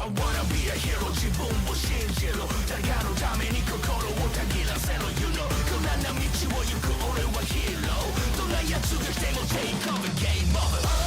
I wanna be a hero 自分を信じろ誰かのために心をたぎらせろ You know 困難な道を行く俺はヒーローどんな奴が来ても Take over game over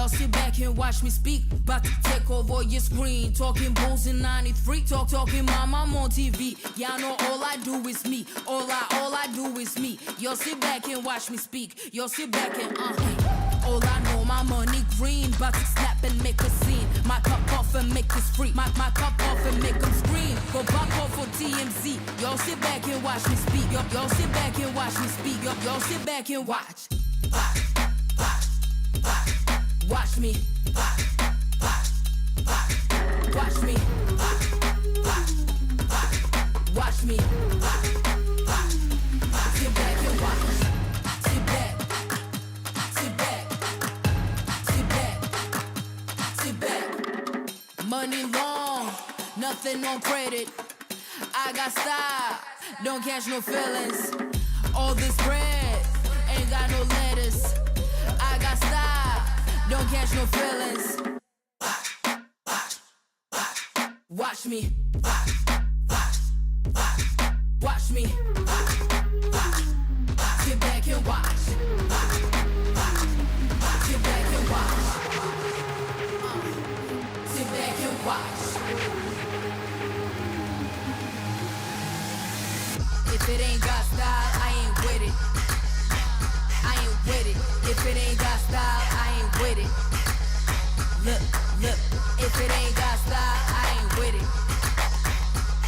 Y'all sit back and watch me speak. About to take over your screen. Talking bulls in 93. Talking mom, I'm on TV. Y'all know all I do is me. All I do is me. Y'all sit back and watch me speak. Y'all sit back and all I know, my money green. About to snap and make a scene. My cup off and make this free. My cup off and make them scream. Go back off for TMZ. Y'all sit back and watch me speak. Y'all sit back and watch me speak. Y'all sit back and watch. Watch me. Watch me. Watch me. Sit back and watch. Sit back. Sit back. Sit back. Sit back. Money long, nothing on credit. I got style, don't catch no feelings. All this bread, ain't got no lettuce. I got style, don't catch no feelings. Watch me. Watch me. Sit back and watch. Sit back and watch. Sit back and watch. If it ain't got style, I ain't with it. I ain't with it. If it ain't got style, I ain't with it. Look. If it ain't got style, I ain't with it.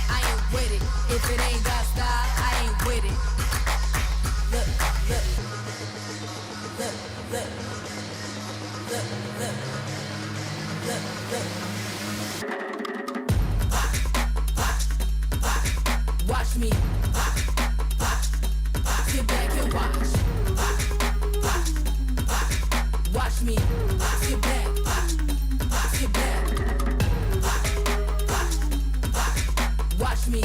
I ain't with it. If it ain't got style, I ain't with it. Look. Watch me. Sit back and watch. Watch me. Sit back. Sit back. Watch me.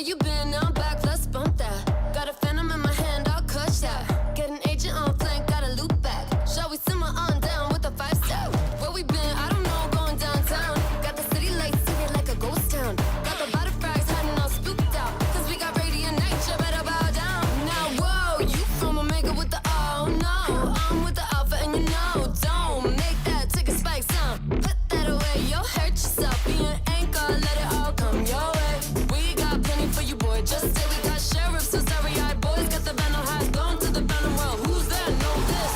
you been? Now I'm back, let's bump that. Got a phantom in my hand, I'll clutch that. Get an agent on flank, got a loop back. Shall we simmer on down with a 5-step? Where we been? I don't know, going downtown. Got the city lights singing like a ghost town. Got the butterflies hiding all spooked out. Cause we got radiant night, you better bow down. Now whoa, you from Omega with the oh no. I'm with the alpha and you know, don't make that ticket spike sound. Put that away, you'll hurt yourself. Be an anchor, let it all come your way. We got plenty for you, boy. Just say we got sheriffs, so starry-eyed boys. Got the venom highs, going to the venom world. Who's there? Know this.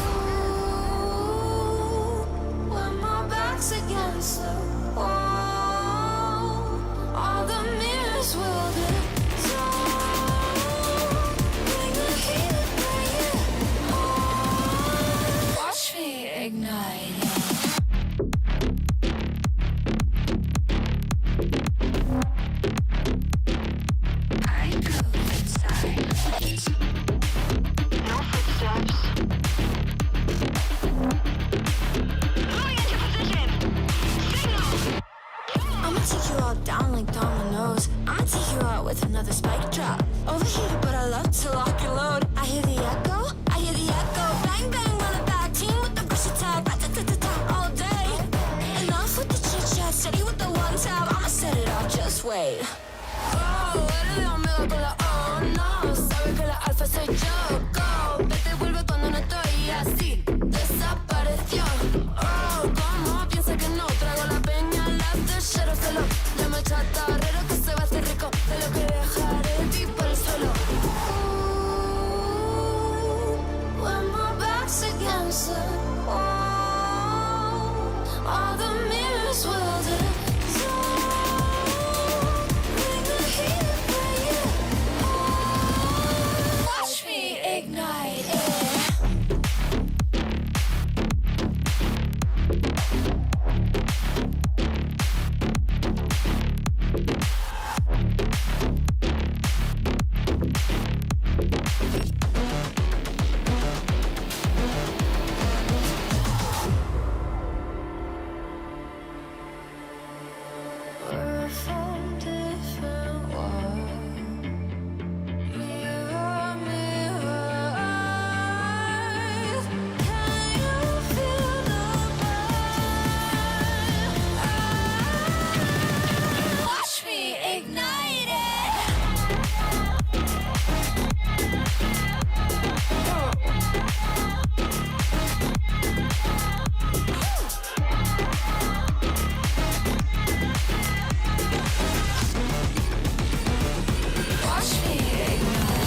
When my back's against the wall, all the mirrors will dissolve. Bring the heat, bring it on. Watch me ignite it. I go inside. No footsteps. Moving into position. Signal. I'ma take you all down like dominoes. I'ma take you out with another spike drop. Overheated, but I love to lock and load. I hear the echo, I hear the echo. Bang bang, run it back. Team with the versatile, ta-ta-ta-ta all day. Enough with the chit chat, steady with the one tab. I'ma set it off, just wait. Oh, eres de Omega con la oh no. Sabe que la alfa soy yo. Go, vete, vuelve cuando no estoy así. Desapareció. Oh, ¿cómo piensa que no? Traigo la peña, las de Shadow Solo. Llama al chatarrero que se va a hacer rico de lo que dejaré tipo el suelo. When my back's against the wall, all the mirrors will dissolve. Bring the heat, bring it on. Watch me ignite it. We're from different worlds. Mirror, mirror eyes. Can you feel the burn? Watch me ignite it. Watch me ignite.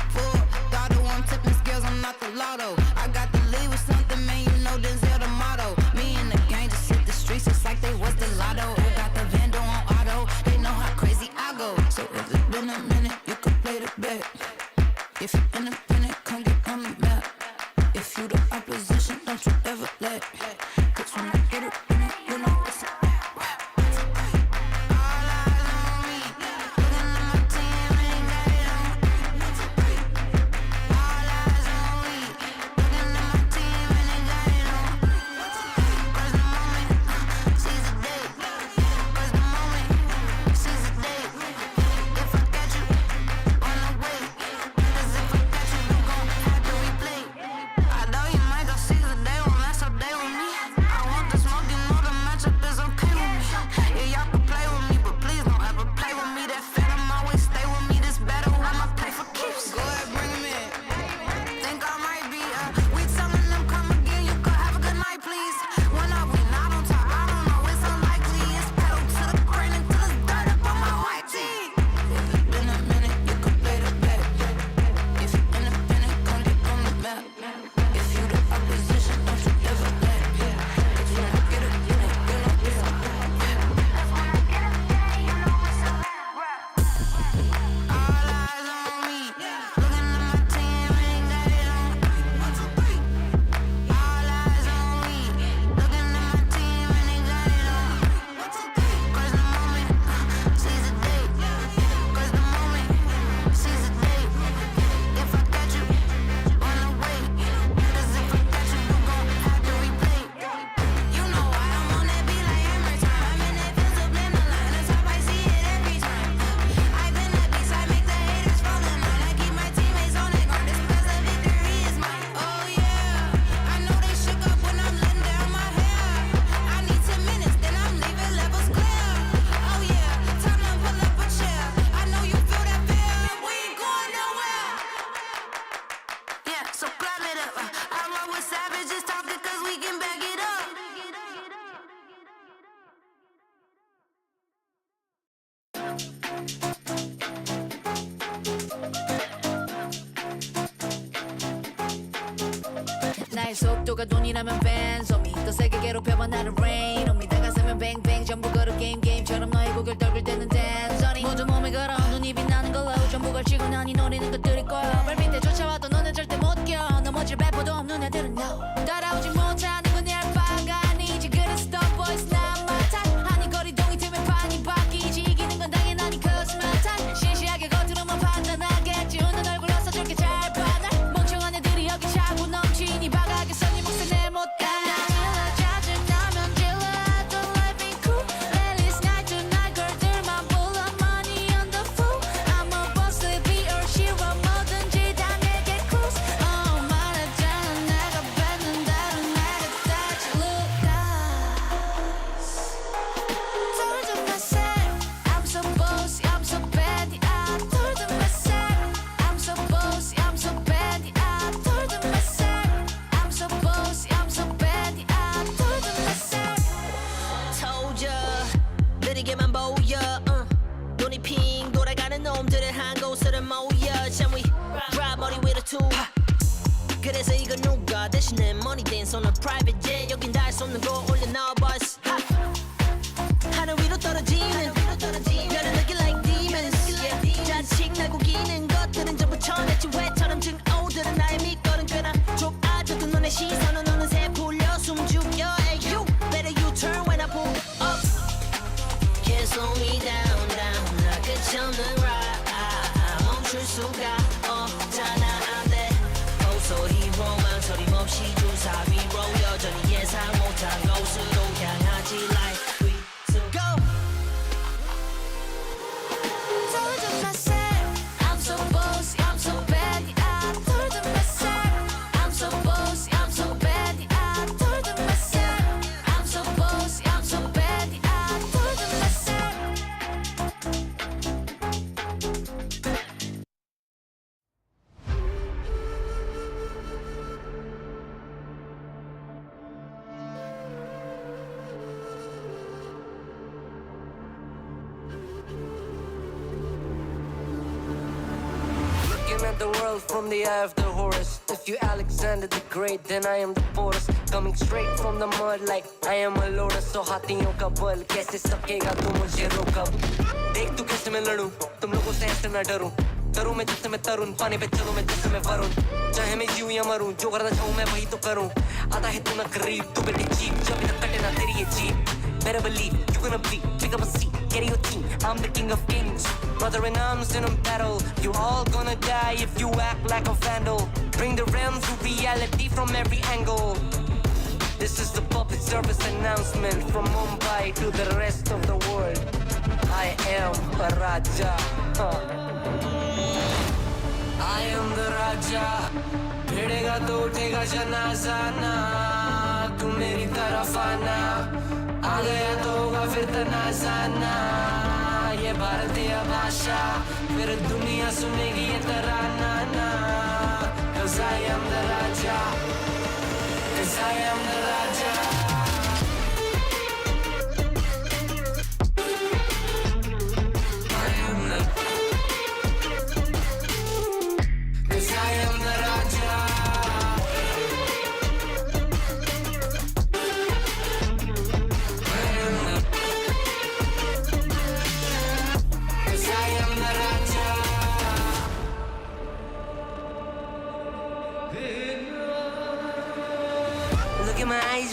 Full throttle, I'm tipping scales, I'm not the lotto. I got to leave with something, man, you know Denzel the motto. Me and the gang just hit the streets just like they was the lotto. Got the Vando on auto, they know how crazy I go. So if it's been a minute, you can play the bet. If you're independent, come get on the map. If you the opposition, don't you ever let. Cause when I get it, you know it's a all eyes on me. Looking at my team, ain't got it on. All eyes on me. Looking at my team, and they got it on. Cause the moment, seize the day. Cause the moment, seize the day. If I catch you on the way, cause if I catch you 나의 속도가 돈이라면 bands on me 더 세게 괴롭혀봐 나를 rain on me 내 가슴은 bang bang 전부 걸어 게임처럼 너의 고개를 떨굴 때는 dance on it 모두 몸에 걸어 눈이 빛나는 걸로 전부 걸치고 나니 노리는 것들일 거야 발밑에 쫓아와도 너는 절대 못 껴 넘어질 배포도 없는 애들은 no 따라오지 못하는 건 내 알바가 아니지 그래서 the boys not my type 아니 거리동이 틈에 판이 바뀌지 이기는 건 당연하니 cause my type 시시하게 겉으로만 판단하겠지 웃는 얼굴로 써줄게 잘 봐 날 멍청한 애들이 여기 차고 넘치니 바가게 써니 몫에 내 못가 짜증나면 질러 I don't like being cool Ladies night to night girl들만 불러 money on the fool I'm a boss be or shiro 뭐든지 다 내게 cruise 말했잖아 내가 뱉는 대로 내가 다시 look Told them myself I'm so bossy I'm so bad I told them myself I'm so bossy I'm so bad I told them myself I'm so bossy I'm so bad I told them myself told ya 느리게만 보여 눈이 핑 돌아가는 놈들은 한 곳으로 모여 Shall we ride 머리 위로 투 그래서 이거 누가 대신에 money dance on a private jet 여긴 닿을 수 없는 곳 올려놔 bus 하늘 위로 떨어지는 별을 느낄 like demons 자식 날고 기는 것들은 전부 천했지 왜처럼 증오들은 나의 밑거른 꽤나 좁아져도 눈의 시선은 어느새 풀려 숨죽여 Hey you better you turn when I pull up Can't slow me down 나 끝이 없는 ride 멈출 수가 없잖아 안돼 소리로 망설임없이 주사 위로 여전히 예상 못한 곳으로 향하지 like we to go Told them myself I'm so bossy I'm so bad I told them myself I'm so bossy I'm so bad I told them myself I'm so bossy I'm so bad I told them myself Looking at the world from the eye of the Horus. If you Alexander the Great, then I am the Porus. Coming straight from the mud like I am a lotus. So हाथियों का बल कैसे सकेगा तू मुझे रोका देख तू कैसे मैं लड़ूं तुम लोगों से ऐसे न डरूं करूं मैं जिससे मैं तरुण पानी पे चलूं मैं जिससे मैं वरुण चाहे मैं जीऊं या मरूं जो करना चाहूं मैं वही तो करूं आता है तू ना करीब तू बेटी चीप जब तक कटे ना तेरी ये jeep Better believe you're gonna bleed. Pick up a seat, get your team. I'm the king of kings. Brother in arms in a battle. You all gonna die if you act like a vandal. Bring the realms to reality from every angle. This is the public service announcement from Mumbai to the rest of the world. I am a Raja. I am the Raja. भिड़ेगा तो उठेगा जनाजा ना तू मेरी तरफ आना आ गया तो होगा फिर तनाजा ना ये भारतीय भाषा फिर दुनिया सुनेगी ये तराना ना Cause I am the Raja Cause I am the Raja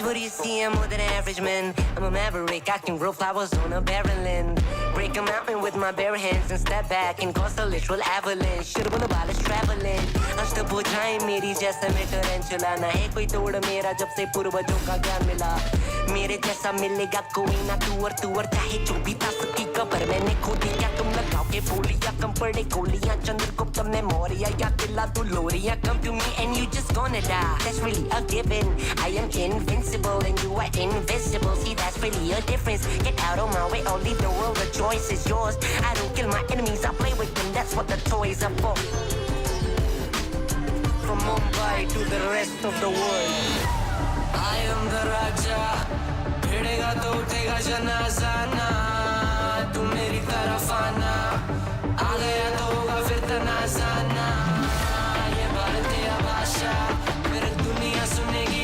What do you see? I'm more than average man. I'm a maverick. I can grow flowers on a barren land. Break a mountain with my bare hands and step back and cause a literal avalanche. Should've been about traveling. अष्टभुजाएं मेरी जैसे मैं tarantula ना है कोई तोड़ मेरा जब से पूर्वजों का ज्ञान मिला मेरे जैसा मिलेगा कोई ना तू और चाहे जो भी था सबकी कबर मैंने खोदी क्या तुम लगाओगे बोलियां कम पड़े गोलियां चंद्रगुप्त में मौर्य या किला तू लोरियां come to me and you just gonna die that's really a given I am invincible and you are invisible see that's really a difference get out of my way I'll leave the world the choice is yours I don't kill my enemies I play with them that's what the toys are for from Mumbai to the rest of the world I am the Raja भिड़ेगा तो उठेगा जनाजा ना तू मेरी तरफ आना आ गया तो होगा फिर तनाजा ना ये भारतीय भाषा फिर दुनिया सुनेगी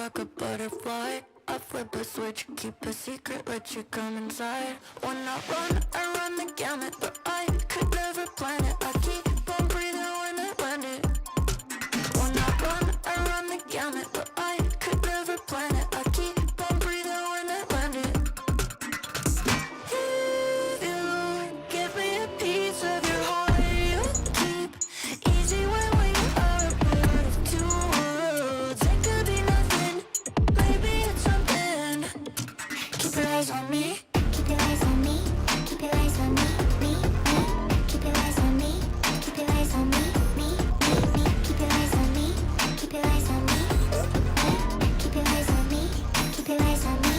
like a butterfly. I flip a switch, keep a secret, let you come inside. When I run the gamut, but I could never plan it. I keep on breathing when I land it. When I run the gamut, but I could never plan it. I keep on breathing when I land it. If you give me a piece of your heart, you keep easy when we are a part of two worlds. It could be nothing, maybe it's something. Keep your eyes on me. Keep your eyes on me. Keep your eyes on me. Me. Keep your eyes on me. Keep your eyes on me. Me. Keep your eyes on me. Keep your eyes on me. Keep your eyes on me. Keep your eyes on me.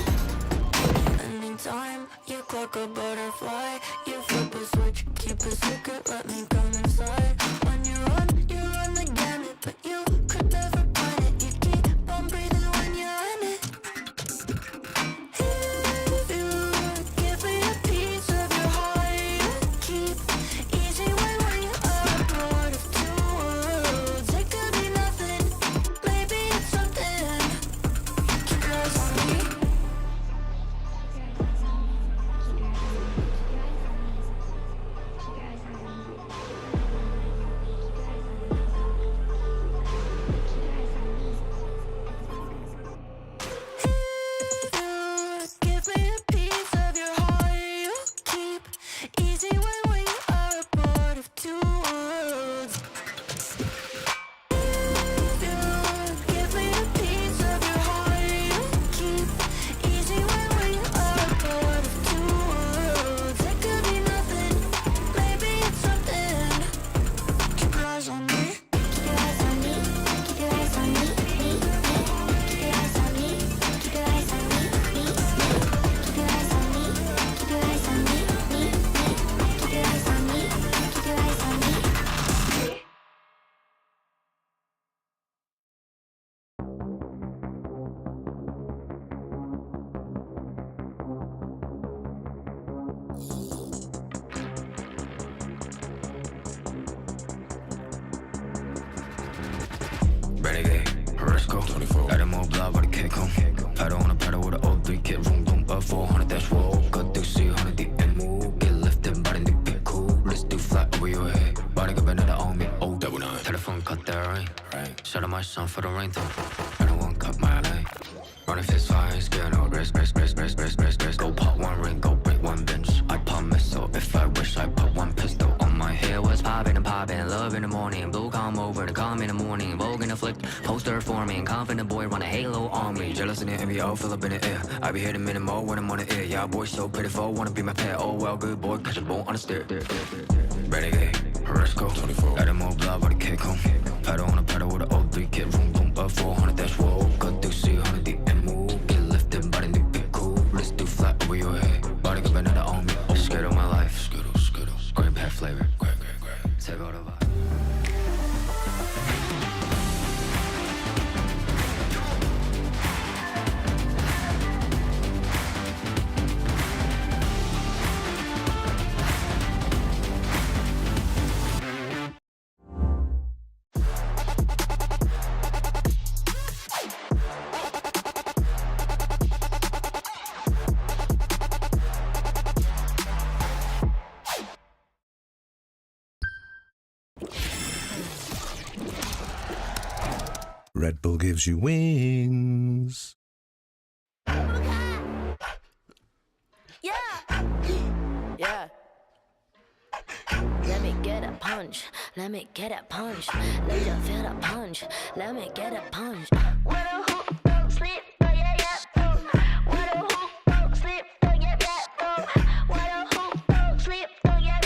Anytime you clock a butterfly, you flip a switch, keep a secret, let me come inside. When you run the gamut, but you could never plan it. You keep on breathing when you're in it. If you give me a piece of your heart, you keep easy when we are a part of two worlds. It could be nothing, maybe it's something. Keep your eyes on me. Give me a piece of your heart, you keep easy when we are a part of two worlds. Give me a piece of your heart, you keep easy when we are a part of two worlds. It could be nothing, maybe it's something. Keep your eyes on me. Keep your eyes on me. Keep your eyes on me. Keep your eyes on me. Keep your eyes on me. Keep your eyes on me. Keep your eyes on me. Keep your eyes on me. Keep your eyes on me. Renegade, Horosco, 24. Let them all blah by the kick home. I don't wanna paddle with an old 3 kit room, boom, 400 dash wall. Got to see 100 the MO. Get lifted by the new pick cool. Let's do fly over your head. Body got another on me, oh, double nine. Telephone cut that rain. Shout out my son for the rain though. I don't want cut my lane. Running fist fire, ain't scared no rest. Go pop one ring, go break one bench. I pop missile if I wish I put one pistol on my head. Was popping and popping, love in the morning. Blue come over to come in the morning. Vogue in the flick, poster forming. Confident boy run a halo on me. Jealous in the envy, all fill up in the air. I be hitting minimal when I'm on the air. Yeah, boy so pitiful, wanna be my pet. Oh well, good boy, catch a bone on the stair. Renegade, Horosco, 24. Let them all blah by the kick home. I don't wanna paddle with an old 3 kit room, boom, 400 dash wall. Got to see 100 the MO. Get lifted by the new pick cool. Let's do fly over your head. Body got another on me. Oh, scared of my life. Skittle. Grape hat flavor. Great. Take all the vibe. Red Bull gives you wings. Yeah. Let me get a punch. Let me get a punch. Let you feel the punch. Let me get a punch. What a hoop, don't sleep, yeah. What a hoop, don't sleep, yeah. What a hoop, don't sleep, yeah.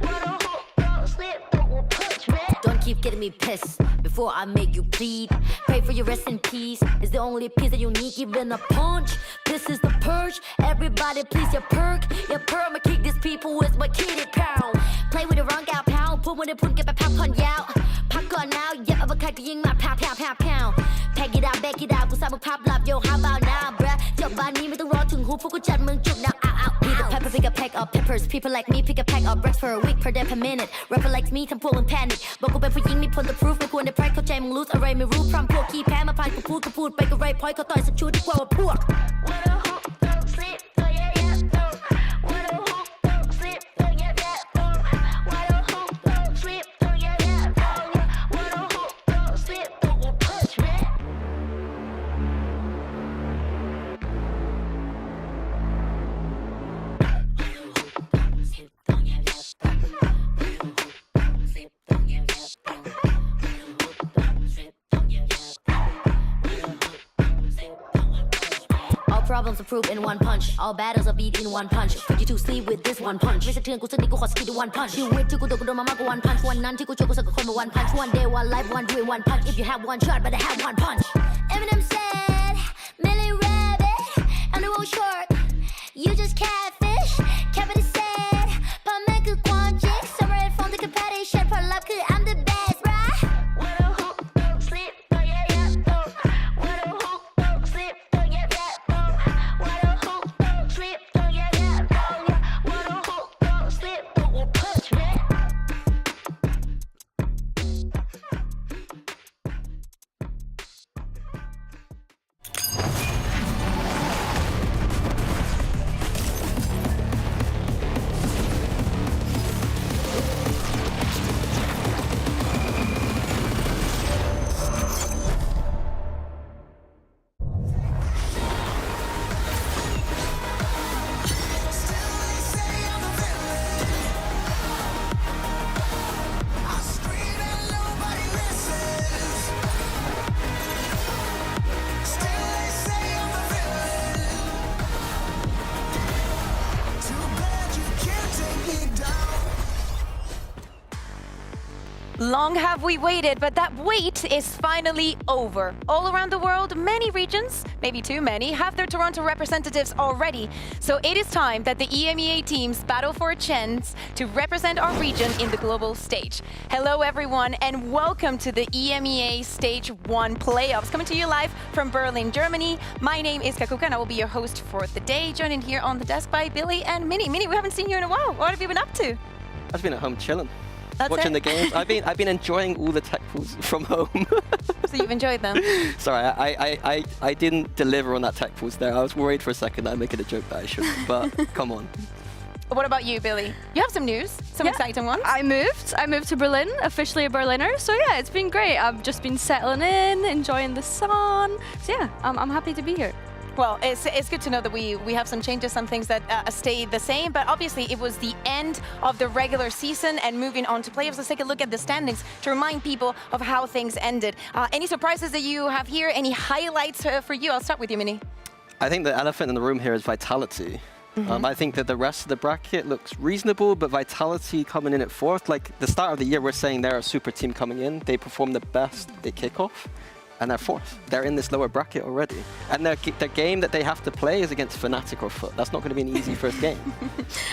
What a hoop, don't sleep, don't punch me. Don't keep getting me pissed before I make you bleed. Pray for your rest in peace. It's the only peace that you need, even a punch. This is the purge. Everybody please your perk. Your perma kick these people with my kitty pound. Play with the wrong gal pound. Put when it put get my pop on out. Pop on now, yeah, of a kite ying my pound. Pack it out, back it out. กูสร้างมึงภาพลับ yo how about now bruh จบบ้านนี้ไม่ต้องรอถึงหูพวกกูจัดมึงจุก now out มีแต่ pepper People pick a pack of peppers. People like me pick a pack of bricks for a week per day per minute. Rapper like me ทำพวกมัน panic บอกกูเป็นผู้หญิงมี point the proof ไม่ควรได้ pride เข้าใจมึง lose อะไรไม่รู้พร้อมพวกขี้แพ้มาพายกูพูดไปก็ right point เขาต่อยสักชุดดีกว่าว่าพวก Problems are proved in one punch. All battles are beat in one punch. Put you to sleep with this one punch. ไม่สะเทือนกูสักนิดกูขอสกิล one punch. You wait ที่กูโดนมามากกว่า one punch. วันนั้นที่กูช่วยกูสักคนมา one punch. One day, one life, one dream, one punch. If you have one shot, better have one punch. Eminem said, Millie Rabbit, I'm the world short. You just catfish. Kevin said, พ่อแม่คือความจริง Summer and phone ที่คือ passion ผลลัพธ์คือ I'm the best, bruh. Long have we waited, but that wait is finally over. All around the world, many regions, maybe too many, have their Toronto representatives already. So it is time that the EMEA teams battle for a chance to represent our region in the global stage. Hello everyone and welcome to the EMEA Stage 1 playoffs, coming to you live from Berlin, Germany. My name is Kakuka and I will be your host for the day, joined in here on the desk by Billy and Minnie. Minnie, we haven't seen you in a while. What have you been up to? I've been at home chilling. That's watching it? the games. I've been enjoying all the tech pools from home. So you've enjoyed them? Sorry, I didn't deliver on that tech pools there. I was worried for a second that I'm making a joke that I shouldn't, but come on. What about you, Billy? You have some news, some exciting ones. I moved to Berlin, officially a Berliner. So yeah, it's been great. I've just been settling in, enjoying the sun. So yeah, I'm happy to be here. Well, it's good to know that we have some changes, some things that stay the same, but obviously it was the end of the regular season and moving on to playoffs. Let's take a look at the standings to remind people of how things ended. Any surprises that you have here? Any highlights for you? I'll start with you, Minnie. I think the elephant in the room here is Vitality. I think that the rest of the bracket looks reasonable, but Vitality coming in at 4th, like the start of the year, we're saying they're a super team coming in. They perform the best at kickoff. And they're 4th. They're in this lower bracket already. And their game that they have to play is against Fnatic or Foot. That's not going to be an easy first game.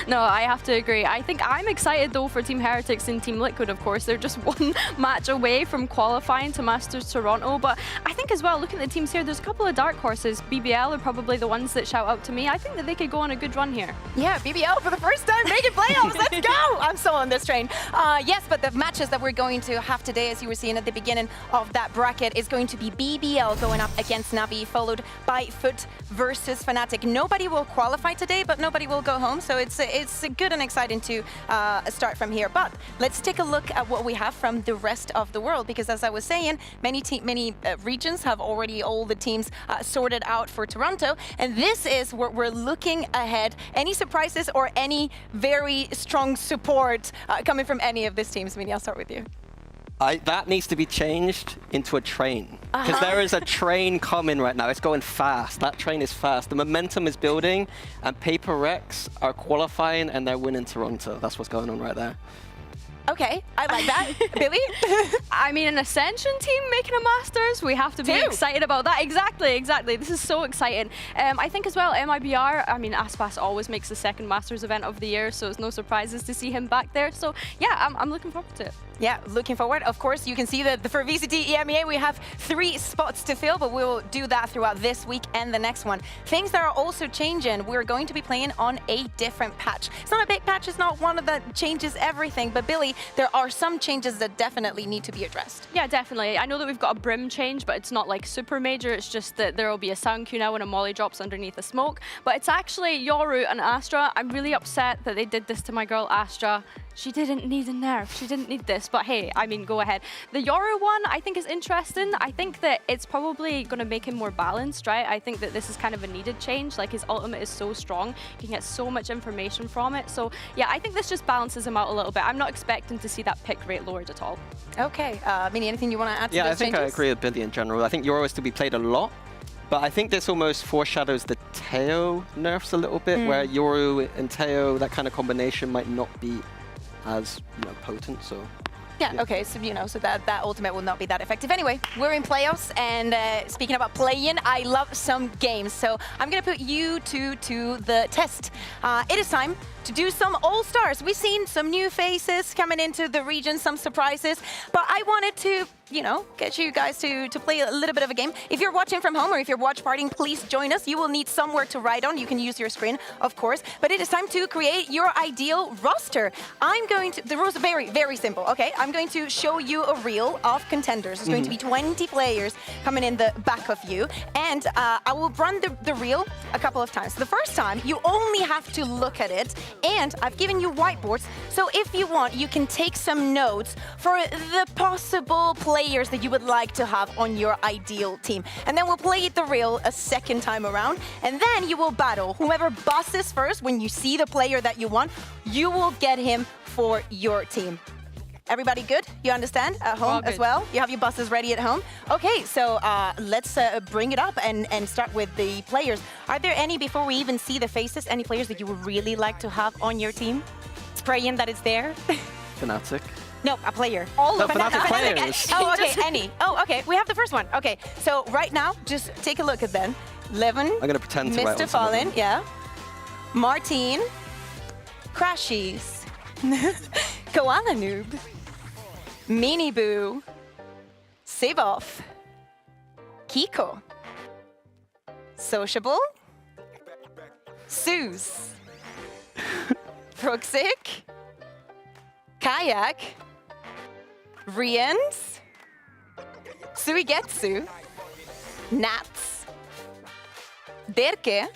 No, I have to agree. I think I'm excited though for Team Heretics and Team Liquid, of course. They're just one match away from qualifying to Masters Toronto. But I think as well, looking at the teams here, there's a couple of dark horses. BBL are probably the ones that shout out to me. I think that they could go on a good run here. Yeah, BBL for the first time making playoffs. Let's go! I'm so on this train. Yes, but the matches that we're going to have today, as you were seeing at the beginning of that bracket, is going to be BBL going up against Navi, followed by Foot versus Fnatic. Nobody will qualify today, but nobody will go home. So it's good and exciting to start from here. But let's take a look at what we have from the rest of the world, because as I was saying, many regions have already all the teams sorted out for Toronto, and this is where we're looking ahead. Any surprises or any very strong support coming from any of these teams? Minnie, I'll start with you. That needs to be changed into a train. Because there is a train coming right now. It's going fast. That train is fast. The momentum is building, and Paper Rex are qualifying and they're winning Toronto. That's what's going on right there. Okay, I like that. Billy? I mean, an Ascension team making a Masters, we have to be excited about that. Exactly. This is so exciting. I think as well, MIBR, I mean, Aspas always makes the second Masters event of the year, so it's no surprises to see him back there. So yeah, I'm looking forward to it. Yeah, looking forward. Of course, you can see that for VCT EMEA, we have 3 spots to fill, but we'll do that throughout this week and the next one. Things that are also changing, we're going to be playing on a different patch. It's not a big patch, it's not one that changes everything, but Billy, there are some changes that definitely need to be addressed. Yeah, definitely. I know that we've got a brim change, but it's not like super major. It's just that there will be a sound cue now when a molly drops underneath the smoke. But it's actually Yoru and Astra. I'm really upset that they did this to my girl Astra. She didn't need a nerf. She didn't need this, but hey, I mean, go ahead. The Yoru one, I think is interesting. I think that it's probably going to make him more balanced, right? I think that this is kind of a needed change. Like, his ultimate is so strong. You can get so much information from it. So yeah, I think this just balances him out a little bit. I'm not expecting to see that pick rate lowered at all. Okay, Minnie, anything you want to add to Yeah, those I think changes? I agree with Billy in general. I think Yoru is to be played a lot. But I think this almost foreshadows the Teo nerfs a little bit, where Yoru and Teo, that kind of combination might not be as potent. So yeah, okay, so so that ultimate will not be that effective. Anyway, we're in playoffs, and speaking about playing, I love some games. So I'm gonna put you two to the test. It is time to do some all-stars. We've seen some new faces coming into the region, some surprises, but I wanted to get you guys to play a little bit of a game. If you're watching from home or if you're watch partying, please join us. You will need somewhere to write on. You can use your screen, of course, but it is time to create your ideal roster. The rules are very, very simple, okay? I'm going to show you a reel of contenders. There's going to be 20 players coming in the back of you, and I will run the reel a couple of times. The first time, you only have to look at it, and I've given you whiteboards, so if you want, you can take some notes for the possible players that you would like to have on your ideal team. And then we'll play the reel a second time around, and then you will battle. Whoever buzzes first, when you see the player that you want, you will get him for your team. Everybody good? You understand? At home as well? You have your buses ready at home? Okay, so let's bring it up and start with the players. Are there any, before we even see the faces, any players that you would really like to have on your team? Praying that it's there? Fnatic. No, a player. All of Fnatic players. Oh, okay, any. Oh, okay, we have the first one. Okay, so right now, just take a look at them. Levin. I'm going to pretend to write Mr. on some of Fallen, them. yeah. Martine. Crashies. Koala Noob. Meanie Boo. Sivov. Kiko. Sociable. Zeus. Proxic. Kayak. Riens. Suigetsu. Nats. Derke.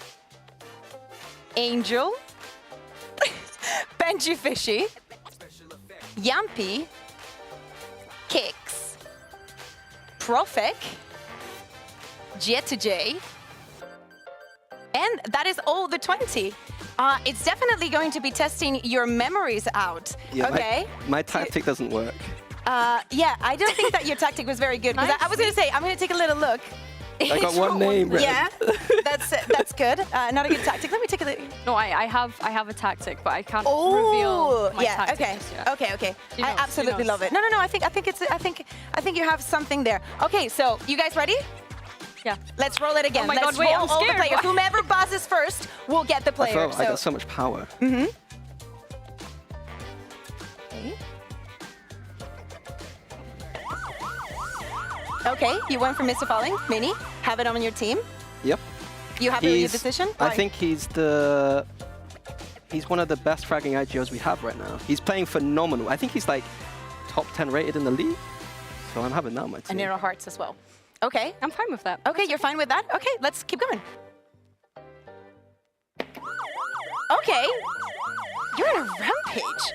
Angel. Benji Fishy. Yampi. Kicks. Profek. J2J. And that is all the 20. It's definitely going to be testing your memories out. Yeah, okay. My tactic doesn't work. Yeah, I don't think that your tactic was very good. Because I was going to say, I'm going to take a little look. I got one name written. Yeah, that's good. Not a good tactic. Let me take a look. No, I have a tactic, but I can't Oh, reveal my yeah. tactic Okay. just yet. Okay. She I knows, absolutely she love it. No. I think you have something there. Okay, so you guys ready? Yeah. Let's roll it again. Oh my Let's God, wait, roll I'm all the scared. players. Whomever buzzes first will get the I player. felt I got so much power. Okay. Okay, you went for Mr. Falling. Minnie, have it on your team. Yep. You happy with your decision? I think he's one of the best fragging IGOs we have right now. He's playing phenomenal. I think he's like top 10 rated in the league. So I'm having that on my team. And Nero Hearts as well. Okay. I'm fine with that. Okay, you're fine with that? Okay, let's keep going. Okay. You're on a rampage.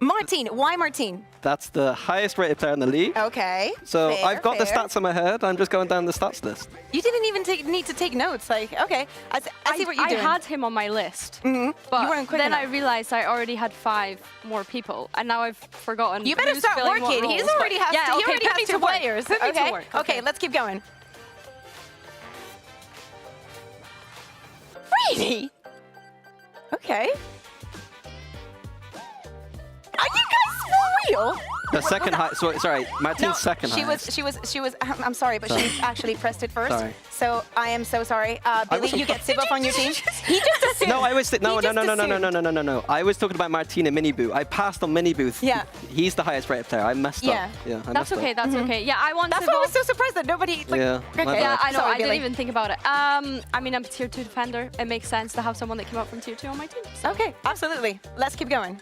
Martine, why Martine? That's the highest rated player in the league. Okay. So fair, I've got the fair. stats in my head. I'm just going down the stats list. You didn't even need to take notes. Like, okay, I see what you're doing. I had him on my list, but but you weren't quick then enough. I realized I already had 5 more people, and now I've forgotten. You better who's start filling what working. He's roles, already but- has. Yeah, He okay, already put me has to 2 work. players. Put me okay. to work. Okay, let's keep going. Really? Okay. Are you guys for real. The second high. Sorry, Martine's second highest. She was. I'm sorry, but she actually pressed it first. Sorry. So I am so sorry. Billy, you get Sib up on your team. He just assumed. No, I was no. I was talking about Martine and Miniboo. I passed on Miniboo. Yeah. He's the highest rated player. I messed up. Yeah, That's okay. That's okay. Yeah, I want. That's why I was so surprised that nobody. Like, yeah. Okay. Yeah, I know. Sorry, I didn't Billy. even think about it. I mean, I'm tier 2 defender. It makes sense to have someone that came up from tier 2 on my team. So. Okay, absolutely. Let's keep going.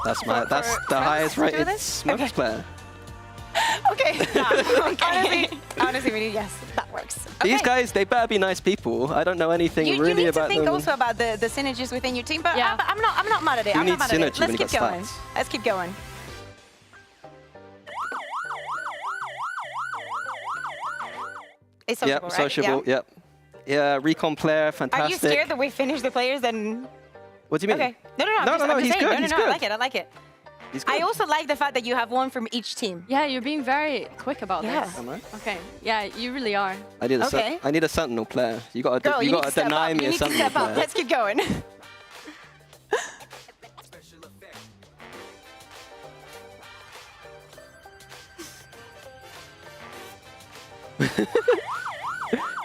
That's For the highest friends, do rated this? Smokers player. Okay. Honestly, yes, that works. Okay. These guys, they better be nice people. I don't know anything You really need about to think them. also about the synergies within your team, but Yeah. I'm not mad at it. You I'm need not mad at it. synergy when Let's you keep got going. stats. Let's keep going. It's sociable, Yep, right? sociable. Yep. Yeah, recon player, Are fantastic. you scared that we finish the players then? What do you mean? Okay. No. I'm just he's saying. good. No, He's I good. like it. I like it. He's good. I also like the fact that you have one from each team. Yeah, you're being very quick about Yeah. this. Am I? Okay. Yeah, you really are. I need a Okay. I need a sentinel player. You got Girl, to you need to step deny up. me You a need to sentinel step up. player. Let's keep going.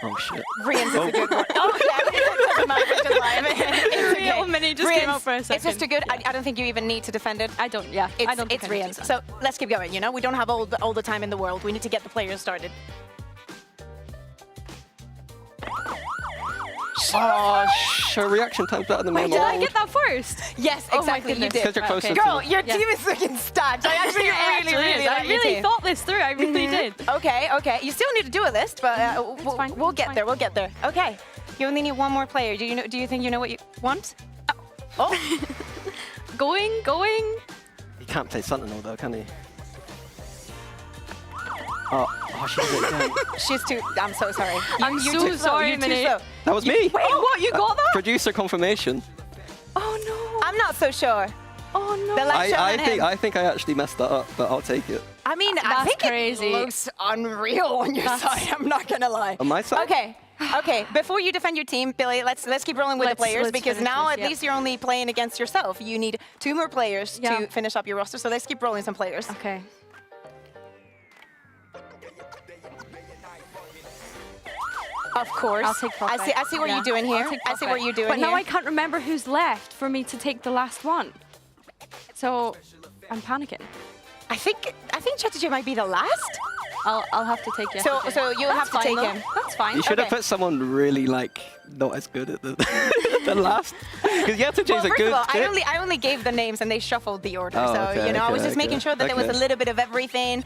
Oh shit. Rian's is a good one. Oh yeah, it doesn't matter if it's live. It's okay. Real Mini just came out for a It's just second. too good. I don't think you even need to defend it. I don't. Yeah. It's, I don't. it's think I need Rian's. to. So let's keep going. You know, we don't have all the time in the world. We need to get the players started. Oh, her reaction time's better than me. Wait, did I get that first? Yes, Oh my exactly. You goodness. did. Because you're closer Girl, to your Yeah. team is looking stacked. I actually really I like your really team. thought this through. I really did. Okay. You still need to do a list, but fine, we'll it's get fine. there. We'll get there. Okay. You only need one more player. Do you think you know what you want? Oh. Going. He can't play sentinel though, can he? Oh, she did it again. She's too. I'm so sorry. I'm You're so too slow. sorry, You're too Minnie. slow. That was me. Wait, what? You got that? Producer confirmation. Oh no. I'm not so sure. Oh no. The light shone on him. I think I actually messed that up, but I'll take it. I mean, I That's think crazy. it looks unreal on your side. I'm not gonna lie. On my side? Okay. Before you defend your team, Billy, let's keep rolling with the players let's because finish now this, at yep. least you're only playing against yourself. You need 2 more players Yeah. to finish up your roster. So let's keep rolling some players. Okay. Of course. I'll take Prophet. I see what Yeah. you're doing here. I'll take I see Prophet. what you're doing But here. now I can't remember who's left for me to take the last one. So I'm panicking. I think Chatterjee might be the last. I'll have to take you. So you'll have to take him. That's fine. You should have Okay. put someone really like not as good at the the last. Because Yataje's Well, a first good of all, tip. I only gave the names and they shuffled the order. Oh, so okay, I was okay, just making sure that there was a okay. little bit of everything.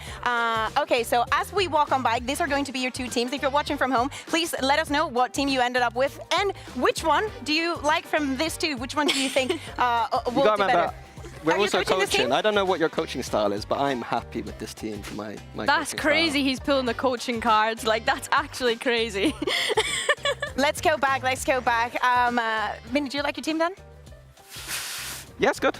Okay, so as we walk on by, these are going to be your 2 teams. If you're watching from home, please let us know what team you ended up with and which one do you like from this 2? Which one do you think You will gotta do remember, better? we're Are you also coaching this coaching. team? I don't know what your coaching style is, but I'm happy with this team for my That's coaching crazy. style. He's pulling the coaching cards. Like that's actually crazy. Let's go back. Minnie, do you like your team then? Yeah, it's good.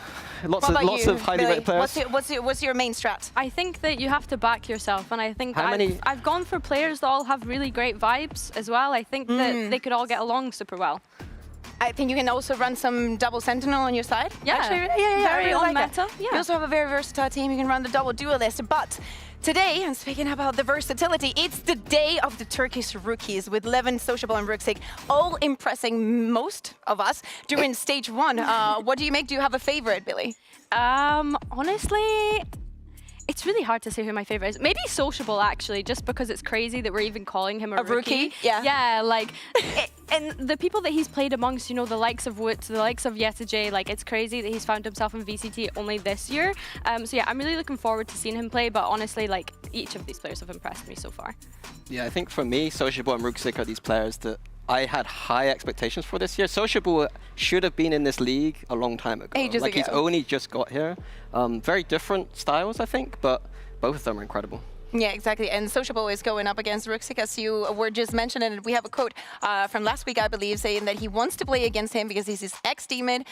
Lots What about of you, highly Billy? rated players. What's your main strat? I think that you have to back yourself, and I think How many- I've gone for players that all have really great vibes as well. I think that they could all get along super well. I think you can also run some double sentinel on your side. Yeah. Actually, yeah. I Very really on like meta, it. yeah. You also have a very versatile team. You can run the double duelist. But today, and speaking about the versatility, it's the day of the Turkish rookies with Levin, Sociable, and Ruxik, all impressing most of us during stage 1. What do you make? Do you have a favorite, Billy? Honestly, it's really hard to say who my favorite is. Maybe Sociable, actually, just because it's crazy that we're even calling him a rookie? Yeah. Yeah, like, and the people that he's played amongst, you know, the likes of Woot, the likes of Yetaje, like, it's crazy that he's found himself in VCT only this year. So yeah, I'm really looking forward to seeing him play, but honestly, like, each of these players have impressed me so far. Yeah, I think for me, Sociable and Ruxik are these players that I had high expectations for this year. Sociable should have been in this league a long time ago. Ages He's ago. only just got here. Very different styles, I think, but both of them are incredible. Yeah, exactly. And Sociable is going up against Ruxic, as you were just mentioning. We have a quote from last week, I believe, saying that he wants to play against him because he's his ex-teammate.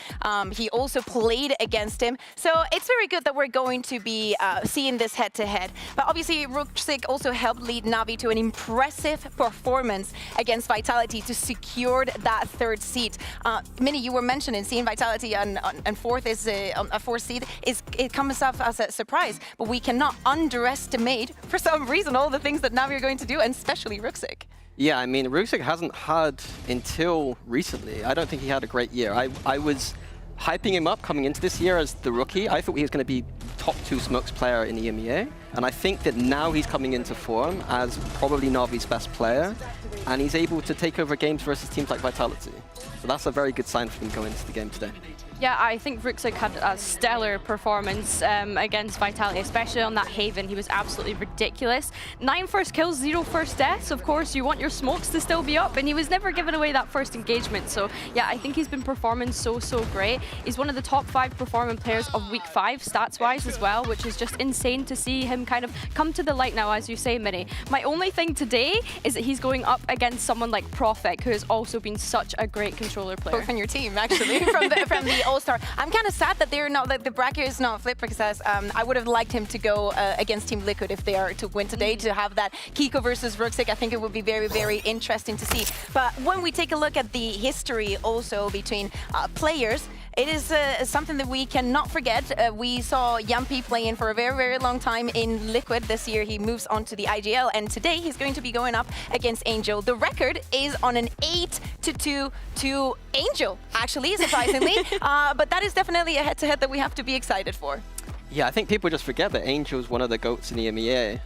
He also played against him. So it's very good that we're going to be seeing this head-to-head. But obviously, Ruxic also helped lead Navi to an impressive performance against Vitality to secure that third seed. Minnie, you were mentioning seeing Vitality on fourth is a fourth seed. It comes off as a surprise, but we cannot underestimate, for some reason, all the things that Navi are going to do, and especially Ruxic. Yeah, I mean, Ruxic hasn't had, until recently, I don't think he had a great year. I was hyping him up coming into this year as the rookie. I thought he was going to be top 2 Smokes player in the EMEA. And I think that now he's coming into form as probably Navi's best player. And he's able to take over games versus teams like Vitality. So that's a very good sign for him going into the game today. Yeah, I think Ruxic had a stellar performance against Vitality, especially on that Haven. He was absolutely ridiculous. 9 first kills, 0 first deaths. Of course, you want your smokes to still be up, and he was never giving away that first engagement. So yeah, I think he's been performing so great. He's one of the top 5 performing players of week 5, stats-wise as well, which is just insane to see him kind of come to the light now, as you say, Minnie. My only thing today is that he's going up against someone like Profek, who has also been such a great controller player. Both on your team, actually, from the All-Star. I'm kind of sad that they're not, that the bracket is not flipped, because I would have liked him to go against Team Liquid if they are to win today, to have that Kiko versus Ruxic. I think it would be very interesting to see. But when we take a look at the history also between players, it is something that we cannot forget. We saw Yampi playing for a very long time in Liquid. This year he moves on to the IGL, and today he's going to be going up against Angel. The record is on an 8-2 to Angel, actually, surprisingly. But that is definitely a head-to-head that we have to be excited for. Yeah, I think people just forget that Angel's one of the GOATs in the EMEA.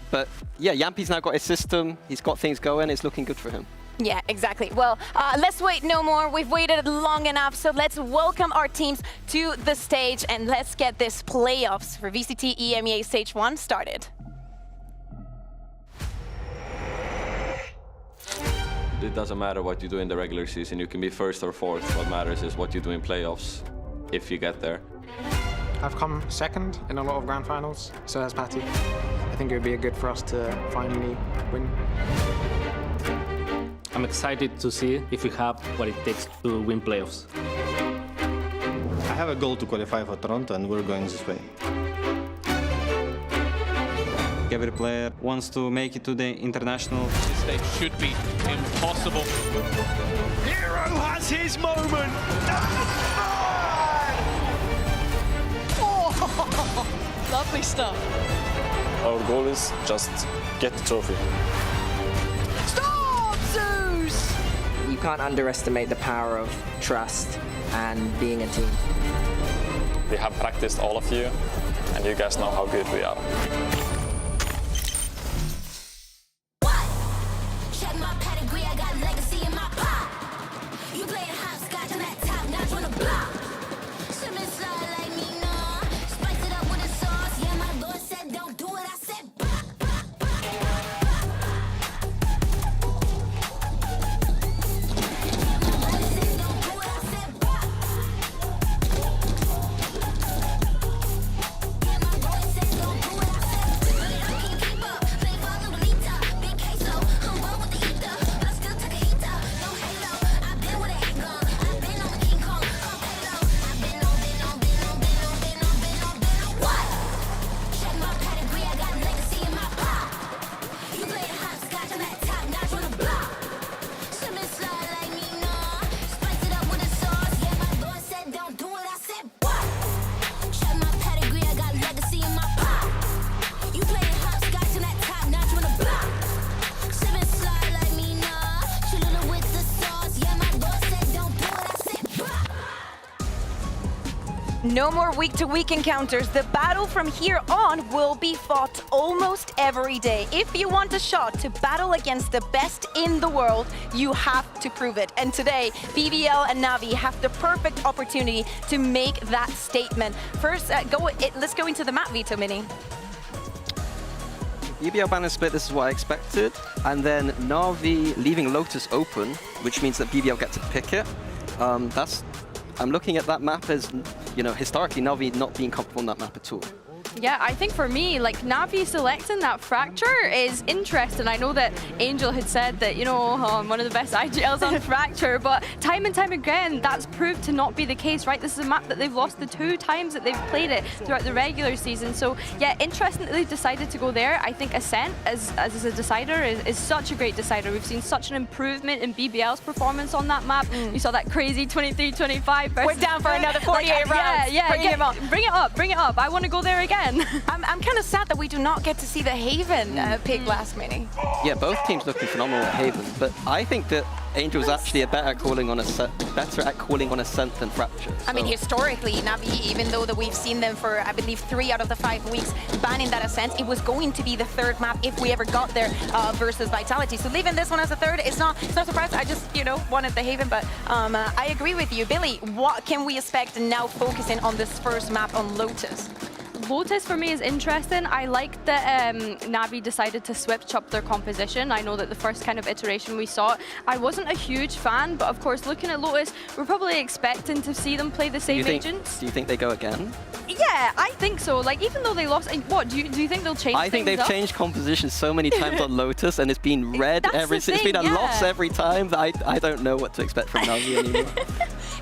But yeah, Yampi's now got his system. He's got things going. It's looking good for him. Yeah, exactly. Well, let's wait no more. We've waited long enough, so let's welcome our teams to the stage and let's get this playoffs for VCT EMEA Stage 1 started. It doesn't matter what you do in the regular season. You can be first or fourth. What matters is what you do in playoffs, if you get there. I've come second in a lot of grand finals, so has Patty. I think it would be good for us to finally win. I'm excited to see if we have what it takes to win playoffs. I have a goal to qualify for Toronto, and we're going this way. Every player wants to make it to the international. This stage should be impossible. Hero has his moment. Oh, lovely stuff. Our goal is just get the trophy. You can't underestimate the power of trust and being a team. We have practiced, all of you, and you guys know how good we are. No more week-to-week encounters. The battle from here on will be fought almost every day. If you want a shot to battle against the best in the world, you have to prove it. And today, BBL and Navi have the perfect opportunity to make that statement. First, let's go into the map, Vito Mini. BBL banner split, this is what I expected. And then Navi leaving Lotus open, which means that BBL get to pick it. I'm looking at that map as, you know, historically Navi not being comfortable on that map at all. Yeah, I think for me, like Na'Vi selecting that Fracture is interesting. I know that Angel had said that, you know, one of the best IGLs on Fracture, but time and time again, that's proved to not be the case, right? This is a map that they've lost the 2 times that they've played it throughout the regular season. So yeah, interesting that they've decided to go there. I think Ascent as a decider is such a great decider. We've seen such an improvement in BBL's performance on that map. You saw that crazy 23-25 versus... We're down for another 48 rounds. Yeah, bring it up. I want to go there again. I'm kind of sad that we do not get to see the Haven pick last minute. Yeah, both teams looking phenomenal at Haven, but I think that Angel's actually better at calling on Ascent than Fracture. I mean, historically, Na'Vi, even though that we've seen them for, I believe, 3 out of the 5 weeks banning that Ascent, it was going to be the 3rd map if we ever got there versus Vitality. So leaving this one as a 3rd, it's not a surprise. I just, you know, wanted the Haven, but I agree with you. Billy, what can we expect now focusing on this first map on Lotus? Lotus for me is interesting. I like that Na'Vi decided to switch up their composition. I know that the first kind of iteration we saw, I wasn't a huge fan, but of course looking at Lotus, we're probably expecting to see them play the same agents. Do you think they go again? Yeah, I think so. Like, even though they lost, what, do you think they'll change I think they've changed composition so many times on Lotus, and it's been red every single. It's been a loss every time that I don't know what to expect from Na'Vi anymore.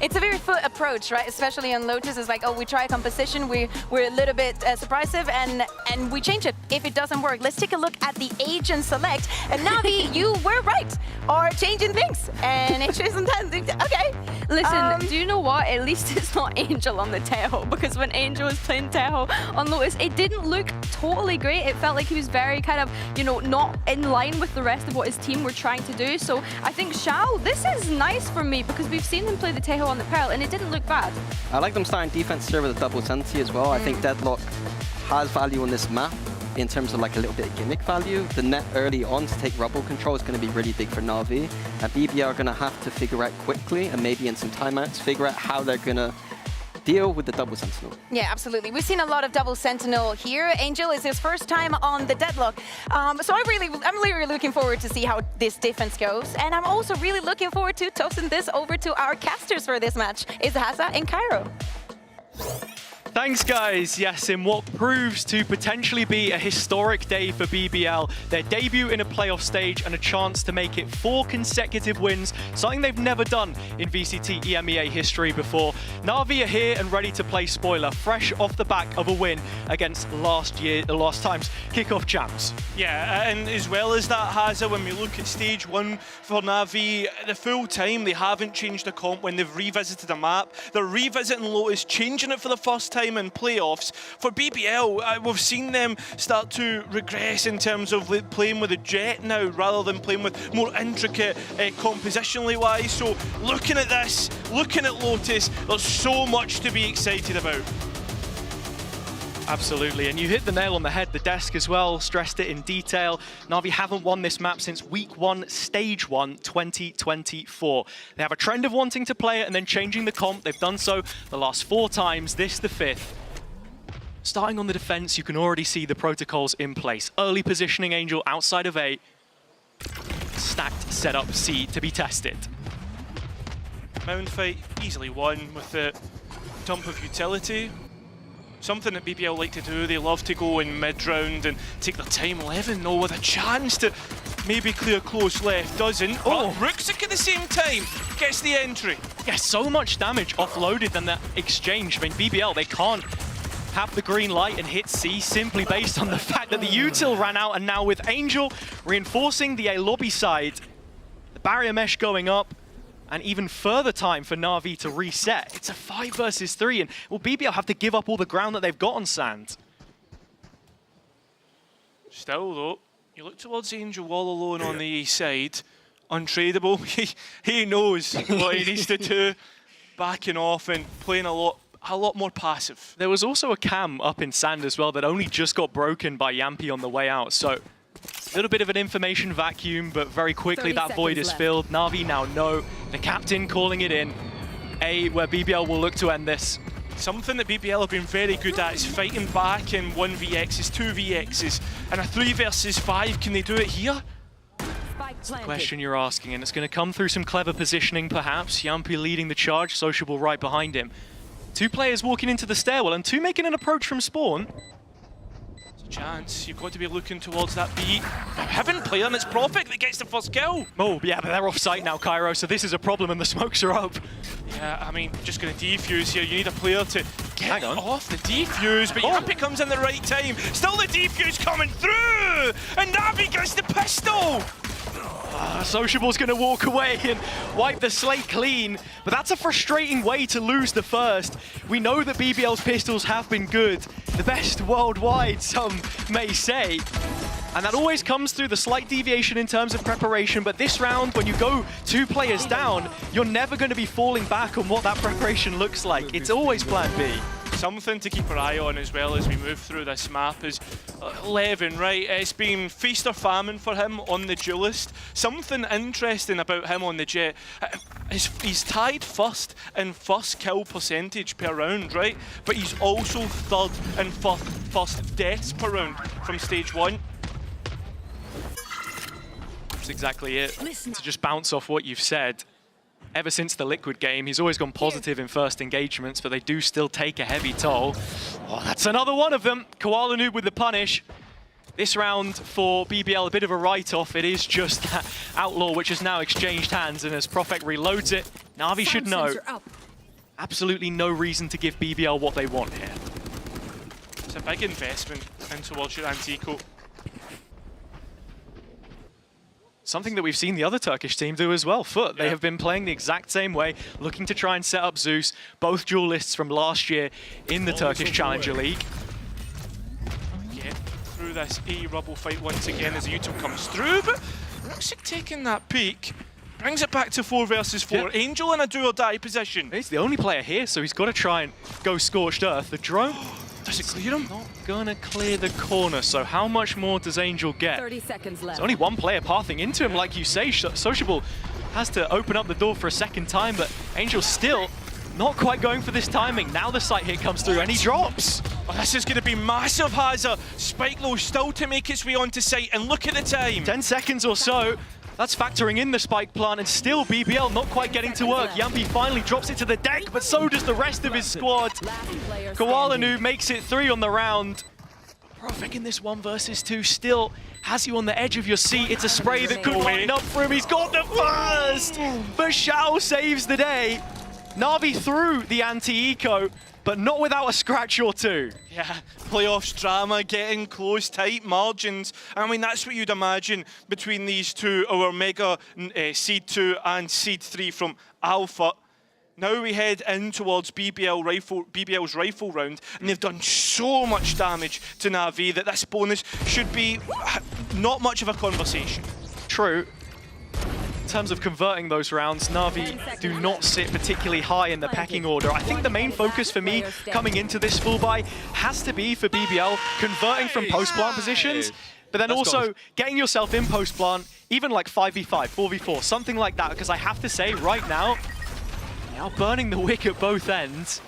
It's a very foot approach, right? Especially on Lotus, it's like, oh, we try a composition, we're a little bit surprising, and we change it if it doesn't work. Let's take a look at the agent select. And Na'Vi, you were right, are changing things, and it shows sometimes. Okay. Listen, do you know what? At least it's not Angel on the Teho, because when Angel was playing Teho on Lotus, it didn't look totally great. It felt like he was very kind of, you know, not in line with the rest of what his team were trying to do. So I think Xiao, this is nice for me, because we've seen him play the Teho on the Pearl, and it didn't look bad. I like them starting defense here with a double Senti as well. I think Deadlock has value on this map in terms of like a little bit of gimmick value. The net early on to take rubble control is going to be really big for Na'Vi. And BBL are going to have to figure out quickly, and maybe in some timeouts, figure out how they're going to deal with the double Sentinel. Yeah, absolutely. We've seen a lot of double Sentinel here. Angel is his first time on the Deadlock. So I'm really looking forward to see how this defense goes. And I'm also really looking forward to tossing this over to our casters for this match. It's Hasa and Cairo. Thanks, guys. Yes, in what proves to potentially be a historic day for BBL, their debut in a playoff stage and a chance to make it 4 consecutive wins, something they've never done in VCT EMEA history before. Na'Vi are here and ready to play spoiler, fresh off the back of a win against last time's kickoff champs. Yeah, and as well as that, Hazza, when we look at stage 1 for Na'Vi, the full time they haven't changed the comp when they've revisited a map. They're revisiting Lotus, changing it for the first time in playoffs. For BBL, we've seen them start to regress in terms of playing with a Jet now rather than playing with more intricate compositionally wise. So looking at this, looking at Lotus, there's so much to be excited about. Absolutely, and you hit the nail on the head. The desk as well stressed it in detail. Na'Vi haven't won this map since week 1, stage 1, 2024. They have a trend of wanting to play it and then changing the comp. They've done so the last 4 times, this the 5th. Starting on the defense, you can already see the protocols in place. Early positioning Angel outside of A. Stacked setup C to be tested. Mound fight easily won with the dump of utility. Something that BBL like to do, they love to go in mid-round and take their time. 11-0 with a chance to maybe clear close left, doesn't. Oh, Rooksick at the same time gets the entry. Yeah, so much damage offloaded in that exchange. I mean, BBL, they can't have the green light and hit C simply based on the fact that the util ran out, and now with Angel reinforcing the A lobby side, the barrier mesh going up, and even further time for Na'Vi to reset. It's a 5 versus 3, and will BBL have to give up all the ground that they've got on sand? Still, though, you look towards Angel all alone on the east side. Untradeable. He knows what he needs to do. Backing off and playing a lot more passive. There was also a cam up in sand as well that only just got broken by Yampi on the way out, so a little bit of an information vacuum, but very quickly that void is filled. Na'Vi now know. The captain calling it in. A, where BBL will look to end this. Something that BBL have been very good at is fighting back in 1vx's, 2vx's, and a 3 versus 5. Can they do it here? That's the question you're asking, and it's going to come through some clever positioning perhaps. Yampi leading the charge, Sociable right behind him. 2 players walking into the stairwell, and 2 making an approach from spawn. Chance, you've got to be looking towards that B. Heaven player, and it's Prophet that gets the first kill. Oh, yeah, but they're off site now, Cairo, so this is a problem and the smokes are up. Yeah, I mean, just going to defuse here. You need a player to get off the defuse, but Yampy comes in the right time. Still the defuse coming through, and Navi gets the pistol. Sociable's going to walk away and wipe the slate clean, but that's a frustrating way to lose the first. We know that BBL's pistols have been good, the best worldwide, some may say. And that always comes through the slight deviation in terms of preparation, but this round, when you go 2 players down, you're never going to be falling back on what that preparation looks like. It's always plan B. Something to keep our eye on as well as we move through this map is Levin, right? It's been feast or famine for him on the duelist. Something interesting about him on the Jet. He's tied first in first kill percentage per round, right? But he's also third in first deaths per round from stage 1. That's exactly it. To just bounce off what you've said. Ever since the Liquid game, he's always gone positive in first engagements, but they do still take a heavy toll. Oh, that's another one of them. Koala Noob with the punish. This round for BBL, a bit of a write-off. It is just that Outlaw, which has now exchanged hands, and as Prophet reloads it, Na'Vi should know. Absolutely no reason to give BBL what they want here. It's a big investment into towards your Antico. Something that we've seen the other Turkish team do as well, Foot. They have been playing the exact same way, looking to try and set up Zeus, both duelists from last year in the Turkish Challenger League. Yeah, through this A rubble fight once again as Yuto comes through, but Ruxic taking that peek, brings it back to 4 versus 4. Yep. Angel in a do or die position. He's the only player here, so he's got to try and go scorched earth. The drone, does it clear him? Not gonna clear the corner, so how much more does Angel get? 30 seconds left. There's only one player pathing into him, like you say. Sociable has to open up the door for a second time, but Angel still not quite going for this timing. Now the sight hit comes through and he drops. Oh, this is going to be massive, Hazza. Spike Low still to make its way onto site, and look at the time. 10 seconds or so. That's factoring in the spike plant, and still BBL not quite getting to work. Yampy finally drops it to the deck, but so does the rest of his squad. Koala Noob makes it 3 on the round. Prophet in this 1 versus 2 still has you on the edge of your seat. It's a spray that could line up for him. He's got the first, but Shao saves the day. Na'Vi through the anti-eco, but not without a scratch or 2. Yeah, playoffs drama, getting close, tight margins. I mean, that's what you'd imagine between these two, our mega Seed 2 and Seed 3 from Alpha. Now we head in towards BBL's rifle round, and they've done so much damage to Na'Vi that this bonus should be not much of a conversation. True. In terms of converting those rounds, Na'Vi do not sit particularly high in the pecking order. I think the main focus for me coming into this full buy has to be for BBL converting from post-plant positions, but then also getting yourself in post-plant, even like 5v5, 4v4, something like that, because I have to say right now, they are burning the wick at both ends.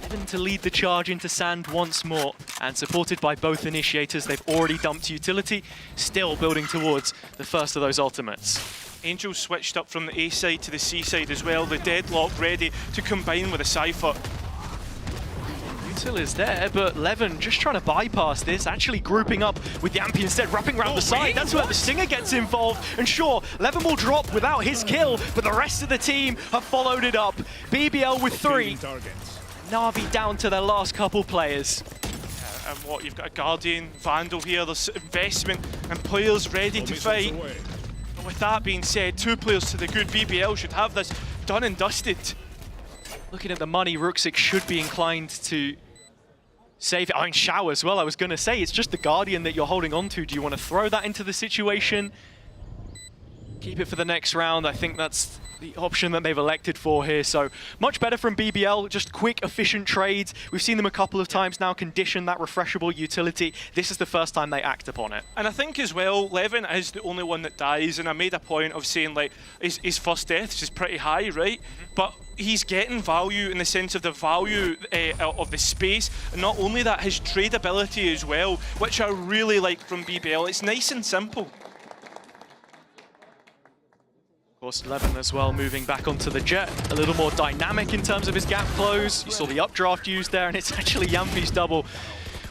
Evan to lead the charge into Sand once more, and supported by both initiators, they've already dumped utility, still building towards the first of those ultimates. Angel switched up from the A side to the C side as well, the deadlock ready to combine with a Cypher. Util is there, but Levin just trying to bypass this, actually grouping up with Yampy instead, wrapping around the side. That's where the Stinger gets involved. And sure, Levin will drop without his kill, but the rest of the team have followed it up. BBL with 3. Na'Vi down to their last couple players. And what, you've got a Guardian, Vandal here, there's investment and players ready to fight. But with that being said, 2 players to the good. BBL should have this done and dusted. Looking at the money, Ruxic should be inclined to save it. I mean, Shao as well, I was going to say, it's just the Guardian that you're holding on to. Do you want to throw that into the situation? Keep it for the next round. I think that's the option that they've elected for here. So much better from BBL, just quick, efficient trades. We've seen them a couple of times now condition that refreshable utility. This is the first time they act upon it. And I think as well, Levin is the only one that dies, and I made a point of saying like his first death is pretty high, right? But he's getting value in the sense of the value of the space, and not only that, his tradability as well, which I really like from BBL. It's nice and simple. Of course, Levin as well moving back onto the Jet, a little more dynamic in terms of his gap close. You saw the updraft used there, and it's actually Yampy's double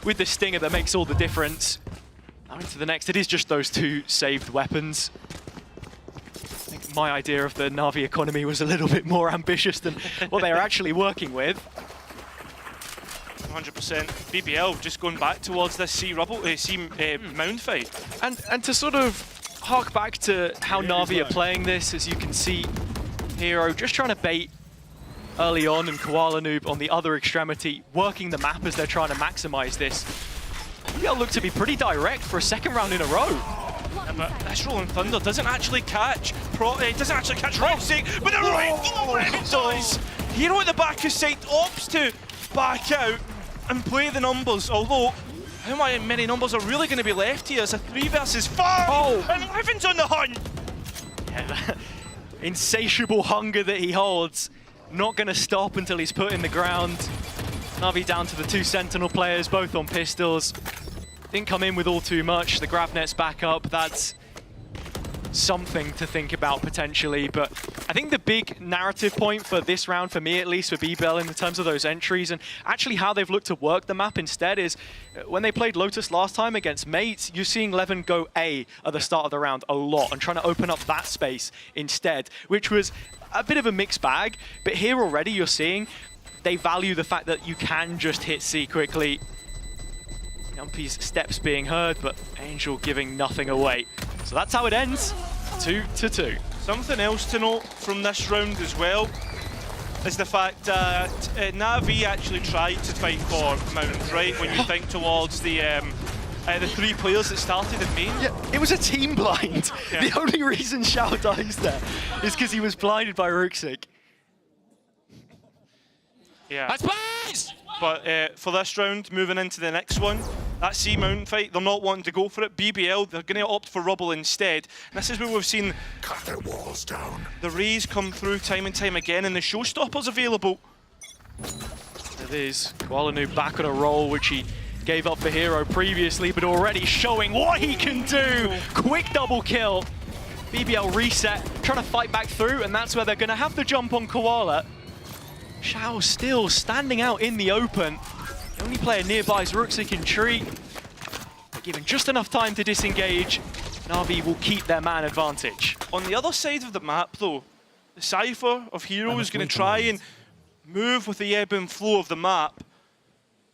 with the Stinger that makes all the difference. Now into the next, it is just those 2 saved weapons. I think my idea of the Na'Vi economy was a little bit more ambitious than what they are actually working with. 100%. BBL just going back towards this Mound fight. And to sort of hark back to how Na'Vi are playing this, as you can see, Hero just trying to bait early on, and Koala Noob on the other extremity, working the map as they're trying to maximize this. BBL look to be pretty direct for a 2nd round in a row. Yeah, but this Rolling Thunder doesn't actually catch Roxic, but the right it does. Hero at the back of site opts to back out and play the numbers, although how many numbers are really going to be left here? It's a 3 versus 5, and Levin's on the hunt. Yeah, that insatiable hunger that he holds, not going to stop until he's put in the ground. Na'Vi down to the 2 Sentinel players, both on pistols. Didn't come in with all too much. The grab net's back up. That's something to think about potentially, but I think the big narrative point for this round, for me at least, for BBL in terms of those entries and actually how they've looked to work the map instead is when they played Lotus last time against mates, you're seeing Levin go A at the start of the round a lot and trying to open up that space instead, which was a bit of a mixed bag, but here already you're seeing they value the fact that you can just hit C quickly. Yumpy's steps being heard, but Angel giving nothing away. So that's how it ends, 2-2. Something else to note from this round as well is the fact that Na'Vi actually tried to fight for Mount, right? When you think towards the 3 players that started in main. Yeah, it was a team blind. Yeah. The only reason Xiao dies there is because he was blinded by Ruxic. Yeah. But for this round, moving into the next one, that C Mountain fight, they're not wanting to go for it. BBL, they're going to opt for Rubble instead. And this is where we've seen cut their walls down. The Rays come through time and time again, and the showstoppers available. It is Koala Noob back on a roll, which he gave up for Hero previously, but already showing what he can do. Quick double kill. BBL reset, trying to fight back through, and that's where they're going to have to jump on Koala. Xiao still standing out in the open. The only player nearby is Ruxic and Tree. They're given just enough time to disengage. Na'Vi will keep their man advantage. On the other side of the map, though, the Cypher of Hero is going to try and move with the ebb and flow of the map.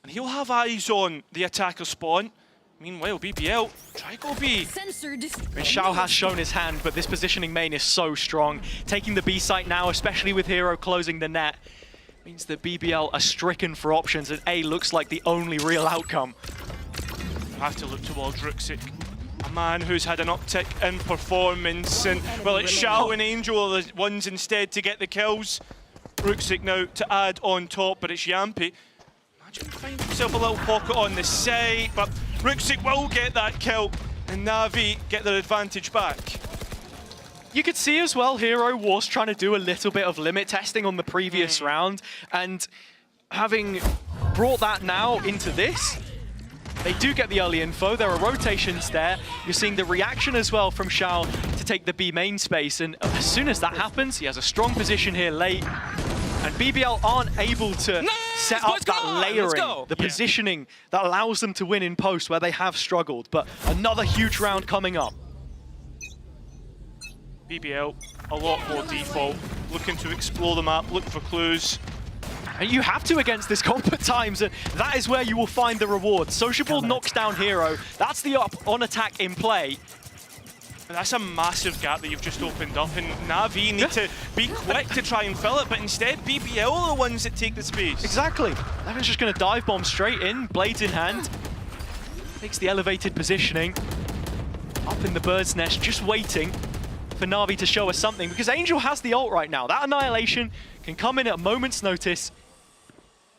And he'll have eyes on the attacker spawn. Meanwhile, BBL, try go B. And Xiao has shown his hand, but this positioning main is so strong. Taking the B site now, especially with Hero closing the net, means that BBL are stricken for options, and A looks like the only real outcome. Have to look towards Ruxic, a man who's had an uptick in performance, and well, it's Xiao and Angel are the ones instead to get the kills. Ruxic now to add on top, but it's Yampy. Imagine find himself a little pocket on the side, but Ruxic will get that kill, and Na'Vi get their advantage back. You could see as well, Hero was trying to do a little bit of limit testing on the previous round, and having brought that now into this, they do get the early info. There are rotations there. You're seeing the reaction as well from Xiao to take the B main space, and as soon as that happens, he has a strong position here late, and BBL aren't able to set up that layering, the positioning that allows them to win in post where they have struggled. But another huge round coming up. BBL, a lot more default, looking to explore the map, look for clues. And you have to against this comp at times, and that is where you will find the reward. Sociable knocks down Hero. That's the up on attack in play. And that's a massive gap that you've just opened up, and Na'Vi need to be quick to try and fill it, but instead BBL are the ones that take the space. Exactly. Levin's just going to dive bomb straight in, blades in hand. Takes the elevated positioning. Up in the bird's nest, just waiting for Na'Vi to show us something, because Angel has the ult right now. That Annihilation can come in at a moment's notice.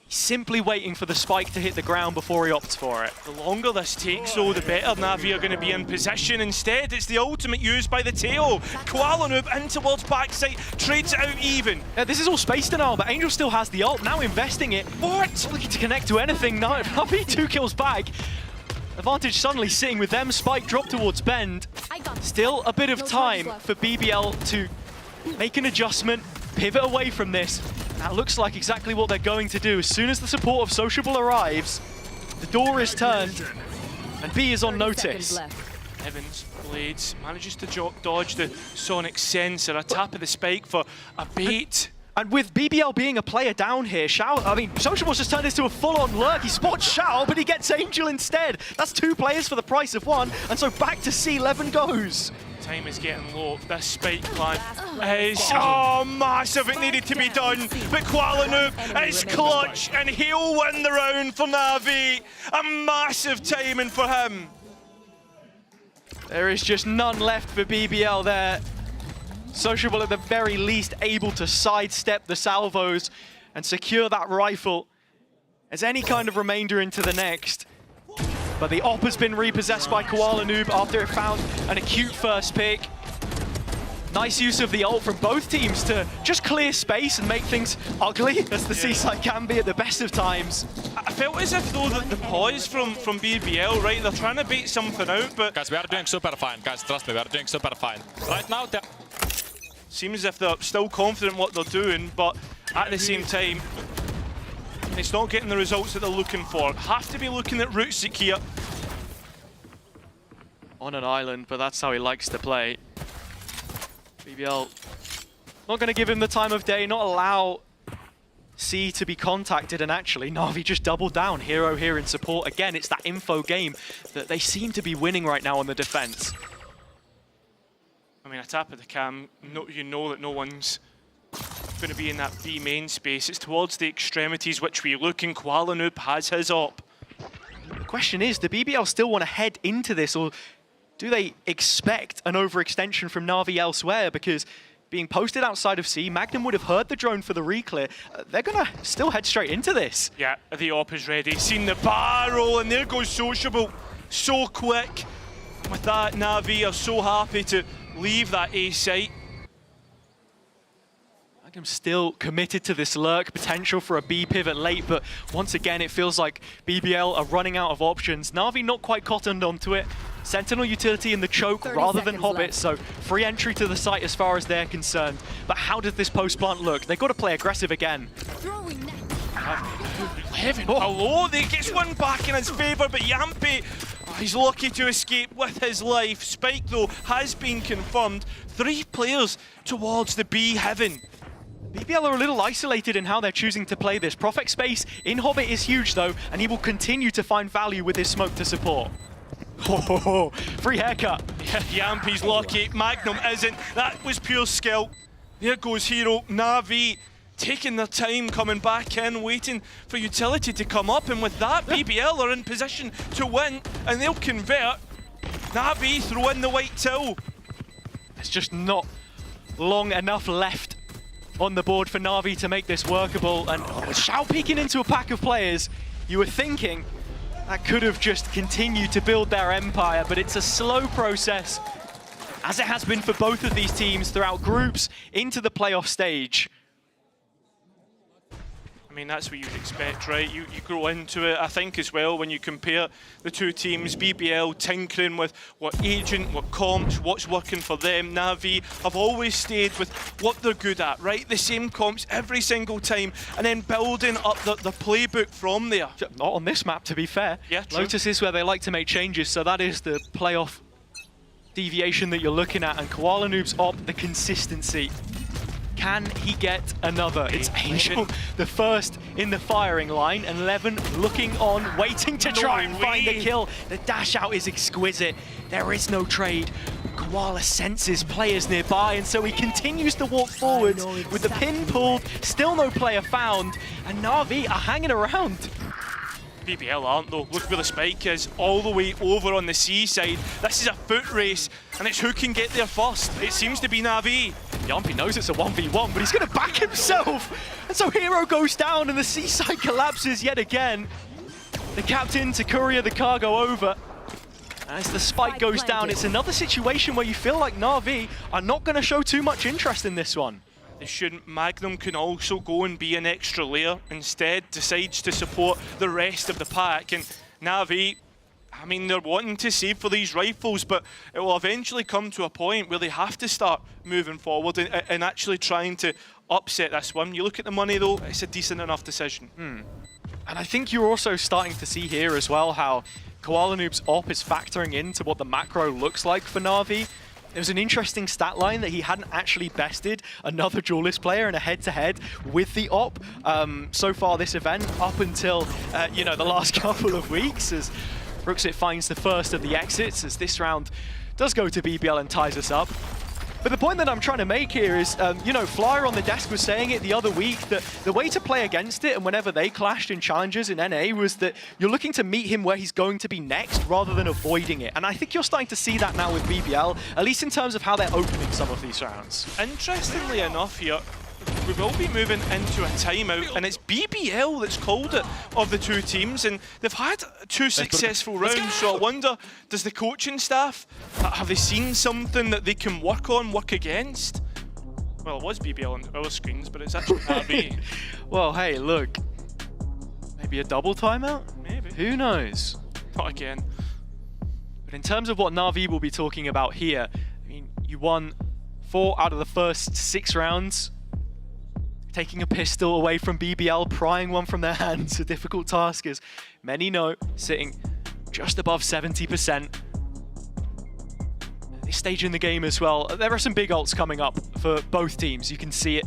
He's simply waiting for the spike to hit the ground before he opts for it. The longer this takes, though, the better Na'Vi are going to be in position. Instead, it's the ultimate used by the Teo. Koala Noob in towards backside, trades it out even. This is all space denial, but Angel still has the ult, now investing it. What? Looking to connect to anything. No, Na'Vi 2 kills back. Advantage suddenly sitting with them. Spike drop towards Bend. Still a bit of time for BBL to make an adjustment, pivot away from this. That looks like exactly what they're going to do. As soon as the support of Sociable arrives, The door is turned, and B is on notice. Evans, Blades, manages to dodge the Sonic Sensor, a tap of the spike for a bait. And with BBL being a player down here, Sociable's just turned this to a full-on lurk. He spots Shao, but he gets Angel instead. That's 2 players for the price of 1, and so back to C11 goes. Time is getting low. This spike plan is massive. It needed to be done, but Kuala is clutch, and he'll win the round for Na'Vi. A massive timing for him. There is just none left for BBL there. Sociable at the very least able to sidestep the salvos and secure that rifle as any kind of remainder into the next. But the op has been repossessed by Koala Noob after it found an acute first pick. Nice use of the ult from both teams to just clear space and make things ugly, as the Seaside can be at the best of times. I felt as if though that the pause from BBL, right, they're trying to bait something out, but... Guys, we are doing super fine. Guys, trust me, we are doing super fine. Right now, seems as if they're still confident in what they're doing, but at the same time, it's not getting the results that they're looking for. Have to be looking at routes here. On an island, but that's how he likes to play. BBL not going to give him the time of day, not allow C to be contacted, and actually Na'Vi just doubled down. Hero here in support. Again, it's that info game that they seem to be winning right now on the defense. I mean, a tap of the cam, you know that no one's going to be in that B main space. It's towards the extremities which we look, and Kuala Noob has his op. The question is, do BBL still want to head into this, or do they expect an overextension from Na'Vi elsewhere? Because being posted outside of C, Magnum would have heard the drone for the reclear. They're going to still head straight into this. Yeah, the op is ready. Seen the barrel, and there goes Sociable. So quick. With that, Na'Vi are so happy to leave that A site. Magnum still committed to this lurk, potential for a B pivot late, but once again it feels like BBL are running out of options. Na'Vi not quite cottoned onto it. Sentinel utility in the choke rather than Hobbit, so free entry to the site as far as they're concerned. But how does this post plant look? They've got to play aggressive again. Heaven, hello, they gets one back in his favour, but Yampi, he's lucky to escape with his life. Spike, though, has been confirmed. 3 players towards the B heaven. BBL are a little isolated in how they're choosing to play this. Prophet space in Hobbit is huge, though, and he will continue to find value with his smoke to support. Oh, free haircut. Yeah, Yampi's lucky, Magnum isn't. That was pure skill. There goes Hero. Na'Vi taking their time, coming back in, waiting for utility to come up, and with that, BBL are in position to win, and they'll convert. Na'Vi throw in the white till. There's just not long enough left on the board for Na'Vi to make this workable, and Shao peeking into a pack of players, you were thinking that could have just continued to build their empire, but it's a slow process, as it has been for both of these teams throughout groups into the playoff stage. I mean, that's what you'd expect, right? You grow into it. I think as well, when you compare the two teams, BBL tinkering with what agent, what comps, what's working for them. Na'Vi have always stayed with what they're good at, right? The same comps every single time, and then building up the playbook from there. Not on this map, to be fair. Yeah, true. Lotus is where they like to make changes, so that is the playoff deviation that you're looking at, and Koala Noob's op, the consistency. Can he get another? It's Angel, the first in the firing line, and Levin looking on, waiting to try and find the kill. The dash out is exquisite. There is no trade. Koala senses players nearby, and so he continues to walk forward with the pin pulled, still no player found, and Na'Vi are hanging around. BBL aren't though. Look where the spike is, all the way over on the C side. This is a foot race, and it's who can get there first. It seems to be Na'Vi. Yampi knows it's a 1v1, but he's going to back himself. And so Hero goes down, and the C side collapses yet again. The captain to courier the cargo over. As the spike goes down, it's another situation where you feel like Na'Vi are not going to show too much interest in this one. They shouldn't. Magnum can also go and be an extra layer. Instead, decides to support the rest of the pack. And Na'Vi, I mean, they're wanting to save for these rifles, but it will eventually come to a point where they have to start moving forward and actually trying to upset this one. You look at the money, though, it's a decent enough decision. And I think you're also starting to see here as well how Koala Noob's op is factoring into what the macro looks like for Na'Vi. There was an interesting stat line that he hadn't actually bested another duelist player in a head-to-head with the op so far this event, up until you know, the last couple of weeks, as Rooksit finds the first of the exits, as this round does go to BBL and ties us up. But the point that I'm trying to make here is, you know, Flyer on the desk was saying it the other week, that the way to play against it, and whenever they clashed in challenges in NA, was that you're looking to meet him where he's going to be next, rather than avoiding it. And I think you're starting to see that now with BBL, at least in terms of how they're opening some of these rounds. Interestingly enough here, we will be moving into a timeout, and it's BBL that's called it of the two teams, and they've had 2 successful rounds, so I wonder, does the coaching staff, have they seen something that they can work on, work against? Well, it was BBL on our screens, but it's actually Na'Vi. Well, hey, look, maybe a double timeout? Maybe. Who knows? Not again. But in terms of what Na'Vi will be talking about here, I mean, you won 4 out of the first 6 rounds. Taking a pistol away from BBL, prying one from their hands, a difficult task, as many know, sitting just above 70%. At this stage in the game as well, there are some big ults coming up for both teams. You can see it.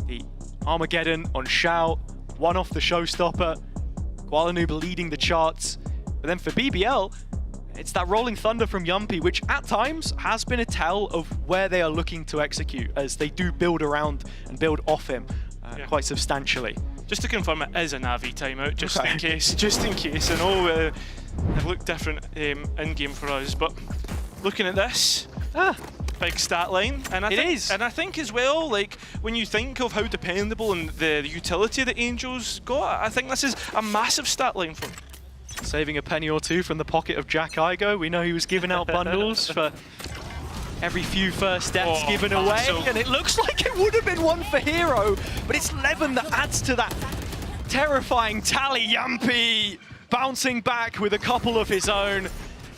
The Armageddon on Xiao, one off the showstopper. Koala Noob leading the charts. But then for BBL, it's that Rolling Thunder from Yumpy, which at times has been a tell of where they are looking to execute, as they do build around and build off him quite substantially. Just to confirm, it is a Na'Vi timeout, just in case. Just in case. I know it looked different in-game for us, but looking at this, big stat line. And I think as well, like, when you think of how dependable and the utility that Angel's got, I think this is a massive stat line for him. Saving a penny or two from the pocket of Jack Igo. We know he was giving out bundles for every few first deaths given away, and it looks like it would have been one for Hero, but it's Levin that adds to that terrifying tally. Yumpy bouncing back with a couple of his own,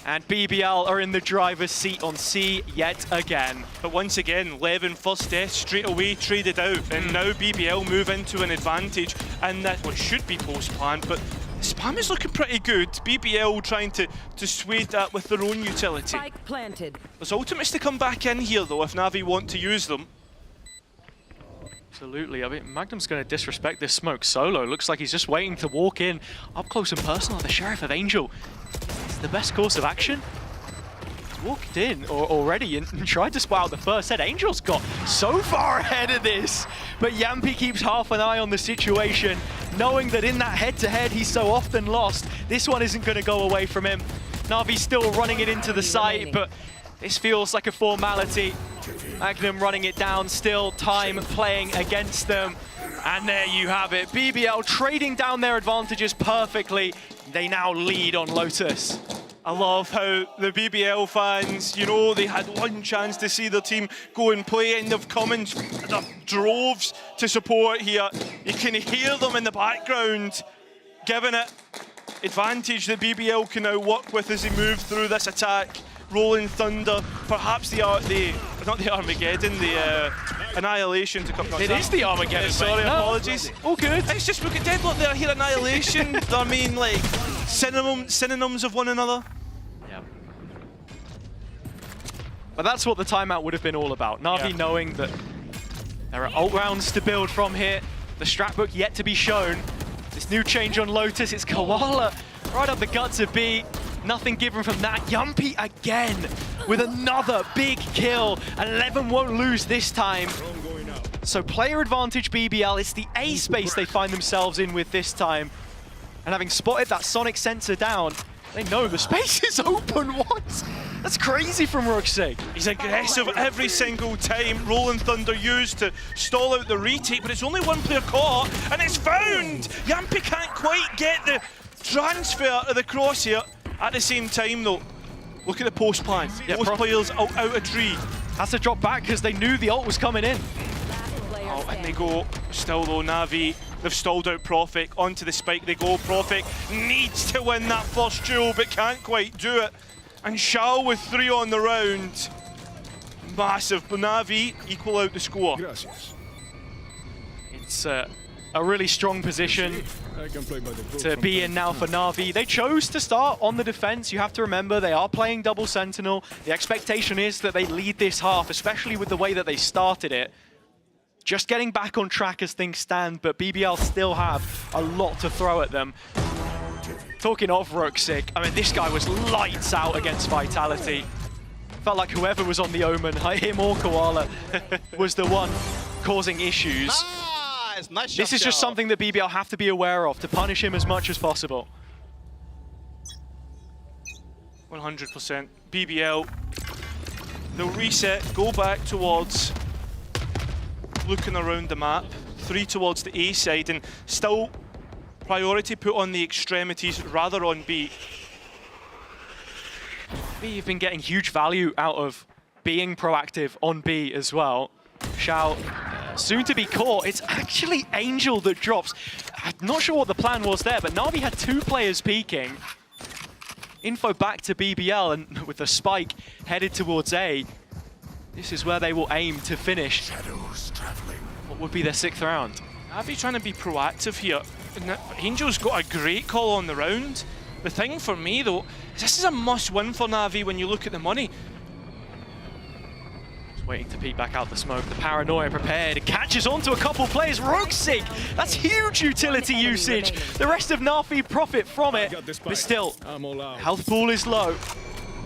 and BBL are in the driver's seat on C yet again. But once again, Levin first death straight away traded out, and now BBL move into an advantage, and that what should be post-planned, but Spam is looking pretty good. BBL trying to sway that with their own utility. Spike planted. There's ultimates to come back in here though if Na'Vi want to use them. Absolutely. I mean, Magnum's going to disrespect this smoke solo. Looks like he's just waiting to walk in up close and personal. The Sheriff of Angel. It's the best course of action. He's walked in already and tried to spot out the first head. Angel's got so far ahead of this, but Yumpy keeps half an eye on the situation, knowing that in that head-to-head he's so often lost. This one isn't going to go away from him. Na'Vi's still running it into the site, but this feels like a formality. Magnum running it down, still time playing against them. And there you have it. BBL trading down their advantages perfectly. They now lead on Lotus. I love how the BBL fans, you know, they had one chance to see their team go and play, and they've come in the droves to support here. You can hear them in the background, giving it advantage that BBL can now work with as they move through this attack. Rolling Thunder, perhaps not the Armageddon, the Annihilation to come. It is the Armageddon. Sorry, apologies. All good. It's just we get Deadlock there here, Annihilation. I mean, like synonyms of one another. Yeah. But that's what the timeout would have been all about. Na'Vi knowing that there are ult rounds to build from here. The strat book yet to be shown. This new change on Lotus, it's Koala right up the guts of B. Nothing given from that. Yumpy again with another big kill. 11 won't lose this time. So player advantage BBL, it's the A space they find themselves in with this time. And having spotted that sonic sensor down, they know the space is open. What? That's crazy from Rooksit. He's aggressive every single time. Rolling Thunder used to stall out the retake, but it's only one player caught, and it's found! Yumpy can't quite get the transfer of the crosshair. At the same time though, look at the post plan. Both players out a tree. Has to drop back because they knew the ult was coming in. Oh, and they go, still though, Na'Vi, they've stalled out Profik, onto the spike they go. Profik needs to win that first duel, but can't quite do it. And Xiao with 3 on the round. Massive, but Na'Vi equal out the score. It's a really strong position. to be in now for Na'Vi. They chose to start on the defense. You have to remember they are playing double Sentinel. The expectation is that they lead this half, especially with the way that they started it. Just getting back on track as things stand, but BBL still have a lot to throw at them. Talking of Ruxic, I mean, this guy was lights out against Vitality. Felt like whoever was on the Omen, him or Koala, was the one causing issues. Nice this is just something that BBL have to be aware of to punish him as much as possible. 100%. BBL, they'll reset, go back towards looking around the map, 3 towards the A side, and still priority put on the extremities rather on B. You've been getting huge value out of being proactive on B as well. Xiao, soon to be caught. It's actually Angel that drops. I'm not sure what the plan was there, but Na'Vi had 2 players peeking. Info back to BBL, and with the spike headed towards A, this is where they will aim to finish what would be their 6th round. Na'Vi trying to be proactive here. Angel's got a great call on the round. The thing for me though, is this is a must-win for Na'Vi when you look at the money. Waiting to peek back out the smoke. The Paranoia prepared. It catches onto a couple players. Ruxic! That's huge utility usage. The rest of Na'Vi profit from it. But still, health pool is low.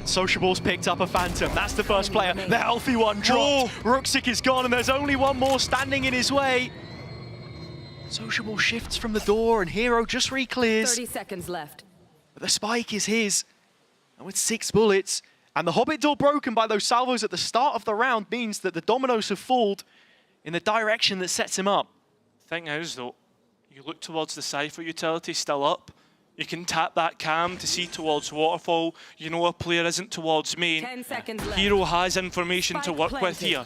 Sociable's picked up a Phantom. That's the first player. The healthy one dropped. Ruxic is gone, and there's only one more standing in his way. Sociable shifts from the door, and Hero just re-clears. 30 seconds left. But the spike is his. And with 6 bullets, and the Hobbit door broken by those salvos at the start of the round means that the dominoes have fallen in the direction that sets him up. Thing is though, you look towards the Cypher utility still up. You can tap that cam to see towards Waterfall. You know a player isn't towards main. 10 seconds left. Hero has information to work with planted. here.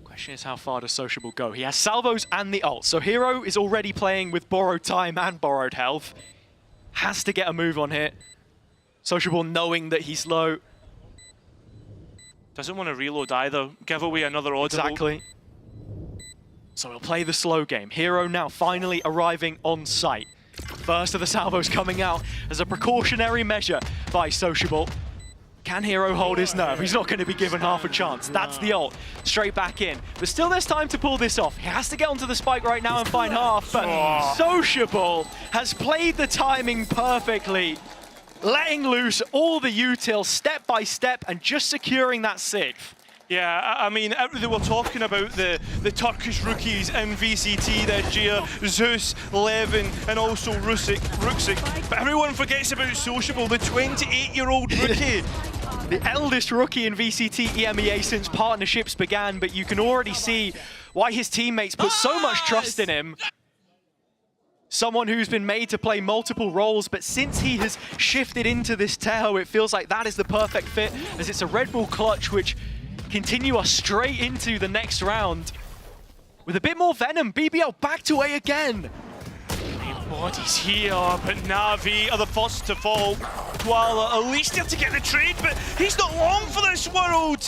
Question is, how far does Sociable go? He has salvos and the ult, so Hero is already playing with borrowed time and borrowed health. Has to get a move on here. Sociable knowing that he's low. Doesn't want to reload either. Give away another audible. Exactly. So he'll play the slow game. Hero now finally arriving on site. First of the salvos coming out as a precautionary measure by Sociable. Can Hero hold his nerve? He's not going to be given half a chance. That's the ult. Straight back in. But still there's time to pull this off. He has to get onto the spike right now and find half. But Sociable has played the timing perfectly. Letting loose all the util step by step and just securing that 6th. Yeah, I mean, they were talking about the Turkish rookies in VCT this year, Zeus, Levin, and also Ruxic. But everyone forgets about Sociable, the 28-year-old rookie. The eldest rookie in VCT EMEA since partnerships began, but you can already see why his teammates put so much trust in him. Someone who's been made to play multiple roles, but since he has shifted into this Teho, it feels like that is the perfect fit, as it's a Red Bull clutch which continue us straight into the next round. With a bit more venom, BBL back to A again. Bodies here, but Na'Vi are the first to fall. Koala at least here to get the trade, but he's not long for this world.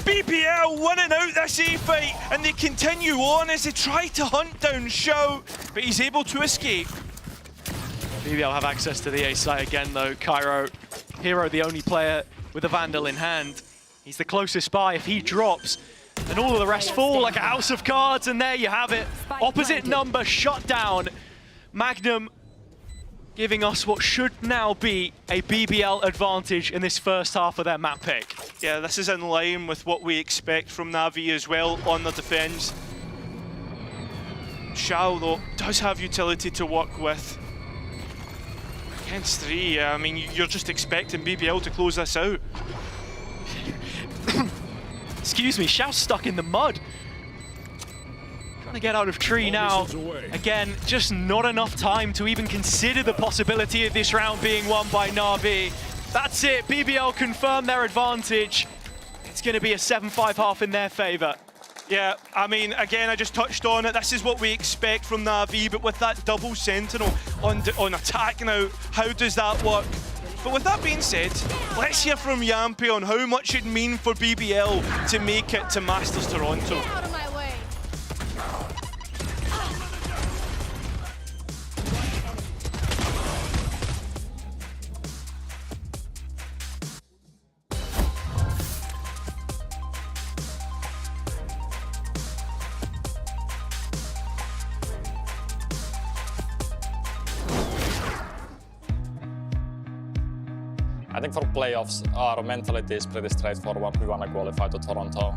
BBL winning out this A fight, and they continue on as they try to hunt down Xiao, but he's able to escape. BBL have access to the A site again though. Cairo, Hero the only player with a Vandal in hand. He's the closest spy. If he drops, then all of the rest fall like a house of cards, and there you have it. Opposite number shut down. Magnum giving us what should now be a BBL advantage in this first half of their map pick. Yeah, this is in line with what we expect from Na'Vi as well on the defense. Xiao, though, does have utility to work with. Against 3, I mean, you're just expecting BBL to close this out. Excuse me, Xiao's stuck in the mud. Trying to get out of tree now. Again, just not enough time to even consider the possibility of this round being won by Na'Vi. That's it, BBL confirmed their advantage. It's going to be a 7-5 half in their favor. Yeah, I mean, again, I just touched on it. This is what we expect from Na'Vi, but with that double Sentinel on attack now, how does that work? But with that being said, let's hear from Yampi on how much it'd mean for BBL to make it to Masters Toronto. think for playoffs, our mentality is pretty straightforward. We want to qualify to Toronto.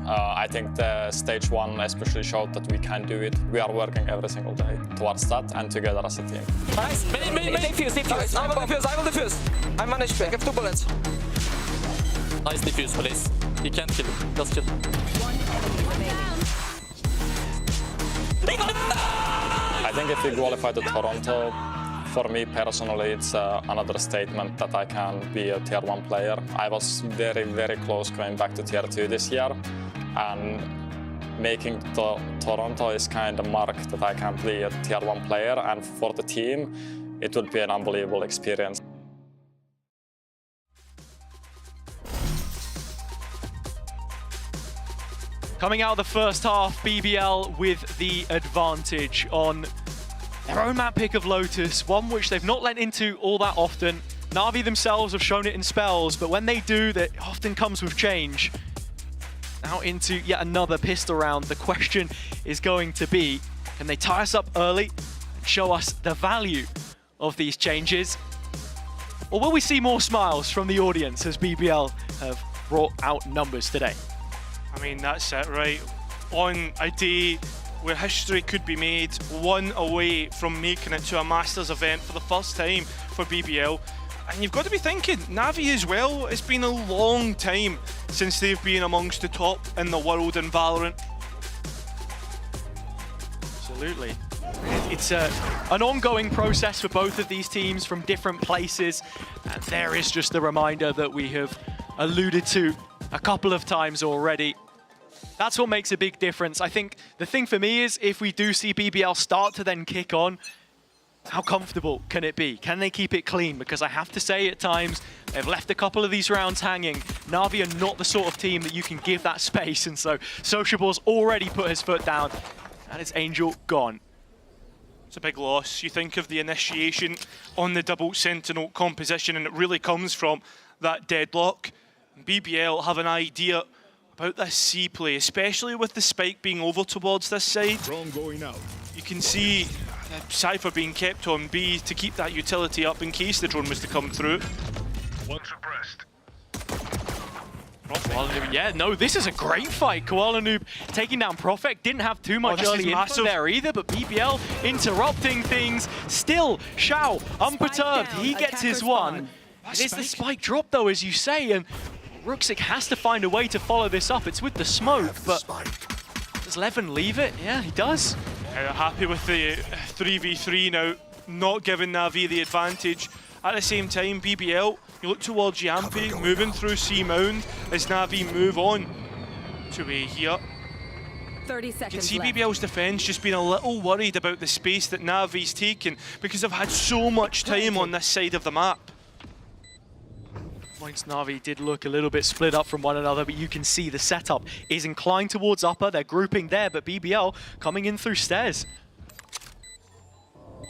I think the stage 1 especially showed that we can do it. We are working every single day towards that and together as a team. Nice. Main. Defuse. I will defuse. I managed to have 2 bullets. Nice defuse, please. You can't kill him. Just kill him. I think if we qualify to Toronto, for me personally, it's another statement that I can be a tier 1 player. I was very, very close going back to tier 2 this year, and making Toronto is kind of mark that I can be a tier 1 player, and for the team, it would be an unbelievable experience. Coming out of the first half, BBL with the advantage on their own map pick of Lotus, one which they've not lent into all that often. Na'Vi themselves have shown it in spells, but when they do, that often comes with change. Now into yet another pistol round. The question is going to be, can they tie us up early and show us the value of these changes? Or will we see more smiles from the audience as BBL have brought out numbers today? I mean, that's it, right? On a day where history could be made, one away from making it to a Masters event for the first time for BBL. And you've got to be thinking, Na'Vi as well, it's been a long time since they've been amongst the top in the world in Valorant. Absolutely. It's an ongoing process for both of these teams from different places. And there is just a reminder that we have alluded to a couple of times already. That's what makes a big difference. I think the thing for me is if we do see BBL start to then kick on, how comfortable can it be? Can they keep it clean? Because I have to say at times, they've left a couple of these rounds hanging. Na'Vi are not the sort of team that you can give that space, and so Sociable's already put his foot down, and it's Angel gone. It's a big loss. You think of the initiation on the double Sentinel composition, and it really comes from that deadlock. BBL have an idea about this C play, especially with the spike being over towards this side. Going out. You can see Cypher being kept on B to keep that utility up in case the drone was to come through. One suppressed. Yeah, no, this is a great fight. Koala Noob taking down Profek. Didn't have too much early info there either, but BBL interrupting things. Still, Xiao unperturbed. He gets his one. It's the spike drop though, as you say, and Ruxic has to find a way to follow this up. It's with the smoke, but does Levin leave it? Yeah, he does. Happy with the 3v3 now, not giving Na'Vi the advantage. At the same time, BBL, you look towards Yampi, moving through C Mound as Na'Vi move on to A here. 30 seconds You can see left. BBL's defense just being a little worried about the space that Na'Vi's taken because they've had so much time on this side of the map. Points Na'Vi did look a little bit split up from one another, but you can see the setup is inclined towards upper. They're grouping there, but BBL coming in through stairs.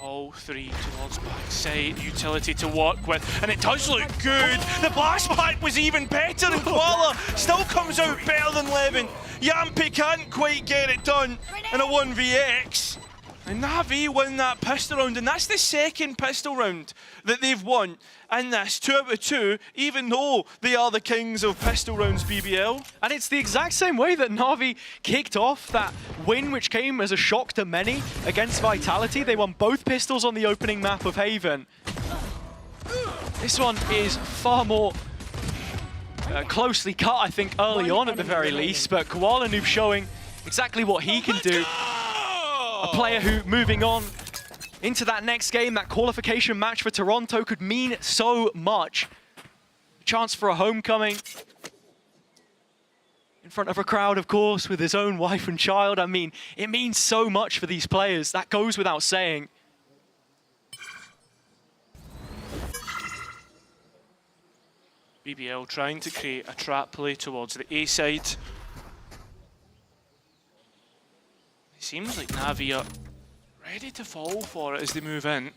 All three towards backside, utility to work with, and it does look good. The blast pipe was even better, and Koala still comes out better than Levin. Yampi can't quite get it done in a 1vx. And Na'Vi win that pistol round, and that's the second pistol round that they've won in this 2 out of 2, even though they are the kings of pistol rounds, BBL. And it's the exact same way that Na'Vi kicked off that win, which came as a shock to many against Vitality. They won both pistols on the opening map of Haven. This one is far more closely cut, I think, early on at the very least, but Koala Noob showing exactly what he can do. A player who, moving on into that next game, that qualification match for Toronto, could mean so much. Chance for a homecoming. In front of a crowd, of course, with his own wife and child. I mean, it means so much for these players. That goes without saying. BBL trying to create a trap play towards the A side. It seems like Na'Vi are ready to fall for it as they move in.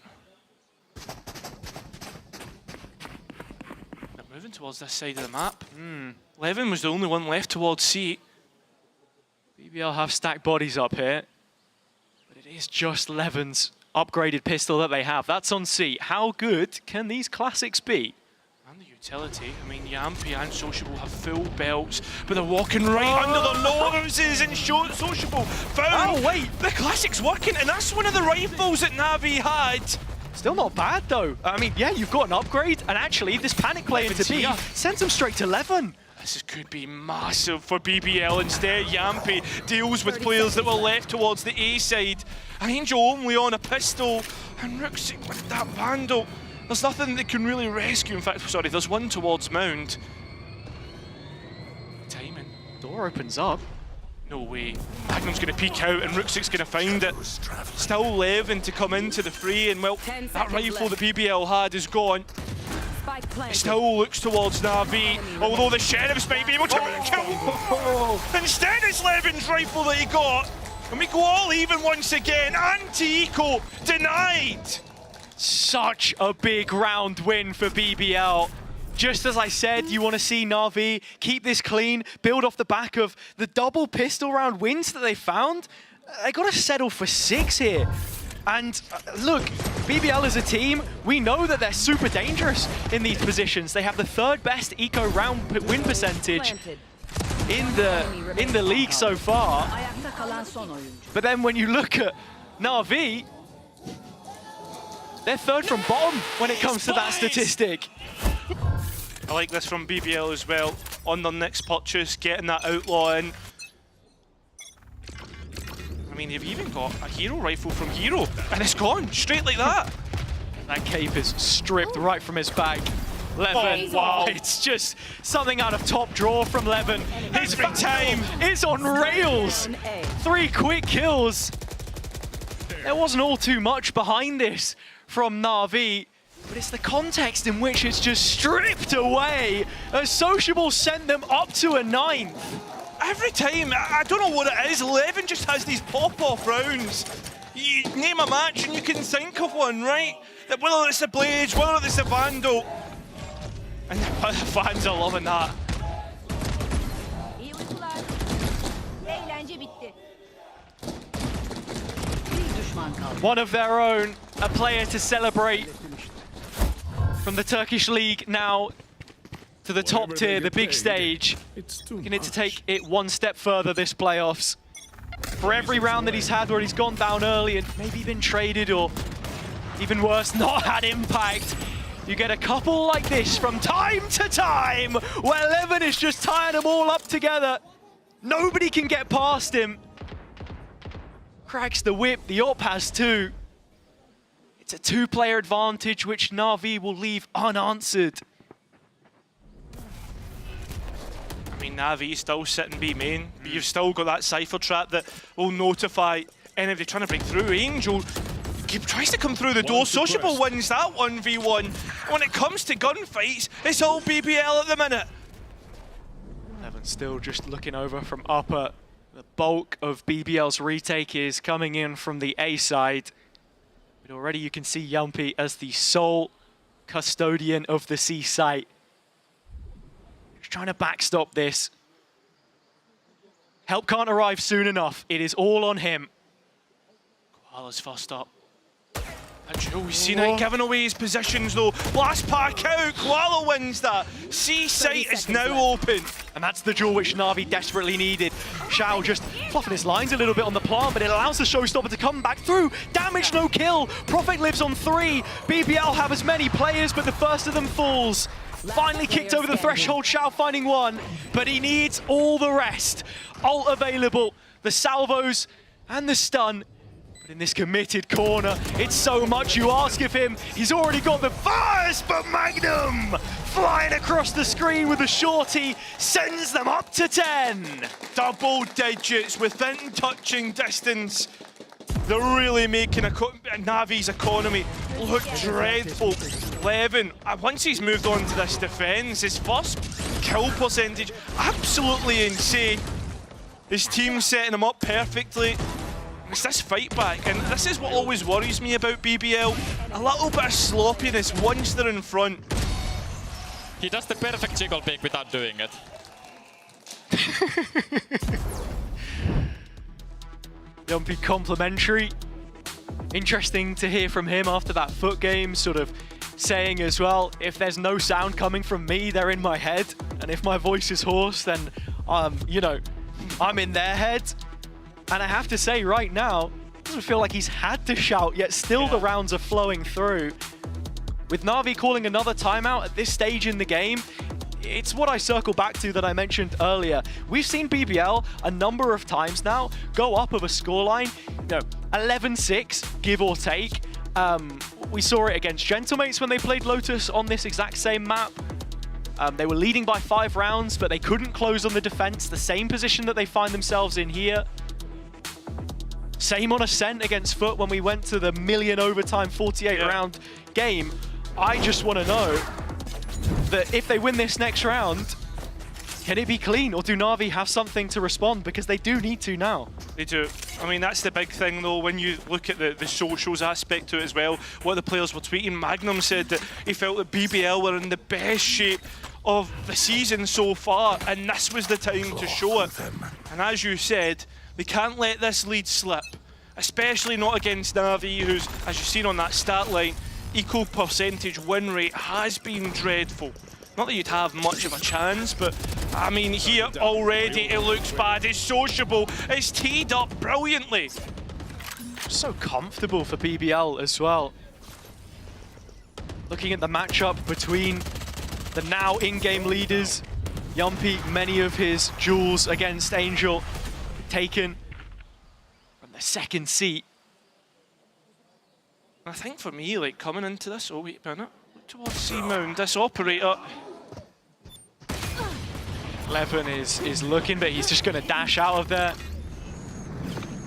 They're moving towards this side of the map. Levin was the only one left towards C. BBL have stacked bodies up here, but it is just Levin's upgraded pistol that they have. That's on C. How good can these classics be? utility. I mean, Yampy and Sociable have full belts, but they're walking right under their noses, and Sociable found the Classic's working, and that's one of the rifles that Na'Vi had. Still not bad though. I mean, yeah, you've got an upgrade, and actually this panic play into B sends them straight to 11. This could be massive for BBL. Instead, Yampy deals with players that were left towards the A side. Angel only on a pistol, and Ruxic with that Vandal. There's nothing that can really rescue. In fact, sorry, there's one towards Mound. Timing. Door opens up. No way. Magnum's going to peek out and Ruxic's going to find it. Still Levin to come into the fray, and well, that rifle that BBL had is gone. It still looks towards Na'Vi, although the Sheriffs might be able to kill. Instead, it's Levin's rifle that he got. And we go all even once again. Anti-eco denied. Such a big round win for BBL. Just as I said, you want to see Na'Vi keep this clean, build off the back of the double pistol round wins that they found. They got to settle for 6 here. And look, BBL as a team, we know that they're super dangerous in these positions. They have the 3rd best eco round win percentage in the league so far. But then when you look at Na'Vi, they're 3rd from bottom when it comes to that statistic. I like this from BBL as well. On their next purchase, getting that outlaw in. I mean, they've even got a hero rifle from Hero, and it's gone straight like that. That cape is stripped right from his bag. Levin, wow, it's just something out of top drawer from Levin. His time is on rails. 3 quick kills. There wasn't all too much behind this from Na'Vi, but it's the context in which it's just stripped away as Sociable sent them up to a 9th. Every time, I don't know what it is, Levin just has these pop-off rounds. You name a match and you can think of one, right? That whether it's the Blades, whether it's the Vandal. And the fans are loving that. One of their own, a player to celebrate. From the Turkish League now to the top tier, the big stage. Looking to take it one step further this playoffs. For every round that he's had where he's gone down early and maybe been traded or even worse, not had impact, you get a couple like this from time to time where Levin is just tying them all up together. Nobody can get past him. Cracks the whip, the op has 2. It's a 2-player advantage which Na'Vi will leave unanswered. I mean, Na'Vi still sitting B main, but you've still got that Cypher trap that will notify anybody trying to break through. Angel tries to come through the door. Sociable wins that 1v1. When it comes to gunfights, it's all BBL at the minute. Levin still just looking over from upper. The bulk of BBL's retake is coming in from the A side. But already you can see Yampy as the sole custodian of the C site. Just trying to backstop this. Help can't arrive soon enough. It is all on him. Koala's first up. And we've seen it giving away his positions though. Blast pack out, Koala wins that. C site is now open. And that's the duel which Na'Vi desperately needed. Shao just fluffing his lines a little bit on the plant, but it allows the showstopper to come back through. Damage, no kill. Prophet lives on 3. BBL have as many players, but the first of them falls. Finally kicked over the threshold, Shao finding 1, but he needs all the rest. Ult available, the salvos and the stun. But in this committed corner, it's so much you ask of him. He's already got the first, but Magnum flying across the screen with the shorty sends them up to 10. Double digits within touching distance. They're really making Navi's economy look dreadful. Levin, once he's moved on to this defense, his first kill percentage, absolutely insane. His team's setting him up perfectly. It's this fight back, and this is what always worries me about BBL. A little bit of sloppiness once they're in front. He does the perfect jiggle pick without doing it. Yampy complimentary. Interesting to hear from him after that foot game, sort of saying as well, if there's no sound coming from me, they're in my head. And if my voice is hoarse, then, you know, I'm in their head. And I have to say right now, it doesn't feel like he's had to shout, yet still the rounds are flowing through. With Na'Vi calling another timeout at this stage in the game, it's what I circle back to that I mentioned earlier. We've seen BBL a number of times now go up of a scoreline, you know, 11-6, give or take. We saw it against Gentlemates when they played Lotus on this exact same map. They were leading by 5 rounds, but they couldn't close on the defense, the same position that they find themselves in here. Same on Ascent against Foot when we went to the million overtime 48 round game. I just want to know that if they win this next round, can it be clean, or do Na'Vi have something to respond? Because they do need to now. They do. I mean, that's the big thing, though, when you look at the socials aspect to it as well, what the players were tweeting. Magnum said that he felt that BBL were in the best shape of the season so far, and this was the time to show it. And as you said, they can't let this lead slip, especially not against Na'Vi, who's, as you've seen on that stat line, equal percentage win rate has been dreadful. Not that you'd have much of a chance, but I mean, here already it looks bad. It's sociable, it's teed up brilliantly. So comfortable for BBL as well. Looking at the matchup between the now in-game leaders, Yumpy, many of his duels against Angel taken from the second seat. I think for me, like, coming into this, oh wait a minute, look towards C-Mound, this operator. Levin is looking, but he's just going to dash out of there.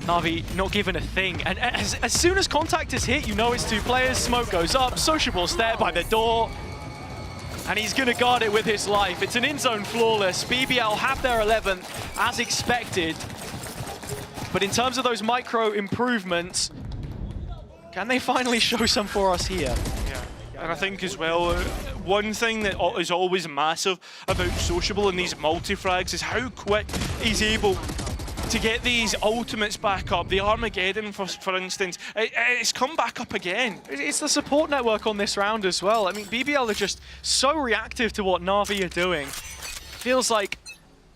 Na'Vi not given a thing, and as soon as contact is hit, you know it's 2 players, smoke goes up, Sociable's there by the door, and he's going to guard it with his life. It's an in-zone flawless. BBL have their 11th, as expected, but in terms of those micro improvements, can they finally show some for us here? Yeah, and I think as well, one thing that is always massive about Sociable and these multi-frags is how quick he's able to get these ultimates back up. The Armageddon, for instance, it's come back up again. It's the support network on this round as well. I mean, BBL are just so reactive to what Na'Vi are doing. Feels like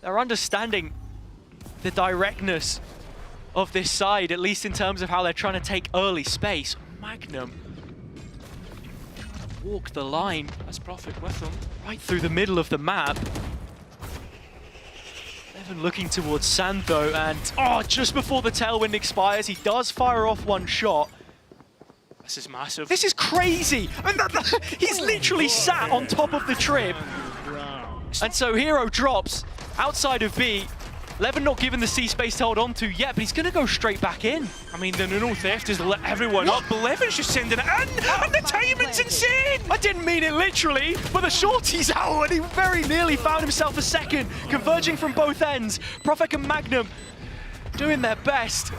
they're understanding the directness of this side, at least in terms of how they're trying to take early space. Magnum walk the line. That's Prophet with them. Right through the middle of the map. Evan looking towards Sand though, and just before the tailwind expires, he does fire off one shot. This is massive. This is crazy! I mean, he's literally sat on top of the trip. And so Hero drops outside of B. Levin not given the C space to hold on to yet, but he's going to go straight back in. I mean, the Nuno theft has lit everyone up, but Levin's just sending it in, and the timing's insane! I didn't mean it literally, but the shorty's out, and he very nearly found himself a second, converging from both ends. Prophet and Magnum doing their best.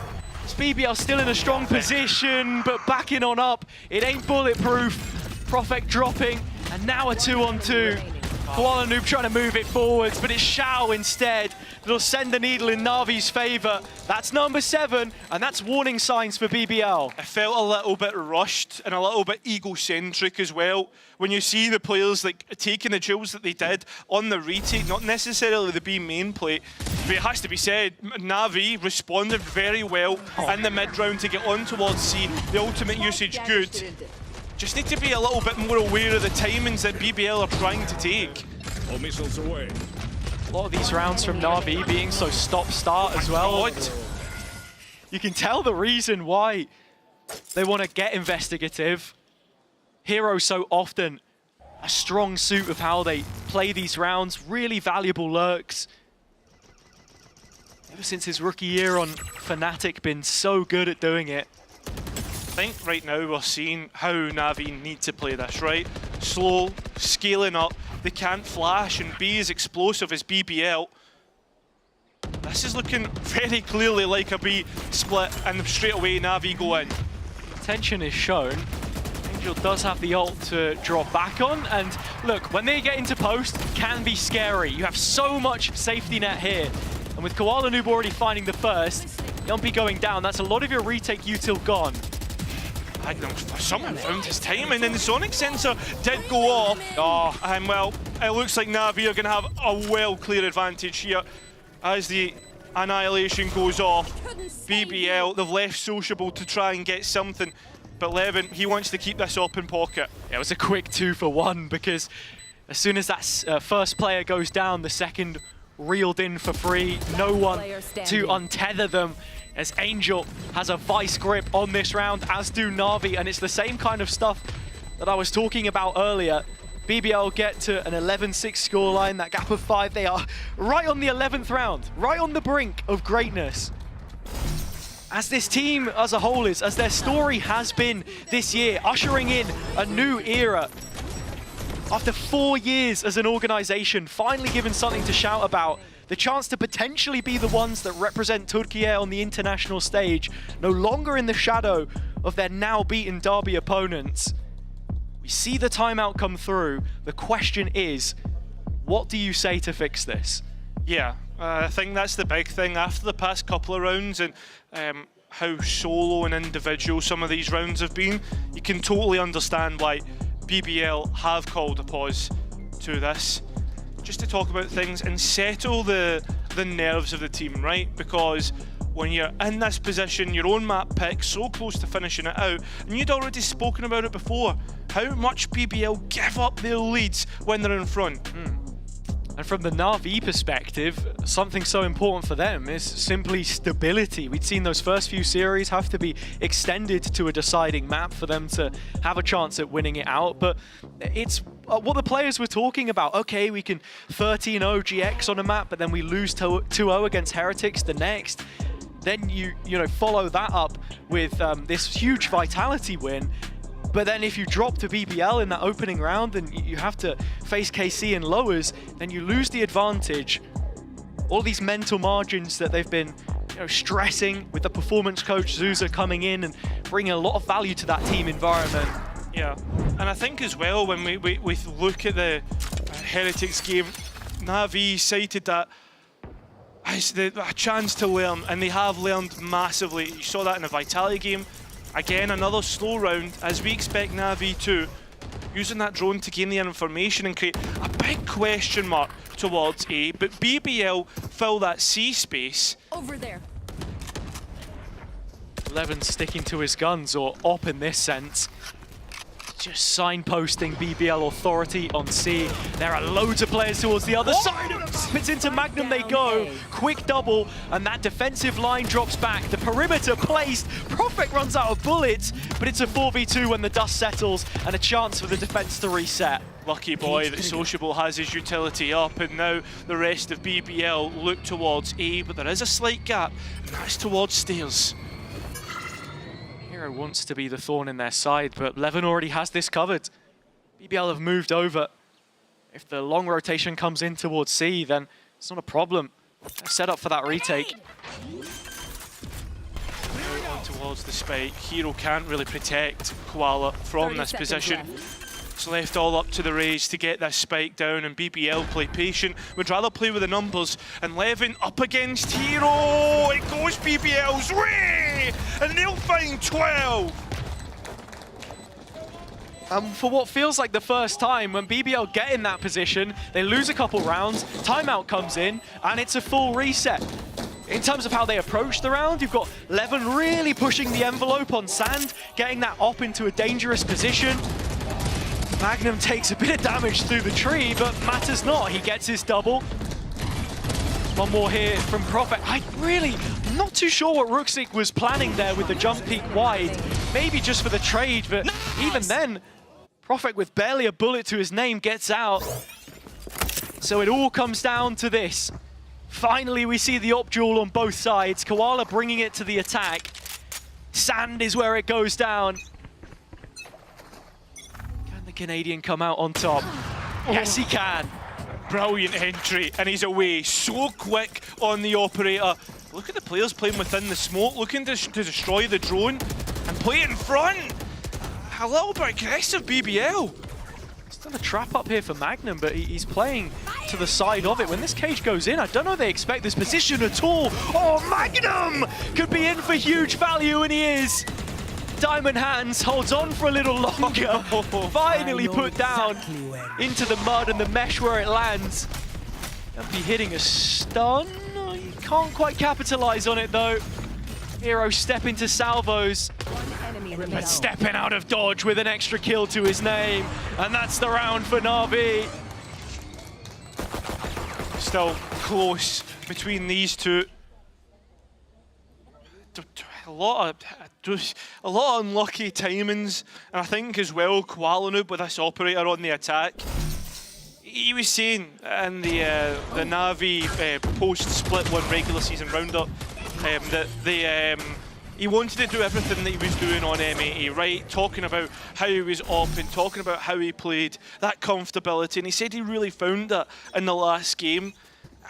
BBL still in a strong position, but backing on up. It ain't bulletproof. Prophet dropping, and now a 2-on-2. Koala Noob trying to move it forwards, but it's Shao instead that'll send the needle in Na'Vi's favor. That's number 7, and that's warning signs for BBL. I felt a little bit rushed and a little bit egocentric as well when you see the players like taking the drills that they did on the retake, not necessarily the B main plate, but it has to be said, Na'Vi responded very well in the mid-round to get on towards C. The ultimate usage good. Just need to be a little bit more aware of the timings that BBL are trying to take. All missiles away. A lot of these rounds from Na'Vi being so stop-start as well. You can tell the reason why they want to get investigative. Hero so often a strong suit of how they play these rounds, really valuable lurks. Ever since his rookie year on Fnatic, been so good at doing it. I think right now we're seeing how Na'Vi need to play this, right? Slow, scaling up, they can't flash and be as explosive as BBL. This is looking very clearly like a B split, and straight away Na'Vi go in. Tension is shown. Angel does have the ult to drop back on, and look, when they get into post, it can be scary. You have so much safety net here, and with Koala Noob already finding the first, Yumpy going down, that's a lot of your retake util gone. Magnum someone found his timing, and the sonic sensor did go off. Oh, and well, it looks like Na'Vi are going to have a well clear advantage here as the annihilation goes off. BBL, they've left Sociable to try and get something, but Levin, he wants to keep this up in pocket. It was a quick 2-for-1 because as soon as that first player goes down, the second reeled in for free. No one to untether them, as Angel has a vice grip on this round, as do Na'Vi, and it's the same kind of stuff that I was talking about earlier. BBL get to an 11-6 scoreline, that gap of 5. They are right on the 11th round, right on the brink of greatness. As this team as a whole is, as their story has been this year, ushering in a new era. After 4 years as an organization, finally given something to shout about, the chance to potentially be the ones that represent Turkey on the international stage, no longer in the shadow of their now beaten Derby opponents. We see the timeout come through. The question is, what do you say to fix this? Yeah, I think that's the big thing after the past couple of rounds and how solo and individual some of these rounds have been. You can totally understand why BBL have called a pause to this, just to talk about things and settle the nerves of the team, right? Because when you're in this position, your own map pick, so close to finishing it out, and you'd already spoken about it before, how much BBL give up their leads when they're in front. And from the Na'Vi perspective, something so important for them is simply stability. We'd seen those first few series have to be extended to a deciding map for them to have a chance at winning it out. But it's what the players were talking about. Okay, we can 13-0 GX on a map, but then we lose 2-0 against Heretics the next. Then you follow that up with this huge Vitality win. But then if you drop to BBL in that opening round and you have to face KC in lowers, then you lose the advantage. All these mental margins that they've been stressing with the performance coach Zuza coming in and bringing a lot of value to that team environment. Yeah, and I think as well when we look at the Heretics game, Na'Vi cited that as a chance to learn, and they have learned massively. You saw that in the Vitality game. Again, another slow round, as we expect Na'Vi to, using that drone to gain the information and create a big question mark towards A, but BBL fill that C space. Over there. Levin sticking to his guns, or Op in this sense. Just signposting BBL authority on C. There are loads of players towards the other side. Spits into Magnum they go. Quick double, and that defensive line drops back. The perimeter placed. Prophet runs out of bullets, but it's a 4v2 when the dust settles, and a chance for the defense to reset. Lucky boy that Sociable has his utility up, and now the rest of BBL look towards A, but there is a slight gap, and that's towards Stairs. Hero wants to be the thorn in their side, but Levin already has this covered. BBL have moved over. If the long rotation comes in towards C, then it's not a problem. They're set up for that retake. On towards the spike. Hero can't really protect Koala from this position. It's left all up to the Rays to get this spike down, and BBL play patient. Would rather play with the numbers, and Levin up against Hero. It goes BBL's way, and they'll find 12. For what feels like the first time, when BBL get in that position, they lose a couple rounds, timeout comes in, and it's a full reset. In terms of how they approach the round, you've got Levin really pushing the envelope on Sand, getting that Op into a dangerous position. Magnum takes a bit of damage through the tree, but matters not. He gets his double. One more here from Prophet. I'm not too sure what Ruxic was planning there with the jump peak wide. Maybe just for the trade, but even then, Prophet with barely a bullet to his name gets out. So it all comes down to this. Finally, we see the op duel on both sides. Koala bringing it to the attack. Sand is where it goes down. Can the Canadian come out on top? Yes, he can. Brilliant entry, and he's away so quick on the operator. Look at the players playing within the smoke, looking to destroy the drone and play it in front. A little bit aggressive, BBL. Still a trap up here for Magnum, but he's playing to the side of it. When this cage goes in, I don't know they expect this position at all. Oh, Magnum could be in for huge value, and he is. Diamond Hands holds on for a little longer. Finally put down into the mud and the mesh where it lands. They'll be hitting a stun. He can't quite capitalize on it though. Hero stepping to salvos. But stepping out of dodge with an extra kill to his name. And that's the round for Na'Vi. Still close between these two. A lot of unlucky timings, and I think as well Qualinoob with this operator on the attack. He was saying in the Na'Vi post-split one regular season roundup that he wanted to do everything that he was doing on M80, right? Talking about how he was up and talking about how he played, that comfortability, and he said he really found that in the last game.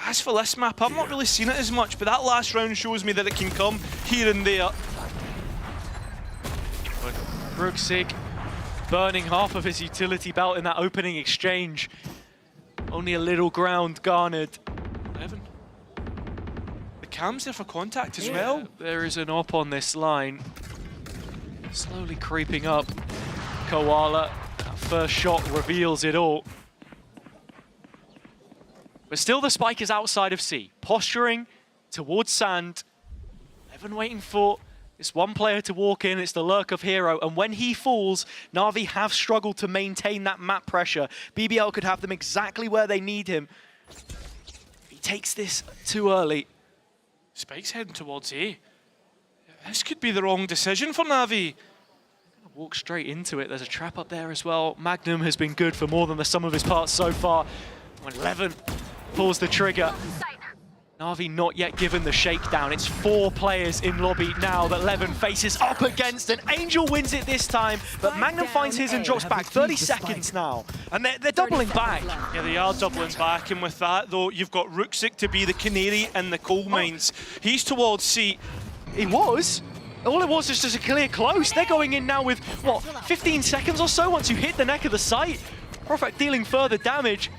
As for this map, I've not really seen it as much, but that last round shows me that it can come here and there. Brooksig burning half of his utility belt in that opening exchange. Only a little ground garnered. Evan. The cam's there for contact as well. There is an op on this line. Slowly creeping up. Koala, that first shot reveals it all. But still the spike is outside of C. Posturing towards sand. Evan waiting for this one player to walk in. It's the lurk of Hero. And when he falls, Na'Vi have struggled to maintain that map pressure. BBL could have them exactly where they need him. He takes this too early. Spike's heading towards A. This could be the wrong decision for Na'Vi. Walk straight into it. There's a trap up there as well. Magnum has been good for more than the sum of his parts so far. When Levin pulls the trigger. Na'Vi not yet given the shakedown. It's 4 players in lobby now that Levin faces up against, and Angel wins it this time, but Magnum finds his and drops back 30 seconds now. And they're doubling back. Yeah, they are doubling back, and with that though, you've got Rooksik to be the canary in the coal mines. He's towards C. He was. All it was is just a clear close. They're going in now with, what, 15 seconds or so once you hit the neck of the site. Prophet dealing further damage.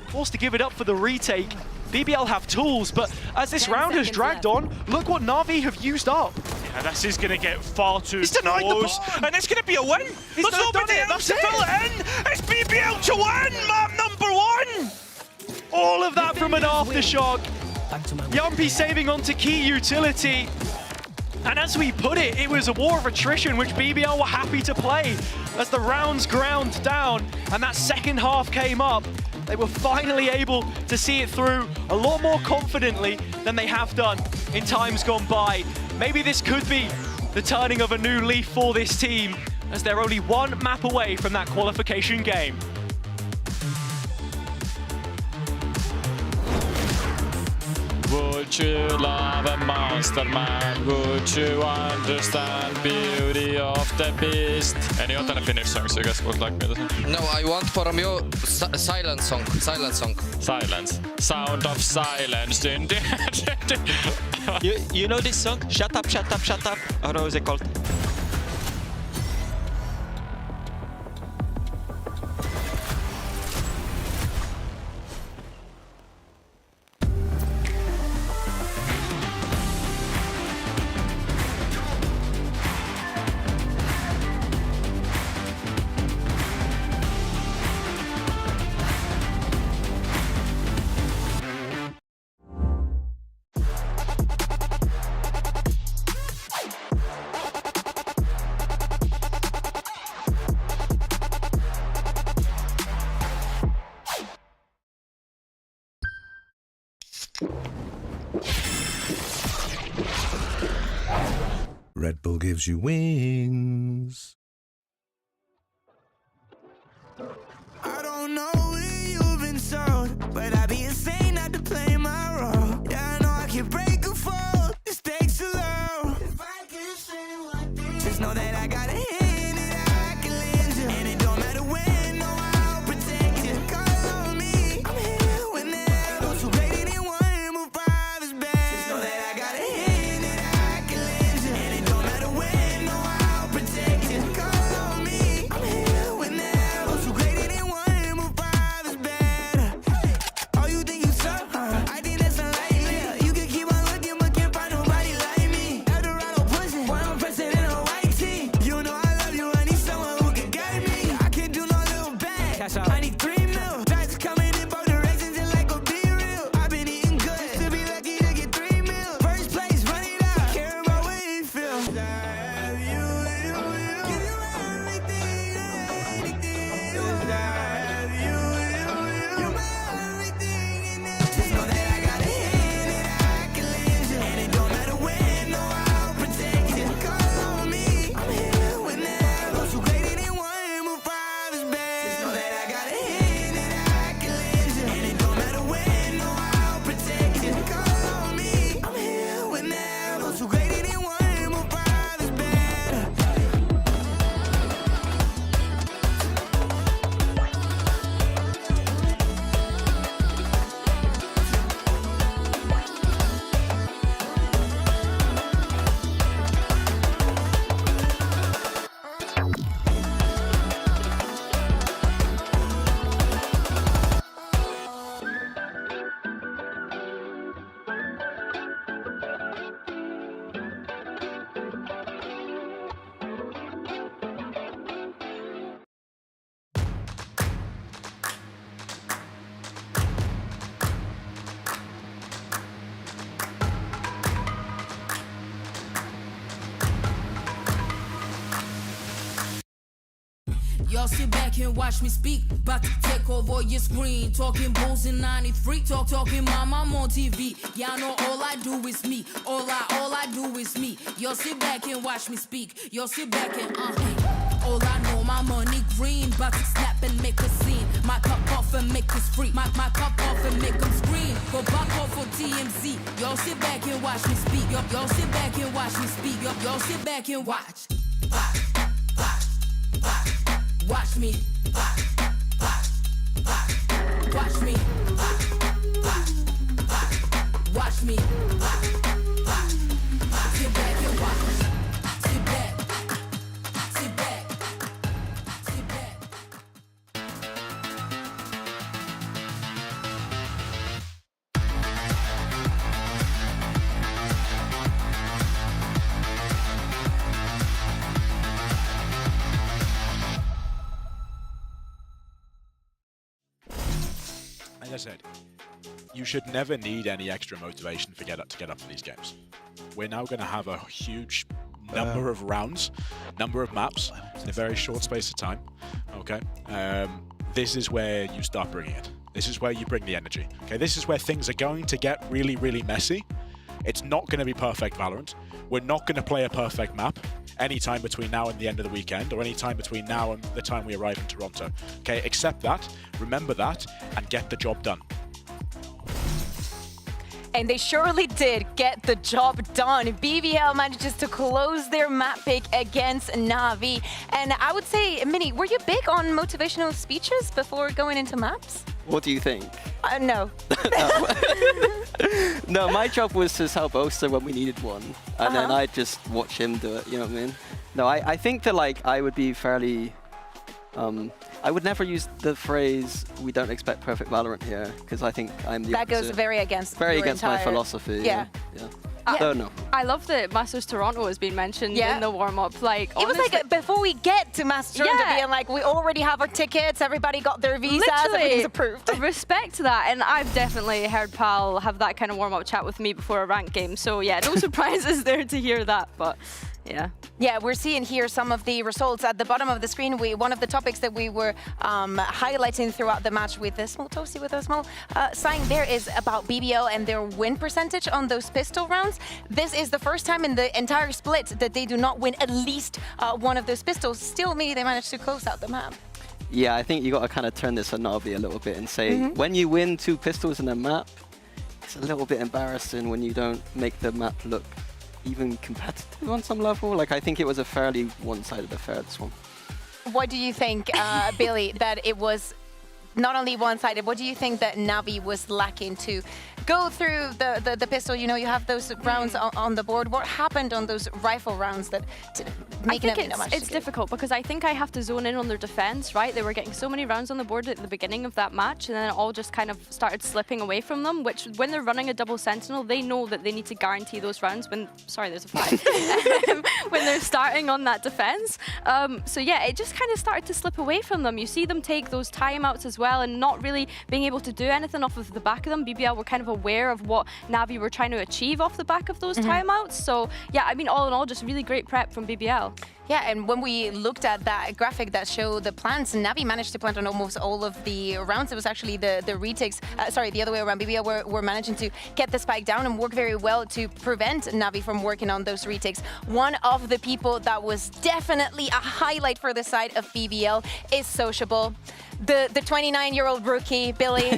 Forced to give it up for the retake. BBL have tools, but as this round has dragged on, look what Na'Vi have used up. Yeah, this is going to get far too He's denied close, the bomb. And it's going to be a win. There's nobody else to fill it in. It's BBL to win, map number 1. All of that from an aftershock. Yumpy saving onto key utility. And as we put it, it was a war of attrition which BBL were happy to play. As the rounds ground down and that second half came up, they were finally able to see it through a lot more confidently than they have done in times gone by. Maybe this could be the turning of a new leaf for this team, as they're only 1 map away from that qualification game. Would you love a mastermind? Would you understand beauty of the beast? Any other Finnish songs you guys would like me to sing? No, I want from you silent song. Silent song. Silence. Sound of silence. You know this song? Shut up, shut up, shut up. How is it called? Red Bull gives you wings. I don't know where you've been sold, but I'd be insane not to play my role. Yeah, I know I can break a fall. The stakes are low. Just know that I got a hand that I can lend you, and it don't matter when, no, I'll protect you. Call on me, I'm here whenever. Those who played it in one move by this bad. Just know that I got a hand that I can lend you, and it don't matter when, no, I'll protect you. Call on me, I'm here whenever. Those who played it in one move by this bad. Oh, you think you suck, huh? I think that's unlikely. You can keep on looking, but can't find nobody like me. Eldorado pushing, while I'm pressing in a white tee. You know Y'all sit back and watch me speak. About to take over your screen. Talking Bulls in 93. Talking mom, I'm on TV. Y'all know all I do is me. All I do is me. Y'all sit back and watch me speak. Y'all sit back and all I know, my money green. About to snap and make a scene. My cup off and make us free. My cup off and make them scream. Go back off for TMZ. Y'all sit back and watch me speak. Y'all sit back and watch me speak. Y'all sit back and watch. Watch me. Watch me. Watch me. Sit back and watch. Sit back. Sit back. Sit back. Like I said, you should never need any extra motivation to get up for these games. We're now going to have a huge number of rounds, number of maps in a very short space of time. Okay, this is where you start bringing it. This is where you bring the energy. Okay, this is where things are going to get really, really messy. It's not going to be perfect Valorant. We're not going to play a perfect map anytime between now and the end of the weekend, or any time between now and the time we arrive in Toronto. Okay, accept that, remember that, and get the job done. And they surely did get the job done. BBL manages to close their map pick against Na'Vi. And I would say, Minnie, were you big on motivational speeches before going into maps? What do you think? No. No, my job was to help Oster when we needed one. And then I'd just watch him do it, you know what I mean? No, I think that like I would be fairly... I would never use the phrase, we don't expect perfect Valorant here, because I think I'm the That opposite. goes very against my philosophy. Yeah. No. I love that Masters Toronto has been mentioned in the warm-up. Like, it was like before we get to Masters Toronto being like, we already have our tickets, everybody got their visas, everything's approved. Respect to that, and I've definitely heard Pal have that kind of warm-up chat with me before a ranked game. So yeah, no surprises there to hear that, but yeah. Yeah, we're seeing here some of the results at the bottom of the screen. One of the topics that we were highlighting throughout the match with a small toasty with a small sign there is about BBL and their win percentage on those pistol rounds. This is the first time in the entire split that they do not win at least one of those pistols. Still, maybe they managed to close out the map. Yeah, I think you got to kind of turn this on Na'Vi a little bit and say, when you win 2 pistols in a map, it's a little bit embarrassing when you don't make the map look even competitive on some level. Like, I think it was a fairly one-sided affair, this one. What do you think, Billy, that it was not only one-sided, what do you think that Na'Vi was lacking to go through the pistol? You know, you have those rounds on the board. What happened on those rifle rounds that make it not much? It's difficult because I think I have to zone in on their defense, right? They were getting so many rounds on the board at the beginning of that match, and then it all just kind of started slipping away from them, which when they're running a double sentinel, they know that they need to guarantee those rounds when, sorry, there's a flag, when they're starting on that defense. So yeah, it just kind of started to slip away from them. You see them take those timeouts as well and not really being able to do anything off of the back of them. BBL were kind of aware of what Na'Vi were trying to achieve off the back of those timeouts. So yeah, I mean, all in all, just really great prep from BBL. Yeah, and when we looked at that graphic that showed the plants, Na'Vi managed to plant on almost all of the rounds. It was actually the retakes, sorry, the other way around. BBL were managing to get the spike down and work very well to prevent Na'Vi from working on those retakes. One of the people that was definitely a highlight for the side of BBL is Sociable. The 29-year-old rookie, Billy,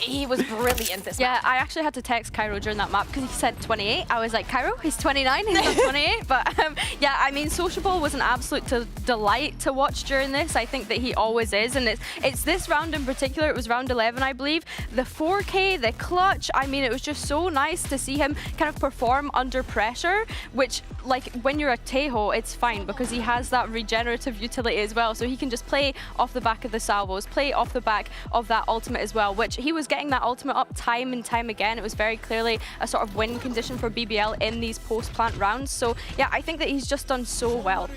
he was brilliant this match. I actually had to text Cairo during that map because he said 28. I was like, Cairo, he's 29, he's not 28. But yeah, I mean, Sociable was an absolute delight to watch during this. I think that he always is. And it's this round in particular, it was round 11, I believe. The 4K, the clutch, I mean, it was just so nice to see him kind of perform under pressure, which, like, when you're a Tejo, it's fine because he has that regenerative utility as well. So he can just play off the back of the salvo, play off the back of that ultimate as well, which he was getting that ultimate up time and time again. It was very clearly a sort of win condition for BBL in these post-plant rounds. So yeah, I think that he's just done so well.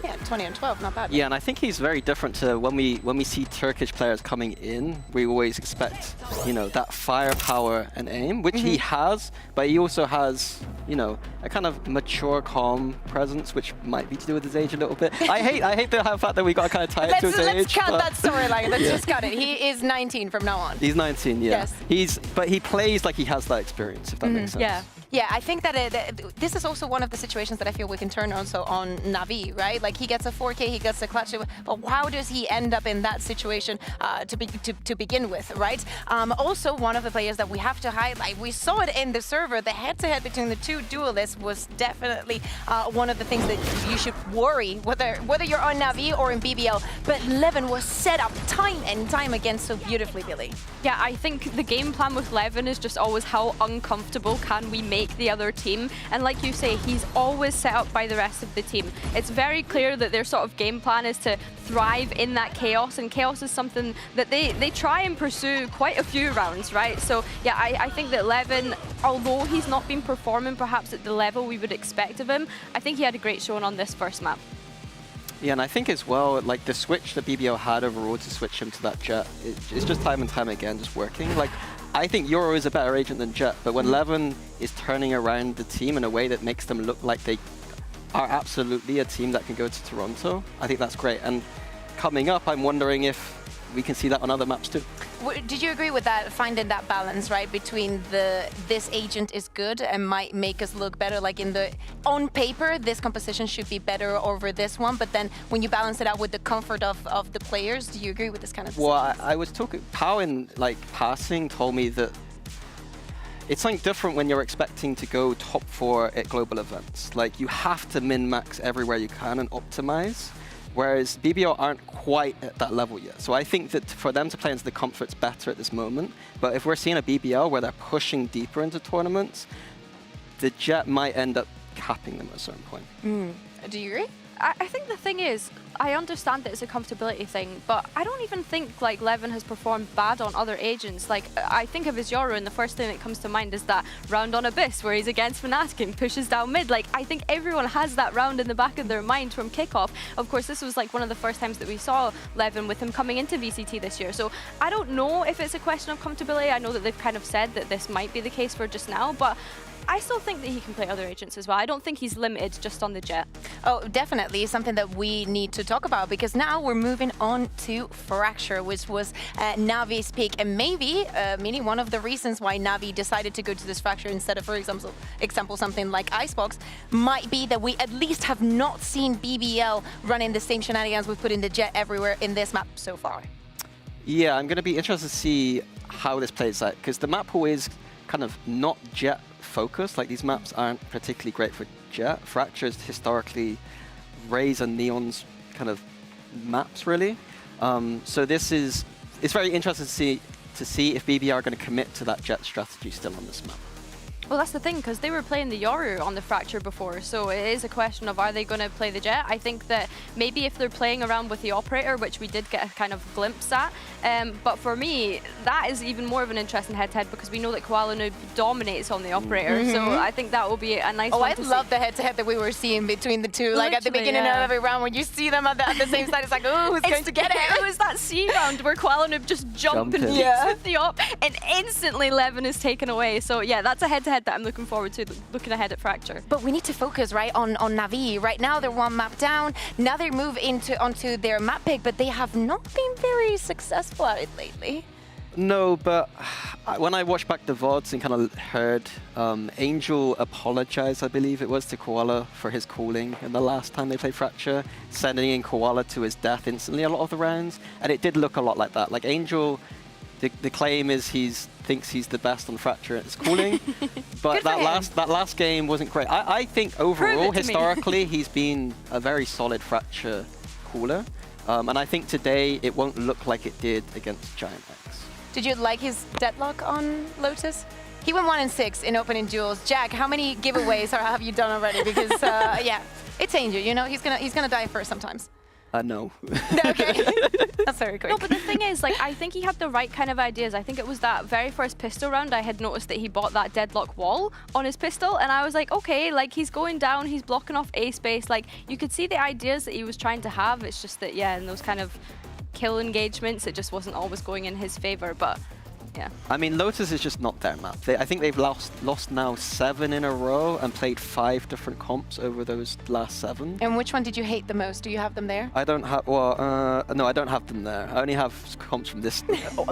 Yeah, 20 and 12, not bad. Yeah, and I think he's very different to when we see Turkish players coming in. We always expect, you know, that firepower and aim, which he has, but he also has you know, a kind of mature, calm presence, which might be to do with his age a little bit. I hate the fact that we got to kind of tie it to his age. Let's cut that storyline. Let's Yeah. just cut it. He is 19 from now on. He's 19, yeah. Yes. But he plays like he has that experience, if that makes sense. Yeah. Yeah, I think that this is also one of the situations that I feel we can turn also on Navi, right? Like he gets a 4K, he gets a clutch, but how does he end up in that situation to begin with, right? Also, one of the players that we have to highlight, we saw it in the server, the head-to-head between the two duelists was definitely one of the things that you should worry, whether you're on Navi or in BBL, but Levin was set up time and time again so beautifully, Billy. Yeah, I think the game plan with Levin is just always how uncomfortable can we make the other team, and like you say, he's always set up by the rest of the team. It's very clear that their sort of game plan is to thrive in that chaos, and chaos is something that they try and pursue quite a few rounds, right? So yeah, I think that Levin, although he's not been performing perhaps at the level we would expect of him, I think he had a great showing on this first map. Yeah, and I think as well, like the switch that BBL had overall to switch him to that Jet, it's just time and time again just working. Like, I think Euro is a better agent than Jet, but when Levin is turning around the team in a way that makes them look like they are absolutely a team that can go to Toronto, I think that's great. And coming up, I'm wondering if we can see that on other maps too. Did you agree with that, finding that balance, right, between this agent is good and might make us look better, like on paper, this composition should be better over this one, but then when you balance it out with the comfort of the players, do you agree with this kind of Well, I was talking, Pau in like passing told me that it's something different when you're expecting to go top 4 at global events. Like, you have to min-max everywhere you can and optimize. Whereas BBL aren't quite at that level yet. So I think that for them to play into the comfort's better at this moment. But if we're seeing a BBL where they're pushing deeper into tournaments, the Jet might end up capping them at a certain point. Do you agree? I think the thing is, I understand that it's a comfortability thing, but I don't even think like Levin has performed bad on other agents. Like, I think of his Yoru, and the first thing that comes to mind is that round on Abyss where he's against Fnatic and pushes down mid. Like, I think everyone has that round in the back of their mind from kickoff. Of course, this was like one of the first times that we saw Levin with him coming into VCT this year. So I don't know if it's a question of comfortability. I know that they've kind of said that this might be the case for just now, but I still think that he can play other agents as well. I don't think he's limited just on the Jet. Oh, definitely something that we need to talk about, because now we're moving on to Fracture, which was Navi's pick, and maybe meaning one of the reasons why Navi decided to go to this Fracture instead of, for example, something like Icebox, might be that we at least have not seen BBL running the same shenanigans we've put in the Jet everywhere in this map so far. Yeah, I'm going to be interested to see how this plays out, because the map pool is kind of not Jet focused. Like, these maps aren't particularly great for Jet. Fracture's historically Raze and Neon's kind of maps, really. So it's very interesting to see if BBR are going to commit to that Jet strategy still on this map. Well, that's the thing, because they were playing the Yoru on the Fracture before, so it is a question of, are they going to play the Jet? I think that maybe if they're playing around with the Operator, which we did get a kind of glimpse at, but for me, that is even more of an interesting head-to-head, because we know that Koala Noob dominates on the Operator, so I think that will be a nice one to see. I love the head-to-head that we were seeing between the two, like at the beginning of every round, when you see them at the same side, it's like, oh, who's going to get it? It was that C round where Koala Noob just jumped and beats with the Op, and instantly Levin is taken away, so yeah, that's a head-to-head that I'm looking forward to, looking ahead at Fracture. But we need to focus, right, on Navi. Right now, they're one map down. Now they move onto their map pick, but they have not been very successful at it lately. No, but when I watched back the VODs and kind of heard Angel apologize, I believe it was, to Koala for his calling in the last time they played Fracture, sending in Koala to his death instantly a lot of the rounds, and it did look a lot like that. Like, Angel, the claim is thinks he's the best on Fracture at his calling, but that last game wasn't great. I think overall, historically, he's been a very solid Fracture caller, and I think today it won't look like it did against Giant X. Did you like his deadlock on Lotus? He went 1-6 in opening duels. Jack, how many giveaways have you done already? Because yeah, it's Angel. You know, he's gonna die first sometimes. No. Okay. That's very quick. No, but the thing is, like, I think he had the right kind of ideas. I think it was that very first pistol round I had noticed that he bought that deadlock wall on his pistol, and I was like, okay, like, he's going down, he's blocking off A space. Like, you could see the ideas that he was trying to have. It's just that, yeah, in those kind of kill engagements, it just wasn't always going in his favor. But Yeah. I mean, Lotus is just not their map. I think they've lost now 7 in a row and played 5 different comps over those last 7. And which one did you hate the most? Do you have them there? I don't have, well, no, I don't have them there. I only have comps from this.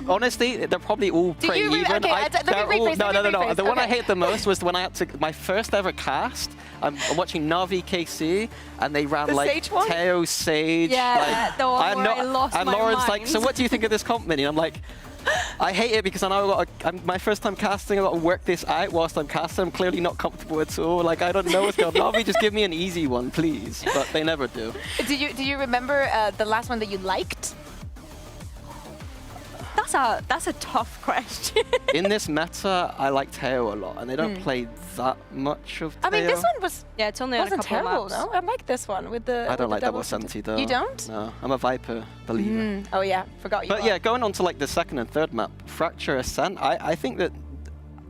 Honestly, they're probably all pretty even. Okay, let me rephrase. No. The one I hate the most was when I had to, my first ever cast, I'm watching Na'Vi KC, and they ran like Teo, Sage. Yeah, like, the one where I lost and my Lauren's mind. like, so what do you think of this comp, Minnie? I'm like, I hate it because I know my first time casting, I've got to work this out whilst I'm casting. I'm clearly not comfortable at all. Like, I don't know what's going on. Na'Vi, just give me an easy one, please. But they never do. Do you remember the last one that you liked? That's a tough question. In this meta, I like Teo a lot, and they don't play that much of Teo. I mean, this one was it's only on a couple terrible, maps. no? I like this one with the. I don't like double 70 though. You don't? No, I'm a Viper believer. Oh yeah, forgot you. But yeah, going on to like the second and third map, Fracture Ascent, I think that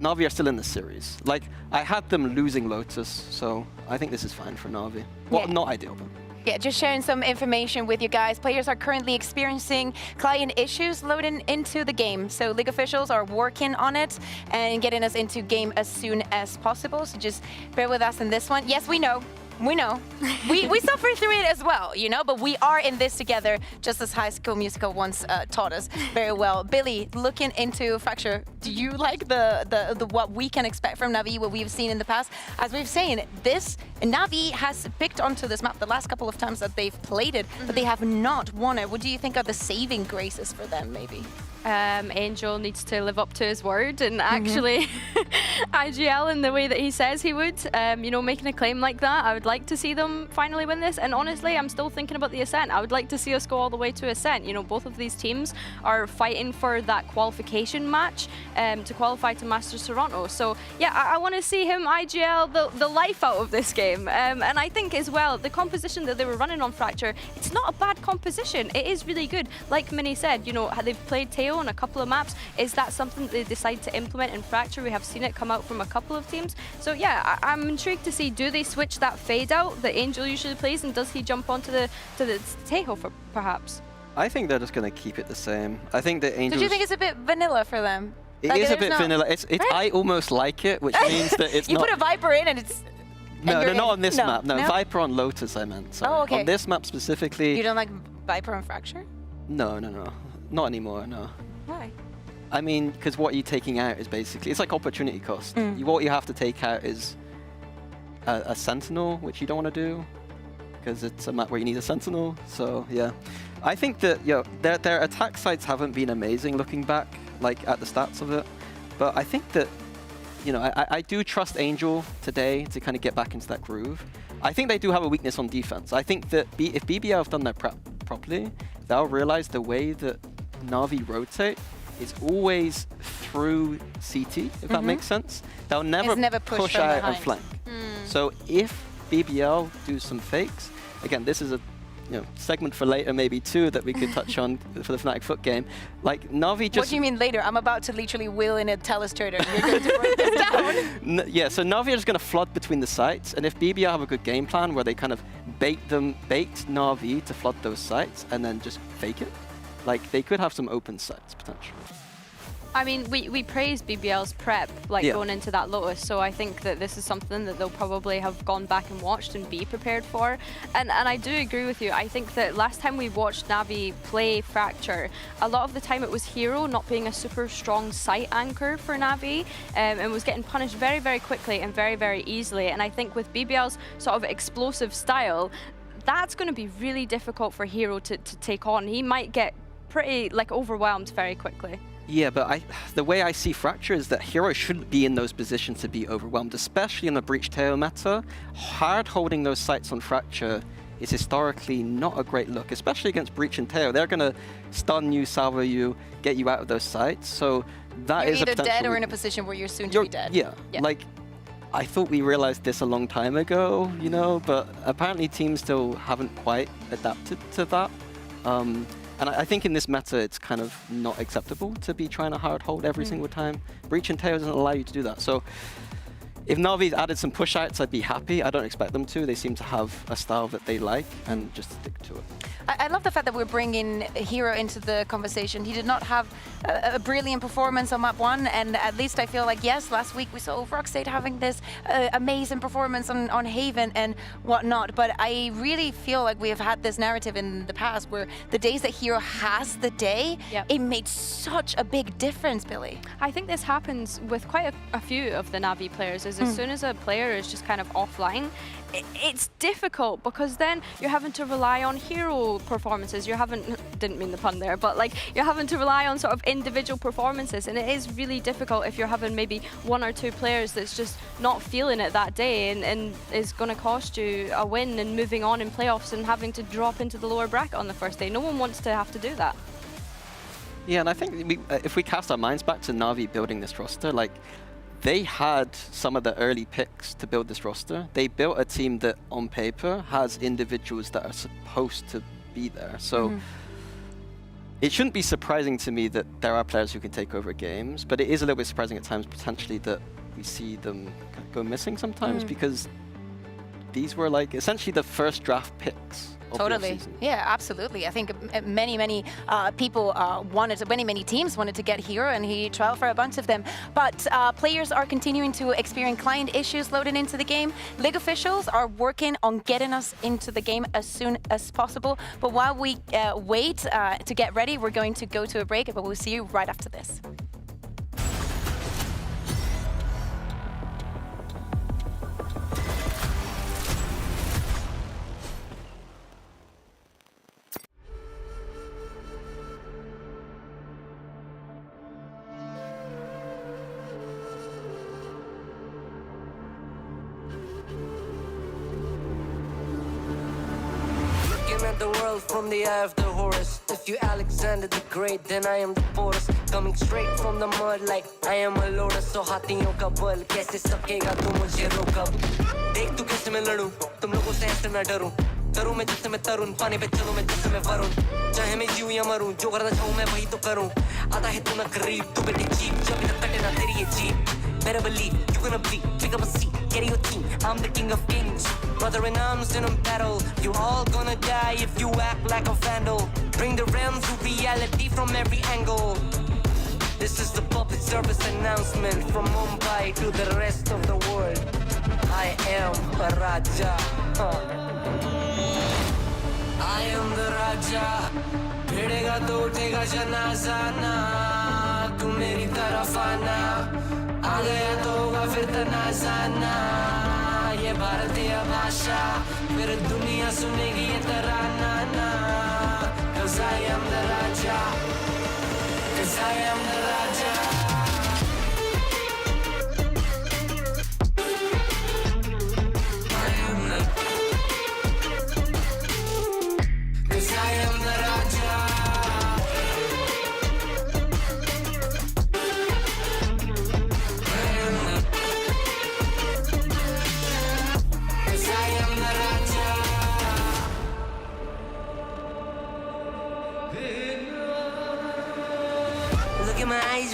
Na'Vi are still in the series. Like, I had them losing Lotus, so I think this is fine for Na'Vi. Well, not ideal, but. Yeah, just sharing some information with you guys. Players are currently experiencing client issues loading into the game. So League officials are working on it and getting us into game as soon as possible. So just bear with us in this one. Yes, we know. We know. we suffer through it as well, you know, but we are in this together, just as High School Musical once taught us very well. Billy, looking into Fracture, do you like the what we can expect from Na'Vi, what we've seen in the past? As we've seen, Na'Vi has picked onto this map the last couple of times that they've played it, but they have not won it. What do you think are the saving graces for them, maybe? Angel needs to live up to his word and actually IGL in the way that he says he would. You know, making a claim like that, I would like to see them finally win this. And honestly, I'm still thinking about the Ascent. I would like to see us go all the way to Ascent. You know, both of these teams are fighting for that qualification match to qualify to Masters Toronto. So yeah, I want to see him IGL the life out of this game. And I think as well, the composition that they were running on Fracture, it's not a bad composition. It is really good. Like Minnie said, you know, they've played Teo on a couple of maps. Is that something that they decide to implement in Fracture? We have seen it come out from a couple of teams. So yeah, I'm intrigued to see, do they switch that fade out that Angel usually plays, and does he jump onto the Teo for perhaps? I think they're just going to keep it the same. I think that Angel. Did you think it's a bit vanilla for them? It is a bit vanilla. Right? I almost like it, which means that it's you not. put a Viper in and it's. No, not on this map. No, Viper on Lotus, I meant. Sorry. Oh, okay. On this map specifically. You don't like Viper on Fracture? No. Not anymore, no. Why? I mean, because what you're taking out is basically, it's like opportunity cost. What you have to take out is a Sentinel, which you don't want to do, because it's a map where you need a Sentinel. So yeah, I think that their attack sites haven't been amazing looking back, like at the stats of it. But I think that, you know, I do trust Angel today to kind of get back into that groove. I think they do have a weakness on defense. I think that if BBL have done their prep properly, they'll realize the way that Na'Vi rotate is always through CT, if that makes sense. They'll never push out and flank. So if BBL do some fakes, again, this is a segment for later maybe too that we could touch on for the Fnatic Foot game. Like Na'Vi just... What do you mean later? I'm about to literally wheel in a telestrator. You're going to break this down. Yeah, so Na'Vi are just going to flood between the sites, and if BBL have a good game plan where they kind of bait Na'Vi to flood those sites and then just fake it, like they could have some open sites potentially. I mean, we praise BBL's prep, like going into that Lotus, so I think that this is something that they'll probably have gone back and watched and be prepared for. And I do agree with you. I think that last time we watched Na'Vi play Fracture, a lot of the time it was Hero not being a super strong site anchor for Na'Vi, and was getting punished very, very quickly and very, very easily. And I think with BBL's sort of explosive style, that's going to be really difficult for Hero to take on. He might get pretty overwhelmed very quickly. Yeah, but the way I see Fracture is that Hero shouldn't be in those positions to be overwhelmed, especially in the Breach Teo meta. Hard holding those sites on Fracture is historically not a great look, especially against Breach and Teo. They're going to stun you, salvo you, get you out of those sites. So that is a potential. You're either dead or in a position where you're soon to be dead. Yeah, like I thought we realized this a long time ago, you know, but apparently teams still haven't quite adapted to that. And I think in this meta, it's kind of not acceptable to be trying to hard hold every single time. Breach and Teo doesn't allow you to do that. So If Na'Vi's added some push outs, I'd be happy. I don't expect them to. They seem to have a style that they like and just stick to it. I love the fact that we're bringing Hero into the conversation. He did not have a brilliant performance on map 1, and at least I feel like, yes, last week we saw Rockstate having this amazing performance on Haven and whatnot, but I really feel like we have had this narrative in the past where the days that Hero has the day, it made such a big difference, Billy. I think this happens with quite a few of the Na'Vi players, is as soon as a player is just kind of offline, it's difficult because then you're having to rely on hero performances. Didn't mean the pun there, but like you're having to rely on sort of individual performances, and it is really difficult if you're having maybe 1 or 2 players that's just not feeling it that day and is going to cost you a win and moving on in playoffs and having to drop into the lower bracket on the first day. No one wants to have to do that. Yeah, and I think if we cast our minds back to Na'Vi building this roster, like, they had some of the early picks to build this roster. They built a team that, on paper, has individuals that are supposed to be there. So it shouldn't be surprising to me that there are players who can take over games, but it is a little bit surprising at times, potentially, that we see them go missing sometimes, because these were, like, essentially the first draft picks. Totally. Yeah, absolutely. I think many people many teams wanted to get Hero, and he trialed for a bunch of them. But players are continuing to experience client issues loading into the game. League officials are working on getting us into the game as soon as possible. But while we wait to get ready, we're going to go to a break, but we'll see you right after this. At the world from the eye of the Horus. If you Alexander the Great, then I am the Porus. Coming straight from the mud like I am a lotus. So हाथियों का बल कैसे सकेगा तू मुझे रोक अब देख तू कैसे मैं लड़ूं तुम लोगों से ऐसे ना डरूं करूं मैं जिससे मैं तरुण पानी पे चलूं मैं जिससे मैं वरुण चाहे मैं जीऊं या मरूं जो करना चाहूं मैं वही तो करूं आता है तू ना करीब तू बेटी चीप जब तक कटे ना तेरी ये jeep Better believe you're gonna bleed. Pick up a seat, get your team. I'm the king of kings. Brother in arms in a battle. You all gonna die if you act like a vandal. Bring the realms to reality from every angle. This is the public service announcement from Mumbai to the rest of the world. I am a Raja. I am the Raja. भिड़ेगा तो उठेगा जनाजा ना तू मेरी तरफ आना आ गया तो होगा फिर तनाज़ाना ये भारतीय भाषा फिर दुनिया सुनेगी ये तराना ना 'Cause I am the Raja 'Cause I am the Raja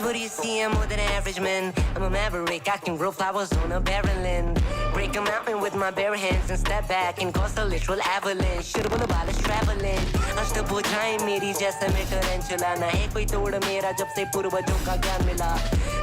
What do you see? I'm more than an average man. I'm a maverick. I can grow flowers on a barren land. Break a mountain with my bare hands and step back and cause a literal avalanche. Should've been about traveling. अष्टभुजाएं मेरी जैसे मैं tarantula ना है कोई तोड़ मेरा जब से पूर्वजों का ज्ञान मिला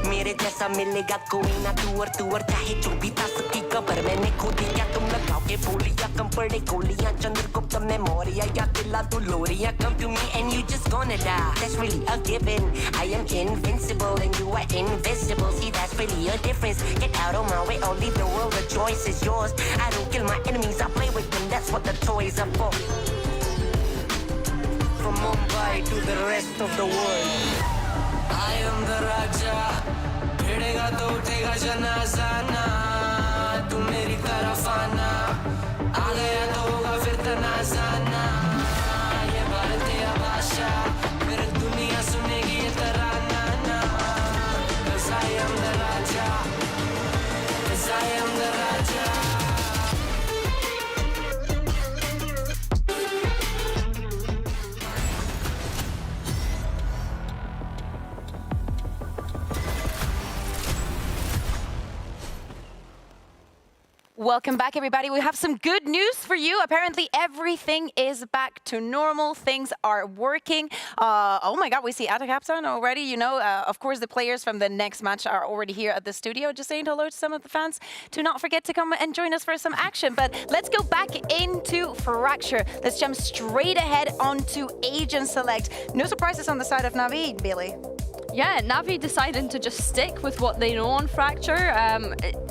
मेरे जैसा मिलेगा कोई ना तू और चाहे जो भी था सबकी कब्र मैंने खोदी क्या तुम लगाओगे बोलियां कम पड़े गोलियां चंद्रगुप्त में मौर्य या दिला तू लोरियां come to me and you just gonna die that's really a given I am invincible and you are invisible see that's really a difference get out of my way I'll leave the world the choice is yours I don't kill my enemies I play with them that's what the toys are for from Mumbai to the rest of the world I am the Raja भिड़ेगा तो उठेगा जनाजा ना तू मेरी तरफ आना आ गया तो होगा फिर तनाज़ाना ये भारतीय भाषा फिर दुनिया सुनेगी ये तराना ना 'Cause I am the Raja 'Cause I am the Raja Welcome back, everybody. We have some good news for you. Apparently, everything is back to normal. Things are working. Oh my God, we see Atacapton already. You know, of course, the players from the next match are already here at the studio, just saying hello to some of the fans. Do not forget to come and join us for some action. But let's go back into Fracture. Let's jump straight ahead onto Agent Select. No surprises on the side of Navi, Billy. Yeah, Navi deciding to just stick with what they know on Fracture.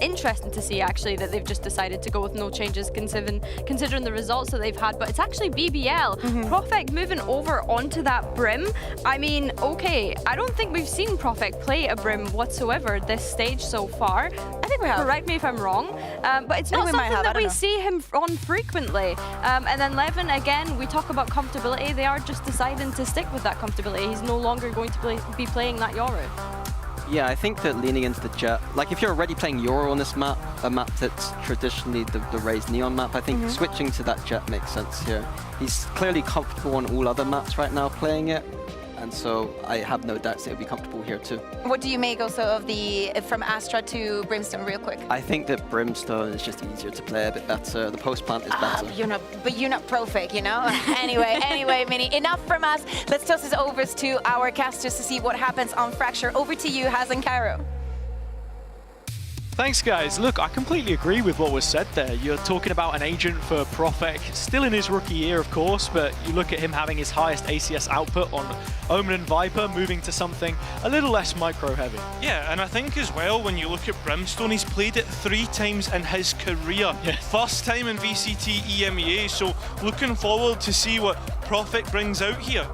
Interesting to see, actually, that they've just decided to go with no changes considering the results that they've had. But it's actually BBL. Profect moving over onto that Brim. I mean, okay, I don't think we've seen Profect play a Brim whatsoever this stage so far. I think we have. Correct me if I'm wrong. But it's not something that we see him on frequently. And then Levin, again, we talk about comfortability. They are just deciding to stick with that comfortability. He's no longer going to be playing that Yoru. Yeah, I think that leaning into the Jet, like if you're already playing Yoru on this map, a map that's traditionally the Raze Neon map, I think switching to that Jet makes sense here. He's clearly comfortable on all other maps right now playing it, and so I have no doubts that he'll be comfortable here too. What do you make also of the from Astra to Brimstone real quick? I think that Brimstone is just easier to play a bit better. The post plant is better. But you're not Profig, you know? anyway, Mini, enough from us. Let's toss this over to our casters to see what happens on Fracture. Over to you, Haz and Cairo. Thanks, guys. Look, I completely agree with what was said there. You're talking about an agent for Profec, still in his rookie year, of course, but you look at him having his highest ACS output on Omen and Viper, moving to something a little less micro-heavy. Yeah, and I think as well, when you look at Brimstone, he's played it 3 times in his career. Yeah. First time in VCT EMEA, so looking forward to see what Profec brings out here.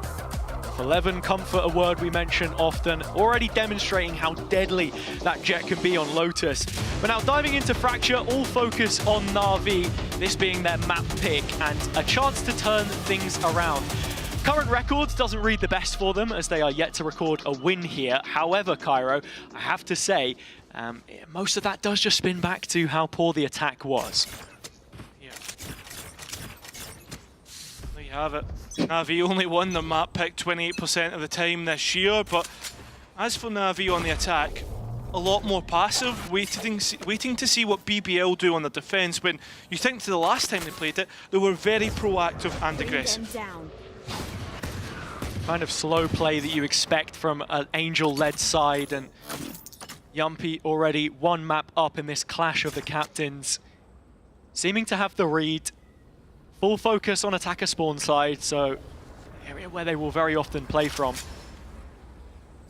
11 comfort, a word we mention often, already demonstrating how deadly that Jet can be on Lotus. But now diving into Fracture, all focus on Na'Vi, this being their map pick and a chance to turn things around. Current records doesn't read the best for them as they are yet to record a win here. However, Cairo, I have to say, most of that does just spin back to how poor the attack was. There you have it. Na'Vi only won the map pick 28% of the time this year, but as for Na'Vi on the attack, a lot more passive, waiting to see what BBL do on the defense. When you think to the last time they played it, they were very proactive and aggressive. Kind of slow play that you expect from an Angel-led side, and Yumpy already 1 map up in this clash of the captains, seeming to have the read. Full focus on attacker spawn side, so area where they will very often play from.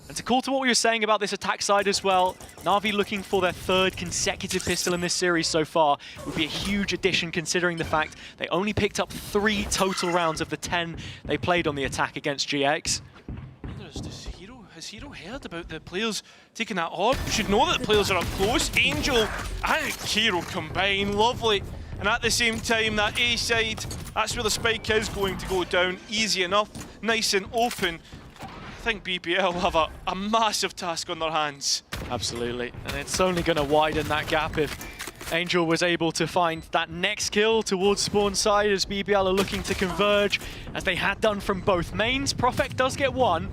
And to call to what we were saying about this attack side as well, Na'Vi looking for their 3rd consecutive pistol in this series so far would be a huge addition considering the fact they only picked up 3 total rounds of the 10 they played on the attack against GX. Has Hero heard about the players taking that orb? Should know that the players are up close. Angel and Hero combine, lovely. And at the same time, that A side, that's where the spike is going to go down. Easy enough, nice and open. I think BBL have a massive task on their hands. Absolutely, and it's only going to widen that gap if Angel was able to find that next kill towards spawn side as BBL are looking to converge, as they had done from both mains. Profect does get 1.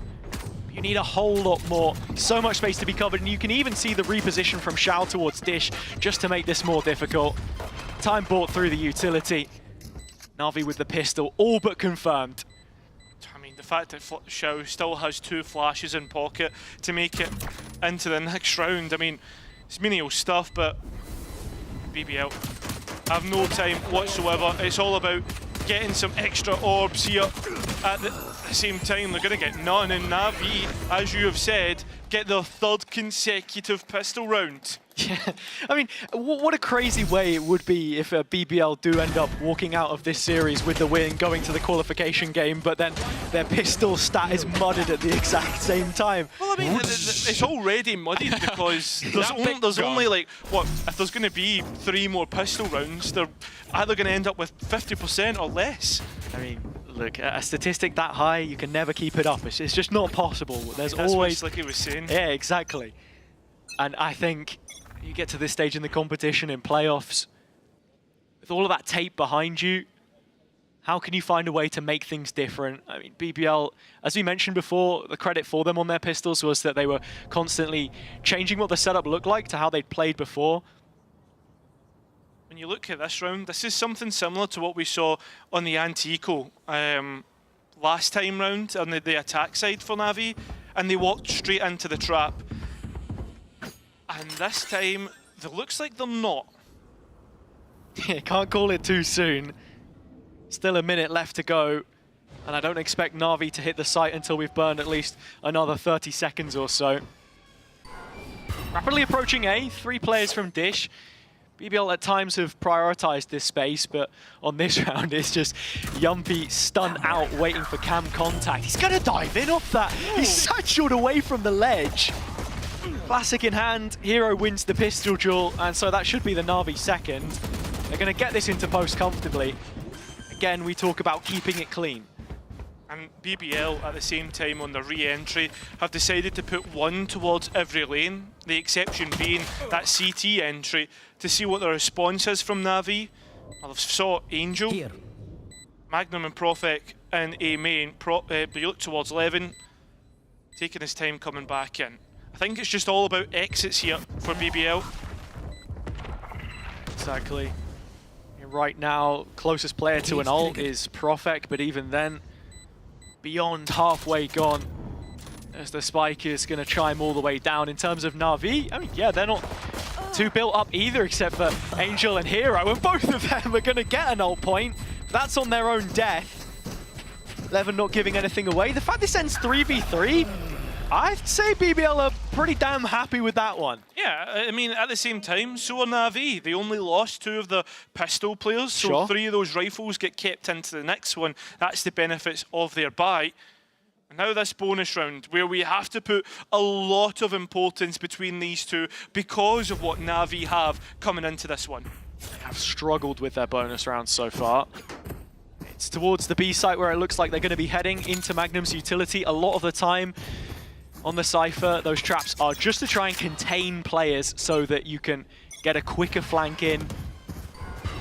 You need a whole lot more. So much space to be covered, and you can even see the reposition from Shao towards Dish just to make this more difficult. Time bought through the utility. Na'Vi with the pistol, all but confirmed. I mean, the fact that Shao still has 2 flashes in pocket to make it into the next round, I mean, it's menial stuff, but BBL have no time whatsoever. It's all about getting some extra orbs here. At the same time, they're going to get none, and Na'Vi, as you have said, get their 3rd consecutive pistol round. Yeah, I mean, what a crazy way it would be if BBL do end up walking out of this series with the win, going to the qualification game, but then their pistol stat is mudded at the exact same time. Well, I mean, it's already muddied because there's only like, what, if there's going to be 3 more pistol rounds, they're either going to end up with 50% or less. I mean, look, a statistic that high, you can never keep it up. It's just not possible. There's always... like he was saying. Yeah, exactly. And I think you get to this stage in the competition, in playoffs, with all of that tape behind you, how can you find a way to make things different? I mean, BBL, as we mentioned before, the credit for them on their pistols was that they were constantly changing what the setup looked like to how they'd played before. when you look at this round, this is something similar to what we saw on the Antico last time round on the attack side for Na'Vi, and they walked straight into the trap. And this time, it looks like they're not. Yeah, can't call it too soon. Still a minute left to go, and I don't expect Na'Vi to hit the site until we've burned at least another 30 seconds or so. Rapidly approaching A, 3 players from Dish. BBL at times have prioritized this space, but on this round it's just Yumpy stunned out waiting for cam contact. He's gonna dive in off that. He's satcheled away from the ledge. Classic in hand, Hero wins the pistol duel, and so that should be the Na'Vi second. They're gonna get this into post comfortably. Again, we talk about keeping it clean. And BBL, at the same time on the re-entry, have decided to put one towards every lane, the exception being that CT entry, to see what the response is from Na'Vi. Well, I've saw Angel, Magnum and Profec in A main, but you look towards Levin, taking his time coming back in. I think it's just all about exits here for BBL. Exactly. Right now, closest player to an ult is Profec, but even then, beyond halfway gone, as the spike is going to chime all the way down. In terms of Na'Vi, I mean, yeah, they're not too built up either, except for Angel and Hero, and both of them are going to get an ult point. That's on their own death. Levin not giving anything away. The fact this ends 3v3, I'd say BBL are pretty damn happy with that one. Yeah, I mean, at the same time, so are Na'Vi. They only lost 2 of the pistol players, so Sure. 3 of those rifles get kept into the next one. That's the benefits of their buy. And now this bonus round, where we have to put a lot of importance between these two because of what Na'Vi have coming into this one. They have struggled with their bonus rounds so far. It's towards the B site where it looks like they're going to be heading into Magnum's utility a lot of the time. On the Cypher, those traps are just to try and contain players so that you can get a quicker flank in.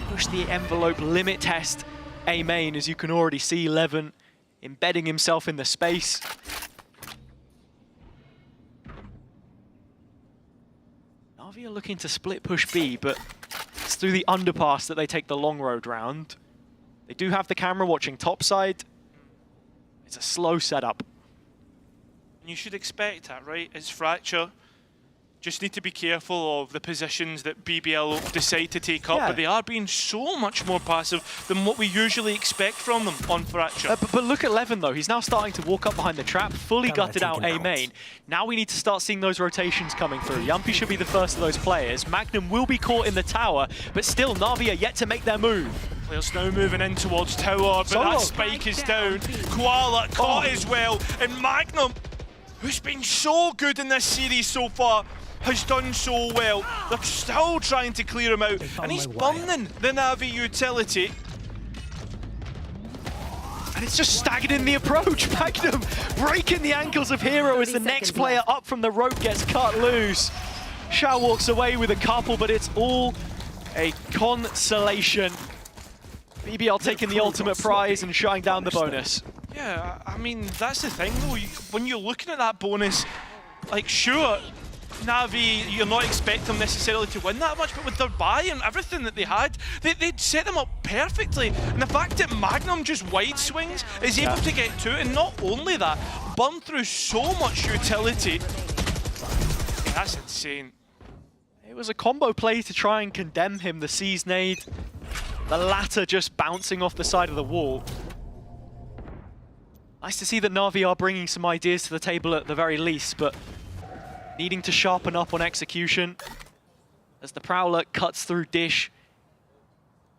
Push the envelope, limit test A main, as you can already see Levin embedding himself in the space. Na'Vi are looking to split push B, but it's through the underpass that they take the long road round. They do have the camera watching topside. It's a slow setup. You should expect that, right? It's Fracture. Just need to be careful of the positions that BBL decide to take up, but they are being so much more passive than what we usually expect from them on Fracture. But look at Levin though, he's now starting to walk up behind the trap, fully gutted out A main. Now we need to start seeing those rotations coming through. Yumpy should be the first of those players. Magnum will be caught in the tower, but still Na'Vi are yet to make their move. Players now moving in towards tower, but that spike is down. Koala caught as well, and Magnum, who's been so good in this series so far, has done so well. They're still trying to clear him out, and he's burning the Na'Vi utility. And it's just staggered in the approach. Magnum breaking the ankles of Hero as the next player up from the rope gets cut loose. Shao walks away with a couple, but it's all a consolation. BBL taking the ultimate prize and shutting down the bonus. Yeah, I mean, that's the thing though. When you're looking at that bonus, like, sure, Na'Vi, you're not expecting them necessarily to win that much, but with their buy and everything that they had, they'd set them up perfectly. And the fact that Magnum just wide swings is able to get to it, and not only that, burn through so much utility. That's insane. It was a combo play to try and condemn him, the Seize nade. The latter just bouncing off the side of the wall. Nice to see that Na'Vi are bringing some ideas to the table at the very least, but needing to sharpen up on execution as the Prowler cuts through Dish.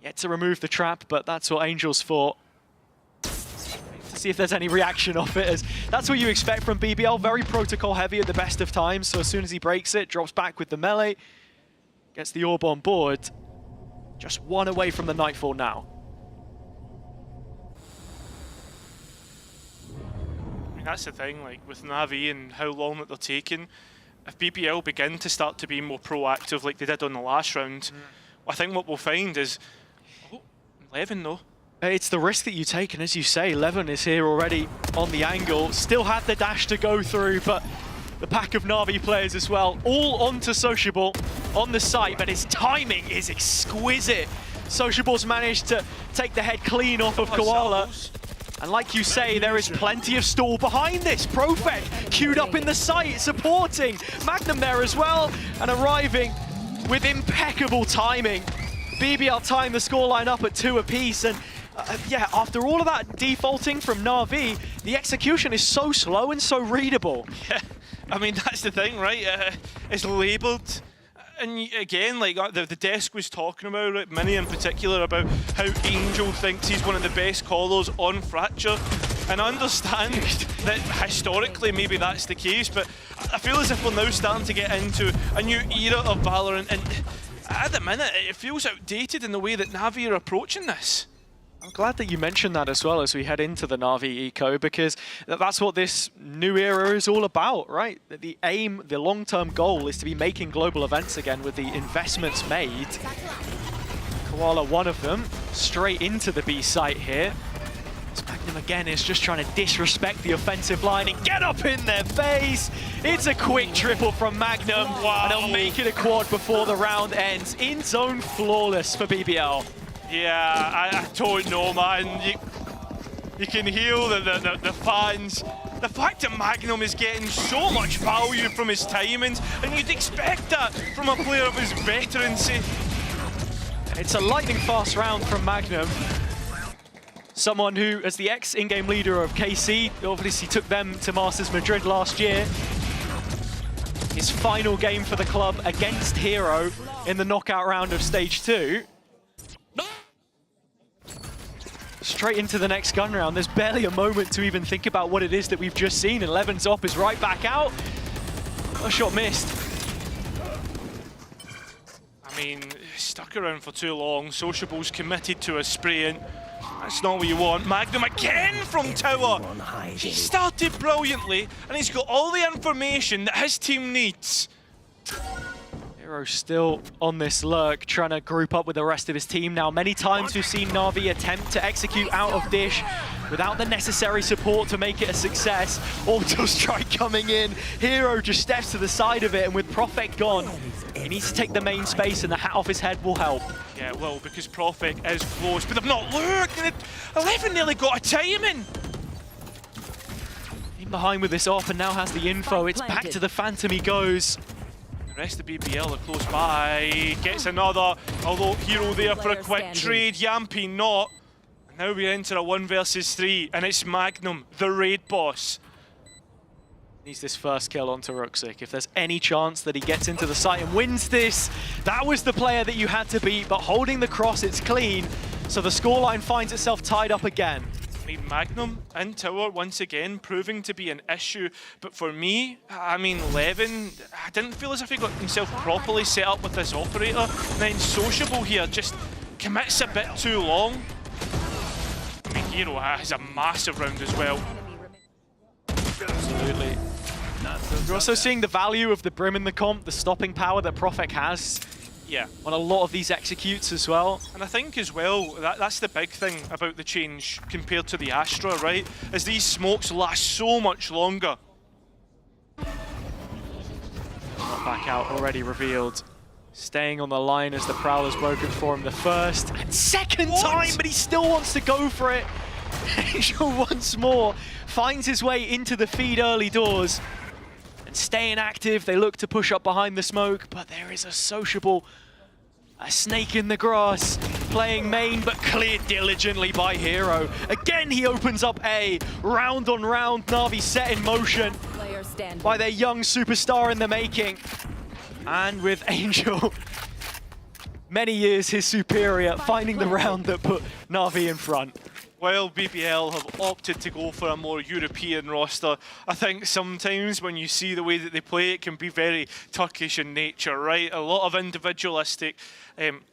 Yet to remove the trap, but that's what Angel's for. To see if there's any reaction off it, as that's what you expect from BBL. Very protocol heavy at the best of times, so as soon as he breaks it, drops back with the melee, gets the orb on board. Just one away from the Nightfall now. I mean, that's the thing, like, with Na'Vi and how long that they're taking. If BBL begin to start to be more proactive like they did on the last round, I think what we'll find is... Oh, Levin though. It's the risk that you take, and as you say, Levin is here already on the angle. Still had the dash to go through, but the pack of Na'Vi players as well, all onto Sociable on the site, but his timing is exquisite. Sociable's managed to take the head clean off of Koala. And like you say, there is plenty of stall behind this. Profect queued up in the site, supporting Magnum there as well, and arriving with impeccable timing. BBL timed the scoreline up at 2 apiece, and yeah, after all of that defaulting from Na'Vi, the execution is so slow and so readable. Yeah, I mean, that's the thing, right? It's labelled. And again, like the desk was talking about it, Minnie in particular, about how Angel thinks he's one of the best callers on Fracture. And I understand that historically maybe that's the case, but I feel as if we're now starting to get into a new era of Valorant, and at the minute it feels outdated in the way that Na'Vi are approaching this. I'm glad that you mentioned that as well as we head into the Na'Vi eco, because that's what this new era is all about, right? The aim, the long-term goal is to be making global events again with the investments made. Koala, one of them, straight into the B site here. Magnum again is just trying to disrespect the offensive line and get up in their face. It's a quick triple from Magnum, and they'll make it a quad before the round ends. In zone flawless for BBL. Yeah, I don't know, man. You can hear the fans. The fact that Magnum is getting so much value from his timings, and you'd expect that from a player of his veterancy. It's a lightning fast round from Magnum. Someone who, as the ex-in-game leader of KC, obviously took them to Masters Madrid last year. His final game for the club against Hero in the knockout round of Stage 2. Straight into the next gun round. There's barely a moment to even think about what it is that we've just seen, and Levinzop is right back out. A shot missed. I mean, stuck around for too long. Sociable's committed to a spraying. That's not what you want. Magnum again from Tower. He started brilliantly, and he's got all the information that his team needs. Hero still on this lurk, trying to group up with the rest of his team now. Many times we've seen Na'Vi attempt to execute out of dish without the necessary support to make it a success. Auto strike coming in. Hero just steps to the side of it, and with Profect gone, he needs to take the main space, and the hat off his head will help. Yeah, well, because Profect is close, but they've not looked. 11 nearly got a timing. In behind with this off, and now has the info. It's back to the Phantom he goes. The rest of BBL are close by. Gets another, although Hero there for a quick trade. Yampy not. And now we enter a 1 versus 3, and it's Magnum, the raid boss. Needs this first kill onto Ruxic. If there's any chance that he gets into the site and wins this, that was the player that you had to beat, but holding the cross, it's clean. So the scoreline finds itself tied up again. I mean, Magnum and Tower once again proving to be an issue, but for me, I mean, Levin, I didn't feel as if he got himself properly set up with this operator. And then Sociable here just commits a bit too long. I mean, Hero has a massive round as well. Absolutely. You're also seeing the value of the Brim in the comp, the stopping power that Profect has. Yeah. On a lot of these executes as well. And I think as well, that's the big thing about the change compared to the Astra, right? Is these smokes last so much longer. Not back out, already revealed. Staying on the line as the Prowler's broken for him the first and second time, but he still wants to go for it. Angel once more finds his way into the feed early doors. And staying active, they look to push up behind the smoke, but there is a Sociable, a snake in the grass, playing main, but cleared diligently by Hero. Again, he opens up A, round on round, Na'Vi set in motion by their young superstar in the making. And with Angel, many years his superior, finding the round that put Na'Vi in front. Well, BBL have opted to go for a more European roster. I think sometimes when you see the way that they play, it can be very Turkish in nature, right? A lot of individualistic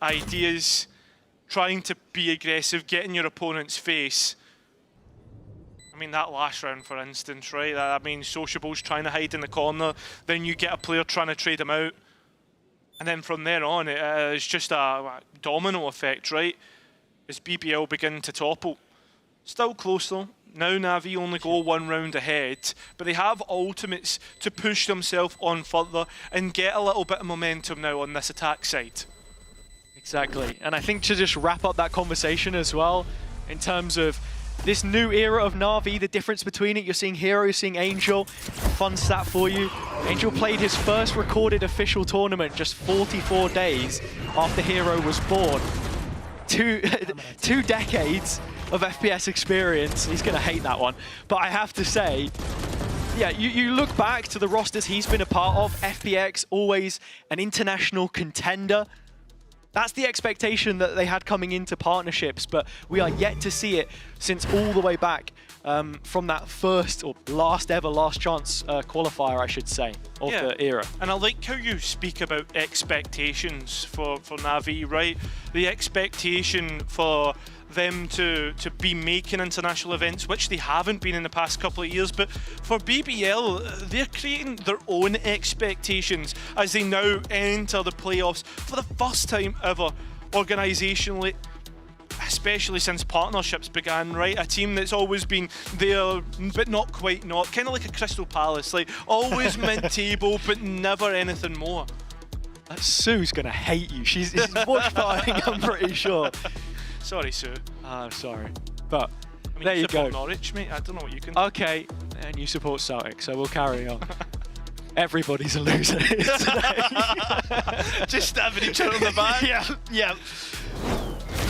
ideas, trying to be aggressive, get in your opponent's face. I mean, that last round, for instance, right? I mean, Sociable's trying to hide in the corner, then you get a player trying to trade him out. And then from there on, it's just a domino effect, right? As BBL begin to topple. Still close though, Now Na'Vi only go 1 round ahead, but they have ultimates to push themselves on further and get a little bit of momentum now on this attack side. Exactly, and I think to just wrap up that conversation as well, in terms of this new era of Na'Vi, the difference between it, you're seeing Hero, you're seeing Angel. Fun stat for you, Angel played his first recorded official tournament just 44 days after Hero was born. Two decades of FPS experience. He's gonna hate that one, but I have to say, yeah, you look back to the rosters he's been a part of, FPX always an international contender. That's the expectation that they had coming into partnerships, but we are yet to see it since all the way back from that first or last chance qualifier, I should say, of the era. And I like how you speak about expectations for Na'Vi, right? The expectation for them to be making international events, which they haven't been in the past couple of years, but for BBL, they're creating their own expectations as they now enter the playoffs for the first time ever organisationally, especially since partnerships began, right? A team that's always been there, but not quite not, kind of like a Crystal Palace, like always mid-table, but never anything more. Sue's gonna hate you. She's watch partying, I'm pretty sure. Sorry, Sue. Sorry. But I mean, there you go. Norwich, mate. I don't know what you can do. Okay, and you support Celtic, so we'll carry on. Everybody's a loser here today. Just stabbing each other in the back. Yeah.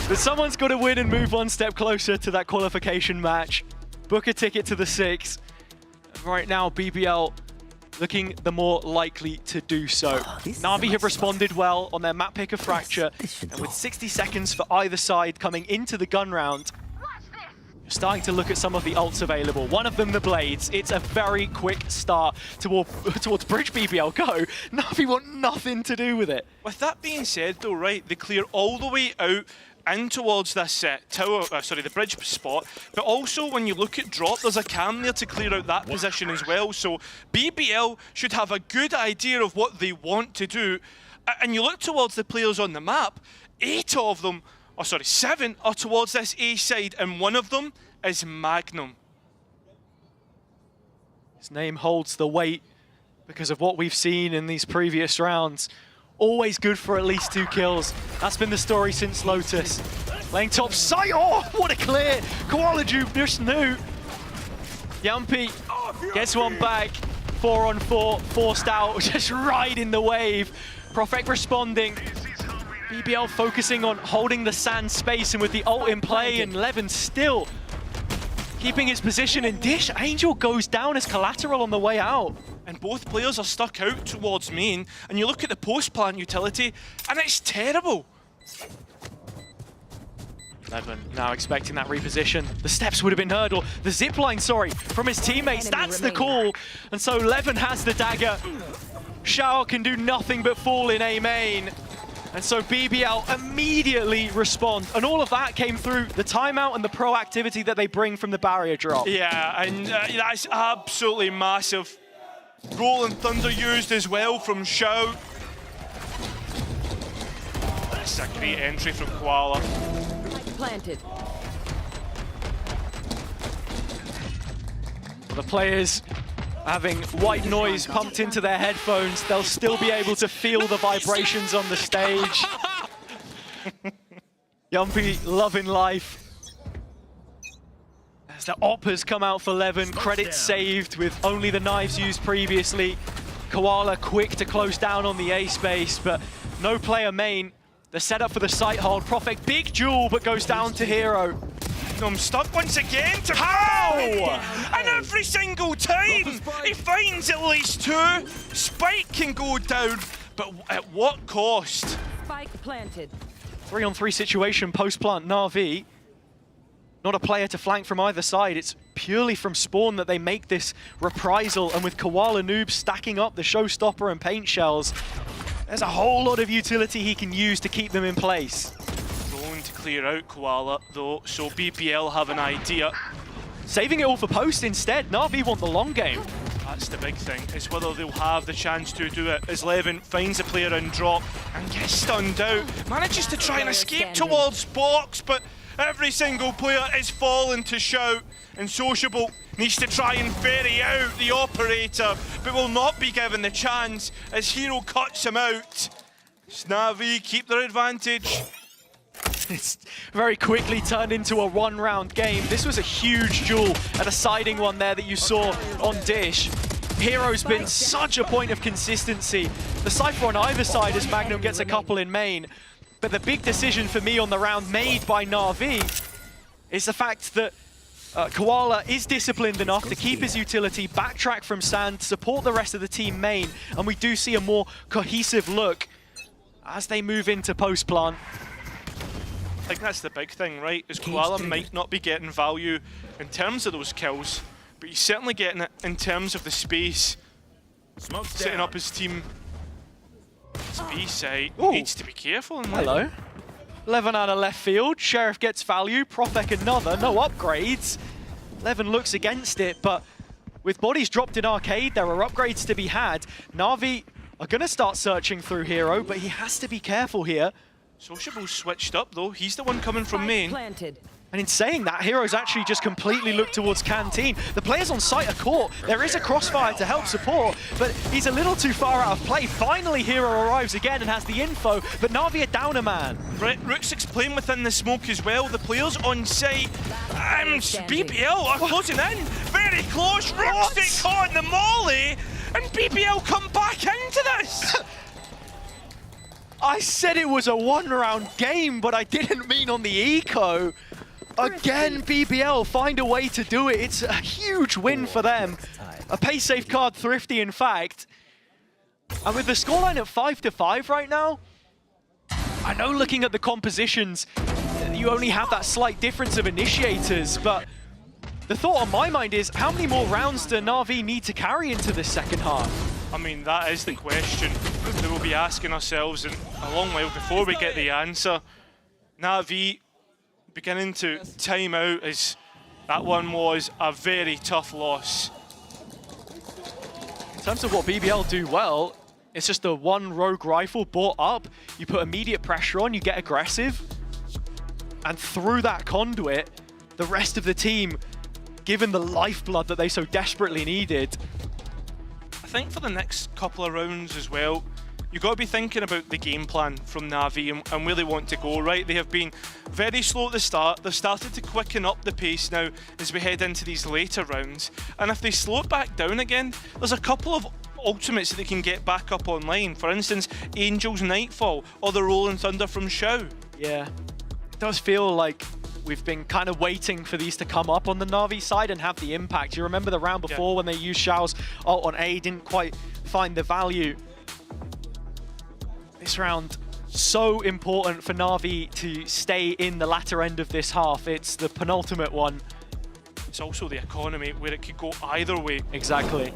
But someone's got to win and move one step closer to that qualification match. Book a ticket to the 6. Right now, BBL looking the more likely to do so. Na'Vi have responded well on their map pick of Fracture, and with 60 seconds for either side coming into the gun round, you're starting to look at some of the ults available. One of them, the Blades. It's a very quick start towards Bridge BBL Go. Na'Vi want nothing to do with it. With that being said, though, right, they clear all the way out in towards this the bridge spot, but also when you look at drop, there's a cam there to clear out that position as well, so BBL should have a good idea of what they want to do, and you look towards the players on the map, 7 are towards this A side, and one of them is Magnum. His name holds the weight because of what we've seen in these previous rounds. Always good for at least 2 kills. That's been the story since Lotus. Laying top side. Oh, what a clear. Koala Juke just knew. Yumpy gets one back. 4 on 4, forced out, just riding the wave. Profek responding. BBL focusing on holding the sand space, and with the ult in play, and Levin still keeping his position in dish. Angel goes down as collateral on the way out. And both players are stuck out towards main, and you look at the post-plant utility, and it's terrible. Levin now expecting that reposition. The steps would have been hurdle. The zipline, sorry, from his teammates. That's the call. And so Levin has the dagger. Shao can do nothing but fall in A main. And so BBL immediately respond. And all of that came through the timeout and the proactivity that they bring from the barrier drop. Yeah, and that's absolutely massive. Rolling Thunder used as well from Shao. That's a great entry from Koala. Planted. The players having white noise pumped into their headphones, they'll still be able to feel the vibrations on the stage. Yumpy loving life. As the op has come out for Levin, credit saved with only the knives used previously. Koala quick to close down on the A space, but no player main. The setup for the site hold. Profek, big duel, but goes down to Hero. I'm stuck once again to How? And every single time he finds at least 2. Spike can go down, but at what cost? Spike planted. 3-on-3 situation post-plant Na'Vi. Not a player to flank from either side. It's purely from spawn that they make this reprisal, and with Koala Noob stacking up the showstopper and paint shells, there's a whole lot of utility he can use to keep them in place. Going to clear out Koala though, so BBL have an idea. Saving it all for post instead. Na'Vi want the long game. That's the big thing, is whether they'll have the chance to do it, as Levin finds a player in drop and gets stunned out. Manages to try and escape towards box, but Every single player is falling to shout, and Sociable needs to try and ferry out the operator, but will not be given the chance as Hero cuts him out. Snavi keep their advantage. It's very quickly turned into a one-round game. This was a huge duel, a deciding one there that you saw on Dish. Hero's been such a point of consistency. The Cypher on either side as Magnum gets a couple in main. But the big decision for me on the round made by Na'Vi is the fact that Koala is disciplined enough to keep his utility, backtrack from Sand, support the rest of the team main, and we do see a more cohesive look as they move into post-plant. I think that's the big thing, right? Is Koala might not be getting value in terms of those kills, but he's certainly getting it in terms of the space. Setting up his team. His B site needs to be careful. Hello. 11 out of left field. Sheriff gets value. Profek another. No upgrades. 11 looks against it, but with bodies dropped in Arcade, there are upgrades to be had. Na'Vi are going to start searching through Hero, but he has to be careful here. Sociable's switched up though. He's the one coming from main. And in saying that, Hero's actually just completely looked towards Canteen. The players on site are caught. There is a crossfire to help support, but he's a little too far out of play. Finally, Hero arrives again and has the info, but Na'Vi are down a man. Right, Rooksik's playing within the smoke as well. The players on site, BBL are closing in. Very close. Rooksik caught in the molly, and BBL come back into this. I said it was a one-round game, but I didn't mean on the eco. Again, BBL find a way to do it. It's a huge win for them. A pay-safe card, Thrifty, in fact. And with the scoreline at 5-5 right now, I know looking at the compositions, you only have that slight difference of initiators, but the thought on my mind is, how many more rounds do Na'Vi need to carry into this second half? I mean, that is the question that we'll be asking ourselves in a long while before we get the answer. Na'Vi beginning to time out as that one was a very tough loss. In terms of what BBL do well, it's just the one rogue rifle brought up, you put immediate pressure on, you get aggressive, and through that conduit, the rest of the team, given the lifeblood that they so desperately needed. I think for the next couple of rounds as well, you've got to be thinking about the game plan from Na'Vi and where they want to go, right? They have been very slow at the start. They've started to quicken up the pace now as we head into these later rounds. And if they slow it back down again, there's a couple of ultimates that they can get back up online. For instance, Angel's Nightfall or the Rolling Thunder from Shao. Yeah, it does feel like we've been kind of waiting for these to come up on the Na'Vi side and have the impact. You remember the round before when they used Shao's ult on A, didn't quite find the value. This round, so important for Na'Vi to stay in the latter end of this half. It's the penultimate one. It's also the economy where it could go either way. Exactly.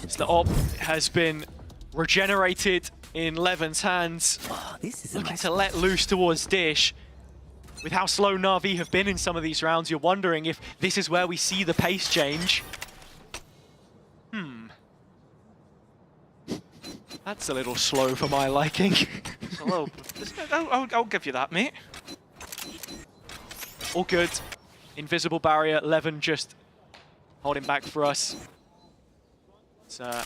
So the op has been regenerated in Levin's hands. Looking to let loose towards Dish. With how slow Na'Vi have been in some of these rounds, you're wondering if this is where we see the pace change. That's a little slow for my liking. It's a little. I'll give you that, mate. All good. Invisible barrier. Levin just holding back for us. So, I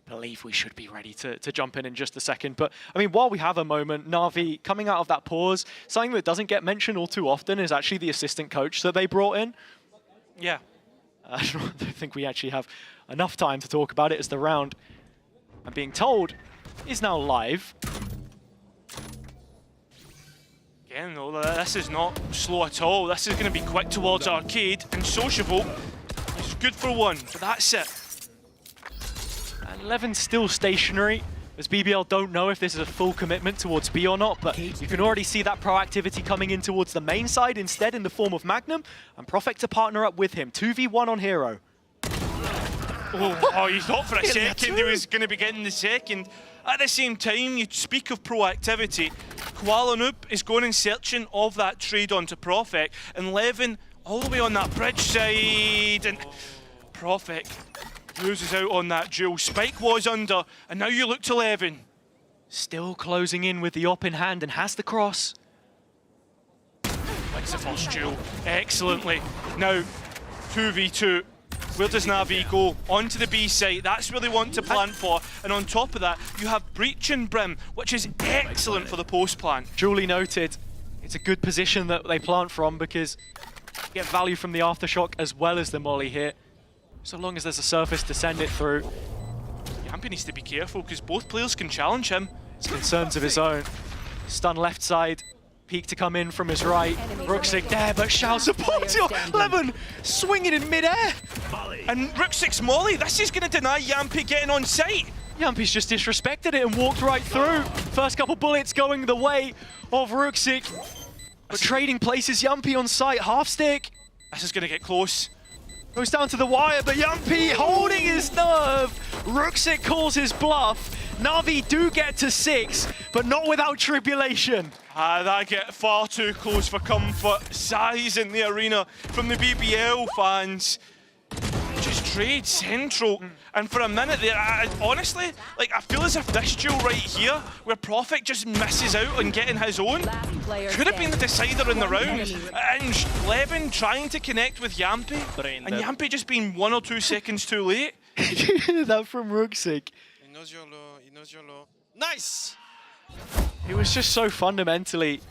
believe we should be ready to jump in just a second. But, I mean, while we have a moment, Na'Vi coming out of that pause, something that doesn't get mentioned all too often is actually the assistant coach that they brought in. Yeah. I don't think we actually have enough time to talk about it as the round, I'm being told, is now live. Again, though, this is not slow at all. This is going to be quick towards Arcade, and Sociable is good for one, but that's it. And Levin's still stationary, as BBL don't know if this is a full commitment towards B or not, but you can already see that proactivity coming in towards the main side instead in the form of Magnum, and Profek to partner up with him. 2v1 on Hero. Oh, you thought for a second he was going to be getting the second. At the same time, you speak of proactivity. Koala Noob is going and searching of that trade onto Profek, and Levin all the way on that bridge side, and Profek loses out on that duel. Spike was under, and now you look to Levin. Still closing in with the op in hand and has the cross. takes the first duel excellently. Now, 2v2. Where does Na'Vi go? Onto the B site, that's where they want to plant for. And on top of that, you have Breach and Brim, which is excellent for the post plant. Duly noted. It's a good position that they plant from because you get value from the aftershock as well as the molly hit. So long as there's a surface to send it through. Yampi needs to be careful because both players can challenge him. It's concerns of his own. Stun left side. Peek to come in from his right. Rooksik there, but Shao supports you. Lemon swinging in midair. And Rooksik's molly, this is going to deny Yampi getting on site. Yampi's just disrespected it and walked right through. First couple bullets going the way of Rooksik. But trading places Yampi on site, half stick. This is going to get close. Goes down to the wire, but Yampi holding his nerve. Rooksik calls his bluff. Na'Vi do get to 6, but not without tribulation. That get far too close for comfort. Size in the arena from the BBL fans. Just trade central. And for a minute there, honestly, like I feel as if this duel right here, where Prophet just misses out on getting his own, could have been the decider in the round. And Levin trying to connect with Yampi, and Yampi just being 1 or 2 seconds too late. That from Rooksik. He knows you're low, he knows you're low. Nice! It was just so fundamentally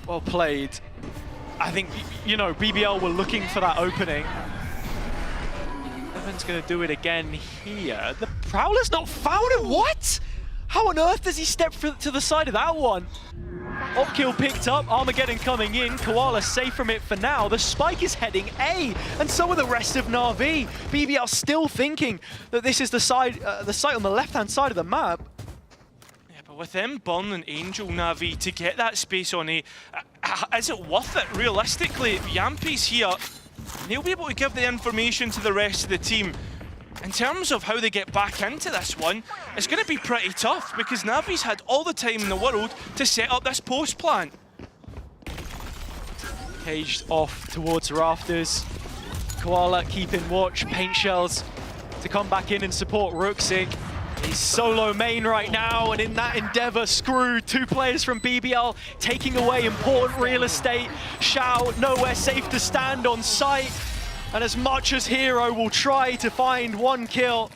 well played. I think, you know, BBL were looking for that opening. Evan's going to do it again here. The Prowler's not found him. What? How on earth does he step to the side of that one? Op kill picked up, Armageddon coming in, Koala safe from it for now. The spike is heading A, and so are the rest of Na'Vi. BBL still thinking that this is the site on the left-hand side of the map. Yeah, but with them Burn and Angel, Na'Vi, to get that space on A, is it worth it? Realistically, Yampi's here. They'll be able to give the information to the rest of the team. In terms of how they get back into this one, it's going to be pretty tough because Na'Vi's had all the time in the world to set up this post plant. Caged off towards rafters. Koala keeping watch, paint shells to come back in and support Rooksik. He's solo main right now, and in that endeavor, screwed. 2 players from BBL taking away important real estate. Shao nowhere safe to stand on site. And as much as Hero will try to find 1 kill,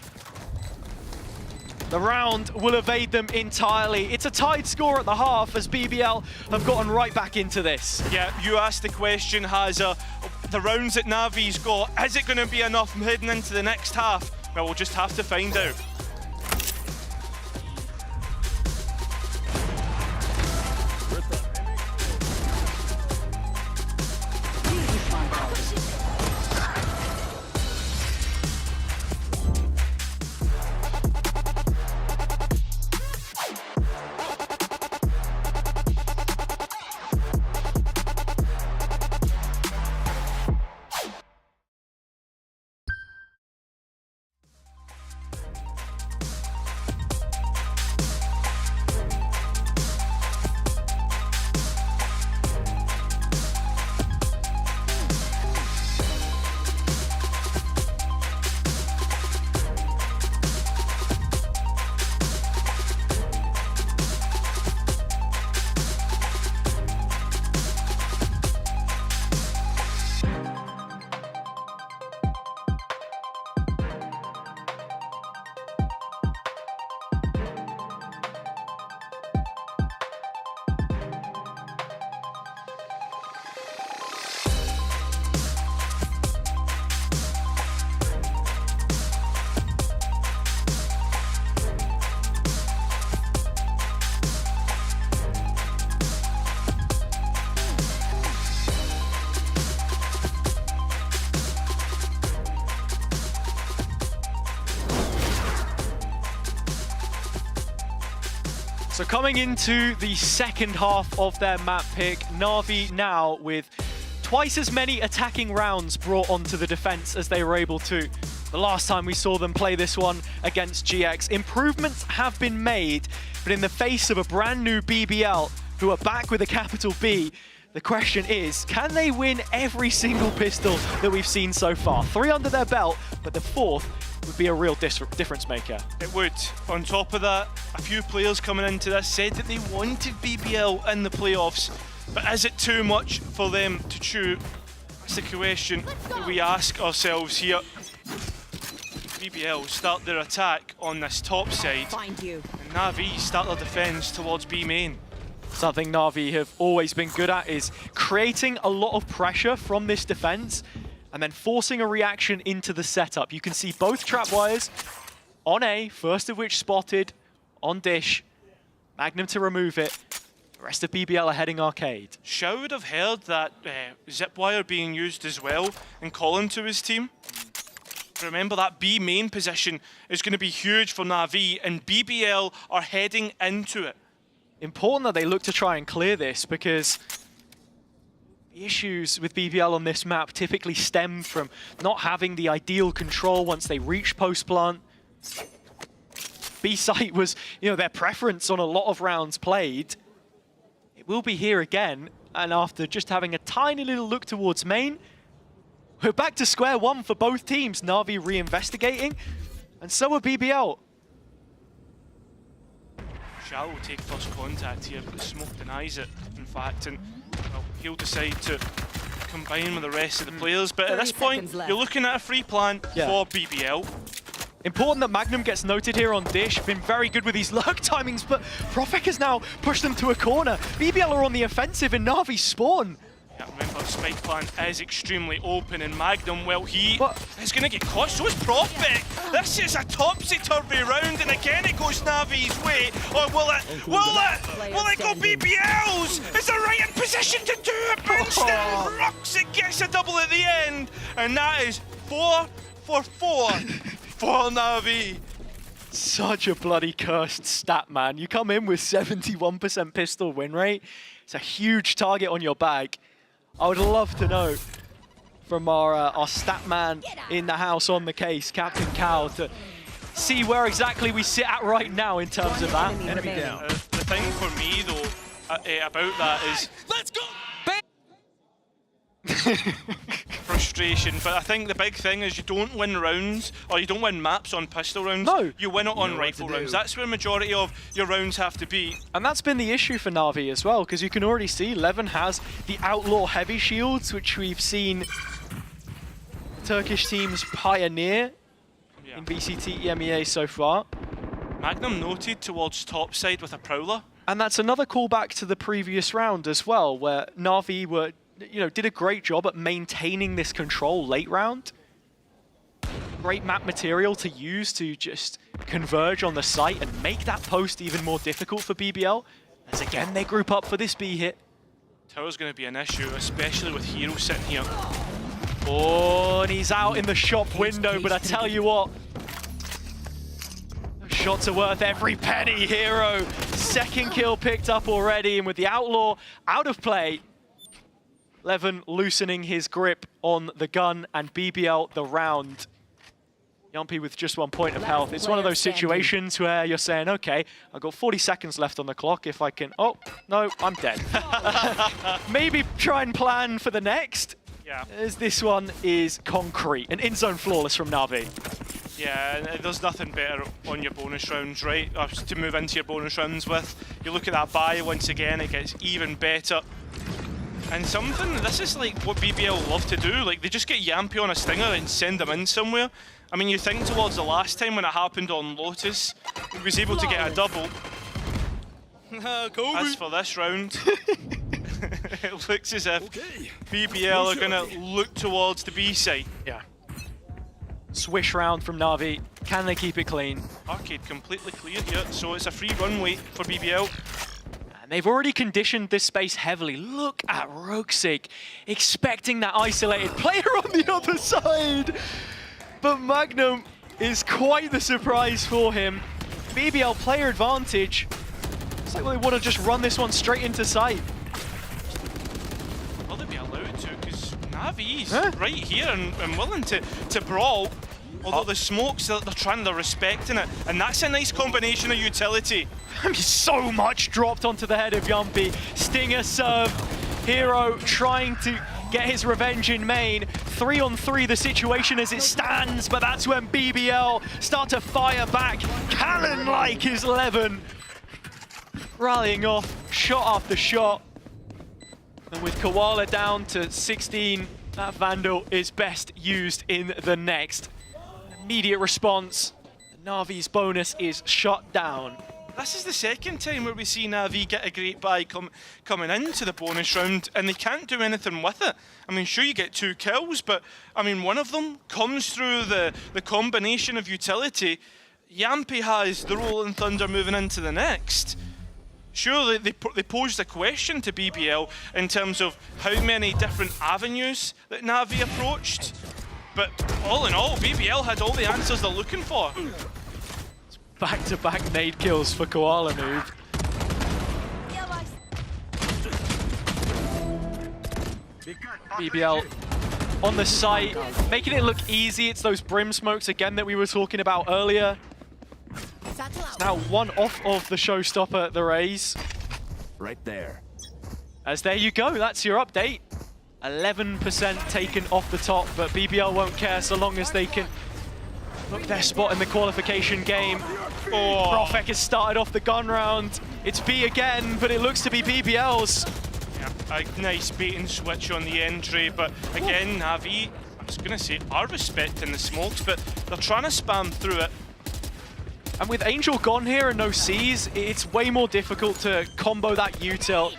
the round will evade them entirely. It's a tied score at the half as BBL have gotten right back into this. Yeah, you asked the question, Hazza, the rounds that Na'Vi's got, is it going to be enough heading into the next half? Well, we'll just have to find out. So coming into the second half of their map pick, Na'Vi now with twice as many attacking rounds brought onto the defense as they were able to the last time we saw them play this one against GX. Improvements have been made, but in the face of a brand new BBL who are back with a capital B, the question is, can they win every single pistol that we've seen so far? 3 under their belt, but the 4th would be a real difference maker. It would. On top of that, a few players coming into this said that they wanted BBL in the playoffs. But is it too much for them to chew? That's the question that we ask ourselves here. BBL start their attack on this top side, and Na'Vi start their defense towards B main. Something Na'Vi have always been good at is creating a lot of pressure from this defense and then forcing a reaction into the setup. You can see both trap wires on A, first of which spotted on Dish. Magnum to remove it. The rest of BBL are heading arcade. Shao would have heard that zip wire being used as well and calling to his team. Remember, that B main position is going to be huge for Na'Vi, and BBL are heading into it. Important that they look to try and clear this, because the issues with BBL on this map typically stem from not having the ideal control once they reach post plant. B site was, their preference on a lot of rounds played. It will be here again, and after just having a tiny little look towards main, we're back to square one for both teams. Na'Vi reinvestigating, and so are BBL. Shao will take first contact here, but the smoke denies it, in fact, and well, he'll decide to combine with the rest of the players. But at this point, you're looking at a free plan for BBL. Important that Magnum gets noted here on Dish. Been very good with these lurk timings, but Profek has now pushed them to a corner. BBL are on the offensive in Na'Vi spawn. Yeah, remember, spike plan is extremely open, and Magnum, well, he is going to get caught. So is Profek. This is a topsy-turvy round, and again it goes Navi's way. Or will it go BBL's? Is the right in position to do it, but instead rocks it, gets a double at the end, and that is 4 for 4 for Na'Vi. Such a bloody cursed stat, man. You come in with 71% pistol win rate. It's a huge target on your back. I would love to know from our stat man in the house on the case, Captain Cow, to see where exactly we sit at right now in terms of that. Enemy down. The thing for me, though, about that is... Let's go! Frustration, but I think the big thing is you don't win rounds, or you don't win maps on pistol rounds. No. You win it on rifle rounds. That's where the majority of your rounds have to be. And that's been the issue for Na'Vi as well, because you can already see Levin has the Outlaw heavy shields, which we've seen Turkish teams pioneer in VCT EMEA so far. Magnum noted towards top side with a Prowler. And that's another callback to the previous round as well, where Na'Vi were, did a great job at maintaining this control late round. Great map material to use to just converge on the site and make that post even more difficult for BBL, as again they group up for this B hit. Tower's going to be an issue, especially with Hero sitting here. Oh, and he's out in the shop window, but I tell you what, those shots are worth every penny. Hero, second kill picked up already, and with the Outlaw out of play, Levin loosening his grip on the gun, and BBL the round. Yumpy with just 1 point of health. It's one of those situations where you're saying, okay, I've got 40 seconds left on the clock. If I can, oh, no, I'm dead. Maybe try and plan for the next. Yeah. As this one is concrete, an in-zone flawless from Na'Vi. Yeah, and there's nothing better on your bonus rounds, right? Or to move into your bonus rounds with. You look at that buy once again, it gets even better. And this is like what BBL love to do, like they just get Yampy on a stinger and send them in somewhere. I mean, you think towards the last time when it happened on Lotus, he was able to get a double. As for this round, it looks as if BBL are going to look towards the B side. Yeah. Swish round from Na'Vi. Can they keep it clean? Arcade completely clear here, so it's a free runway for BBL. And they've already conditioned this space heavily. Look at Roxic, expecting that isolated player on the other side. But Magnum is quite the surprise for him. BBL player advantage. It's like they want to just run this one straight into sight. Will they be allowed to? Because Navi's right here and willing to brawl. Although the smokes, they're respecting it. And that's a nice combination of utility. I mean, so much dropped onto the head of Yumpy. Stinger serve. Hero trying to get his revenge in main. 3-on-3 the situation as it stands, but that's when BBL start to fire back. Cannon-like is Levin. Rallying off, shot after shot. And with Koala down to 16, that Vandal is best used in the next. Immediate response. Na'Vi's bonus is shut down. This is the second time where we see Na'Vi get a great buy coming into the bonus round, and they can't do anything with it. I mean, sure, you get 2 kills, but I mean, one of them comes through the combination of utility. Yampi has the Rolling Thunder moving into the next. Sure, they posed a question to BBL in terms of how many different avenues that Na'Vi approached, but all in all, BBL had all the answers they're looking for. Back-to-back nade kills for Koala Noob. BBL on the site, making it look easy. It's those brim smokes again that we were talking about earlier. It's now one off of the showstopper, the Rays. Right there. As there you go, that's your update. 11% taken off the top, but BBL won't care so long as they can book their spot in the qualification game. Oh, Profek has started off the gun round. It's B again, but it looks to be BBL's. Yeah, a nice bait and switch on the entry, but again, Na'Vi, I was going to say, are respecting the smokes, but they're trying to spam through it. And with Angel gone here and no C's, it's way more difficult to combo that util.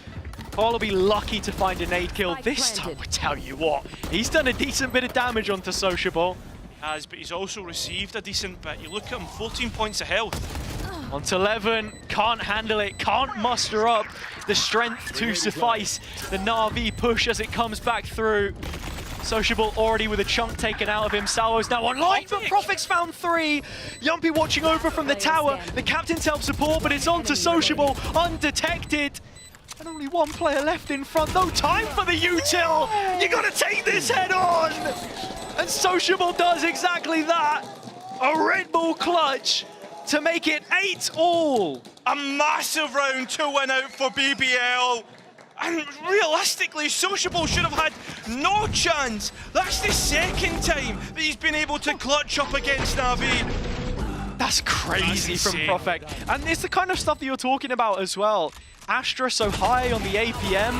Paul will be lucky to find a nade kill this time, I tell you what. He's done a decent bit of damage onto Sociable. He has, but he's also received a decent bit. You look at him, 14 points of health. Onto 11, can't handle it, can't muster up the strength to suffice the Na'Vi push as it comes back through. Sociable already with a chunk taken out of him. Salvo's now online, but Profek's found 3. Yumpy watching over from the tower. The captain's help support, but it's on to Sociable, undetected. And only 1 player left in front. No time for the util. You gotta take this head on. And Sociable does exactly that. A Red Bull clutch to make it 8-all. A massive round to win out for BBL. And realistically, Sociable should have had no chance. That's the second time that he's been able to clutch up against Na'Vi. That's crazy from Profek. And it's the kind of stuff that you're talking about as well. Astra so high on the APM.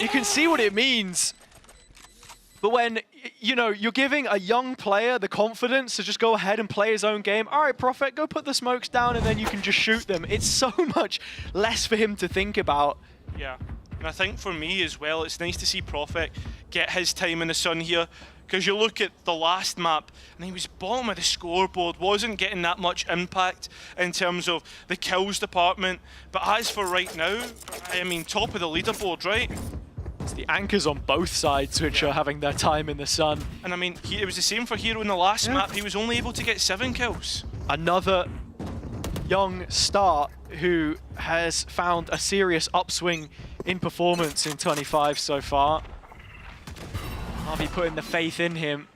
You can see what it means. But when, you know, you're giving a young player the confidence to just go ahead and play his own game. All right, Profek, go put the smokes down and then you can just shoot them. It's so much less for him to think about. Yeah, and I think for me as well, it's nice to see Profek get his time in the sun here. Because you look at the last map, and he was bottom of the scoreboard, wasn't getting that much impact in terms of the kills department. But as for right now, I mean, top of the leaderboard, right? It's the anchors on both sides which are having their time in the sun. And I mean, it was the same for Hero in the last map. He was only able to get 7 kills. Another young start who has found a serious upswing in performance in 25 so far. Na'Vi putting the faith in him,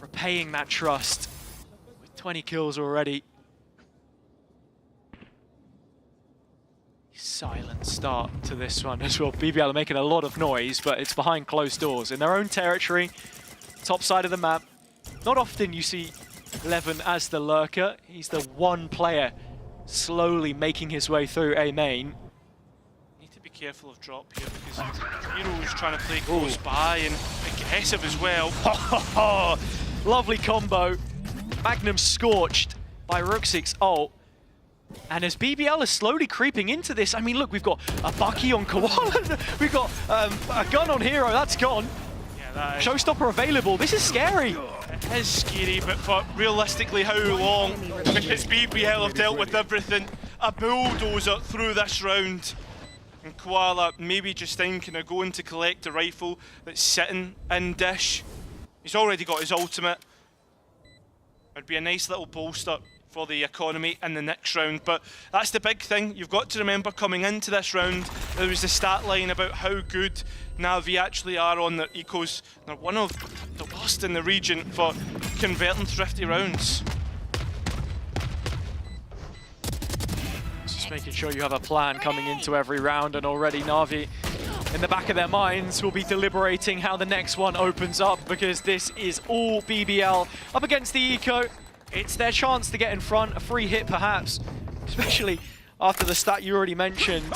repaying that trust with 20 kills already. Silent start to this one as well. BBL are making a lot of noise, but it's behind closed doors in their own territory, top side of the map. Not often you see Levin as the lurker. He's the one player slowly making his way through A main. Careful of drop here because Hero is trying to play close by and aggressive as well. Lovely combo. Magnum scorched by Rooksik's ult. And as BBL is slowly creeping into this, I mean, look, we've got a Bucky on Koala, we've got a gun on Hero, that's gone. Yeah, that is. Showstopper available, this is scary. It is scary, but for realistically how long? Because BBL have dealt with everything. A bulldozer through this round. And Koala maybe just thinking of going to collect a rifle that's sitting in dish. He's already got his ultimate. It'd be a nice little bolster for the economy in the next round, but that's the big thing. You've got to remember coming into this round, there was the stat line about how good Na'Vi actually are on their ecos. They're one of the worst in the region for converting thrifty rounds. Making sure you have a plan coming into every round, and already Na'Vi in the back of their minds will be deliberating how the next one opens up, because this is all BBL up against the eco. It's their chance to get in front, a free hit perhaps, especially after the stat you already mentioned.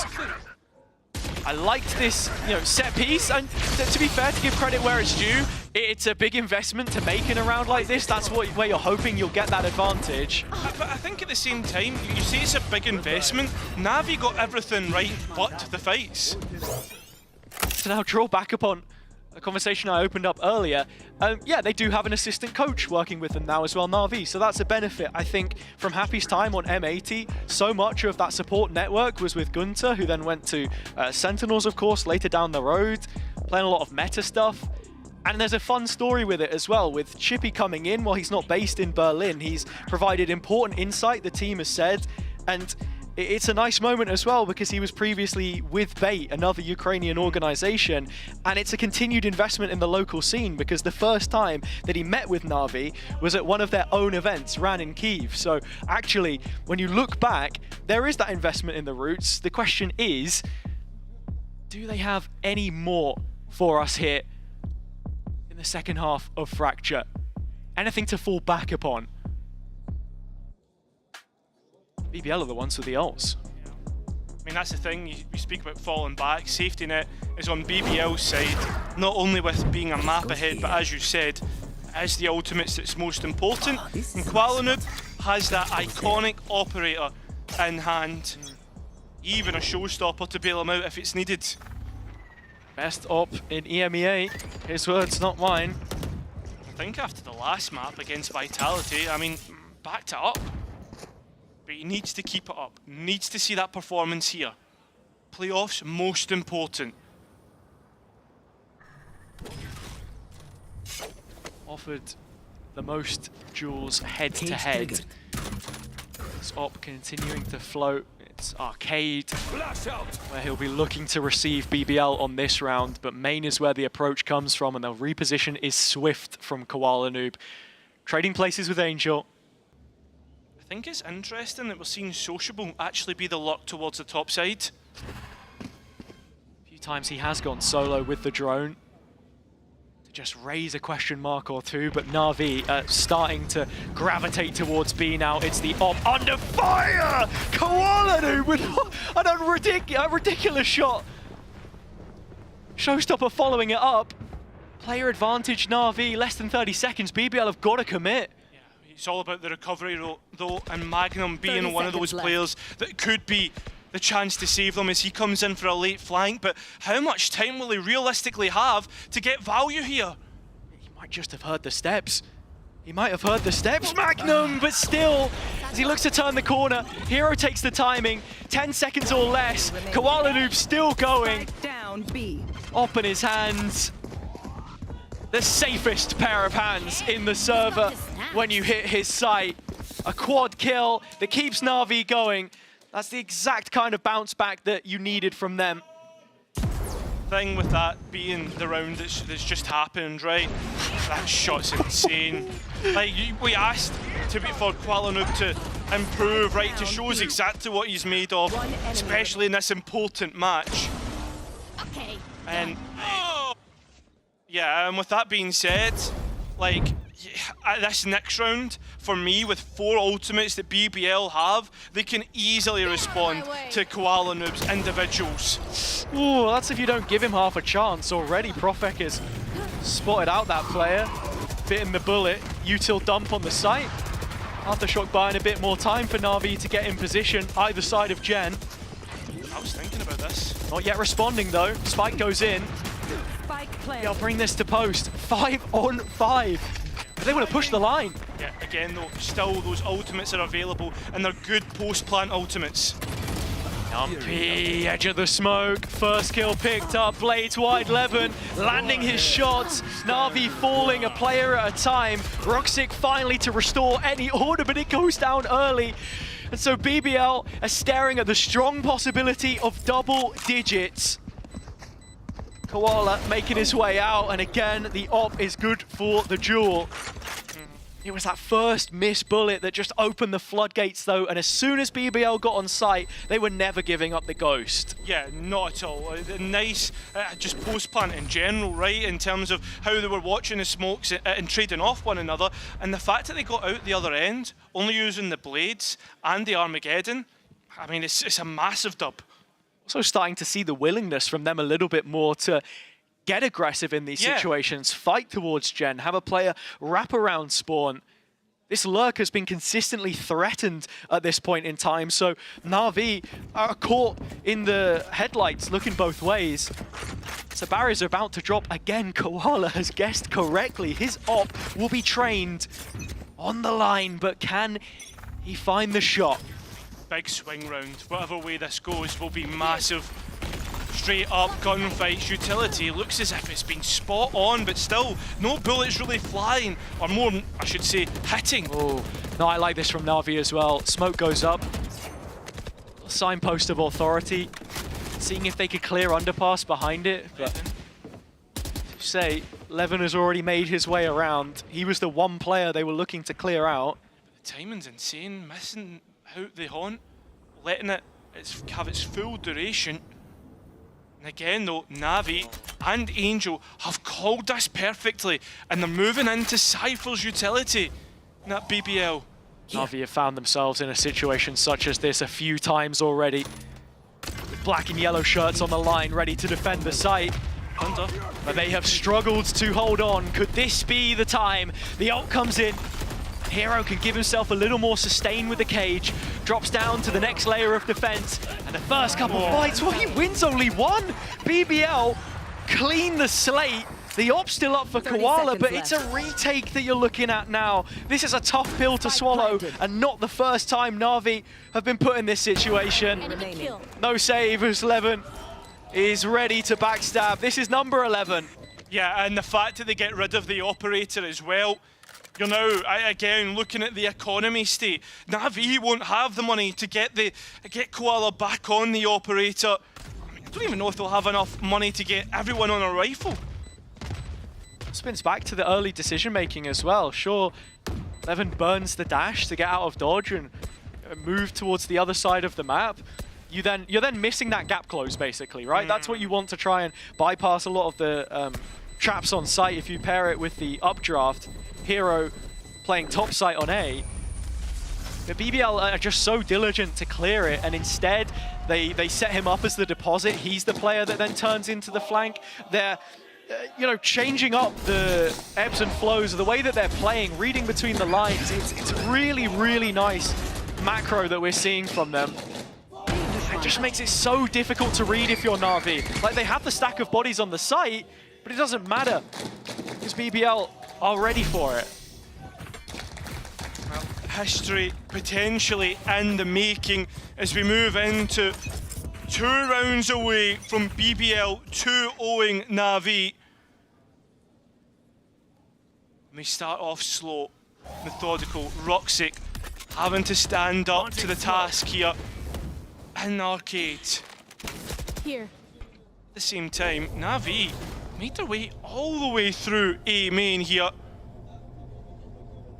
I liked this, set piece, and to be fair, to give credit where it's due, it's a big investment to make in a round like this. That's where you're hoping you'll get that advantage. But I think at the same time, you say it's a big investment. Na'Vi got everything right but the fights. To now draw back upon a conversation I opened up earlier, yeah, they do have an assistant coach working with them now as well, Na'Vi, so that's a benefit. I think from Happy's time on M80, so much of that support network was with Gunter, who then went to Sentinels, of course, later down the road, playing a lot of meta stuff. And there's a fun story with it as well, with Chippy coming in while he's not based in Berlin. He's provided important insight, the team has said, and it's a nice moment as well because he was previously with Bait, another Ukrainian organization, and it's a continued investment in the local scene because the first time that he met with Na'Vi was at one of their own events, ran in Kyiv. So actually, when you look back, there is that investment in the roots. The question is, do they have any more for us here in the second half of Fracture? Anything to fall back upon? BBL are the ones with the ults. I mean, that's the thing, you speak about falling back. Safety net is on BBL's side, not only with being a map ahead, but as you said, as the ultimates that's most important. And Qualanub has that iconic operator in hand, even a showstopper to bail him out if it's needed. Best op in EMEA, his words, not mine. I think after the last map against Vitality, I mean, backed it up. But he needs to keep it up, needs to see that performance here. Playoffs, most important. Offered the most duels head-to-head. This op continuing to float. It's Arcade, where he'll be looking to receive BBL on this round, but main is where the approach comes from, and the reposition is swift from Koala Noob. Trading places with Angel. I think it's interesting that we're seeing Sociable actually be the lock towards the top side. A few times he has gone solo with the drone to just raise a question mark or two, but Na'Vi starting to gravitate towards B now. It's the op under fire! Koala with a ridiculous shot. Showstopper following it up. Player advantage Na'Vi, less than 30 seconds. BBL have got to commit. It's all about the recovery though, and Magnum being one of those players that could be the chance to save them as he comes in for a late flank. But how much time will he realistically have to get value here? He might just have heard the steps. He might have heard the steps, Magnum, but still, as he looks to turn the corner, Hero takes the timing, 10 seconds or less. Koala Noob still going. Down B. Op in his hands. The safest pair of hands in the server when you hit his sight. A quad kill that keeps Na'Vi going. That's the exact kind of bounce back that you needed from them. Thing with that being the round that's just happened, right? That shot's insane. Like, we asked for Qualanub to improve, right? To show us exactly what he's made of, especially in this important match. Okay. And yeah, and with that being said, like, this next round, for me, with 4 ultimates that BBL have, they can easily respond to Koala Noob's individuals. Ooh, that's if you don't give him half a chance. Already, Profek has spotted out that player, bitten the bullet, util dump on the site. Aftershock buying a bit more time for Na'Vi to get in position, either side of Gen. I was thinking about this. Not yet responding though, Spike goes in. They'll bring this to post, 5 on 5. But they want to push the line. Yeah, again though, still those ultimates are available, and they're good post-plant ultimates. Numpy, edge of the smoke, first kill picked up, Blades wide Levin, landing his shots, Na'Vi falling a player at a time, Roxic finally to restore any order, but it goes down early. And so BBL are staring at the strong possibility of double digits. Koala making his way out, and again, the op is good for the duel. It was that first missed bullet that just opened the floodgates though, and as soon as BBL got on site, they were never giving up the ghost. Yeah, not at all. Nice, just post-plant in general, right, in terms of how they were watching the smokes and trading off one another, and the fact that they got out the other end, only using the Blades and the Armageddon, I mean, it's a massive dub. Also starting to see the willingness from them a little bit more to get aggressive in these situations, fight towards Gen, have a player wrap around spawn. This lurk has been consistently threatened at this point in time, so Na'Vi are caught in the headlights looking both ways. So barriers are about to drop again. Koala has guessed correctly. His op will be trained on the line, but can he find the shot? Big swing round. Whatever way this goes will be massive. Straight up gunfights. Utility looks as if it's been spot on, but still no bullets really flying, or more, I should say, hitting. Oh, no, I like this from Na'Vi as well. Smoke goes up. Signpost of authority. Seeing if they could clear underpass behind it, but say, Levin has already made his way around. He was the one player they were looking to clear out. The timing's insane, missing out the haunt, letting it have its full duration. And again though, Na'Vi and Angel have called this perfectly, and they're moving into Cypher's utility in that BBL. Na'Vi have found themselves in a situation such as this a few times already. With black and yellow shirts on the line, ready to defend the site. Under. But they have struggled to hold on. Could this be the time? The ult comes in. Hero can give himself a little more sustain with the cage. Drops down to the next layer of defense. And the first couple of fights, well, he wins only one. BBL clean the slate. The op's still up for Koala, but it's a retake that you're looking at now. This is a tough pill to swallow, and not the first time Na'Vi have been put in this situation. No save as Levin is ready to backstab. This is number 11. Yeah, and the fact that they get rid of the operator as well. You're now, again, looking at the economy state. Na'Vi won't have the money to get Koala back on the operator. I mean, I don't even know if they'll have enough money to get everyone on a rifle. Spins back to the early decision-making as well. Sure, Levin burns the dash to get out of dodge and move towards the other side of the map. You're then missing that gap close, basically, right? That's what you want to try and bypass a lot of the traps on site if you pair it with the updraft. Hero playing top site on A. The BBL are just so diligent to clear it, and instead they set him up as the deposit. He's the player that then turns into the flank. They're changing up the ebbs and flows of the way that they're playing, reading between the lines. It's really, really nice macro that we're seeing from them. It just makes it so difficult to read if you're Na'Vi. Like, they have the stack of bodies on the site, but it doesn't matter because BBL are ready for it. Well, history potentially in the making as we move into 2 rounds away from BBL 2-0ing Na'Vi. And they start off slow, methodical. Roxic having to stand up to the task here in Arcade. Here. At the same time, Na'Vi made their way all the way through A main here.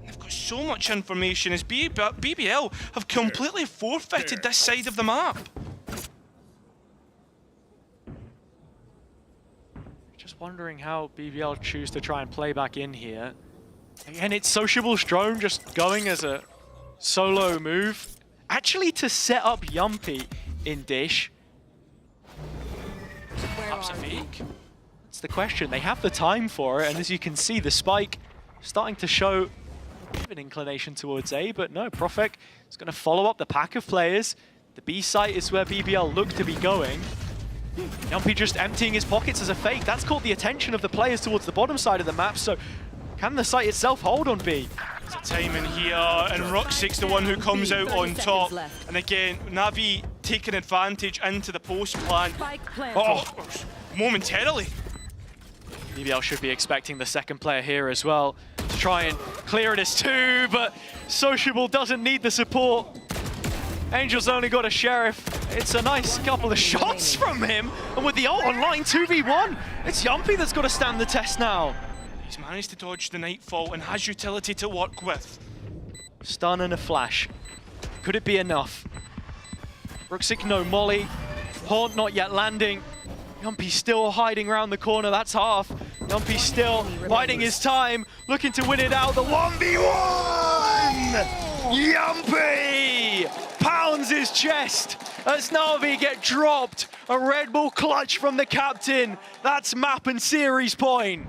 They've got so much information as BBL have completely forfeited this side of the map. Just wondering how BBL choose to try and play back in here. Again, it's Sociable's drone just going as a solo move. Actually to set up Yumpy in Dish. Perhaps a fake. That's the question. They have the time for it, and as you can see, the spike starting to show a bit of an inclination towards A, but no, Profek is going to follow up the pack of players. The B site is where BBL look to be going. Yumpy just emptying his pockets as a fake. That's caught the attention of the players towards the bottom side of the map, so can the site itself hold on B? There's a time in here, and Roxic's the one who comes out on top. And again, Na'Vi taking advantage into the post plan. Oh, momentarily. BBL should be expecting the second player here as well to try and clear it as 2, but Sociable doesn't need the support. Angel's only got a Sheriff. It's a nice couple of shots from him, and with the ult online 2v1, it's Yumpy that's got to stand the test now. He's managed to dodge the Nightfall and has utility to work with. Stun and a flash. Could it be enough? Roxic no molly. Haunt not yet landing. Yumpy still hiding around the corner, that's half. Yumpy still biding his time, looking to win it out. The 1v1! Yumpy pounds his chest as Na'Vi get dropped. A Red Bull clutch from the captain. That's map and series point.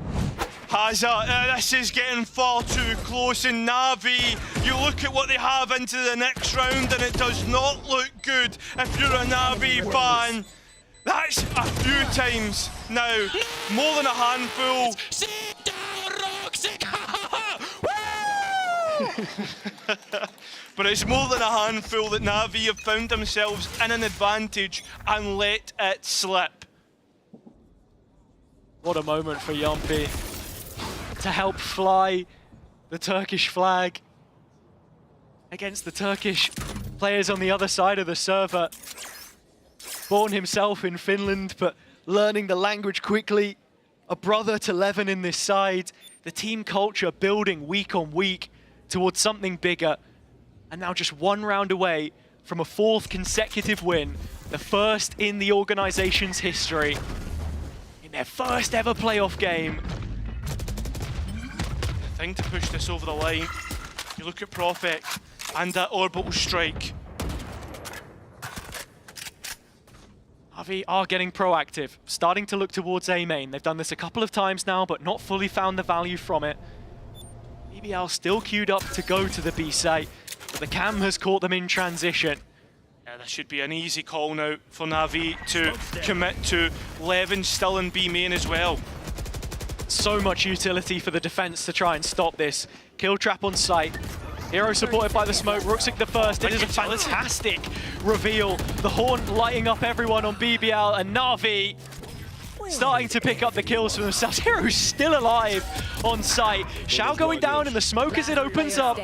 Hazard, this is getting far too close, and Na'Vi, you look at what they have into the next round and it does not look good if you're a Na'Vi fan. That's a few times now, more than a handful. But it's more than a handful that Na'Vi have found themselves in an advantage and let it slip. What a moment for Yompi to help fly the Turkish flag against the Turkish players on the other side of the server. Born himself in Finland, but learning the language quickly. A brother to Levin in this side. The team culture building week on week towards something bigger. And now just one round away from a 4th consecutive win. The first in the organization's history. In their first ever playoff game. The thing to push this over the line, you look at Prophet and that orbital strike. Na'Vi are getting proactive, starting to look towards A main. They've done this a couple of times now, but not fully found the value from it. BBL still queued up to go to the B site, but the cam has caught them in transition. Yeah, this should be an easy call now for Na'Vi to commit to. Levin still in B main as well. So much utility for the defense to try and stop this. Kill trap on site. Hero supported by the smoke. Rooksik the first. It is a fantastic reveal. The Horn lighting up everyone on BBL, and Na'Vi starting to pick up the kills for themselves. Hero's still alive on site. Xiao going down in the smoke as it opens up.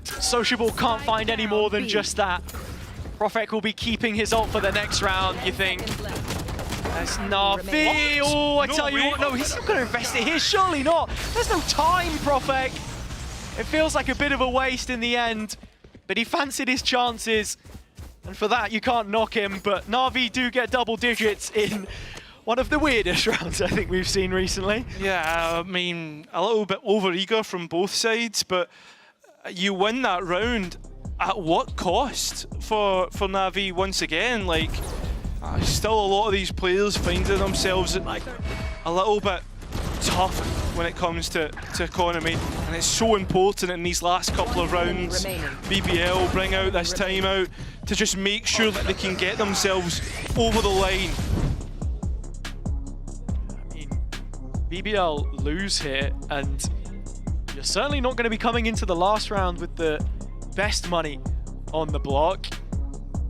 Sociable can't find any more than just that. Profek will be keeping his ult for the next round, you think. That's Na'Vi. Oh, I tell you what, no, he's not going to invest it here. Surely not. There's no time, Profek. It feels like a bit of a waste in the end, but he fancied his chances, and for that you can't knock him. But Na'Vi do get double digits in one of the weirdest rounds I think we've seen recently. Yeah, I mean, a little bit over-eager from both sides, but you win that round at what cost for Na'Vi once again? Like, still a lot of these players finding themselves a little bit tough when it comes to economy, and it's so important in these last couple of rounds. BBL bring out this timeout to just make sure that they can get themselves over the line. I mean, BBL lose here, and you're certainly not going to be coming into the last round with the best money on the block.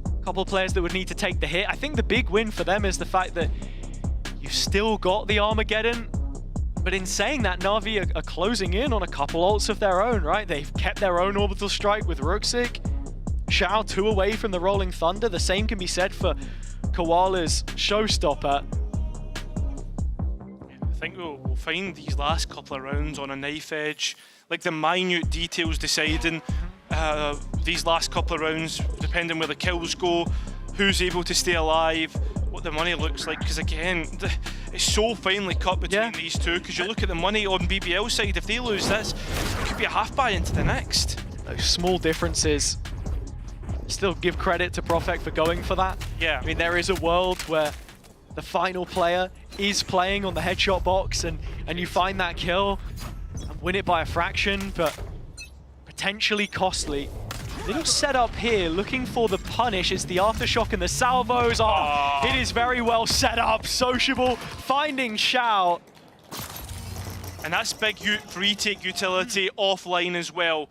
A couple of players that would need to take the hit. I think the big win for them is the fact that you've still got the Armageddon. But in saying that, Na'Vi are closing in on a couple ults of their own, right? They've kept their own orbital strike with Rooksik. Xiao 2 away from the Rolling Thunder. The same can be said for Koala's Showstopper. I think we'll find these last couple of rounds on a knife edge. Like the minute details deciding these last couple of rounds, depending where the kills go, who's able to stay alive, what the money looks like, because again, it's so finely cut between these two, because you look at the money on BBL side, if they lose this, it could be a half buy into the next. Those small differences. Still give credit to Profek for going for that. Yeah. I mean, there is a world where the final player is playing on the headshot box and you find that kill and win it by a fraction, but potentially costly. Little setup here, looking for the punish. It's the aftershock and the salvos. Oh, it is very well set up. Sociable finding Xiao. And that's big retake utility offline as well.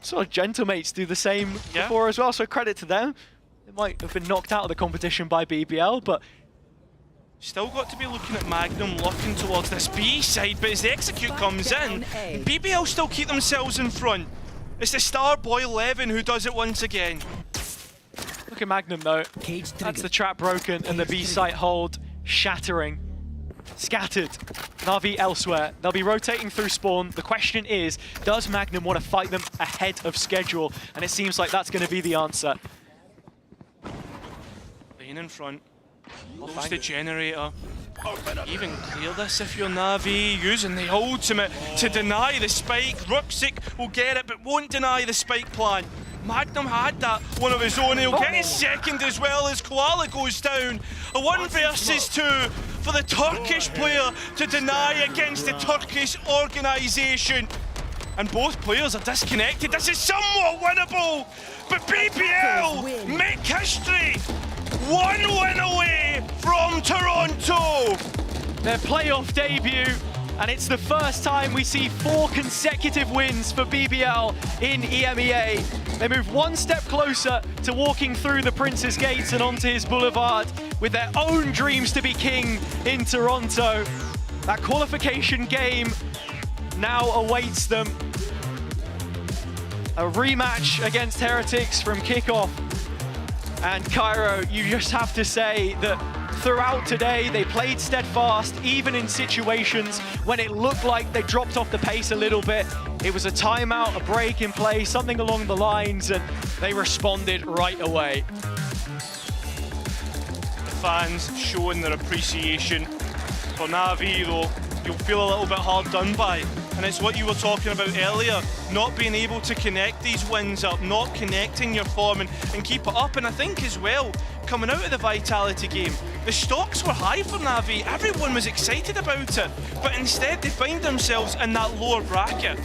Sort of Gentlemates do the same before as well, so credit to them. They might have been knocked out of the competition by BBL, but still got to be looking at Magnum looking towards this B side, but as the execute comes in, BBL still keep themselves in front. It's the star boy Levin who does it once again. Look at Magnum though. That's the trap broken and the B site hold shattering. Scattered. Na'Vi elsewhere. They'll be rotating through spawn. The question is, does Magnum want to fight them ahead of schedule? And it seems like that's going to be the answer. Lane in front. Lose the generator. Even clear this if you're Na'Vi, using the ultimate to deny the spike. Rooksik will get it, but won't deny the spike plan. Magnum had that one of his own. He'll get his second as well as Koala goes down. A 1 versus 2 for the Turkish player to deny against the Turkish organisation. And both players are disconnected. This is somewhat winnable, but BBL make history. 1 win away from Toronto. Their playoff debut, and it's the first time we see 4 consecutive wins for BBL in EMEA. They move 1 step closer to walking through the Prince's Gates and onto his boulevard with their own dreams to be king in Toronto. That qualification game now awaits them. A rematch against Heretics from kickoff. And Cairo, you just have to say that throughout today, they played steadfast, even in situations when it looked like they dropped off the pace a little bit. It was a timeout, a break in play, something along the lines, and they responded right away. The fans showing their appreciation for Na'Vi, though. You'll feel a little bit hard done by. And it's what you were talking about earlier, not being able to connect these wins up, not connecting your form and keep it up. And I think as well, coming out of the Vitality game, the stocks were high for Na'Vi. Everyone was excited about it, but instead they find themselves in that lower bracket.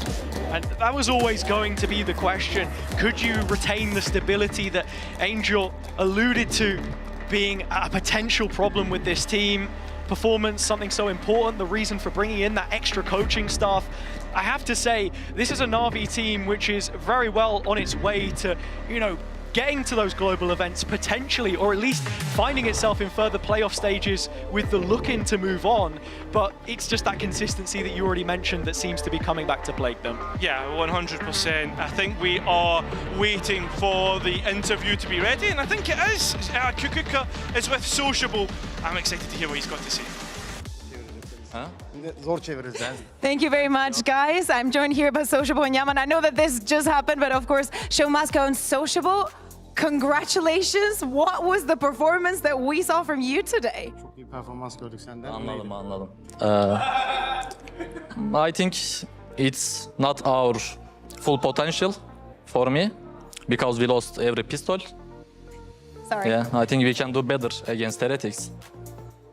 And that was always going to be the question. Could you retain the stability that Angel alluded to being a potential problem with this team? Performance, something so important, the reason for bringing in that extra coaching staff. I have to say, this is a Na'Vi team which is very well on its way to, you know, getting to those global events potentially, or at least finding itself in further playoff stages with the looking to move on. But it's just that consistency that you already mentioned that seems to be coming back to plague them. Yeah, 100%. I think we are waiting for the interview to be ready, and I think it is. Kukuka is with Sociable. I'm excited to hear what he's got to say. Thank you very much, guys. I'm joined here by Sociable and Yaman. I know that this just happened, but of course, Show Moscow and Sociable, congratulations. What was the performance that we saw from you today? Anladım. I think it's not our full potential for me because we lost every pistol. Sorry. Yeah, I think we can do better against Heretics.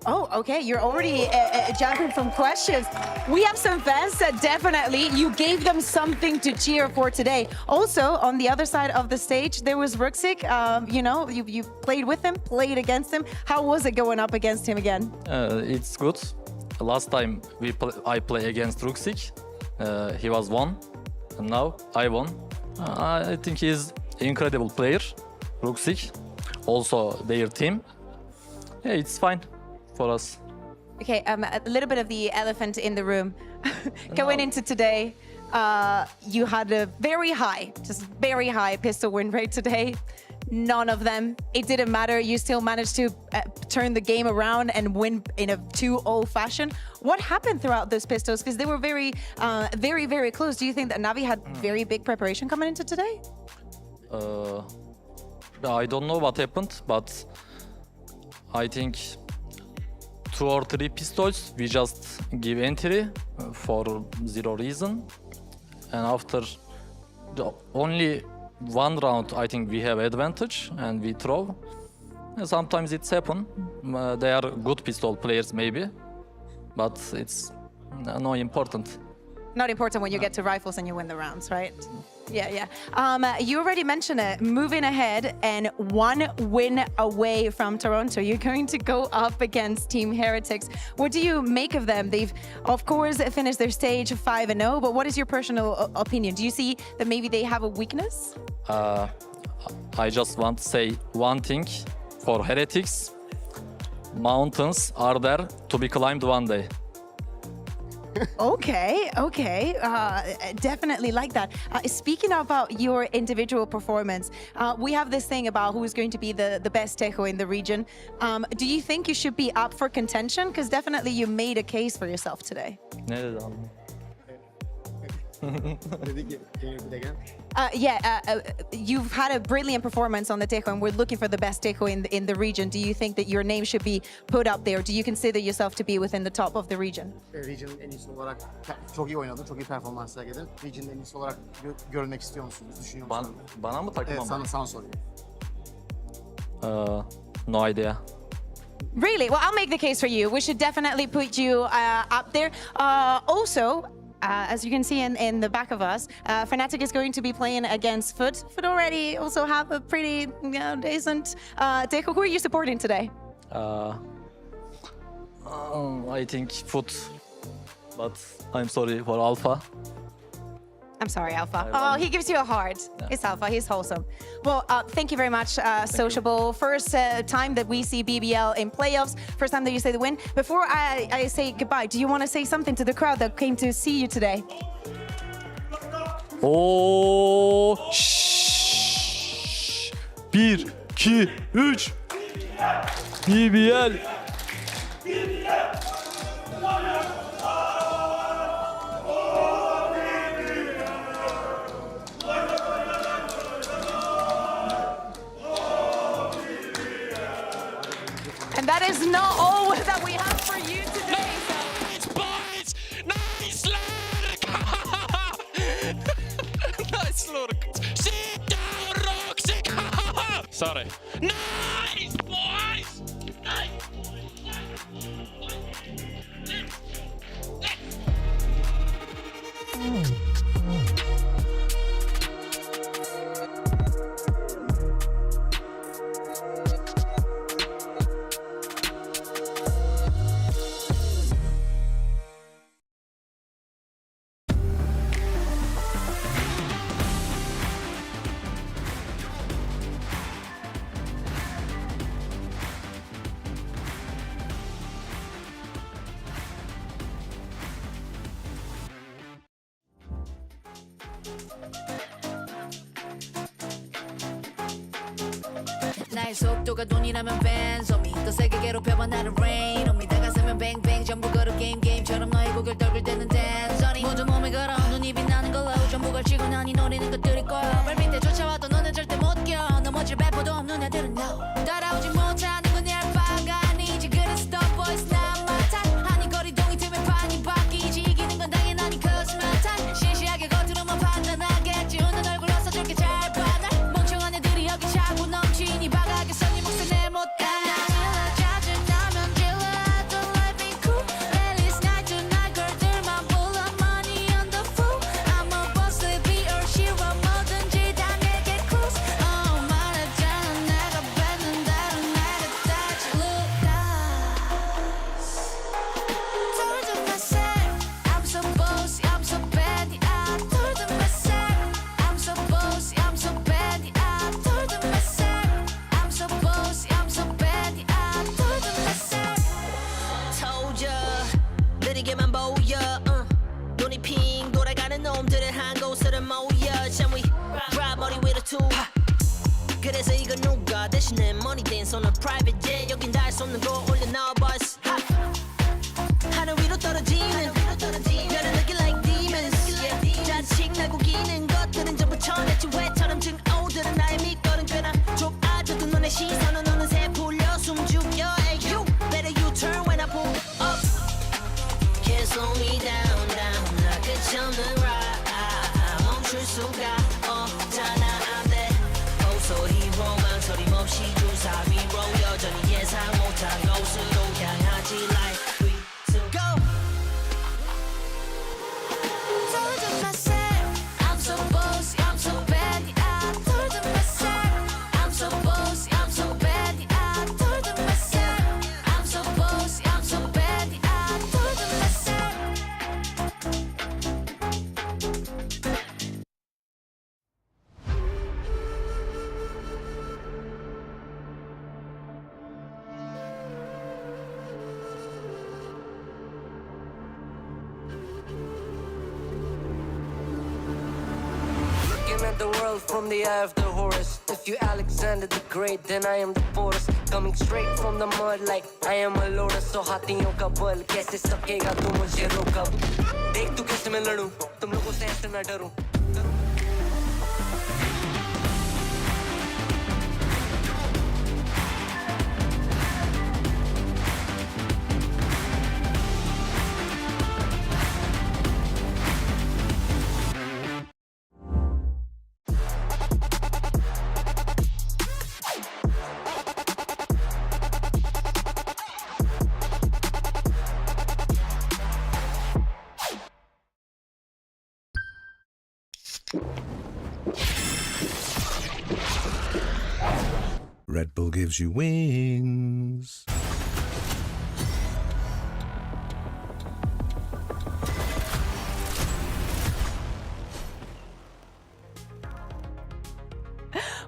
Oh, okay. You're already jumping from questions. We have some fans that definitely you gave them something to cheer for today. Also, on the other side of the stage, there was Ruxic. You know, you played with him, played against him. How was it going up against him again? It's good. Last time I played against Ruxic, he was won, and now I won. I think he's an incredible player, Ruxic. Also, their team. Yeah, it's fine for us. Okay, a little bit of the elephant in the room. Going into today, you had a very high, just very high pistol win rate today. None of them. It didn't matter. You still managed to turn the game around and win in a 2-0 fashion. What happened throughout those pistols? Because they were very, very close. Do you think that Na'Vi had very big preparation coming into today? I don't know what happened, but I think 2 or 3 pistols, we just give entry for zero reason. And after only 1 round, I think we have advantage and we throw. And sometimes it's happen. They are good pistol players maybe, but it's not important. Not important when you get to rifles and you win the rounds, right? Yeah. You already mentioned it, moving ahead and 1 win away from Toronto. You're going to go up against Team Heretics. What do you make of them? They've, of course, finished their stage 5-0, but what is your personal opinion? Do you see that maybe they have a weakness? I just want to say one thing for Heretics. Mountains are there to be climbed one day. Okay. Definitely like that. Speaking about your individual performance, we have this thing about who's going to be the best Tejo in the region. Do you think you should be up for contention? Because definitely you made a case for yourself today. You've had a brilliant performance on the Tejo, and we're looking for the best Tejo in the region. Do you think that your name should be put up there? Do you consider yourself to be within the top of the region? Region'ın en iyisi olarak çok iyi oynadın, çok iyi performans sergiledin. Region'ın en iyisi olarak görünmek istiyor musunuz? Düşünüyor musunuz? Bana mı takıma mı? Evet, sana soruyorum. No idea. Really? Well, I'll make the case for you. We should definitely put you up there. Also, as you can see in the back of us, Fnatic is going to be playing against Foot. Foot already also have a pretty decent Tejo. Who are you supporting today? I think Foot, but I'm sorry for Alpha. I'm sorry, Alpha. Oh, he gives you a heart. Yeah. It's Alpha. He's wholesome. Well, thank you very much, Sociable. First time that we see BBL in playoffs. First time that you say the win. Before I say goodbye, do you want to say something to the crowd that came to see you today? Oh, shh. 1, 2, 3. BBL. And that is not all that we have for you today. Nice, boys! Nice, Lurk! Nice, Lurk! Sit down, Roxic! Sorry. Nice, boys! Nice! 나의 속도가 돈이라면 Benz on me 더 세게 괴롭혀봐 나는 rain on me 다가서면 bang bang 전부 걸어 게임처럼 너의 고개를 떨굴 때는 dance on it 모두 몸에 걸어 눈이 빛나는 걸로 전부 걸치고 나니 노리는 것들일 거야 발밑에 쫓아와도 너는 절대 못 껴 넘어질 배포도 없는 애들은 no 따라오지 못하는 건 내 알바가 아니지 그래서 the boys not my type 아니 거리동이 틈에 판이 바뀌지 이기는 건 당연하니 cause my type 시시하게 겉으로만 판단하겠지 웃는 얼굴 어서줄게 잘 봐 날 멍청한 애들이 여기 자꾸 넘치니 바가게 써니 목소리 내 못해 짜증나면 질러 I don't like being cool At least night to night girl들만 불러 money on the fool I'm a boss lady or shiro 뭐든지 다 내게 cruise 말했잖아 내가 뱉는 대로 내가 다시 look nice Told to myself I'm so bossy I'm so bad I told to myself I'm so bossy I'm so bad I told to myself I'm so bossy I'm so bad I told to myself Told ya 느리게만 보여 눈이 핑 돌아가는 놈들을 한 곳으로 모여 참 we ride 머리 위로 투 그래서 이건 누가 대신에 money dance on a private jet 여긴 닿을 수 없는 거 올려놔 bus 하늘 위로 떨어지는 별을 느끼 like demons 자식 날고 기는 것들은 전부 천했지 왜처럼 증오들은 나의 밑거름 꽤나 좁아져도 눈의 시선은 어느새 풀려 숨죽여 Hey you better you turn when I pull up Can't slow me down 나 끝없는 ride 멈출 수가 없잖아 I'm that 소리 망설임 없이 주사 위로 여전히 예상 못한 곳으로 향하지 like 3, 2, go Told to myself I'm so bossy I'm so bad I told to myself I'm so bossy I'm so bad I told to myself I'm so bossy I'm so bad I told to myself Looking at the world from the eye of the Horus. If you Alexander the Great, then I am the Porus. Coming straight from the mud like I am a lotus. So hatiyon ka bal, kaise sakeega tu mujhe roka. देख तू कैसे मैं लड़ूं तुम लोगों से ऐसे ना डरूं Red Bull gives you wings.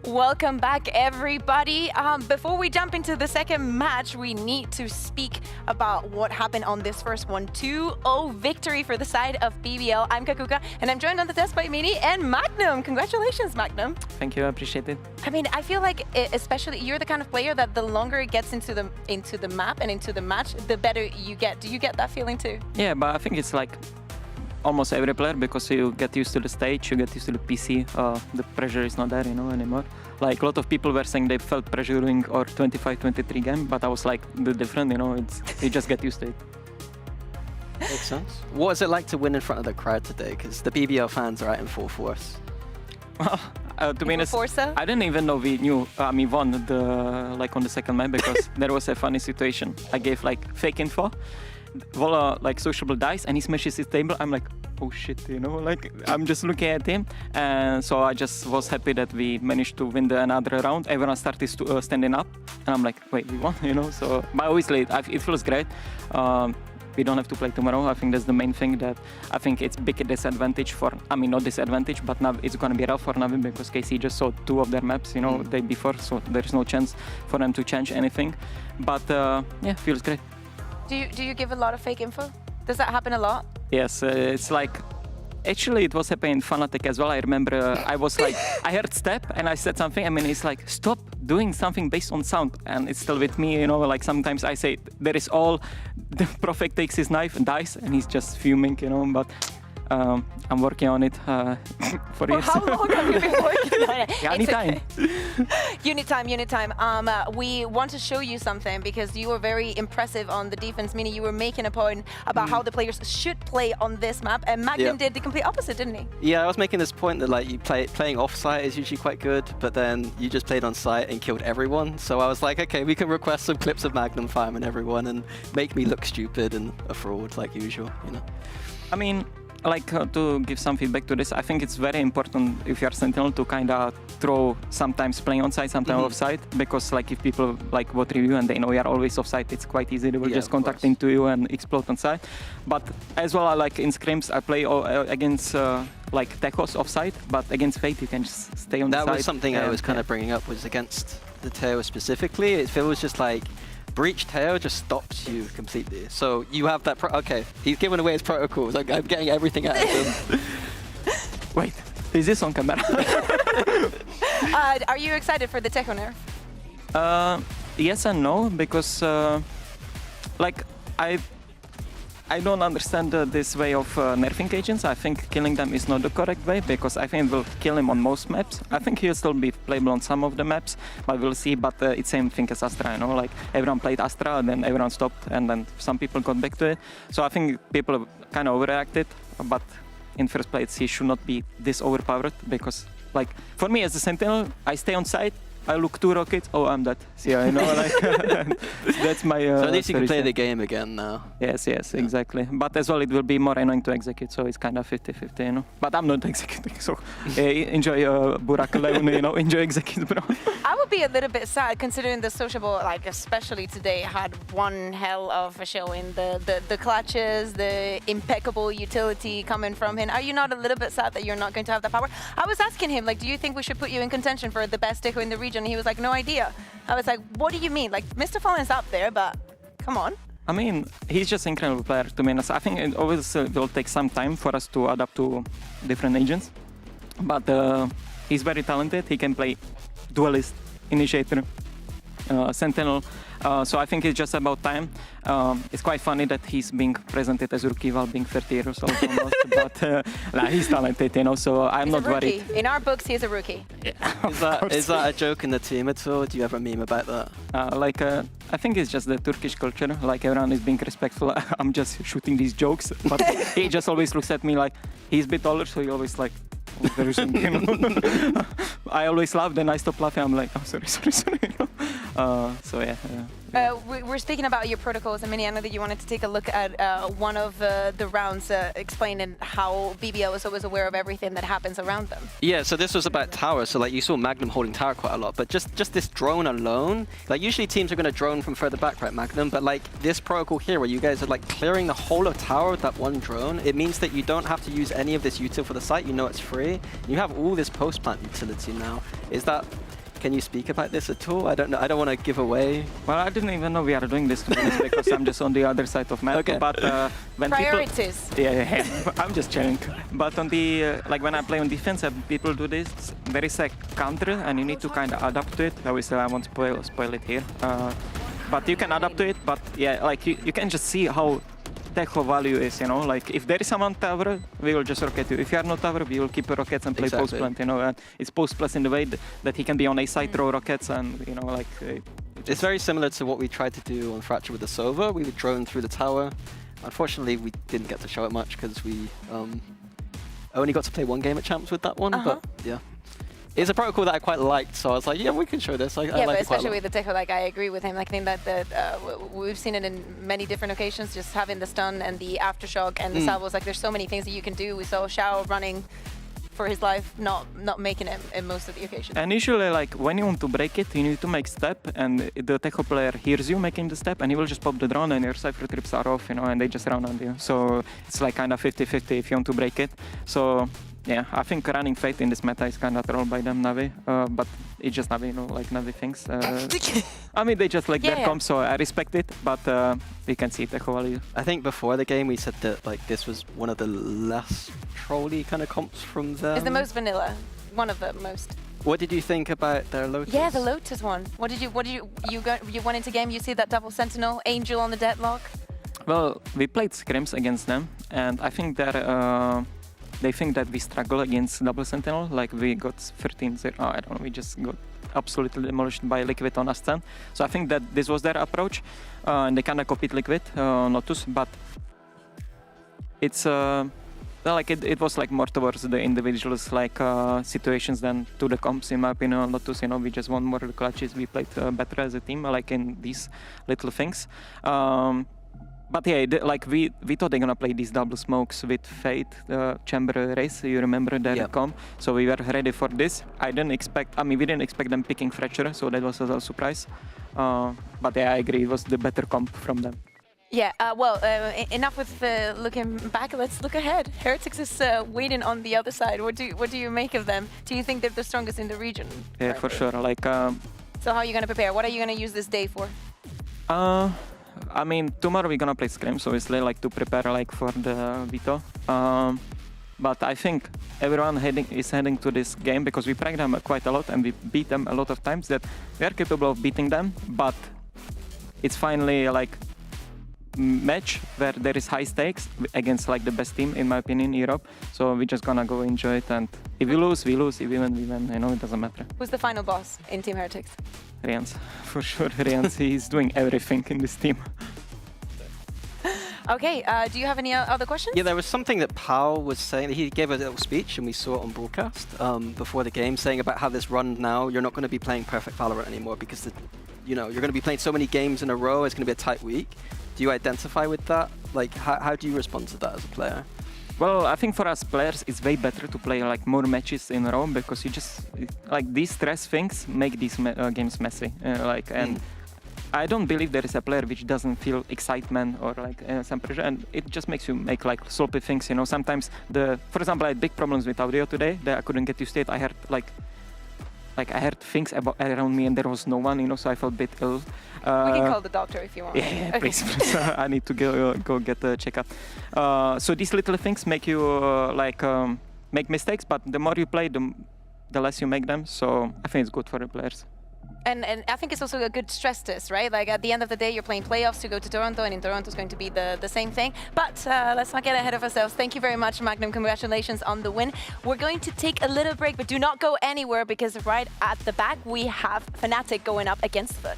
Welcome back, everybody. Before we jump into the second match, we need to speak about what happened on this first one. 2-0 victory for the side of BBL. I'm Kakuka, and I'm joined on the desk by Mini and Magnum. Congratulations, Magnum. Thank you, I appreciate it. I mean, I feel like, especially, you're the kind of player that the longer it gets into the map and into the match, the better you get. Do you get that feeling too? Yeah, but I think it's like almost every player, because you get used to the stage, you get used to the PC, the pressure is not there, you know, anymore. Like a lot of people were saying they felt pressure during our 25-23 game, but I was like, the different, you know, you just get used to it. Makes sense. What is it like to win in front of the crowd today? Because the BBL fans are out in full force. To be honest, I didn't even know we won the on the second match, because there was a funny situation. I gave like fake info. Vola like sociable dice and he smashes his table. I'm like, oh shit, you know, like I'm just looking at him, and so I just was happy that we managed to win another round. Everyone started standing up, and I'm like, wait, we won, you know. So, but obviously it feels great. We don't have to play tomorrow. I think that's the main thing that I think it's big disadvantage for. I mean, not disadvantage, but now it's gonna be rough for Navi because KC just saw 2 of their maps, you know, the day before, so there's no chance for them to change anything. But yeah, feels great. Do you give a lot of fake info? Does that happen a lot? Yes, it's like, actually it was happening in Fnatic as well. I remember I was like, I heard step and I said something, I mean, it's like, stop doing something based on sound, and it's still with me, you know, like sometimes I say, there is all, the Prophet takes his knife and dies, and he's just fuming, you know, but I'm working on it for years. How long have you been working on it? Yeah, anytime. Unit time. We want to show you something because you were very impressive on the defense, meaning you were making a point about how the players should play on this map, and Magnum did the complete opposite, didn't he? Yeah, I was making this point that like playing off-site is usually quite good, but then you just played on site and killed everyone. So I was like, okay, we can request some clips of Magnum farming everyone and make me look stupid and a fraud like usual, you know? I mean, like to give some feedback to this, I think it's very important if you're Sentinel to kind of throw sometimes playing on site, sometimes off site, because like if people like vote review and they know you're always off site, it's quite easy. They will just contact into you and explode on site. But as well, like in scrims, I play against like Techos off site, but against Fate you can just stay on the site. That was something I was kind of bringing up, was against the Teo specifically. It feels just like Breach Teo just stops you completely. So you have that, okay, he's giving away his protocols. I'm getting everything out of him. Wait, is this on camera? Are you excited for the Techo nerf? Yes and no, because like I don't understand this way of nerfing agents. I think killing them is not the correct way, because I think it will kill him on most maps. I think he'll still be playable on some of the maps, but we'll see. But it's same thing as Astra, you know, like everyone played Astra, and then everyone stopped, and then some people got back to it. So I think people kind of overreacted, but in first place he should not be this overpowered, because like for me as a Sentinel, I stay on site, I look 2 rockets, oh, I'm dead. So, yeah, you know, like that's my. So at least you can play the game again now. Yes, exactly. But as well, it will be more annoying to execute, so it's kind of 50-50, you know. But I'm not executing, so enjoy Burak Leon, you know, enjoy execute, bro. I would be a little bit sad considering the sociable, like especially today, had one hell of a show in the clutches, the impeccable utility coming from him. Are you not a little bit sad that you're not going to have that power? I was asking him, like, do you think we should put you in contention for the best Techo in the region? And he was like, no idea. I was like, what do you mean? Like, Mr. Fallen's up there, but come on. I mean, he's just an incredible player, to be honest. I think it always will take some time for us to adapt to different agents. But he's very talented. He can play duelist, initiator, Sentinel. So I think it's just about time. It's quite funny that he's being presented as a rookie while being 30 years old almost, but he's talented, you know, so I'm not worried. In our books, he's a rookie. Yeah, is that a joke in the team at all? Do you have a meme about that? I think it's just the Turkish culture, like everyone is being respectful. I'm just shooting these jokes, but he just always looks at me like he's a bit older, so he always like, very soon, you know? I always laugh, then I stop laughing, I'm like, oh, sorry. So yeah. We're speaking about your protocols, and Minnie, I know that you wanted to take a look at one of the rounds explaining how BBL is always aware of everything that happens around them. Yeah, so this was about tower, so like you saw Magnum holding tower quite a lot, but just this drone alone, like usually teams are going to drone from further back, right, Magnum, but like this protocol here where you guys are like clearing the whole of tower with that one drone, it means that you don't have to use any of this util for the site, you know it's free, you have all this post-plant utility now. Is that... Can you speak about this at all? I don't know. I don't want to give away. Well, I didn't even know we are doing this, to be honest, because I'm just on the other side of map. Okay. But when priorities. People, yeah, I'm just chilling. But on the like when I play on defense, people do this. There is a counter, and you need to kind of adapt to it. Obviously, I won't spoil it here. But you can adapt to it. But yeah, like you can just see how Techo value is, you know, like if there is someone tower, we will just rocket you. If you are not tower, we will keep rockets and play post plant, you know, and it's post plus in the way that he can be on a side, throw rockets, and you know, like. It's very similar to what we tried to do on Fracture with the Sova. We would drone through the tower. Unfortunately, we didn't get to show it much because we only got to play one game at Champs with that one, but yeah. It's a protocol that I quite liked, so I was like, yeah, we can show this. I like but it especially with the Techo, like I agree with him. Like, I think that we've seen it in many different occasions, just having the stun and the aftershock and the salvos. Like, there's so many things that you can do. We saw Xiao running for his life, not making it in most of the occasions. And usually, like, when you want to break it, you need to make step, and the Techo player hears you making the step, and he will just pop the drone, and your Cypher trips are off, you know, and they just run on you. So it's like kind of 50-50 if you want to break it. So yeah, I think running Fate in this meta is kind of trolled by them, Navi, but it's just Navi, you know, like Navi things. I mean, they just like their comp, so I respect it, but we can see Techo value. I think before the game we said that like this was one of the less trolly kind of comps from them. It's the most vanilla, one of the most. What did you think about their Lotus? Yeah, the Lotus one. What did you went into game, you see that double Sentinel, Angel on the deadlock? Well, we played scrims against them, and I think they're they think that we struggle against double Sentinel, like we got 13-0, I don't know, we just got absolutely demolished by Liquid on Ascent. So I think that this was their approach, and they kind of copied Liquid, Lotus, but it's like it was like more towards the individuals like situations than to the comps, in my opinion. Lotus, you know, we just won more clutches, we played better as a team, like in these little things. But yeah, like we thought they're gonna play these double smokes with Fate chamber race. You remember that comp? So we were ready for this. We didn't expect them picking Fracture, so that was a surprise. But yeah, I agree, it was the better comp from them. Yeah, well, enough with looking back. Let's look ahead. Heretics is waiting on the other side. What do you make of them? Do you think they're the strongest in the region? Yeah, for sure. Like. So how are you gonna prepare? What are you gonna use this day for? I mean, tomorrow we're gonna play scrims, obviously, like to prepare like for the Vito. But I think everyone is heading to this game because we pranked them quite a lot and we beat them a lot of times, that we are capable of beating them, but it's finally like match where there is high stakes against like the best team, in my opinion, in Europe. So we're just gonna go enjoy it, and if we lose, we lose. If we win, we win. You know, it doesn't matter. Who's the final boss in Team Heretics? Rians, for sure. Rians, he's doing everything in this team. Okay, do you have any other questions? Yeah, there was something that Pao was saying. He gave a little speech, and we saw it on broadcast before the game, saying about how this run now, you're not going to be playing perfect Valorant anymore because, you're going to be playing so many games in a row. It's going to be a tight week. Do you identify with that? Like, how do you respond to that as a player? Well, I think for us players, it's way better to play like more matches in a row because you just like these stress things make these games messy. And I don't believe there is a player which doesn't feel excitement or like some pressure, and it just makes you make like sloppy things. You know, sometimes for example, I had big problems with audio today that I couldn't get used to it. I heard like I heard things around me and there was no one. You know, so I felt a bit ill. We can call the doctor if you want. Yeah, okay. Please. I need to go get a checkup. So these little things make you make mistakes, but the more you play, the less you make them. So I think it's good for the players. And I think it's also a good stress test, right? Like at the end of the day, you're playing playoffs to go to Toronto, and in Toronto it's going to be the same thing. But let's not get ahead of ourselves. Thank you very much, Magnum. Congratulations on the win. We're going to take a little break, but do not go anywhere because right at the back we have Fnatic going up against Foot.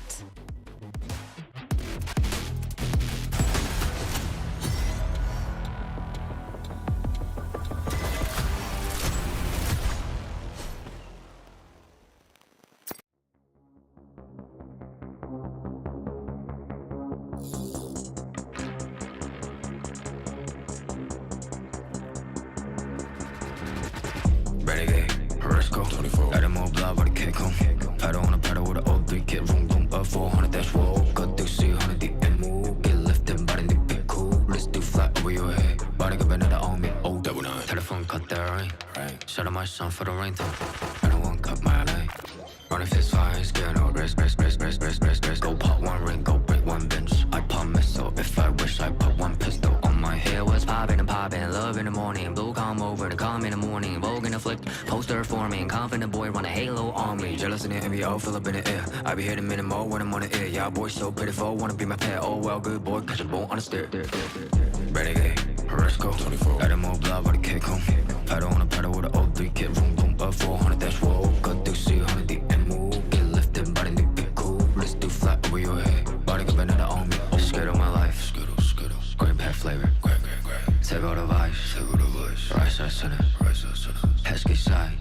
Renegade, Horisco, 24. Let them all blood with a kick home. I don't wanna pedal with an old 3 kit, room, boom, 400, that's whoa. Got to see 100 the MO. Get lifted by the new pick, cool. Let's do flat over your head. Body got another on me, oh, double nine. Telephone cut that rain. Shout out my son for the rain, though. I don't want cut my leg. Running fist fire, ain't scared no rest. Go pop one ring, go break one bench. I pop missile if I wish I put one pistol on my head. What's poppin' and poppin', love in the morning. Blue come over to come in the morning. Vogue in the flick, poster forming. Confident boy run a halo on me. Jealous in the envy, all fill up in the air. I be hitting minute more when I'm on the air. Yeah, boy so pitiful, wanna be my pet. Oh well, good boy, catch a bone on the stair. Renegade, Horisco, 24. Let them all blood with a kick home. I don't wanna pedal with an old 3 kit, room, boom, 400, that's whoa. Got to see 100 the MO. Get lifted by the new pick, cool. Let's do flat over your head. Body got another on me. Oh, scared of my life. Skittles. Green pet flavor. Take all the vibes. Right side center. Pesky side.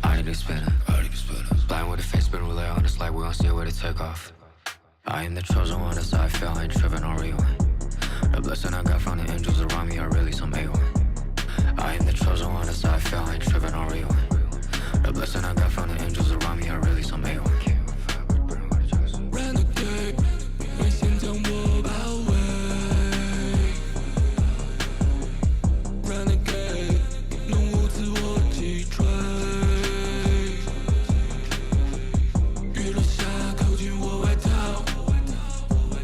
I need to spin it. Blind with a face, spin relay on this light. We gon' see where to take off. I am the chosen one, that's how I feel. I ain't tripping on rewind. The blessing I got from the angels around me are really some A1. I am the chosen one, that's how I feel. I ain't tripping on rewind. The blessing I got from the angels around me are really some A1. Renegade, 为心将我包围。Renegade， 浓雾自我击坠。雨落下，靠近我外套。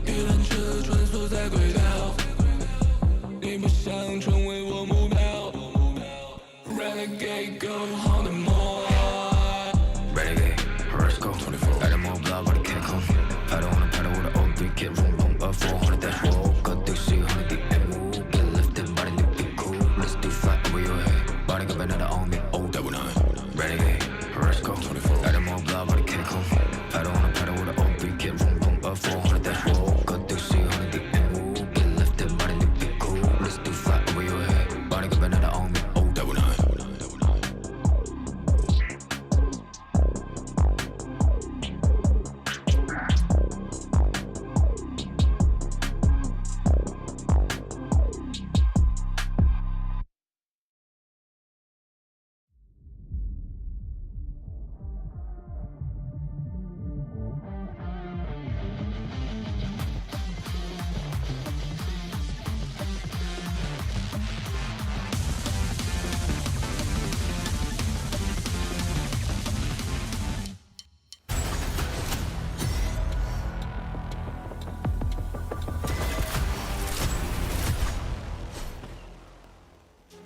鱼篮车穿梭在轨道。你不想成为我目标。Renegade, go on the more. Renegade, Horisco, 24. Let them all blood with a kick home. I don't wanna pedal with an old 3 kit, room, boom, 400, that's whoa. Got to see 100 the MO. Get lifted by the new pick, cool. Let's do flat over your head. Body got another on me, oh, double nine. Renegade, Horisco, 24. Let them all blood with a kick home. I don't wanna pedal with an old 3 kit, room, boom, 400, that's whoa. Got to see 100 the MO. Get lifted by the new pick, cool. Let's do flat over your head. Body got another on me, oh, double nine.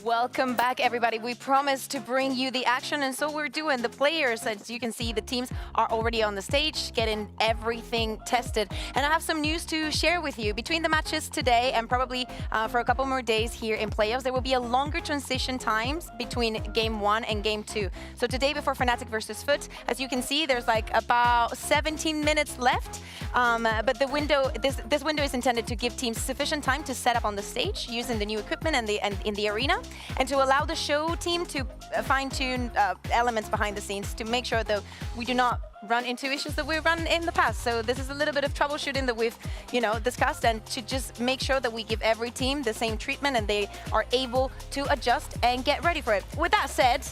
Welcome back, everybody. We promised to bring you the action, and so we're doing. The players, as you can see, the teams are already on the stage, getting everything tested. And I have some news to share with you. Between the matches today and probably for a couple more days here in playoffs, there will be a longer transition times between Game 1 and Game 2. So today, before Fnatic versus Foot, as you can see, there's like about 17 minutes left. But the window, this window is intended to give teams sufficient time to set up on the stage using the new equipment and in the arena, and to allow the show team to fine-tune elements behind the scenes to make sure that we do not run into issues that we've run in the past. So this is a little bit of troubleshooting that we've, discussed, and to just make sure that we give every team the same treatment and they are able to adjust and get ready for it. With that said,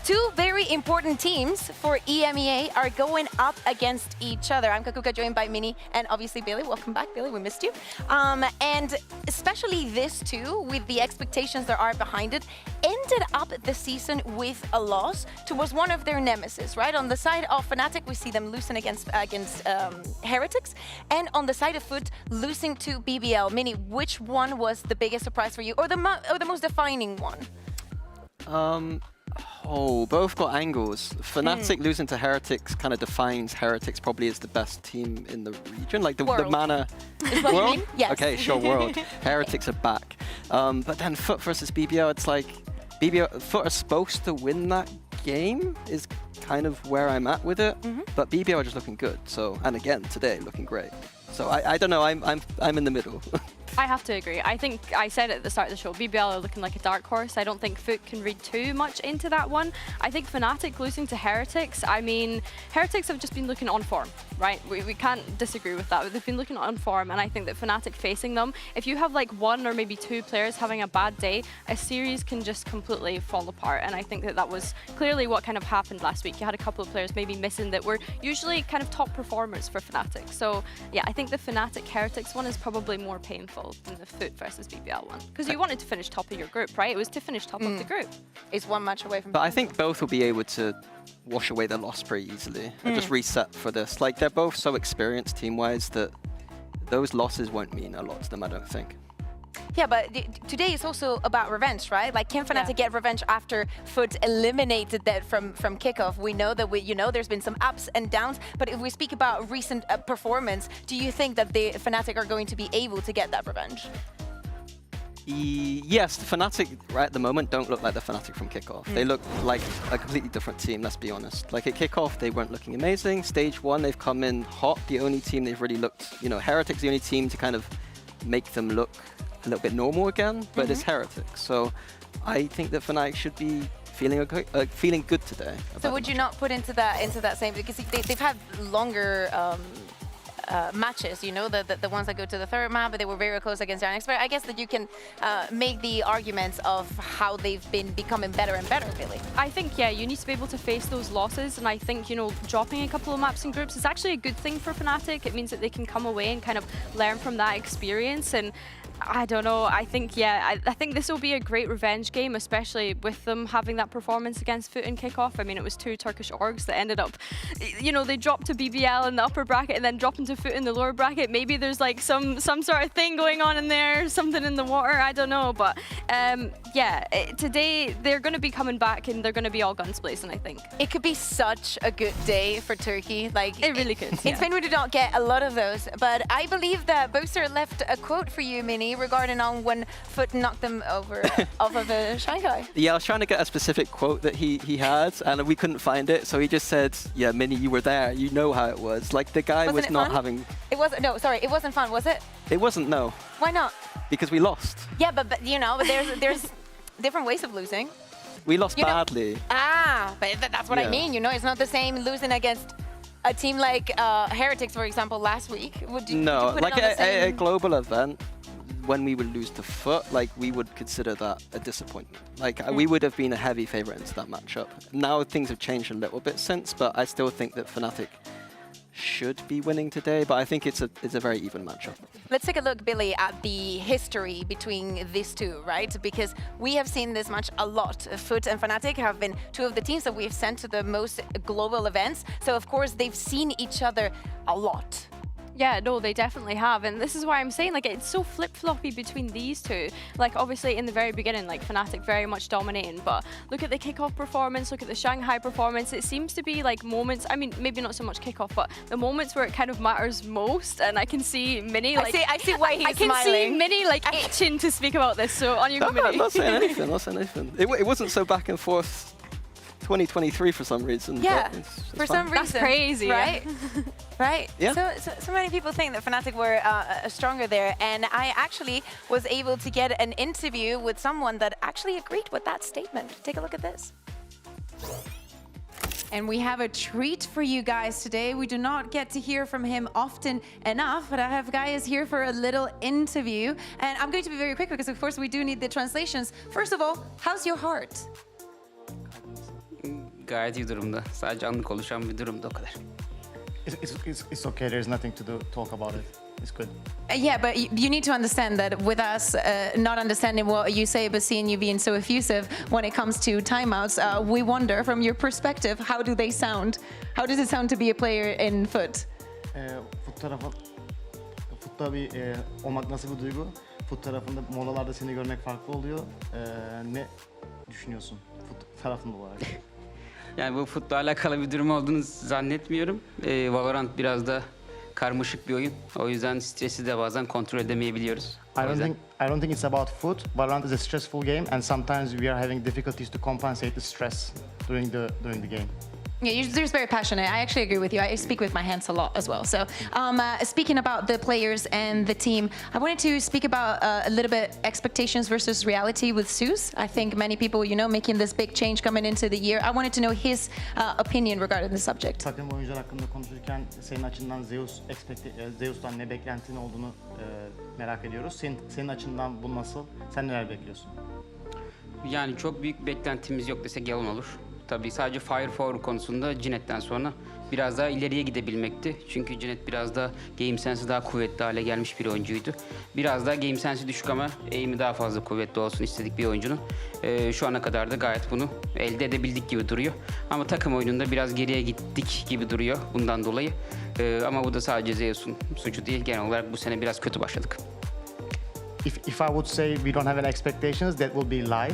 two very important teams for EMEA are going up against each other. I'm Kakuka, joined by Mini and obviously Billy. Welcome back, Billy. We missed you. And especially this two, with the expectations that are behind it, ended up the season with a loss towards one of their nemesis, right? On the side of Fnatic, we see them losing against Heretics, and on the side of Foot, losing to BBL. Mini, which one was the biggest surprise for you, or the most defining one? Oh, both got angles. Fnatic losing to Heretics kind of defines Heretics probably as the best team in the region. Like the mana. Is what you mean? Yes. Okay, sure, world. Heretics are back. But then Foot versus BBL, it's like Foot are supposed to win that game is kind of where I'm at with it. But BBL are just looking good. So, and again today looking great. So I don't know. I'm in the middle. I have to agree. I think I said at the start of the show, BBL are looking like a dark horse. I don't think Foot can read too much into that one. I think Fnatic losing to Heretics, I mean, Heretics have just been looking on form, right? We can't disagree with that. They've been looking on form, and I think that Fnatic facing them, if you have like one or maybe two players having a bad day, a series can just completely fall apart. And I think that that was clearly what kind of happened last week. You had a couple of players maybe missing that were usually kind of top performers for Fnatic. So yeah, I think the Fnatic Heretics one is probably more painful than the Foot versus BBL one. Because you wanted to finish top of your group, right? It was to finish top of the group. It's one match away from But I think both will be able to wash away the loss pretty easily and just reset for this. Like, they're both so experienced team-wise that those losses won't mean a lot to them, I don't think. Yeah, but today is also about revenge, right? Like, can Fnatic get revenge after Foot eliminated that from kickoff? We know that there's been some ups and downs, but if we speak about recent performance, do you think that the Fnatic are going to be able to get that revenge? Yes, the Fnatic right at the moment don't look like the Fnatic from kickoff. They look like a completely different team, let's be honest. Like at kickoff, they weren't looking amazing. Stage 1, they've come in hot. The only team they've really looked, Heretics the only team to kind of make them look a little bit normal again, but it's Heretics. So I think that Fnatic should be feeling good today. So would you not put into that same, because they've had longer matches, the ones that go to the third map, but they were very close against Yannick. But I guess that you can make the arguments of how they've been becoming better and better, really. I think, yeah, you need to be able to face those losses, and I think, dropping a couple of maps and groups is actually a good thing for Fnatic. It means that they can come away and kind of learn from that experience, and I don't know, I think, yeah, I think this will be a great revenge game, especially with them having that performance against Foot in kickoff. I mean, it was two Turkish orgs that ended up, they dropped to BBL in the upper bracket and then dropped into Foot in the lower bracket. Maybe there's like some sort of thing going on in there, something in the water, I don't know. But yeah, today they're going to be coming back and they're going to be all guns blazing, I think. It could be such a good day for Turkey. Like, it really could. In Spain, we do not get a lot of those, but I believe that Booster left a quote for you, Minnie, regarding on when Foot knocked them over off of Shanghai. Yeah, I was trying to get a specific quote that he had, and we couldn't find it, so he just said, yeah, Minnie, you were there, you know how it was. Like, the guy was not having... It wasn't, no, sorry, it wasn't fun, was it? It wasn't, no. Why not? Because we lost. Yeah, but there's different ways of losing. We lost badly. But that's what I mean, it's not the same losing against a team like Heretics, for example, last week. Would you put like it on the same... a global event, when we would lose to Foot, like, we would consider that a disappointment. Like, we would have been a heavy favorite into that matchup. Now things have changed a little bit since, but I still think that Fnatic should be winning today, but I think it's a very even matchup. Let's take a look, Billy, at the history between these two, right? Because we have seen this match a lot. Foot and Fnatic have been two of the teams that we've sent to the most global events. So, of course, they've seen each other a lot. Yeah, no, they definitely have. And this is why I'm saying, like, it's so flip-floppy between these two. Like, obviously, in the very beginning, like, Fnatic very much dominating. But look at the kickoff performance, look at the Shanghai performance. It seems to be, like, moments, I mean, maybe not so much kickoff, but the moments where it kind of matters most. And I can see Minnie, like... I see why he's smiling. I can see Minnie, like, itching to speak about this. So, on you go, Minnie. I'm not saying anything, not saying anything. It wasn't so back and forth 2023 for some reason. Yeah, for some reason. That's crazy. Right? Right? Yeah. So many people think that Fnatic were stronger there, and I actually was able to get an interview with someone that actually agreed with that statement. Take a look at this. And we have a treat for you guys today. We do not get to hear from him often enough, but I have guys here for a little interview. And I'm going to be very quick because, of course, we do need the translations. First of all, how's your heart? Gayet iyi durumda. Sadece anlık oluşan bir durumda, o kadar. It's okay. There's nothing to talk about it. It's good. Yeah, but you need to understand that with us not understanding what you say, but seeing you being so effusive when it comes to timeouts, we wonder from your perspective, how do they sound? How does it sound to be a player in Foot? Foot'ta bir olmak nasıl bir duygu? Foot tarafında molalarda seni görmek farklı oluyor. Ne düşünüyorsun tarafında olarak. Yani bu futbolla alakalı bir durum olduğunu zannetmiyorum. Valorant biraz da karmaşık bir oyun. O yüzden stresi de bazen kontrol edemeyebiliyoruz. I don't think it's about food. Valorant is a stressful game, and sometimes we are having difficulties to compensate the stress during the game. Yeah, you're just very passionate. I actually agree with you. I speak with my hands a lot as well. So, speaking about the players and the team, I wanted to speak about a little bit expectations versus reality with Zeus. I think many people, you know, making this big change coming into the year. I wanted to know his opinion regarding the subject. Takım oyuncular hakkında konuşurken senin açından Zeus'tan ne beklentin olduğunu merak ediyoruz. Senin açından bu nasıl? Sen neler bekliyorsun? Yani çok büyük beklentimiz yok desek yalan olur. Tabii sadece Firepower konusunda Cinnet'ten sonra biraz daha ileriye gidebilmekti. Çünkü Cinnet biraz da game sense'i daha kuvvetli hale gelmiş bir oyuncuydu. Biraz daha game sense'i düşük ama aim'i daha fazla kuvvetli olsun istedik bir oyuncunun. Şu ana kadar da gayet bunu elde edebildik gibi duruyor. Ama takım oyununda biraz geriye gittik gibi duruyor bundan dolayı. Ama bu da sadece Zeus'un suçu değil. Genel olarak bu sene biraz kötü başladık. If I would say we don't have any expectations, that will be lie,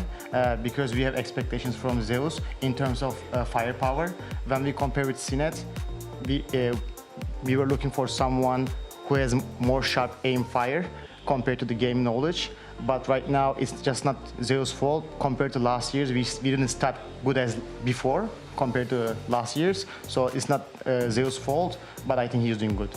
because we have expectations from Zeus in terms of firepower. When we compare with Cinet, we were looking for someone who has more sharp aim fire compared to the game knowledge. But right now, it's just not Zeus' fault. Compared to last year's, we didn't start good as before compared to last year's. So it's not Zeus' fault, but I think he's doing good.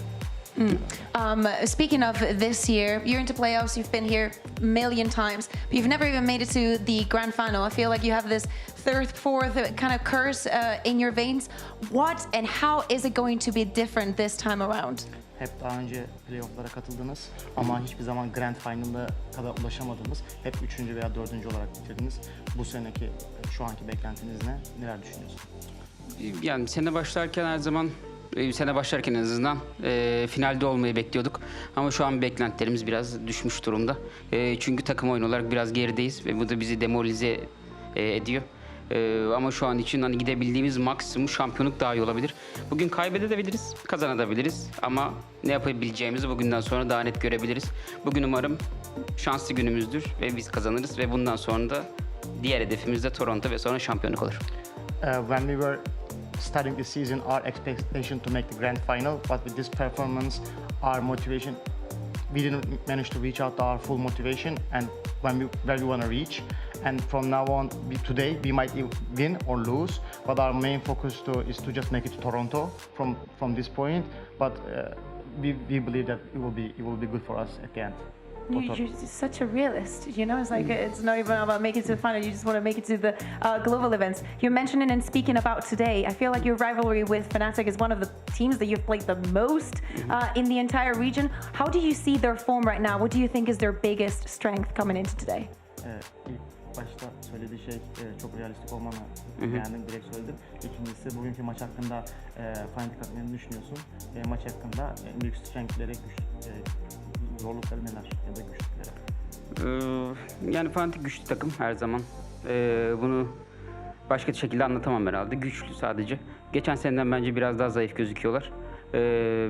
Speaking of this year, you're into playoffs, you've been here a million times, but you've never even made it to the grand final. I feel like you have this third, fourth kind of curse in your veins. What and how is it going to be different this time around? Hep daha önce playoff'lara katıldınız ama hiçbir zaman grand final'a kadar ulaşamadınız. Hep 3. veya 4. olarak bitirdiniz. Bu seneki, şu anki beklentiniz ne? Neler düşünüyorsunuz? Yani sene başlarken her zaman sene başlarken en azından finalde olmayı bekliyorduk. Ama şu an beklentilerimiz biraz düşmüş durumda. Çünkü takım oyun olarak biraz gerideyiz ve bu da bizi demoralize ediyor. Ama şu an için hani gidebildiğimiz maksimum şampiyonluk daha iyi olabilir. Bugün kaybedebiliriz, kazanabiliriz ama ne yapabileceğimizi bugünden sonra daha net görebiliriz. Bugün umarım şanslı günümüzdür ve biz kazanırız ve bundan sonra da diğer hedefimiz de Toronto ve sonra şampiyonluk olur. When we were starting the season, our expectation to make the grand final, but with this performance, our motivation, we didn't manage to reach out to our full motivation and where we want to reach. And from now on, today we might win or lose, but our main focus is to just make it to Toronto from this point. But we believe that it will be good for us at the end. You're such a realist, you know, it's like it's not even about making it to the final, you just want to make it to the global events. You're mentioning and speaking about today, I feel like your rivalry with Fnatic is one of the teams that you've played the most in the entire region. How do you see their form right now? What do you think is their biggest strength coming into today? İlk başta söylediği şey çok realistik olmanı beğendim, direkt söyledim. İkincisi bugünkü maç hakkında Fnatic hakkında ne düşünüyorsun? Maç hakkında en büyük strength'leri, zorlukları neler ya da güçlükleri? Yani Fnatic güçlü takım her zaman. Bunu başka şekilde anlatamam herhalde. Güçlü sadece. Geçen seneden bence biraz daha zayıf gözüküyorlar.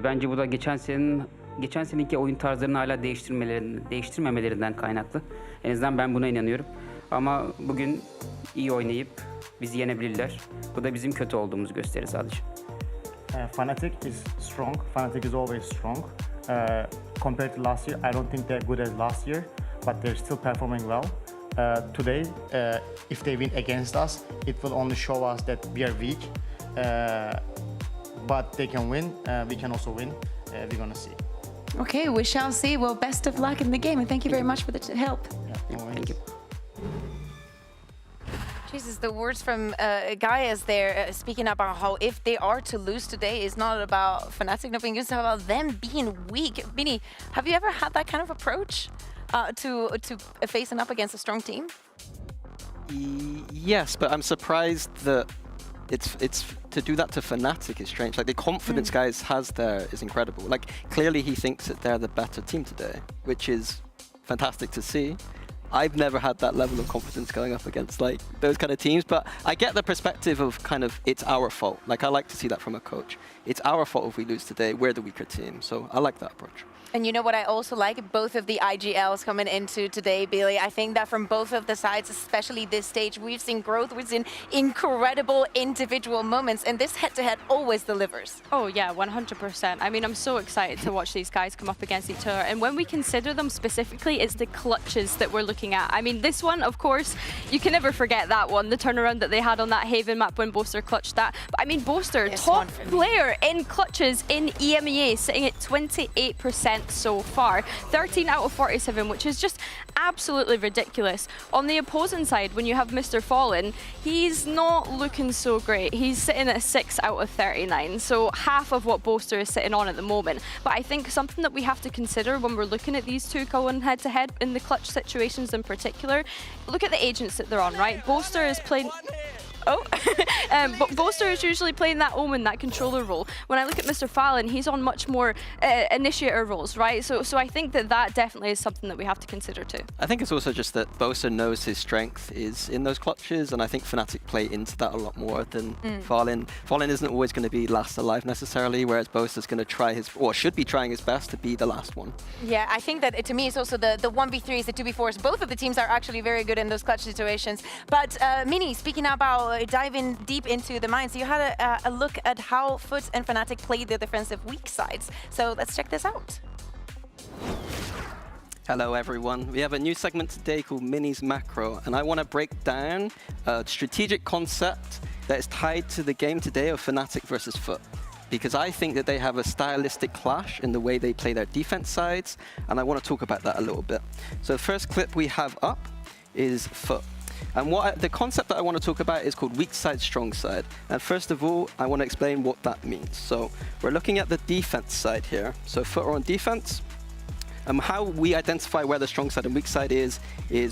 Bence bu da geçen seneki oyun tarzlarını hala değiştirmemelerinden kaynaklı. En azından ben buna inanıyorum. Ama bugün iyi oynayıp bizi yenebilirler. Bu da bizim kötü olduğumuzu gösterir sadece. Fnatic is strong. Fnatic is always strong. Compared to last year, I don't think they're good as last year, but they're still performing well. Today, if they win against us, it will only show us that we are weak. But they can win. We can also win. We're gonna see. Okay, we shall see. Well, best of luck in the game, and thank you very much for the help. Thank you. Jesus, the words from Gaia's there speaking about how if they are to lose today, it's not about Fnatic not being good, it's about them being weak. Bini, have you ever had that kind of approach to facing up against a strong team? Yes, but I'm surprised that it's to do that to Fnatic is strange. Like the confidence guys has there is incredible. Like clearly he thinks that they're the better team today, which is fantastic to see. I've never had that level of confidence going up against like those kind of teams, but I get the perspective of kind of it's our fault. Like I like to see that from a coach. It's our fault if we lose today. We're the weaker team. So I like that approach. And you know what I also like? Both of the IGLs coming into today, Billy. I think that from both of the sides, especially this stage, we've seen growth, we've seen incredible individual moments, and this head-to-head always delivers. Oh yeah, 100%. I mean, I'm so excited to watch these guys come up against each other. And when we consider them specifically, it's the clutches that we're looking at. I mean, this one, of course, you can never forget that one, the turnaround that they had on that Haven map when Boaster clutched that. But I mean, Boaster, top player in clutches in EMEA, sitting at 28%. So far, 13 out of 47, which is just absolutely ridiculous. On the opposing side, when you have Mr. Fallen, he's not looking so great. He's sitting at 6 out of 39, so half of what Boaster is sitting on at the moment. But I think something that we have to consider when we're looking at these two going head-to-head in the clutch situations in particular, look at the agents that they're on, right? Boaster is playing... but Boaster is usually playing that Omen, that controller role. When I look at Mr. Fallen, he's on much more initiator roles, right? So I think that definitely is something that we have to consider too. I think it's also just that Boaster knows his strength is in those clutches, and I think Fnatic play into that a lot more than Fallen. Fallen isn't always going to be last alive necessarily, whereas Boaster's going to try his, or should be trying his best to be the last one. Yeah, I think that to me it's also the 1v3s, the 2v4s. Both of the teams are actually very good in those clutch situations. But Mini, speaking about diving deep into the minds, you had a look at how Foot and Fnatic played the defensive weak sides. So let's check this out. Hello everyone. We have a new segment today called Mini's Macro, and I want to break down a strategic concept that is tied to the game today of Fnatic versus Foot, because I think that they have a stylistic clash in the way they play their defense sides, and I want to talk about that a little bit. So the first clip we have up is Foot. And the concept that I want to talk about is called weak side, strong side. And first of all, I want to explain what that means. So we're looking at the defense side here. So Foot are on defense. How we identify where the strong side and weak side is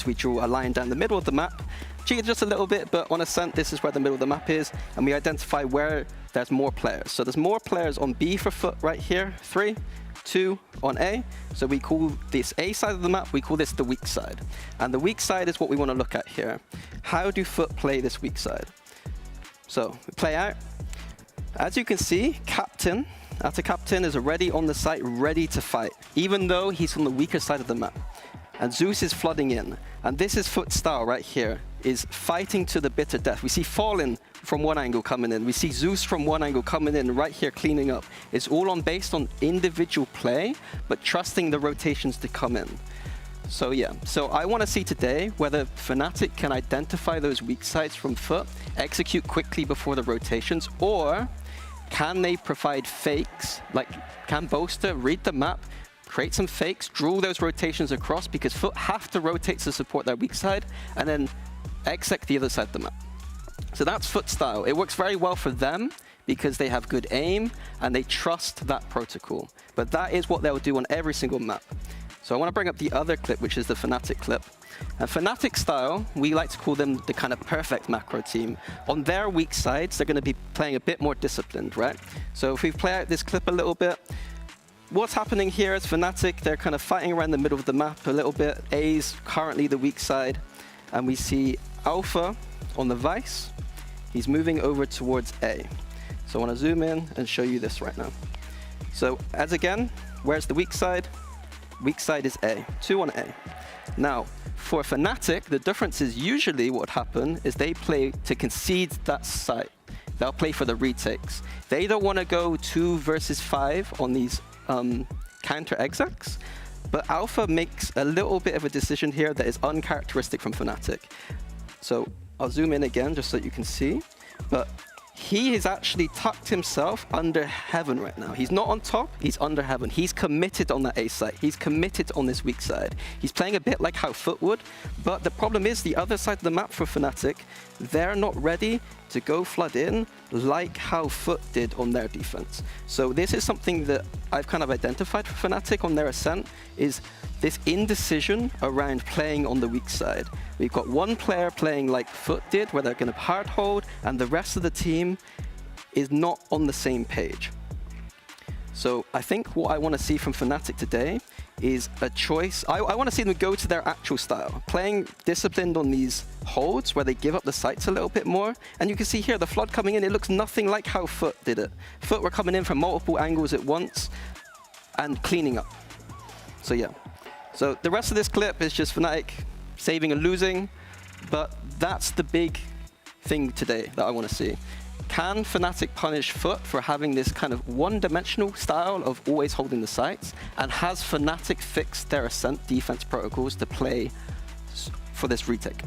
we draw a line down the middle of the map. Cheated just a little bit, but on Ascent, this is where the middle of the map is. And we identify where there's more players. So there's more players on B for Foot right here, 3. 2 on A. So we call this A side of the map, we call this the weak side. And the weak side is what we want to look at here. How do Foot play this weak side? So we play out. As you can see, Captain, after Captain is already on the site, ready to fight, even though he's on the weaker side of the map. And Zeus is flooding in. And this is Foot's style right here, is fighting to the bitter death. We see Fallen from one angle coming in. We see Zeus from one angle coming in, right here cleaning up. It's all based on individual play, but trusting the rotations to come in. So yeah, so I want to see today whether Fnatic can identify those weak sides from Foot, execute quickly before the rotations, or can they provide fakes? Like, can Boaster read the map, create some fakes, draw those rotations across, because Foot have to rotate to support their weak side, and then exec the other side of the map. So that's Foot style. It works very well for them because they have good aim and they trust that protocol. But that is what they'll do on every single map. So I want to bring up the other clip, which is the Fnatic clip. And Fnatic style, we like to call them the kind of perfect macro team. On their weak sides, they're going to be playing a bit more disciplined, right? So if we play out this clip a little bit, what's happening here is Fnatic, they're kind of fighting around the middle of the map a little bit. A's currently the weak side. And we see Alpha on the Vice. He's moving over towards A. So I want to zoom in and show you this right now. So as again, where's the weak side? Weak side is A, 2 on A. Now, for Fnatic, the difference is usually what would happen is they play to concede that site. They'll play for the retakes. They don't want to go 2 versus 5 on these counter execs. But Alpha makes a little bit of a decision here that is uncharacteristic from Fnatic. So I'll zoom in again just so you can see. But he has actually tucked himself under Heaven right now. He's not on top, he's under Heaven. He's committed on that A side. He's committed on this weak side. He's playing a bit like how Foot would, but the problem is the other side of the map for Fnatic, they're not ready to go flood in like how Foot did on their defense. So this is something that I've kind of identified for Fnatic on their Ascent, is this indecision around playing on the weak side. We've got one player playing like Foot did, where they're going to hard hold, and the rest of the team is not on the same page. So I think what I want to see from Fnatic today is a choice. I want to see them go to their actual style, playing disciplined on these holds where they give up the sights a little bit more. And you can see here the flood coming in, it looks nothing like how Foot did it. Foot were coming in from multiple angles at once and cleaning up. So yeah. So the rest of this clip is just Fnatic saving and losing, but that's the big thing today that I want to see. Can Fnatic punish Foot for having this kind of one-dimensional style of always holding the sights? And has Fnatic fixed their Ascent defense protocols to play for this retake?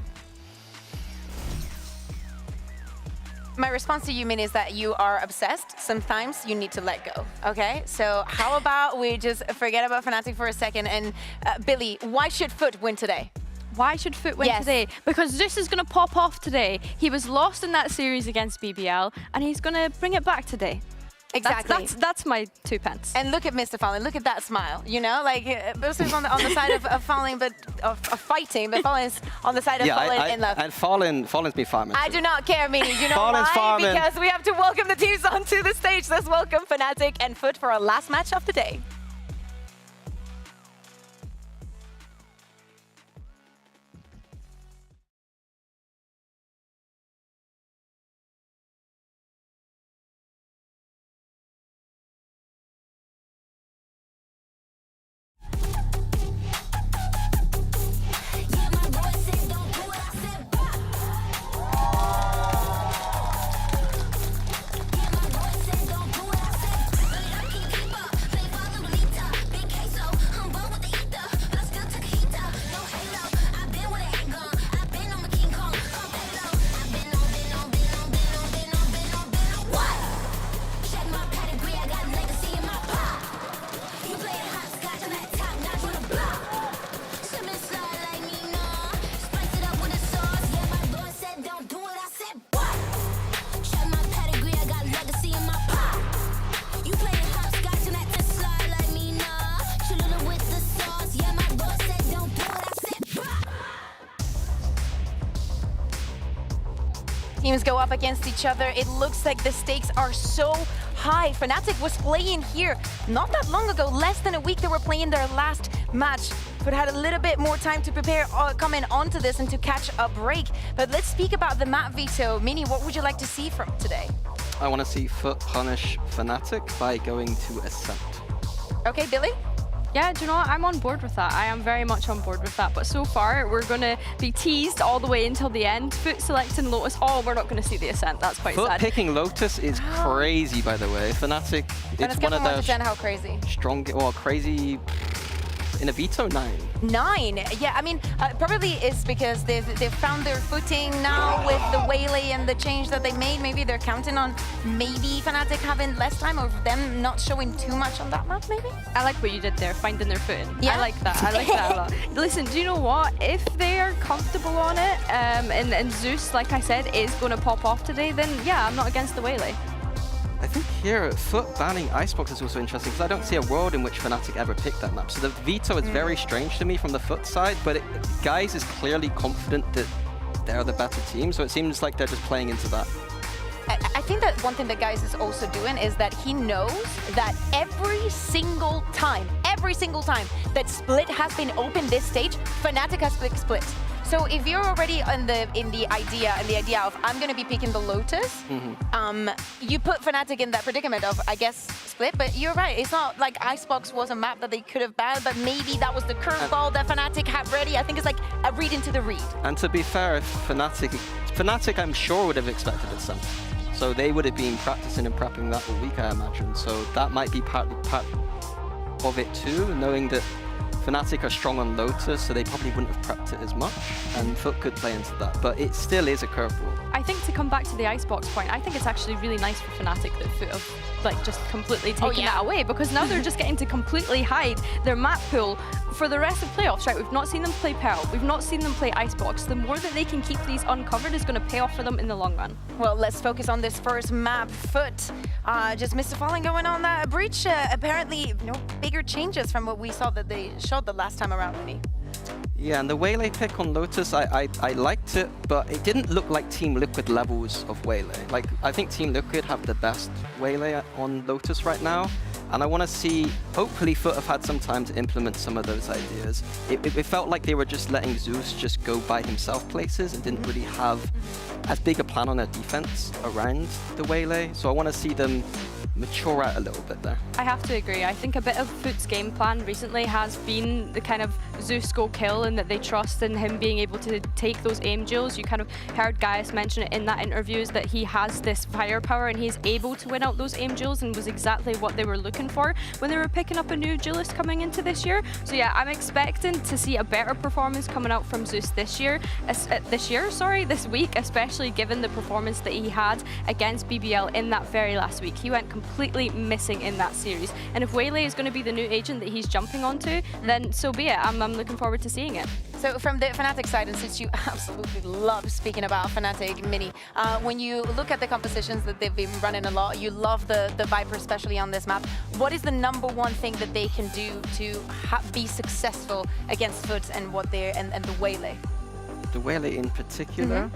My response to you, Min, is that you are obsessed. Sometimes you need to let go, okay? So how about we just forget about Fnatic for a second? And Billy, why should Foot win today? Why should Foot win today? Because Zeus is going to pop off today. He was lost in that series against BBL, and he's going to bring it back today. Exactly. That's my 2 pence. And look at Mr. Fallen. Look at that smile. You know, like Boosters on the side of Fallen, but of fighting, but Fallen's on the side of Fallen in love. And Fallen's been farming. I do not care, Mini. You know Fallen's why? farming. Because we have to welcome the teams onto the stage. Let's welcome Fnatic and Foot for our last match of the day. Teams go up against each other. It looks like the stakes are so high. Fnatic was playing here not that long ago, less than a week. They were playing their last match, but had a little bit more time to prepare coming onto this and to catch a break. But let's speak about the map veto. Mini, what would you like to see from today? I want to see Foot punish Fnatic by going to Ascent. Okay, Billy? Yeah, do you know what? I'm on board with that. I am very much on board with that. But so far, we're going to be teased all the way until the end. Foot selecting Lotus. Oh, we're not going to see the Ascent. That's quite Foot sad. picking Lotus is crazy, by the way. Fnatic, it's one of their how crazy. Strong, well, crazy in a veto 9. 9, yeah. I mean, probably it's because they've found their footing now with the Waylay and the change that they made. Maybe they're counting on maybe Fnatic having less time or them not showing too much on that map. Maybe. I like what you did there, finding their footing. Yeah. I like that. I like that a lot. Listen, do you know what? If they are comfortable on it, and Zeus, like I said, is going to pop off today, then yeah, I'm not against the Waylay. I think here, Foot banning Icebox is also interesting because I don't see a world in which Fnatic ever picked that map. So the veto is very strange to me from the Foot side, but Guys is clearly confident that they're the better team, so it seems like they're just playing into that. I think that one thing that Guys is also doing is that he knows that every single time that Split has been open this stage, Fnatic has picked Split. So if you're already in the idea of I'm going to be picking the Lotus, you put Fnatic in that predicament of, I guess, Split. But you're right. It's not like Icebox was a map that they could have banned, but maybe that was the curveball that Fnatic had ready. I think it's like a read into the read. And to be fair, if Fnatic I'm sure would have expected it some. So they would have been practicing and prepping that all week, I imagine. So that might be part of it too, knowing that Fnatic are strong on Lotus, so they probably wouldn't have prepped it as much, and Foot could play into that, but it still is a curveball. I think to come back to the Icebox point, I think it's actually really nice for Fnatic that Foot have like just completely taken that away, because now they're just getting to completely hide their map pool for the rest of playoffs, right? We've not seen them play Pearl, we've not seen them play Icebox. The more that they can keep these uncovered is going to pay off for them in the long run. Well, let's focus on this first map. Foot, just Mr. Fallen going on that breach. Apparently, no bigger changes from what we saw that they showed the last time around, Vinny. Yeah, and the Waylay pick on Lotus, I liked it, but it didn't look like Team Liquid levels of Waylay. Like, I think Team Liquid have the best Waylay on Lotus right now, And I want to see, hopefully Foot have had some time to implement some of those ideas. It felt like they were just letting Zeus just go by himself places and didn't really have as big a plan on their defense around the Waylay. So I want to see them mature out a little bit there. I have to agree. I think a bit of Foot's game plan recently has been the kind of Zeus go kill, and that they trust in him being able to take those aim duels. You kind of heard Gaius mention it in that interview, is that he has this firepower and he's able to win out those aim duels, and was exactly what they were looking for when they were picking up a new duelist coming into this year. So yeah, I'm expecting to see a better performance coming out from Zeus this week, especially given the performance that he had against BBL in that very last week. He went completely missing in that series. And if Waylay is going to be the new agent that he's jumping onto, then so be it. I'm looking forward to seeing it. So from the Fnatic side, and since you absolutely love speaking about Fnatic, Mini, when you look at the compositions that they've been running a lot, you love the Viper, especially on this map. What is the #1 thing that they can do to be successful against Foot and what they're and the Waylay? The Waylay in particular?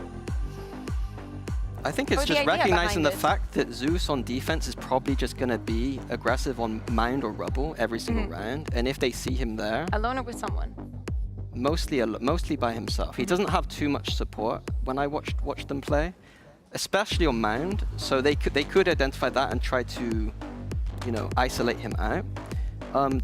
I think it's just recognizing the fact that Zeus on defense is probably just going to be aggressive on Mound or Rubble every single round, and if they see him there... Alone or with someone? Mostly by himself. He doesn't have too much support when I watched them play, especially on Mound, so they could identify that and try to, you know, isolate him out.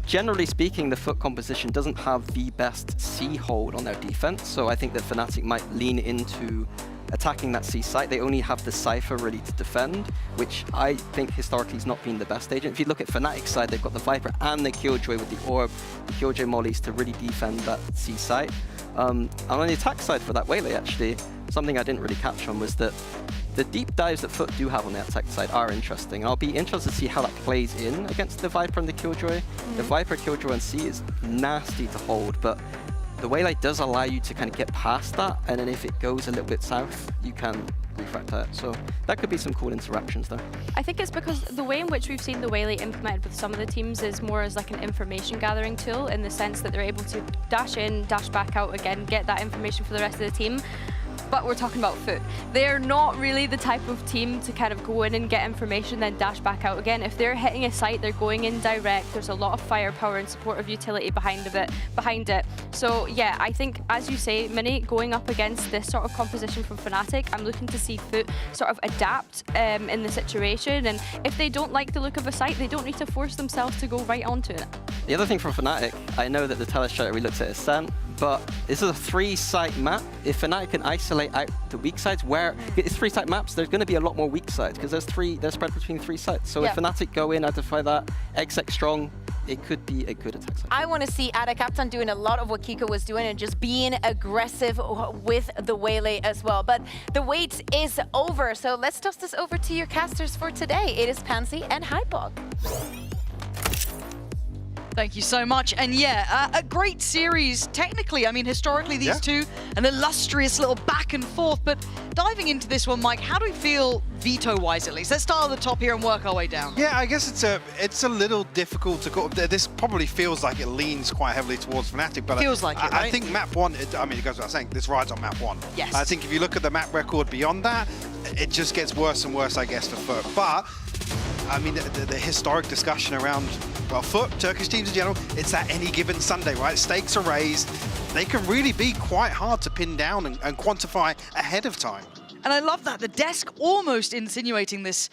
Generally speaking, the Foot composition doesn't have the best C hold on their defense, so I think that Fnatic might lean into attacking that C site. They only have the Cypher really to defend, which I think historically has not been the best agent. If you look at Fnatic's side, they've got the Viper and the Killjoy with the Orb, the Killjoy mollies to really defend that C site. And on the attack side for that Waylay, actually, something I didn't really catch on was that the deep dives that Foot do have on the attack side are interesting. And I'll be interested to see how that plays in against the Viper and the Killjoy. The Viper, Killjoy, and C is nasty to hold, but the Waylay does allow you to kind of get past that, and then if it goes a little bit south, you can refract it. So that could be some cool interactions there. I think it's because the way in which we've seen the Waylay implemented with some of the teams is more as like an information gathering tool, in the sense that they're able to dash in, dash back out again, get that information for the rest of the team. But we're talking about Foot. They're not really the type of team to kind of go in and get information, then dash back out again. If they're hitting a site, they're going in direct. There's a lot of firepower and supportive utility behind it. So yeah, I think, as you say, Mini, going up against this sort of composition from Fnatic, I'm looking to see Foot sort of adapt in the situation. And if they don't like the look of a site, they don't need to force themselves to go right onto it. The other thing from Fnatic, I know that the telestrat we looked at is sent, but this is a 3-site map. If Fnatic can isolate out the weak sides, where it's 3-site maps, there's going to be a lot more weak sides because they're spread between 3 sites. So if Fnatic go in, identify that, XX strong, it could be a good attack site. I want to see Ada Captain doing a lot of what Kiko was doing and just being aggressive with the Waylay as well. But the wait is over, so let's toss this over to your casters for today. It is Pansy and Hypog. Thank you so much. And yeah, a great series, technically. I mean, historically, these two, an illustrious little back and forth. But diving into this one, Mike, how do we feel veto-wise, at least? Let's start at the top here and work our way down. Yeah, I guess it's a little difficult to go. This probably feels like it leans quite heavily towards Fnatic, but feels like it, right? I think map 1, I mean, it goes without saying, this rides on map 1. Yes. I think if you look at the map record beyond that, it just gets worse and worse, I guess, for Foot. But I mean, the historic discussion around, well, Foot, Turkish teams in general, it's that any given Sunday, right? Stakes are raised. They can really be quite hard to pin down and quantify ahead of time. And I love that. The desk almost insinuating this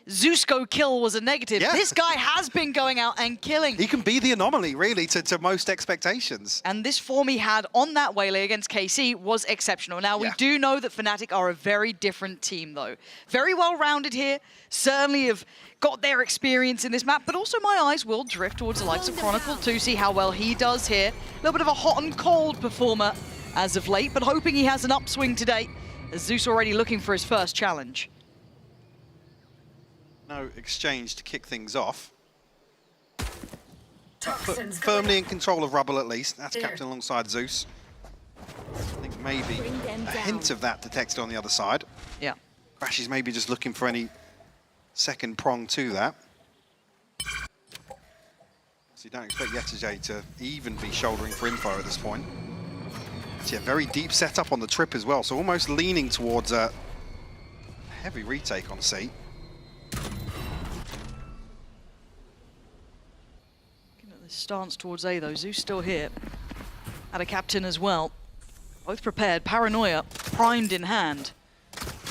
Zeus go kill was a negative. Yeah. This guy has been going out and killing. He can be the anomaly, really, to most expectations. And this form he had on that Waylay against KC was exceptional. Now, we do know that Fnatic are a very different team, though. Very well-rounded here. Certainly have got their experience in this map, but also my eyes will drift towards the likes of Chronicle to see how well he does here. A little bit of a hot and cold performer as of late, but hoping he has an upswing today, as Zeus already looking for his first challenge. No exchange to kick things off. Firmly in control of Rubble, at least. That's captain alongside Zeus. I think maybe a hint of that detected on the other side. Yeah. Crash is maybe just looking for any second prong to that. So you don't expect Yetajay to even be shouldering for info at this point. So yeah, very deep setup on the trip as well, so almost leaning towards a heavy retake on C. stance towards A though. Zeus still here. Had a captain as well. Both prepared. Paranoia primed in hand.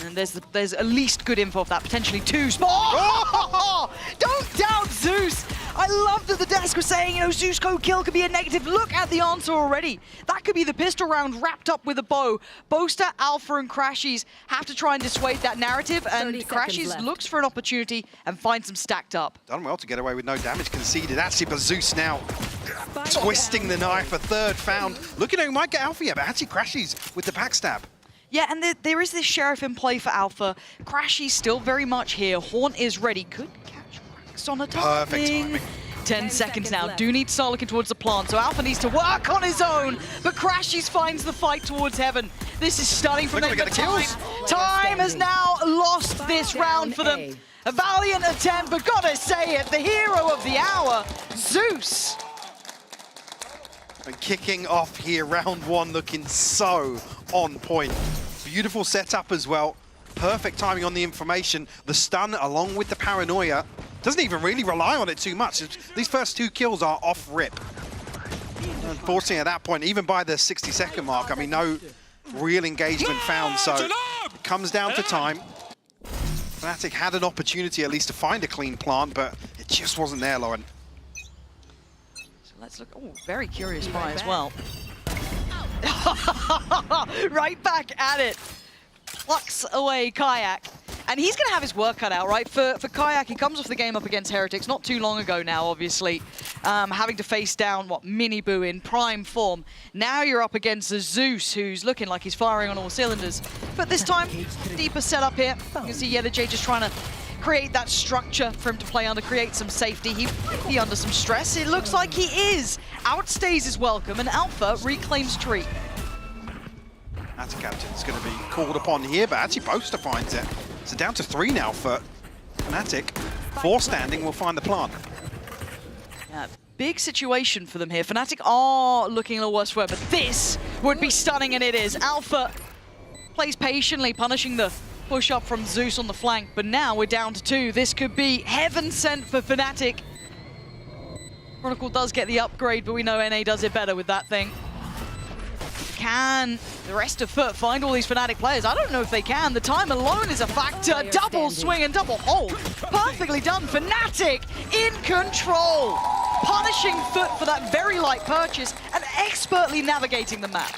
And there's at least good info of that. Potentially two small. Don't doubt Zeus. I love that the desk was saying, you know, Zeus go kill could be a negative. Look at the answer already. That could be the pistol round wrapped up with a bow. Boaster, Alpha, and Crashies have to try and dissuade that narrative. And Crashies looks for an opportunity and finds them stacked up. Done well to get away with no damage conceded. Actually, but Zeus now twisting the knife. A third found. Looking at who might get Alpha here, but actually Crashies with the backstab. Yeah, and there is this Sheriff in play for Alpha. Crashy's still very much here. Horn is ready. Could catch Wax on a timing. Perfect timing. 10 seconds now. Do need to start looking towards the plant, so Alpha needs to work on his own. But Crashies finds the fight towards heaven. This is stunning from them. Time has now lost this round for them. A valiant attempt, but gotta say it, the hero of the hour, Zeus. And kicking off here, round one looking so on point. Beautiful setup as well. Perfect timing on the information. The stun along with the paranoia. Doesn't even really rely on it too much. These first two kills are off rip. Unfortunately at that point, even by the 60-second mark, I mean, no real engagement found, so it comes down to time. Fnatic had an opportunity at least to find a clean plant, but it just wasn't there, Lauren. Let's look. Oh, very curious buy as well. Right back at it. Plucks away Kayak. And he's going to have his work cut out, right? For Kayak, he comes off the game up against Heretics not too long ago now, obviously. Having to face down, Miniboo in prime form. Now you're up against the Zeus, who's looking like he's firing on all cylinders. But this time, deeper setup here. You can see J just trying to create that structure for him to play under, create some safety. He might be under some stress. It looks like he is. Outstays his welcome, and Alpha reclaims tree. That's a captain's going to be called upon here, but actually Boaster finds it. So down to 3 now for Fnatic. 4 standing will find the plant. Yeah, big situation for them here. Fnatic are looking a little worse for it, but this would be stunning, and it is. Alpha plays patiently, punishing the push up from Zeus on the flank, but now we're down to 2. This could be heaven sent for Fnatic. Chronicle does get the upgrade, but we know NA does it better with that thing. Can the rest of FUT find all these Fnatic players? I don't know if they can. The time alone is a factor. Double swing and double hold. Perfectly done. Fnatic in control. Punishing FUT for that very light purchase and expertly navigating the map.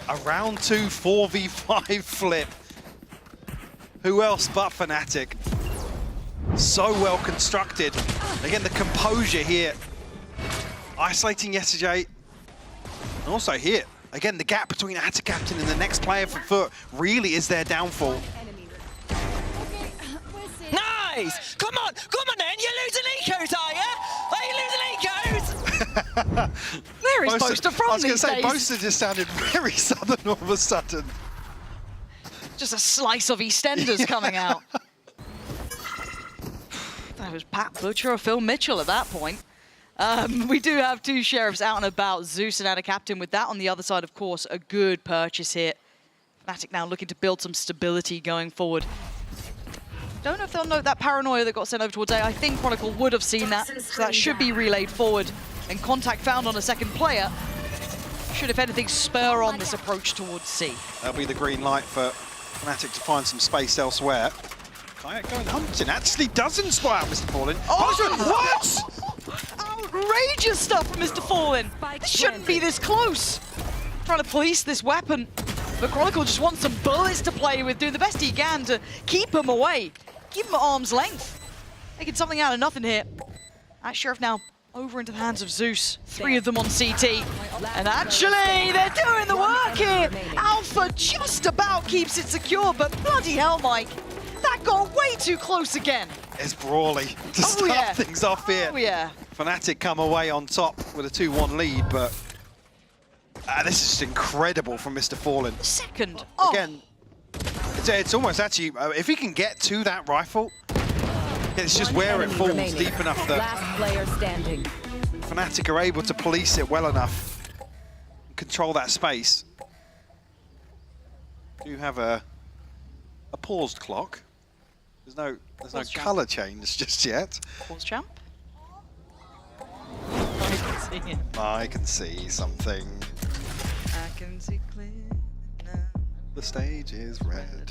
A round 2 4v5 flip. Who else but Fnatic? So well constructed. Again, the composure here. Isolating Yesterday. And also here. Again, the gap between Atta Captain and the next player for FUT really is their downfall. Nice! Come on then! You're losing ecos, are you? Are you losing ecos? Where is Boaster from? I was going to say, days? Boaster just sounded very southern all of a sudden. Just a slice of EastEnders coming out. That was Pat Butcher or Phil Mitchell at that point. We do have 2 Sheriffs out and about, Zeus and Atta Captain. With that on the other side, of course, a good purchase here. Fnatic now looking to build some stability going forward. Don't know if they'll note that paranoia that got sent over towards A. I think Chronicle would have seen that, so that should be relayed forward. And contact found on a second player. Should, if anything, spur on this approach towards C. That'll be the green light for Fnatic to find some space elsewhere. Kayak going hunting. Actually doesn't spot out Mr. Fallen. Oh, what? Outrageous stuff from Mr. Fallen. This shouldn't be this close. Trying to police this weapon. But Chronicle just wants some bullets to play with, doing the best he can to keep him away. Keep him at arm's length. Making something out of nothing here. That Sheriff now over into the hands of Zeus. 3 of them on CT. And actually, they're doing the work here. Alpha just about keeps it secure, but bloody hell, Mike. That got way too close again. It's Brawley to start things off here. Oh, yeah. Fnatic come away on top with a 2-1 lead, but this is just incredible from Mr. Fallen. Second. Again, it's almost actually, if he can get to that rifle, it's just where it falls deep enough that Last player standing. Fnatic are able to police it well enough and control that space. Do have a paused clock. There's no colour change just yet. Pause champ. see it. I can see something. I can see clearly now. The stage is red.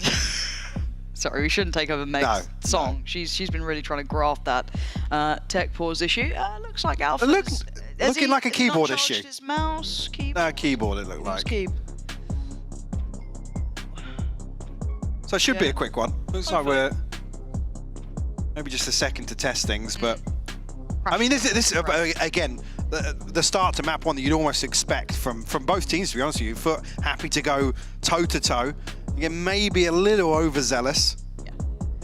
Sorry, we shouldn't take over Meg's song. No. She's been really trying to graft that tech pause issue. Looks like Alpha. Looking like a keyboard issue. His mouse, keyboard. No, keyboard it looked like. Key. So it should be a quick one. Looks like we're maybe just a second to test things, but I mean, this again, the start to map one that you'd almost expect from both teams. To be honest with you, Foot happy to go toe to toe. Again, maybe a little overzealous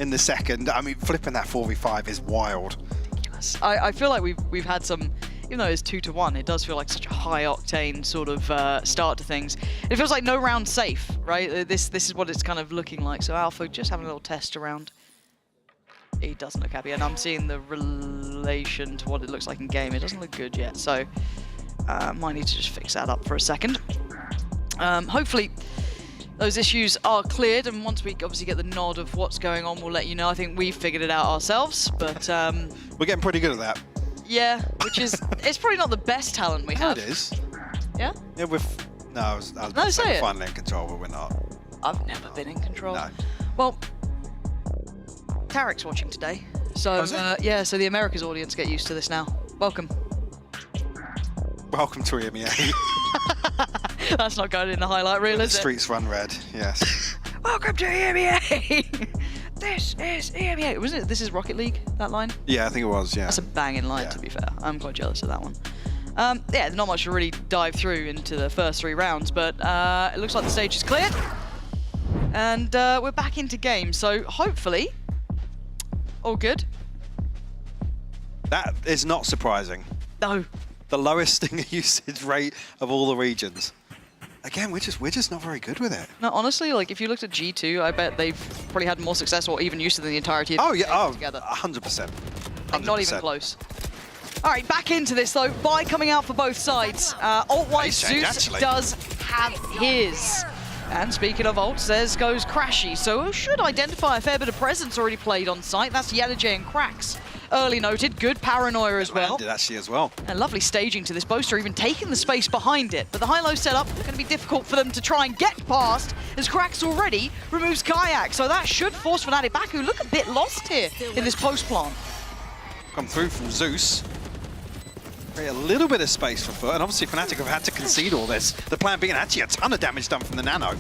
in the second. I mean, flipping that 4v5 is wild. Ridiculous. I feel like we've had some. Even though it's 2-1, it does feel like such a high-octane sort of start to things. It feels like no round safe, right? This is what it's kind of looking like. So Alpha just having a little test around. He doesn't look happy, and I'm seeing the relation to what it looks like in game. It doesn't look good yet, so might need to just fix that up for a second. Hopefully those issues are cleared, and once we obviously get the nod of what's going on, we'll let you know. I think we've figured it out ourselves, but we're getting pretty good at that. Yeah, which is, it's probably not the best talent we have. It is. Yeah? Yeah, I was say it. finally in control, but we're not. I've never been in control. No. Well, Tarek's watching today. So, yeah, so the Americas audience get used to this now. Welcome. Welcome to EMEA. That's not going in the highlight reel, is it? Streets run red, yes. Welcome to EMEA! This is EMEA. Wasn't it? This is Rocket League, that line? Yeah, I think it was, yeah. That's a banging line, to be fair. I'm quite jealous of that one. Yeah, not much to really dive through into the first 3 rounds, but it looks like the stage is cleared. And we're back into game, so hopefully, all good. That is not surprising. No. The lowest stinger usage rate of all the regions. Again, we're just not very good with it. No, honestly, like if you looked at G2, I bet they've probably had more success or even use than the entirety of the game together. 100%. Like, not even close. All right, back into this though. Buy coming out for both sides. Alt-wise, Zeus does have his. And speaking of ults, there's goes Crashy. So should identify a fair bit of presence already played on site. That's Yenajay and Cracks. Early noted, good paranoia as well. Landed actually as well. And lovely staging to this Boaster, even taking the space behind it. But the high-low setup going to be difficult for them to try and get past, as Cracks already removes Kayak. So that should force Fnatic back, who look a bit lost here in this post plant. Come through from Zeus. Create a little bit of space for Foot, and obviously Fnatic have had to concede all this. The plan being actually a ton of damage done from the Nano.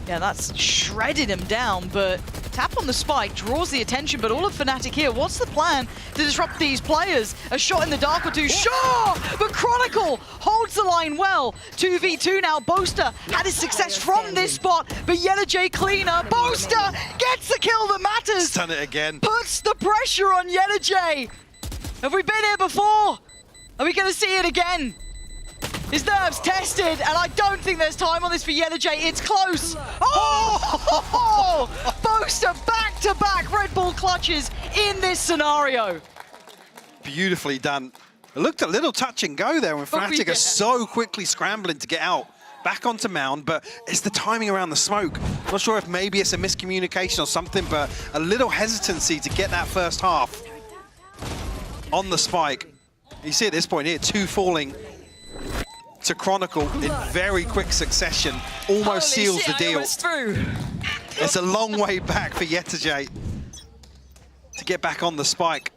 Yeah, that's shredded him down, but tap on the spike draws the attention, but all of Fnatic here, what's the plan to disrupt these players? A shot in the dark or two, sure! But Chronicle holds the line well. 2v2 now, Boaster had his success from this spot, but Yenajay cleaner. Boaster gets the kill that matters! Done it again. Puts the pressure on Yenajay! Have we been here before? Are we going to see it again? His nerves tested, and I don't think there's time on this for Yenajay. It's close. Oh! Boaster back-to-back Red Bull clutches in this scenario. Beautifully done. It looked a little touch and go there when Fnatic are so quickly scrambling to get out. Back onto Mound, but it's the timing around the smoke. Not sure if maybe it's a miscommunication or something, but a little hesitancy to get that first half on the spike. You see at this point here, 2 falling to Chronicle in very quick succession. Almost seals the deal. It's a long way back for Yenajay to get back on the spike.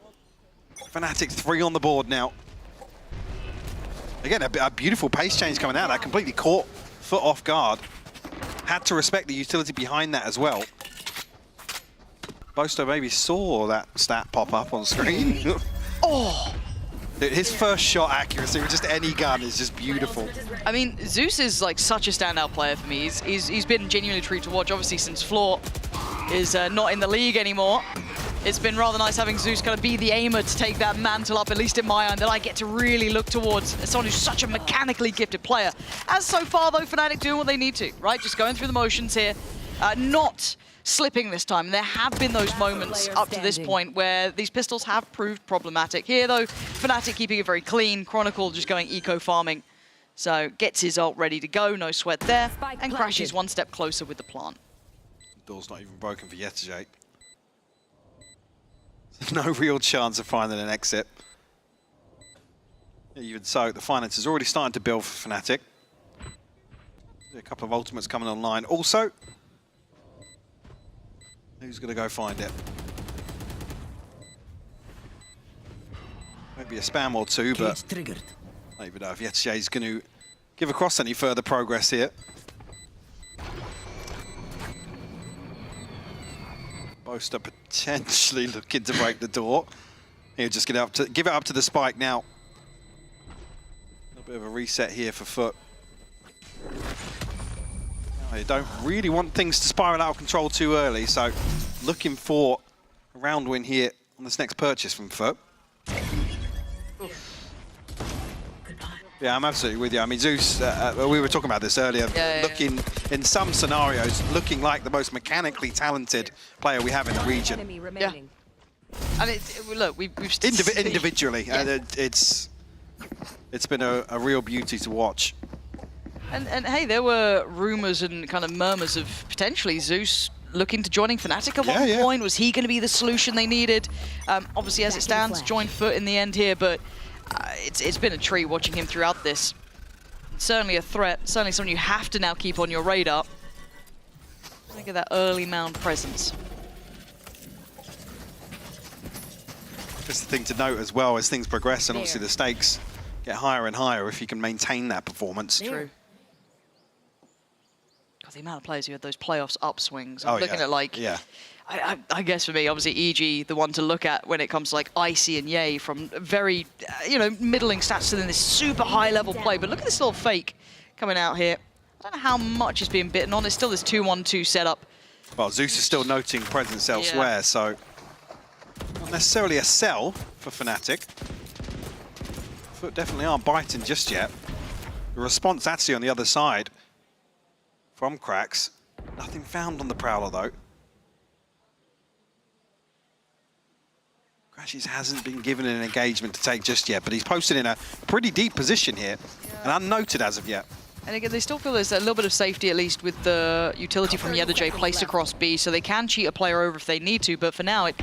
Fnatic 3 on the board now. Again, a beautiful pace change coming out. That completely caught Foot off guard. Had to respect the utility behind that as well. Boaster maybe saw that stat pop up on screen. Oh! Dude, his first shot accuracy with just any gun is just beautiful. I mean, Zeus is like such a standout player for me. He's been genuinely a treat to watch, obviously, since Floor is not in the league anymore. It's been rather nice having Zeus kind of be the aimer to take that mantle up, at least in my eye, that I get to really look towards as someone who's such a mechanically gifted player. As so far, though, Fnatic doing what they need to, right? Just going through the motions here, not slipping this time. There have been those moments up to this point where these pistols have proved problematic. Here, though, Fnatic keeping it very clean. Chronicle just going eco-farming. So gets his ult ready to go, no sweat there. And Crashes one step closer with the plant. Door's not even broken for Yenajay. No real chance of finding an exit. Even so, the finance is already starting to build for Fnatic. A couple of ultimates coming online. Also, who's going to go find it? Maybe a spam or two, but I don't even know if Yetche is going to give across any further progress here. Boaster potentially looking to break the door. He'll just give it up to the spike now. A little bit of a reset here for Foot. You don't really want things to spiral out of control too early, so looking for a round win here on this next purchase from Foot. Yeah, I'm absolutely with you. I mean, Zeus, we were talking about this earlier, looking in some scenarios, looking like the most mechanically talented player we have in the region. Yeah. And look, we've individually, it's been a real beauty to watch. And hey, there were rumors and kind of murmurs of potentially Zeus looking to joining Fnatic at one point. Was he going to be the solution they needed? Obviously, as it stands, joined Foot in the end here, but it's been a treat watching him throughout this. Certainly a threat, certainly someone you have to now keep on your radar. Look at that early mound presence. Just the thing to note as well as things progress, and obviously the stakes get higher and higher if you can maintain that performance. True. God, the amount of players who had those playoffs upswings. I'm looking at like, I guess for me, obviously EG, the one to look at when it comes to like Icy and Ye from very, middling stats to then this super high level play. But look at this little fake coming out here. I don't know how much is being bitten on. It's still this 2-1-2 setup. Well, Zeus is still noting presence elsewhere, so not necessarily a sell for Fnatic. Foot definitely aren't biting just yet. The response actually on the other side from Cracks. Nothing found on the Prowler though. Crashes hasn't been given an engagement to take just yet, but he's posted in a pretty deep position here and unnoted as of yet. And again, they still feel there's a little bit of safety, at least with the utility from Yetche placed across B, so they can cheat a player over if they need to, but for now, it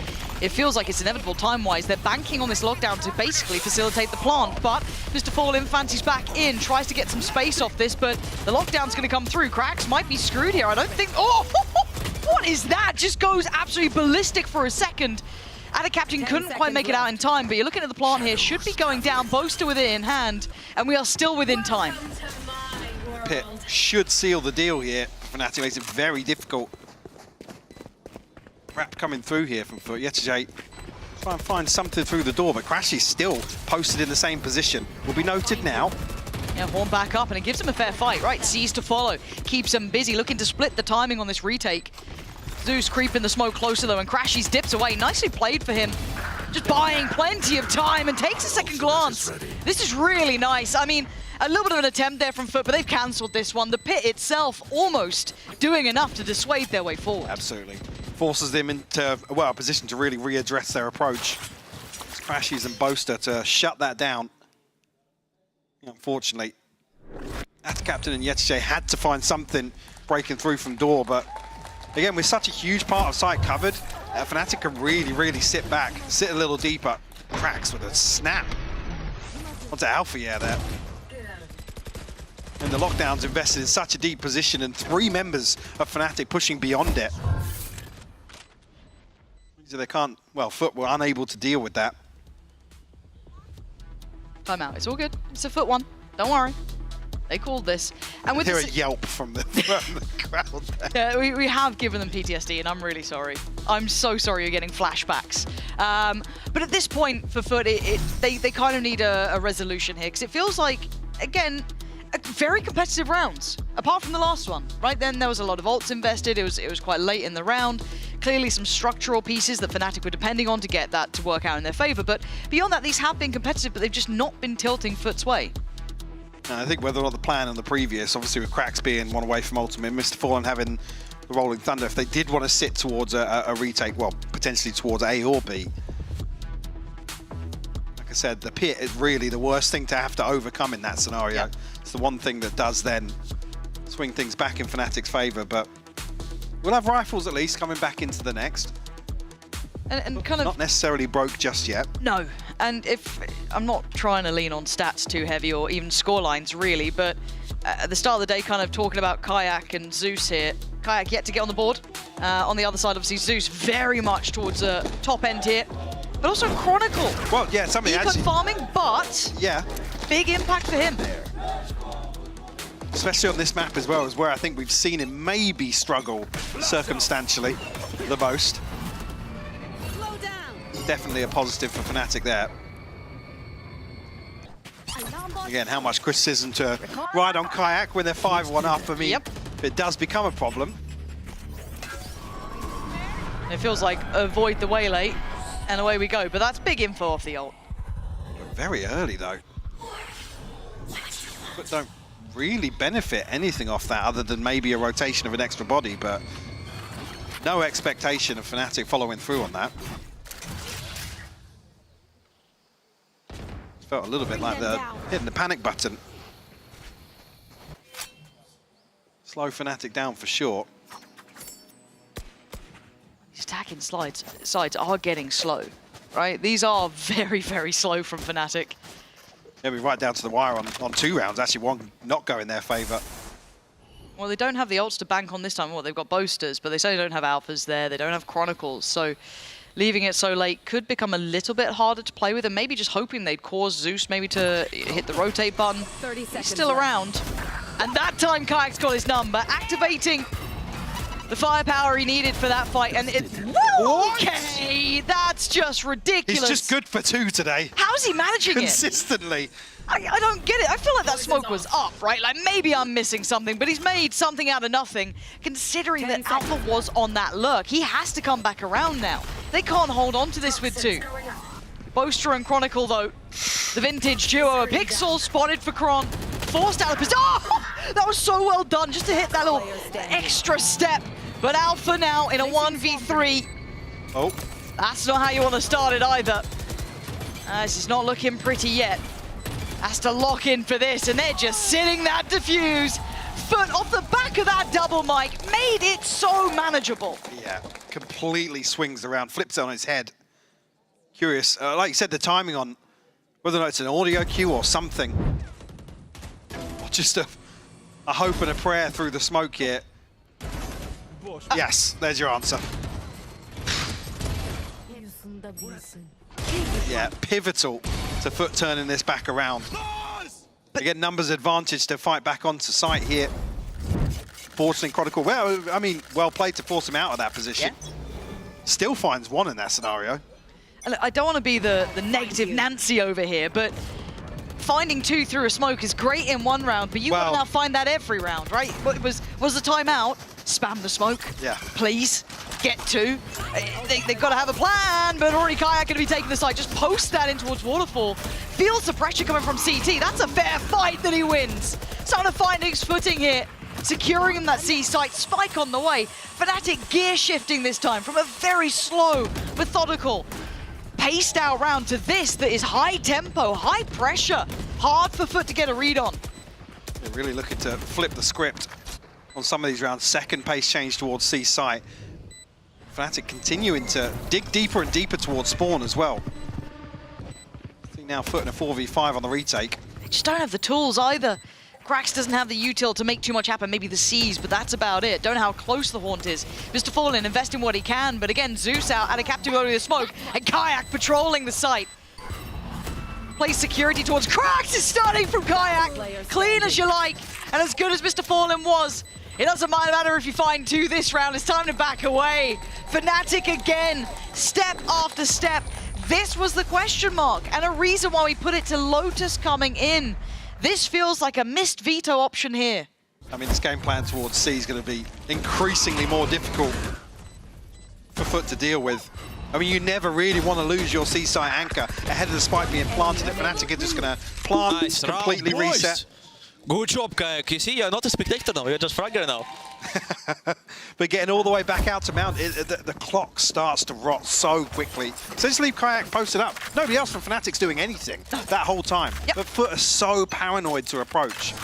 feels like it's inevitable time-wise. They're banking on this lockdown to basically facilitate the plant, but Mr. Fallen fancies back in, tries to get some space off this, but the lockdown's going to come through. Cracks might be screwed here. I don't think... Oh! What is that? Just goes absolutely ballistic for a second. And a captain couldn't quite make it out in time, but you're looking at the plant here. Should be going down. Boaster with it in hand, and we are still within time. Pit should seal the deal here. Fnatic makes it very difficult. Wrap coming through here from Foot. Yetche try and find something through the door, but Crash is still posted in the same position. Will be noted now. Yeah, Horn back up, and it gives him a fair fight, right? Sees to follow, keeps him busy, looking to split the timing on this retake. Zeus creeping the smoke closer though, and Crashies dips away. Nicely played for him. Just buying plenty of time and takes a second glance. This is really nice. I mean, a little bit of an attempt there from Foot, but they've cancelled this one. The pit itself almost doing enough to dissuade their way forward. Absolutely. Forces them into, well, a position to really readdress their approach. It's Crashies and Boaster to shut that down. Unfortunately, as captain and Yetche had to find something breaking through from door, but again, with such a huge part of site covered, Fnatic can really sit back, sit a little deeper. Cracks with a snap. Onto Alpha, there. And the lockdown's invested in such a deep position, and 3 members of Fnatic pushing beyond it. So they can't, well, Foot were unable to deal with that. Timeout, it's all good. It's a Foot one, don't worry. They called this. And with hear a yelp from the crowd there. Yeah, we have given them PTSD, and I'm really sorry. I'm so sorry you're getting flashbacks. But at this point for Foot, they kind of need a resolution here, because it feels like, again, very competitive rounds, apart from the last one. Right then, there was a lot of ults invested. It was quite late in the round. Clearly some structural pieces that Fnatic were depending on to get that to work out in their favor. But beyond that, these have been competitive, but they've just not been tilting Foot's way. I think whether or not the plan on the previous, obviously with Cracks being one away from ultimate, Mr. Fallen having the Rolling Thunder, if they did want to sit towards a retake, well, potentially towards A or B. Like I said, the pit is really the worst thing to have to overcome in that scenario. Yeah. It's the one thing that does then swing things back in Fnatic's favor, but we'll have rifles at least coming back into the next. And kind of not necessarily broke just yet. No, and if I'm not trying to lean on stats too heavy or even score lines really, but at the start of the day, kind of talking about Kayak and Zeus here. Kayak yet to get on the board. On the other side, obviously Zeus very much towards the top end here, but also Chronicle. Well, yeah, something Eco actually. farming, but yeah, big impact for him. Especially on this map as well, is where I think we've seen him maybe struggle circumstantially the most. Definitely a positive for Fnatic there. Again, how much criticism to ride on Kayak when they're 5-1 up. I mean, if it does become a problem. It feels like avoid the waylay, and away we go. But that's big info off the ult. Very early, though. But don't really benefit anything off that other than maybe a rotation of an extra body, but no expectation of Fnatic following through on that. Felt a little bit like they're hitting the panic button. Slow Fnatic down for sure. These attacking sides are getting slow, right? These are very, very slow from Fnatic. Yeah, we're right down to the wire on 2 rounds. Actually, one not go in their favour. Well, they don't have the ults to bank on this time. Well, they've got boasters, but they say they don't have alphas there. They don't have chronicles, so leaving it so late could become a little bit harder to play with, and maybe just hoping they'd cause Zeus maybe to hit the rotate button. 30 seconds He's still around. And that time Kayak's got his number, activating the firepower he needed for that fight. And it, okay, that's just ridiculous. He's just good for 2 today. How's he managing consistently? I don't get it. I feel like that smoke was up, right? Like maybe I'm missing something, but he's made something out of nothing, considering that Alpha was on that lurk. He has to come back around now. They can't hold on to this with 2. Boaster and Chronicle, though, the vintage duo. A Pixel spotted for Chron, forced out of position. Oh, that was so well done, just to hit that little extra step. But Alpha now in a 1v3. Oh. That's not how you want to start it either. This is not looking pretty yet. Has to lock in for this, and they're just sitting that defuse. Foot off the back of that double mic, made it so manageable. Yeah, completely swings around, flips it on its head. Curious, like you said, the timing on whether or not it's an audio cue or something. Or just a hope and a prayer through the smoke here. Yes, there's your answer. Yeah, pivotal to Foot turning this back around. Again, numbers advantage to fight back onto site here. Forcing Chronicle, well, I mean, well played to force him out of that position. Yeah. Still finds 1 in that scenario. And I don't want to be the negative Nancy over here, but finding 2 through a smoke is great in 1 round, but you want to now find that every round, right? Was the timeout? Spam the smoke, please. Get 2. They've got to have a plan, but already Kayak going to be taking the side. Just post that in towards Waterfall. Feels the pressure coming from CT. That's a fair fight that he wins. Starting to find his footing here. Securing him that C site. Spike on the way. Fnatic gear shifting this time from a very slow, methodical, paced out round to this that is high tempo, high pressure. Hard for Foot to get a read on. They're really looking to flip the script on some of these rounds. Second pace change towards C site. Fnatic continuing to dig deeper and deeper towards spawn as well. I think now Foot in a 4v5 on the retake. They just don't have the tools either. Krax doesn't have the util to make too much happen, maybe the C's, but that's about it. Don't know how close the Haunt is. Mr. Fallen investing what he can, but again, Zeus out at a captive over the smoke, and Kayak patrolling the site. Plays security towards Krax is starting from Kayak. Clean as you like, and as good as Mr. Fallen was. It doesn't matter if you find 2 this round, it's time to back away. Fnatic again, step after step. This was the question mark, and a reason why we put it to Lotus coming in. This feels like a missed veto option here. I mean, this game plan towards C is going to be increasingly more difficult for Foot to deal with. I mean, you never really want to lose your C site anchor ahead of the spike being planted. Fnatic are just going to plant, Nice completely round, reset. Good job, Kayak. You see, you're not a spectator now, you're just fragger now. But getting all the way back out to mount, the clock starts to rot so quickly. So just leave Kayak posted up. Nobody else from Fnatic's doing anything that whole time. But Foot are so paranoid to approach.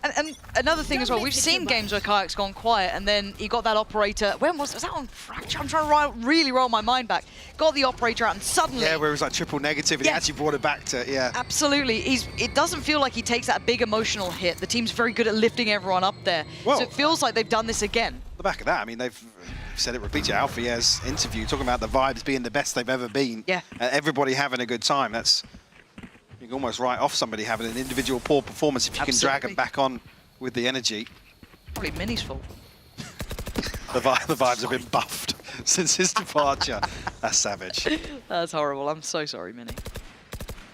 And another thing as well, we've seen games where Kayak's gone quiet and then he got that operator. When was that on Fracture? I'm trying to really roll my mind back. Got the operator out and suddenly... Yeah, where it was like triple negative and he actually brought it back to, yeah. Absolutely. It doesn't feel like he takes that big emotional hit. The team's very good at lifting everyone up there. Well, so it feels like they've done this again. The back of that, I mean, they've said it repeatedly. Alfia's interview talking about the vibes being the best they've ever been. Yeah. Everybody having a good time. That's... You can almost write off somebody having an individual poor performance if you can drag them back on with the energy. Probably Mini's fault. The vibes have been buffed since his departure. That's savage. That's horrible. I'm so sorry, Mini.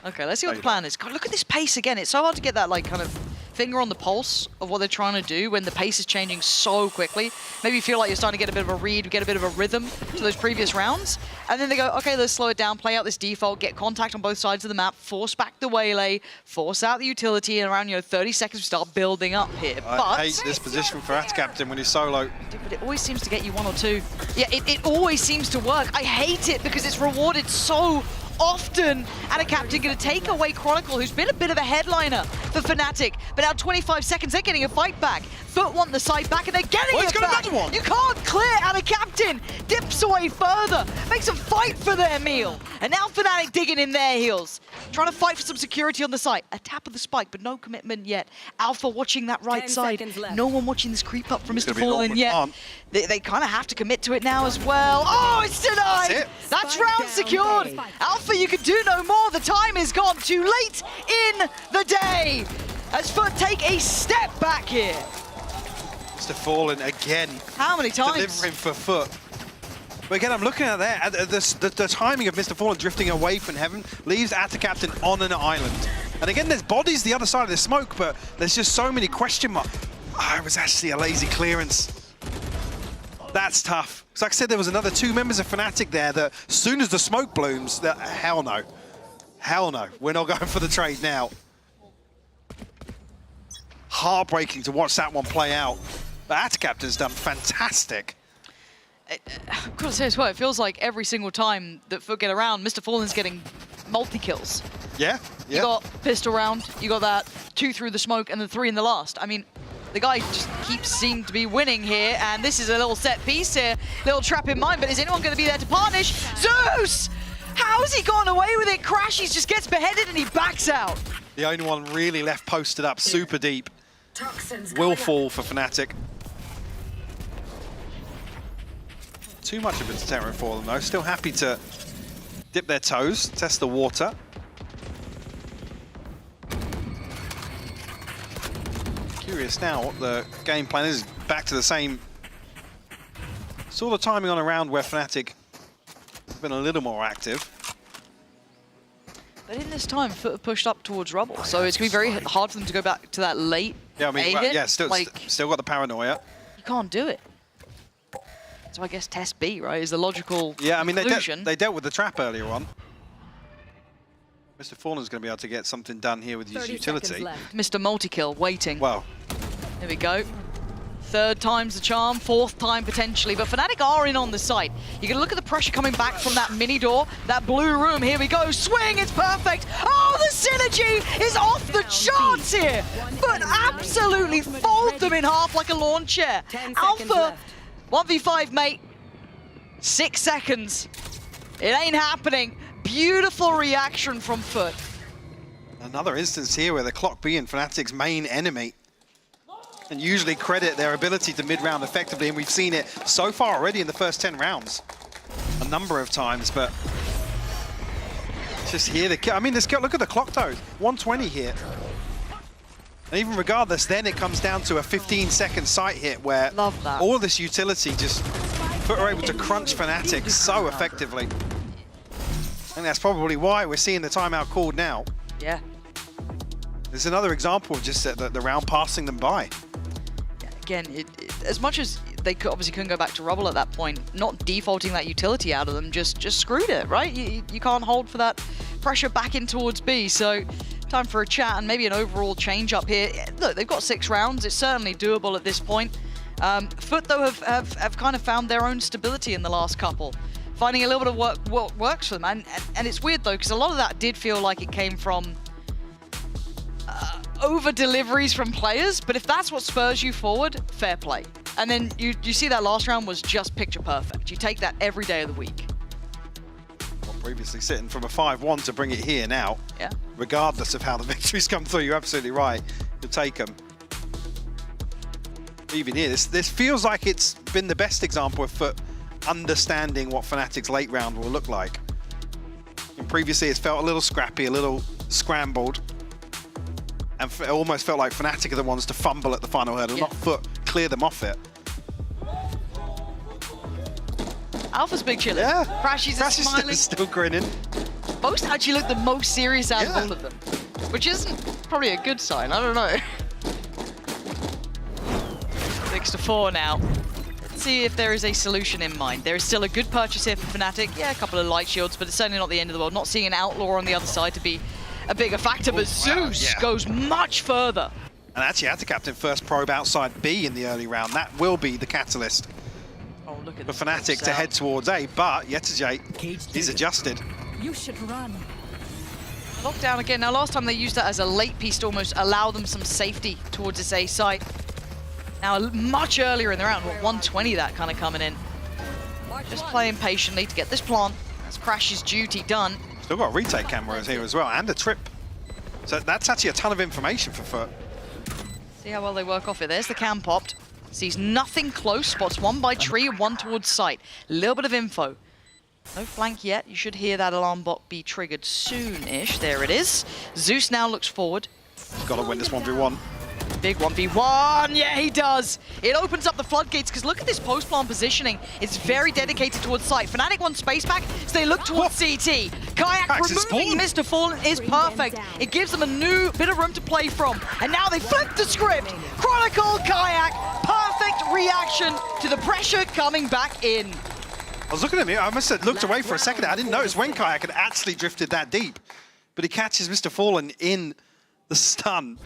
Okay, let's see what the plan is. God, look at this pace again. It's so hard to get that like kind of finger on the pulse of what they're trying to do when the pace is changing so quickly. Maybe you feel like you're starting to get a bit of a read, get a bit of a rhythm to those previous rounds. And then they go, okay, let's slow it down, play out this default, get contact on both sides of the map, force back the waylay, force out the utility, and around 30 seconds we start building up here. I hate this position for AtCaptain when he's solo. But it always seems to get you one or two. Yeah, it always seems to work. I hate it because it's rewarded so often. And a captain going to take away Chronicle, who's been a bit of a headliner for Fnatic. But now 25 seconds, they're getting a fight back. Foot want the side back, and they're getting it back. You can't clear out a captain. Dips away further. Makes them fight for their meal. And now Fnatic digging in their heels. Trying to fight for some security on the site. A tap of the spike, but no commitment yet. Alpha watching that right side. No one watching this creep up from Mr. Fallen yet. They kind of have to commit to it now as well. Oh, it's denied! That's round secured. Alpha, you can do no more. The time is gone. Too late in the day. As Foot take a step back here. Mr. Fallen again. How many times? Delivering for Foot. But again, I'm looking at that. The timing of Mr. Fallen drifting away from heaven leaves AtCaptain on an island. And again, there's bodies the other side of the smoke, but there's just so many question marks. Oh, it was actually a lazy clearance. That's tough. So like I said, there was another 2 members of Fnatic there that as soon as the smoke blooms, hell no. Hell no. We're not going for the trade now. Heartbreaking to watch that one play out. But AtCaptain's done fantastic. I've got to say as well, it feels like every single time that Foot get around, Mr. Fallen's getting multi-kills. Yeah, yeah. You got pistol round, you got that 2 through the smoke, and then 3 in the last. I mean, the guy just keeps seeming to be winning here, and this is a little set piece here, little trap in mind, but is anyone going to be there to punish? Zeus! How has he gone away with it? Crashies just gets beheaded and he backs out. The only one really left posted up super deep. Will fall for Fnatic. Too much of a deterrent for them though. Still happy to dip their toes, test the water. Curious now what the game plan is. Back to the same sort of timing on a round where Fnatic have been a little more active. But in this time, Foot have pushed up towards rubble, so it's going to be very hard for them to go back to that late still got the paranoia. You can't do it. So I guess test B, right, is the logical conclusion. They dealt with the trap earlier on. Mr. Fallen's going to be able to get something done here with his utility. Mr. Multi-kill waiting. Well, there we go. 3rd time's the charm, 4th time potentially, but Fnatic are in on the site. You're going to look at the pressure coming back from that mini door, that blue room. Here we go, swing, it's perfect. Oh, the synergy is off the charts here. But absolutely fold them in half like a lawn chair. Alpha, 1v5, mate. 6 seconds. It ain't happening. Beautiful reaction from Foot. Another instance here where the clock being Fnatic's main enemy. And usually credit their ability to mid-round effectively, and we've seen it so far already in the first 10 rounds. A number of times, but just here, I mean, look at the clock though, 120 here. And even regardless, then it comes down to a 15-second sight hit where all of this utility just are able to crunch Fnatic so effectively. And that's probably why we're seeing the timeout called now. Yeah. There's another example of just the round passing them by. Again, as much as they obviously couldn't go back to rubble at that point, not defaulting that utility out of them just screwed it, right? You can't hold for that pressure back in towards B, so time for a chat and maybe an overall change up here. Look, they've got 6 rounds. It's certainly doable at this point. Foot, though, have kind of found their own stability in the last couple, finding a little bit of what works for them. And it's weird, though, because a lot of that did feel like it came from over deliveries from players, but if that's what spurs you forward, fair play. And then you see that last round was just picture perfect. You take that every day of the week. Well, previously sitting from a 5-1 to bring it here now. Yeah. Regardless of how the victories come through, you're absolutely right. You'll take them. Even here, this feels like it's been the best example of Foot understanding what Fnatic's late round will look like. And previously it's felt a little scrappy, a little scrambled, and it almost felt like Fnatic are the ones to fumble at the final hurdle, not Foot clear them off it. Alpha's big chilling. Yeah. Crashy's smiling. Still grinning. Most actually look the most serious out of all of them, which isn't probably a good sign. I don't know. 6-4 now. Let's see if there is a solution in mind. There is still a good purchase here for Fnatic. Yeah, a couple of light shields, but it's certainly not the end of the world. Not seeing an Outlaw on the other side to be a bigger factor, but Zeus goes much further. And actually had to captain first probe outside B in the early round. That will be the catalyst for Fnatic to head towards A, but Yetajay is adjusted. You should run. Lockdown again. Now, last time they used that as a late piece to almost allow them some safety towards this A site. Now, much earlier in the round, 120 that kind of coming in. Just playing patiently to get this plant. That's Crash's duty done. Still got retake cameras here as well, and a trip. So that's actually a ton of information for Foot. See how well they work off it. There's the cam popped. Sees nothing close. Spots one by tree and one towards site. A little bit of info. No flank yet. You should hear that alarm bot be triggered soon-ish. There it is. Zeus now looks forward. Got to win this 1v1. Big 1v1, yeah, he does. It opens up the floodgates, because look at this post-plant positioning. It's very dedicated towards site. Fnatic wants space back, so they look towards CT. Kayak removing Mr. Fallen is perfect. It gives them a new bit of room to play from. And now they flip the script. Chronicle, Kayak, perfect reaction to the pressure coming back in. I was looking at me, I must have looked away for a second. I didn't notice when Kayak had actually drifted that deep. But he catches Mr. Fallen in the stun.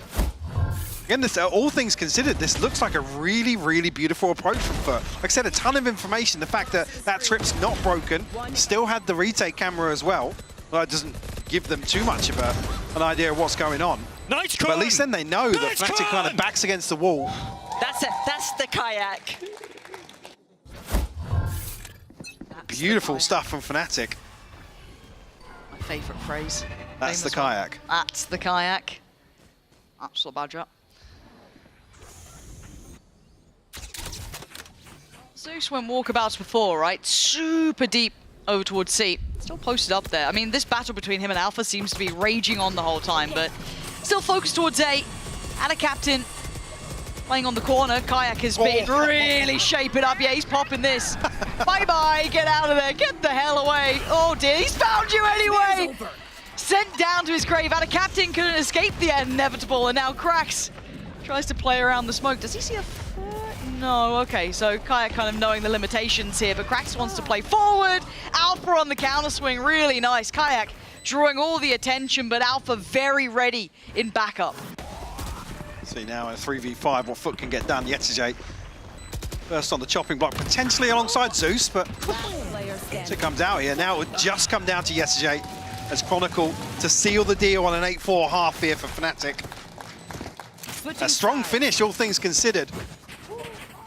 Again, this, all things considered, this looks like a really, really beautiful approach from Foot. Like I said, a ton of information. The fact that that trip's not broken, still had the retake camera as well. Well, it doesn't give them too much of an idea of what's going on. Nice but at least then they know that Fnatic kind of backs against the wall. That's it. That's the Kayak. Beautiful stuff from Fnatic. My favourite phrase. That's the Kayak. That's the Kayak. Absolute badger. Zeus went walkabouts before, right? Super deep over towards C. Still posted up there. I mean, this battle between him and Alpha seems to be raging on the whole time, but still focused towards A. And a captain playing on the corner. Kayak has been really shaping up. Yeah, he's popping this. Bye-bye, get out of there, get the hell away. Oh dear, he's found you anyway. Sent down to his grave, and a captain couldn't escape the inevitable, and now Krax tries to play around the smoke. Does he see a No, okay, so Kayak kind of knowing the limitations here, but Krax wants to play forward. Alpha on the counter swing, really nice. Kayak drawing all the attention, but Alpha very ready in backup. See now in a 3v5 what Foot can get done. Yetajay first on the chopping block, potentially alongside Zeus, but so it comes out here. Now it would just come down to Yetajay as Chronicle to seal the deal on an 8-4 half here for Fnatic. A strong finish, all things considered.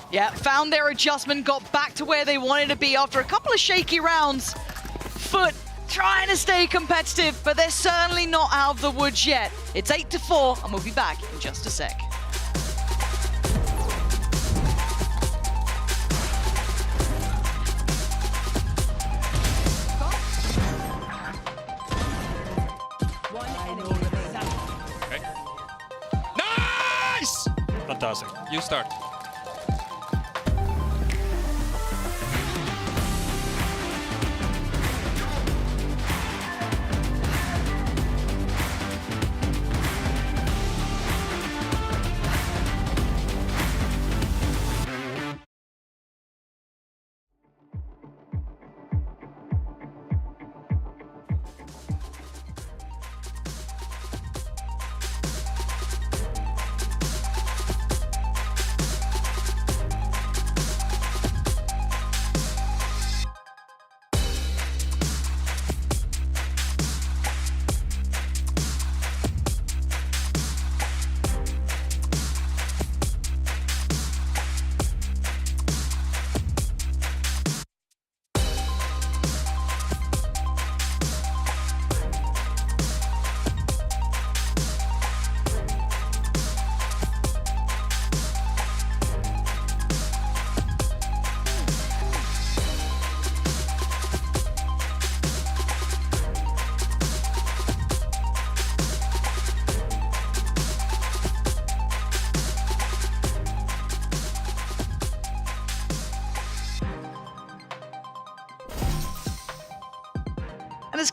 Yeah, found their adjustment, got back to where they wanted to be after a couple of shaky rounds. Foot trying to stay competitive, but they're certainly not out of the woods yet. It's 8-4, and we'll be back in just a sec. Okay. Nice! Fantastic. You start.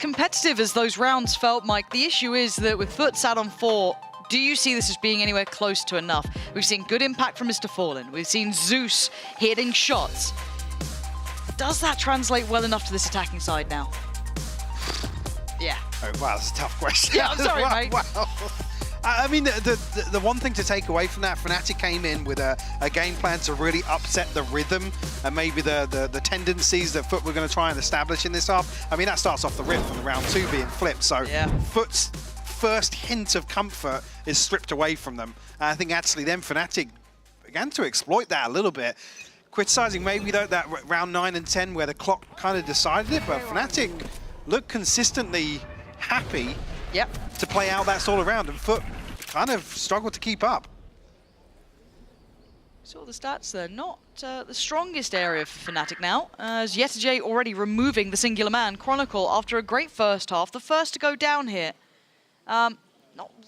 competitive as those rounds felt, Mike. The issue is that with Foot sat on 4, do you see this as being anywhere close to enough? We've seen good impact from Mr. Fallen. We've seen Zeus hitting shots. Does that translate well enough to this attacking side now? Yeah. Oh, wow, that's a tough question. Yeah, I'm sorry, wow, mate. Wow. I mean, the one thing to take away from that, Fnatic came in with a game plan to really upset the rhythm and maybe the tendencies that Foot were going to try and establish in this half. I mean, that starts off the rip from the round 2 being flipped. So yeah. Foot's first hint of comfort is stripped away from them. And I think actually then Fnatic began to exploit that a little bit, criticizing maybe that round 9 and 10 where the clock kind of decided it, but Fnatic looked consistently happy to play out that sort of round, and Foot kind of struggled to keep up. Saw the stats there, not the strongest area for Fnatic now, as Yetajay already removing the singular man, Chronicle, after a great first half, the first to go down here. Not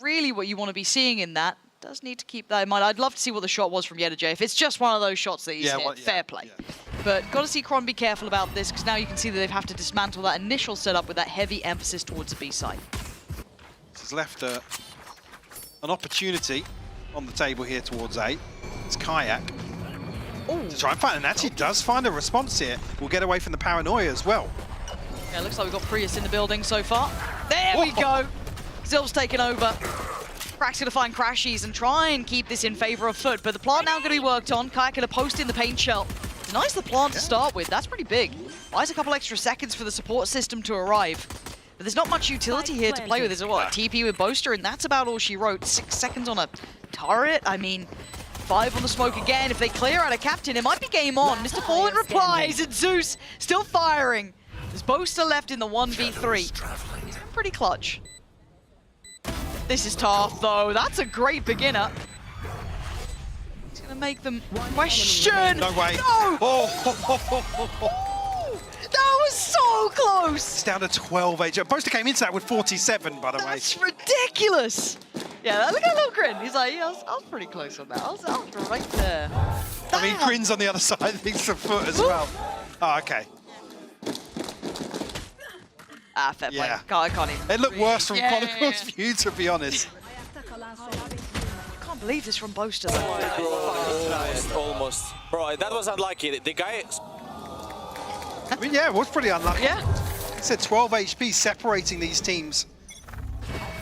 really what you want to be seeing in that. Does need to keep that in mind. I'd love to see what the shot was from Yetajay. If it's just one of those shots that he's hit, fair play. Yeah. But got to see Cron be careful about this, because now you can see that they have to dismantle that initial setup with that heavy emphasis towards the B side. This has left an opportunity on the table here towards A. It's Kayak to try and find, and actually does find a response here. We'll get away from the paranoia as well. Yeah, looks like we've got Prius in the building so far. There we go. Zil's taken over. Crack's going to find Crashies and try and keep this in favor of Foot, but the plant now going to be worked on. Kayak going to post in the paint shell. Nice the plant to start with. That's pretty big. Buys a couple extra seconds for the support system to arrive. But there's not much utility here to play with. There's what, a TP with Boaster, and that's about all she wrote. 6 seconds on a turret. I mean, 5 on the smoke again. If they clear out a captain, it might be game on. Mr. Fallen replies, and Zeus still firing. There's Boaster left in the 1v3. He's been pretty clutch. This is tough, though. That's a great beginner. It's going to make them question. No way. No! That was so close. It's down to 12 HP. Boaster came into that with 47, by the way. That's ridiculous. Yeah, look at that little grin. He's like, yeah, I was pretty close on that. I was right there. I mean, Grin's on the other side of things for Foot as well. Oh, okay. Ah, fair play. Yeah. I can't even. It looked worse from Chronicle's view, to be honest. I can't believe this from Boaster, though. Almost. Bro, that was unlucky. The guy... I mean, yeah, it was pretty unlucky. Yeah. He said 12 HP separating these teams.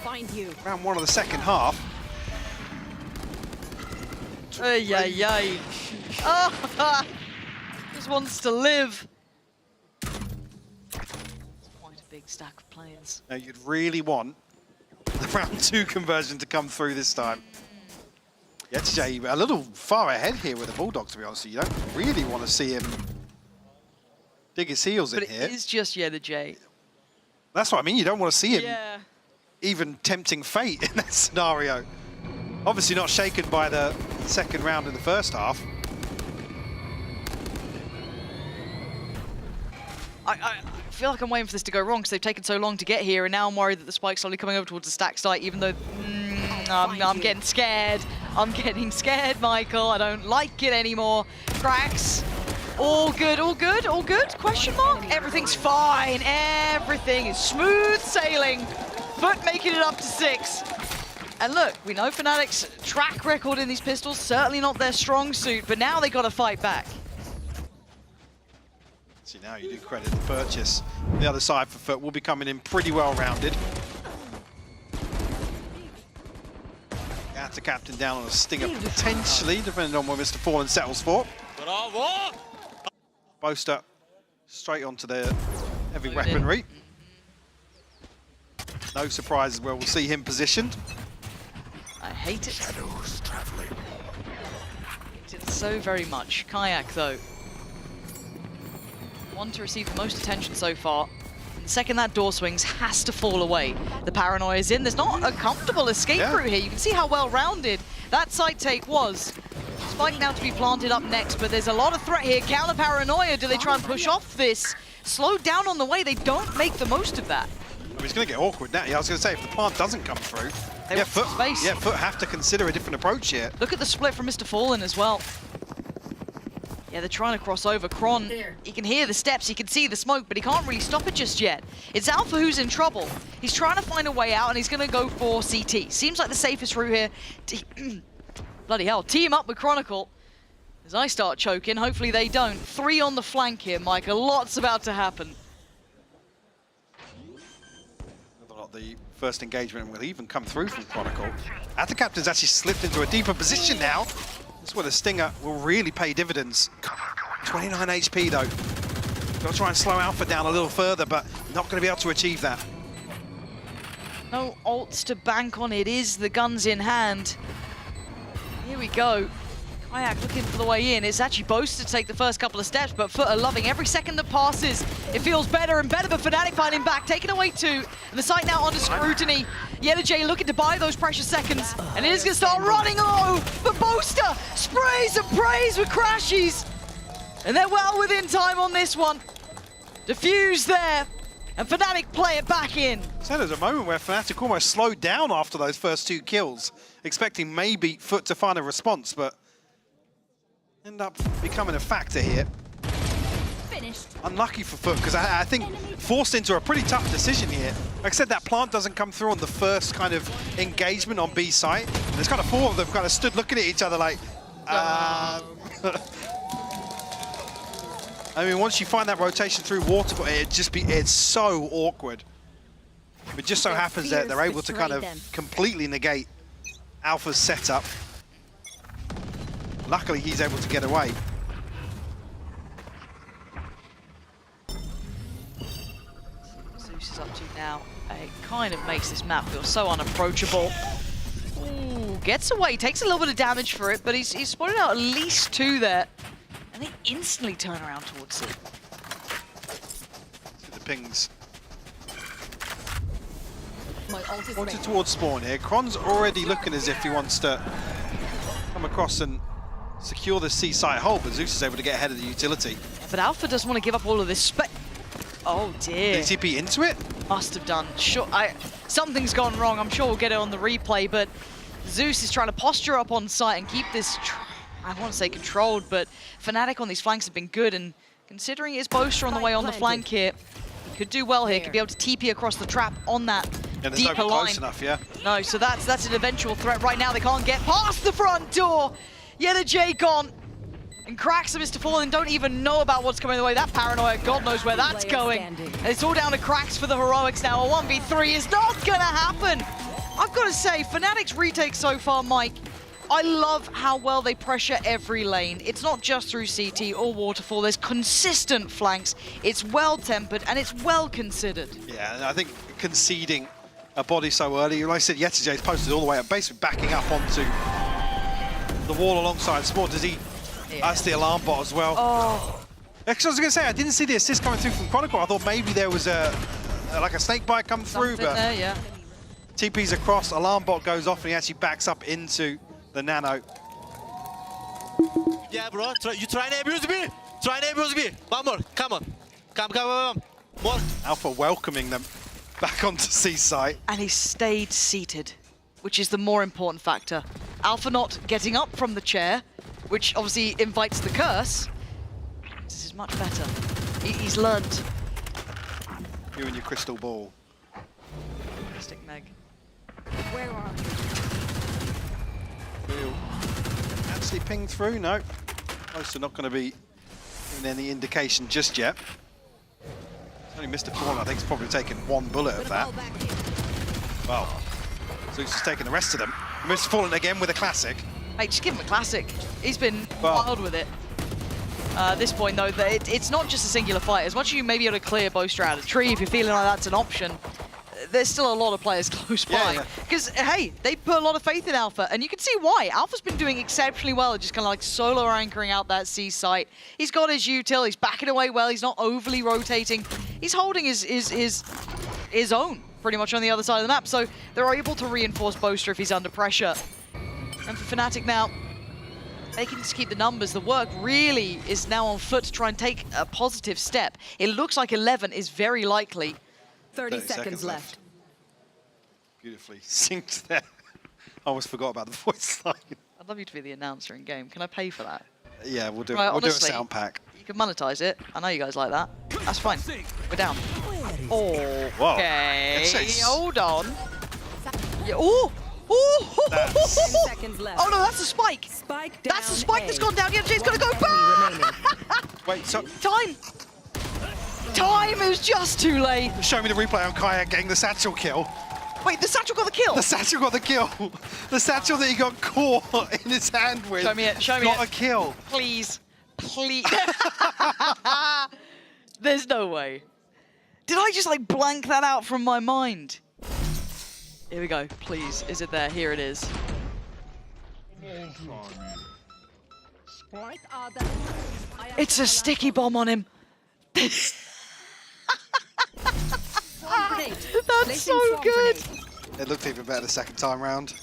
Find you. Round 1 of the second half. Ay, ay, ay. Oh, just wants to live. Quite a big stack of players. Now, you'd really want the round 2 conversion to come through this time. Yetajay a little far ahead here with the Bulldog, to be honest. You don't really want to see him dig his heels in here. But it is just Yetajay. That's what I mean. You don't want to see him even tempting fate in that scenario. Obviously not shaken by the second round in the first half. I feel like I'm waiting for this to go wrong because they've taken so long to get here, and now I'm worried that the spike's slowly coming over towards the stack site, even though I'm getting scared. I'm getting scared, Michael. I don't like it anymore. Cracks. All good, all good, all good? Question mark? Everything's fine. Everything is smooth sailing. Foot making it up to 6. And look, we know Fnatic's track record in these pistols, certainly not their strong suit, but now they got to fight back. See, now you do credit the purchase. The other side for Foot will be coming in pretty well rounded. That's a captain down on a stinger potentially, depending on where Mr. Fallen settles for. Bravo! Boaster straight onto the heavy weaponry. No surprises where we'll see him positioned. I hate it. Hate it so very much. Kayak, though. One to receive the most attention so far. And the second that door swings, has to fall away. The paranoia is in. There's not a comfortable escape route here. You can see how well-rounded that side take was. Spike now to be planted up next, but there's a lot of threat here. Counter paranoia, do they try and push off this? Slowed down on the way, they don't make the most of that. I mean, it's going to get awkward now. Yeah, I was going to say, if the plant doesn't come through, Foot have to consider a different approach here. Look at the split from Mr. Fallen as well. Yeah, they're trying to cross over. Kron, he can hear the steps, he can see the smoke, but he can't really stop it just yet. It's Alpha who's in trouble. He's trying to find a way out, and he's going to go for CT. Seems like the safest route here. Bloody hell, team up with Chronicle. As I start choking, hopefully they don't. 3 on the flank here, Mike. A lot's about to happen. Whether or not the first engagement will even come through from Chronicle. Atta Captain's actually slipped into a deeper position now. That's where the Stinger will really pay dividends. 29 HP though. Got to try and slow Alpha down a little further, but not going to be able to achieve that. No ults to bank on. It is the guns in hand. Here we go. Kayak looking for the way in. It's actually Boast to take the first couple of steps, but Foot are loving every second that passes. It feels better and better, but Fnatic finding back, taking away 2. And the site now under scrutiny. J looking to buy those precious seconds, and it is going to start running low. But Boaster sprays and prays with crashes. And they're well within time on this one. Diffuse there, and Fnatic play it back in. So there's a moment where Fnatic almost slowed down after those first 2 kills, expecting maybe Foot to find a response, but end up becoming a factor here. Finished. Unlucky for Foot, because I think forced into a pretty tough decision here. Like I said, that plant doesn't come through on the first kind of engagement on B site. And there's kind of 4 of them kind of stood looking at each other like, I mean, once you find that rotation through water, it's so awkward. It just so happens that they're able to kind of completely negate Alpha's setup. Luckily, he's able to get away. Zeus is up to now. It kind of makes this map feel so unapproachable. Ooh, gets away, takes a little bit of damage for it, but he's spotted out at least 2 there. And they instantly turn around towards it. The pings. Wanted Wanted towards spawn here. Kron's already looking as if he wants to come across and secure the C site hold, but Zeus is able to get ahead of the utility. Yeah, but Alpha doesn't want to give up all of this space. Oh dear. Did he TP into it? Must have done. Sure, something's gone wrong. I'm sure we'll get it on the replay, but Zeus is trying to posture up on site and keep this, I want to say controlled, but Fnatic on these flanks have been good, and considering his Boaster on the way on the flank here, he could do well here, could be able to TP across the trap on that deeper line. Close enough, yeah. No, so that's an eventual threat. Right now they can't get past the front door. J gone. And Cracks and Mr. Fallen don't even know about what's coming their way. That paranoia, God knows where that's going. And it's all down to Cracks for the heroics now. A 1v3 is not gonna happen. I've got to say, Fnatic's retake so far, Mike, I love how well they pressure every lane. It's not just through CT or Waterfall. There's consistent flanks. It's well-tempered and it's well-considered. Yeah, and I think conceding a body so early, like I said, Yetijay's posted all the way up, basically backing up onto the wall alongside Sport. Does he? Yeah. That's the alarm bot as well. Oh. Actually, I was going to say, I didn't see the assist coming through from Chronicle. I thought maybe there was like a snake bite come through, but there, yeah. TP's across, alarm bot goes off, and he actually backs up into the nano. Yeah, bro. You try and abuse me. Try and abuse me. One more. Come on. Come. More. Alpha welcoming them back onto C site. And he stayed seated, which is the more important factor. Alpha not getting up from the chair, which obviously invites the curse. This is much better. He's learned. You and your crystal ball. Stick Meg. Where are you? Actually ping through? No. Close to not going to be giving any indication just yet. Only Mr. Fallen, I think, has probably taken 1 bullet of that. Well, Zeus has taken the rest of them. Mr. Fallen again with a classic. Hey, just give him a classic. He's been wild with it. At this point, though, it's not just a singular fight. As much as you may be able to clear Boaster out of the tree, if you're feeling like that's an option, there's still a lot of players close by. Because, hey, they put a lot of faith in Alpha, and you can see why. Alpha's been doing exceptionally well, just kind of like solo anchoring out that C site. He's got his util, he's backing away well, he's not overly rotating. He's holding his own, pretty much on the other side of the map, so they're able to reinforce Boaster if he's under pressure. And for Fnatic now, they can just keep the numbers. The work really is now on foot to try and take a positive step. It looks like 11 is very likely. 30 seconds left. Beautifully synced there. I almost forgot about the voice line. I'd love you to be the announcer in game. Can I pay for that? Yeah, we'll do Right, we'll honestly, do a sound pack. You can monetize it. I know you guys like that. That's fine. We're down. Okay. Whoa. It's Hold on. Yeah. Ooh. Ooh. 10 seconds left. Oh no, that's a spike. Spike That's the down spike A. that's gone down. Yeah, Jay's gonna go Enemy back. remaining. Wait, so Time. Time is just too late. show me the replay on Kayak getting the satchel kill. Wait, the satchel got the kill. The satchel got the kill. The satchel that he got caught in his hand with. Show me it. Show me got it. a kill. Please. Please. There's no way. Did I just like blank that out from my mind? Here we go. Please. Is it there? Here it is. It's a sticky bomb on him. That's so good. It looked even better the second time round.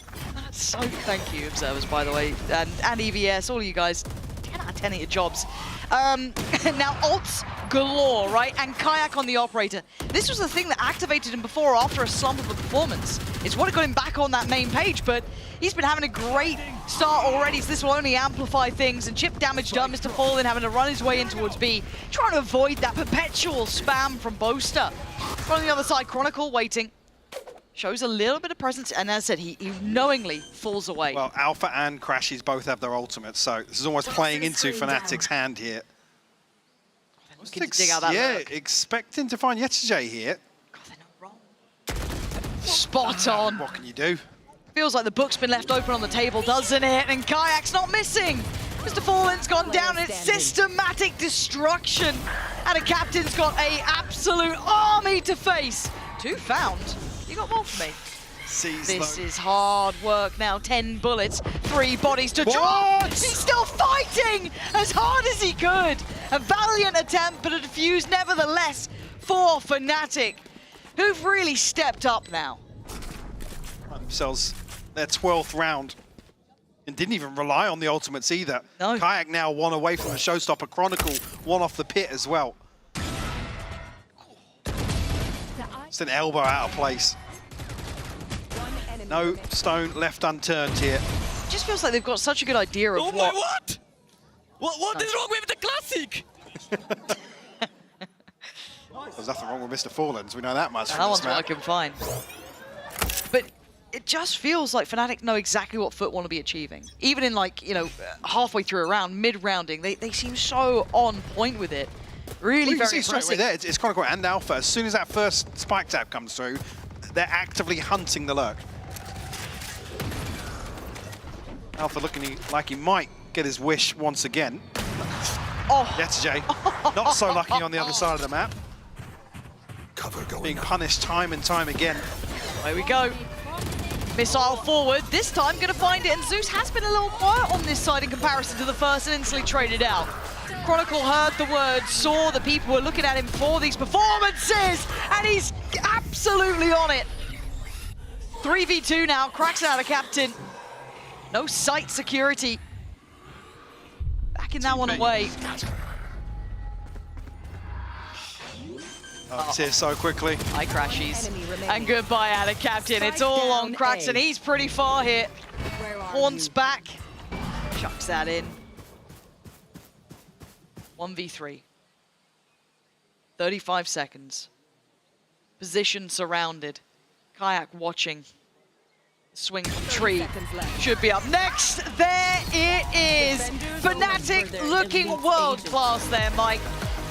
So thank you, observers, by the way, and EVS, all of you guys. 10 out of 10 at your jobs. Now ults galore, right? And Kayak on the operator. This was the thing that activated him before or after a slump of a performance. It's what got him back on that main page, but he's been having a great start already, so this will only amplify things. And chip damage done, Mr. Fallen having to run his way in towards B, trying to avoid that perpetual spam from Boaster. On the other side, Chronicle waiting. Shows a little bit of presence, and as I said, he knowingly falls away. Well, Alpha and Crashies both have their ultimates, so this is almost playing into Fnatic's hand here. Looking to dig out that lurk. Expecting to find Yetajay here. Spot on. What can you do? Feels like the book's been left open on the table, doesn't it? And Kayak's not missing. Mr. Fallen's gone down. It's systematic destruction. And a captain's got a absolute army to face. 2 found. You got more for me. This is hard work now. 10 bullets, 3 bodies to drop. He's still fighting as hard as he could. A valiant attempt, but a defuse nevertheless for Fnatic, who've really stepped up now. Themselves their 12th round and didn't even rely on the ultimates either. No. Kayak now 1 away from the showstopper. Chronicle 1 off the pit as well. Just an elbow out of place. No stone left unturned here. It just feels like they've got such a good idea of what? What is wrong with the classic? There's nothing wrong with Mr. Fallens, we know that much. That one's working fine. But it just feels like Fnatic know exactly what Foot want to be achieving. Even in like, you know, halfway through a round, mid-rounding, they seem so on point with it. Really very impressive. There, it's Chronicle and Alpha. As soon as that first spike tap comes through, they're actively hunting the lurk. Alpha looking like he might get his wish once again. Oh, Yetajay, not so lucky on the other side of the map. Being punished time and time again. There we go. Missile forward, this time gonna find it, and Zeus has been a little quiet on this side in comparison to the first and instantly traded out. Chronicle heard the word, saw the people were looking at him for these performances, and he's absolutely on it. 3v2 now, cracks out a captain. No site security. Backing that one away. Oh, it's here so quickly. Hi, Crashies. And goodbye, out of captain. It's all on Cracks, and he's pretty far here. Horns back. Chucks that in. 1v3. 35 seconds. Position surrounded. Kayak watching. Swing from tree. Should be up next. There it is. Fnatic looking world class there, Mike.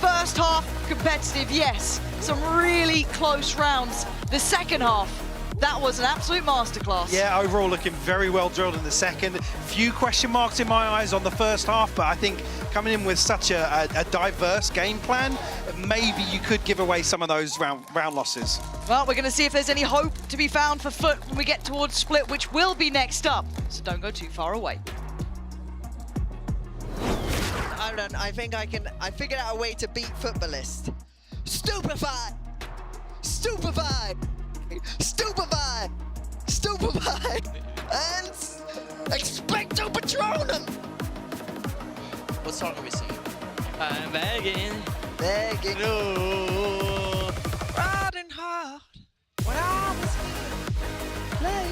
First half competitive, yes. Some really close rounds. The second half, that was an absolute masterclass. Yeah, overall looking very well drilled in the second. Few question marks in my eyes on the first half, but I think coming in with such a diverse game plan, maybe you could give away some of those round losses. Well, we're going to see if there's any hope to be found for Foot when we get towards Split, which will be next up. So don't go too far away. Hold on, I think I figured out a way to beat Footballist. Stupefy! Stupefy! Stupefy! Stupefy! And Expecto Patronum! What song are we singing? I'm begging. Begging. No. Riding hard. When I was here. Playing.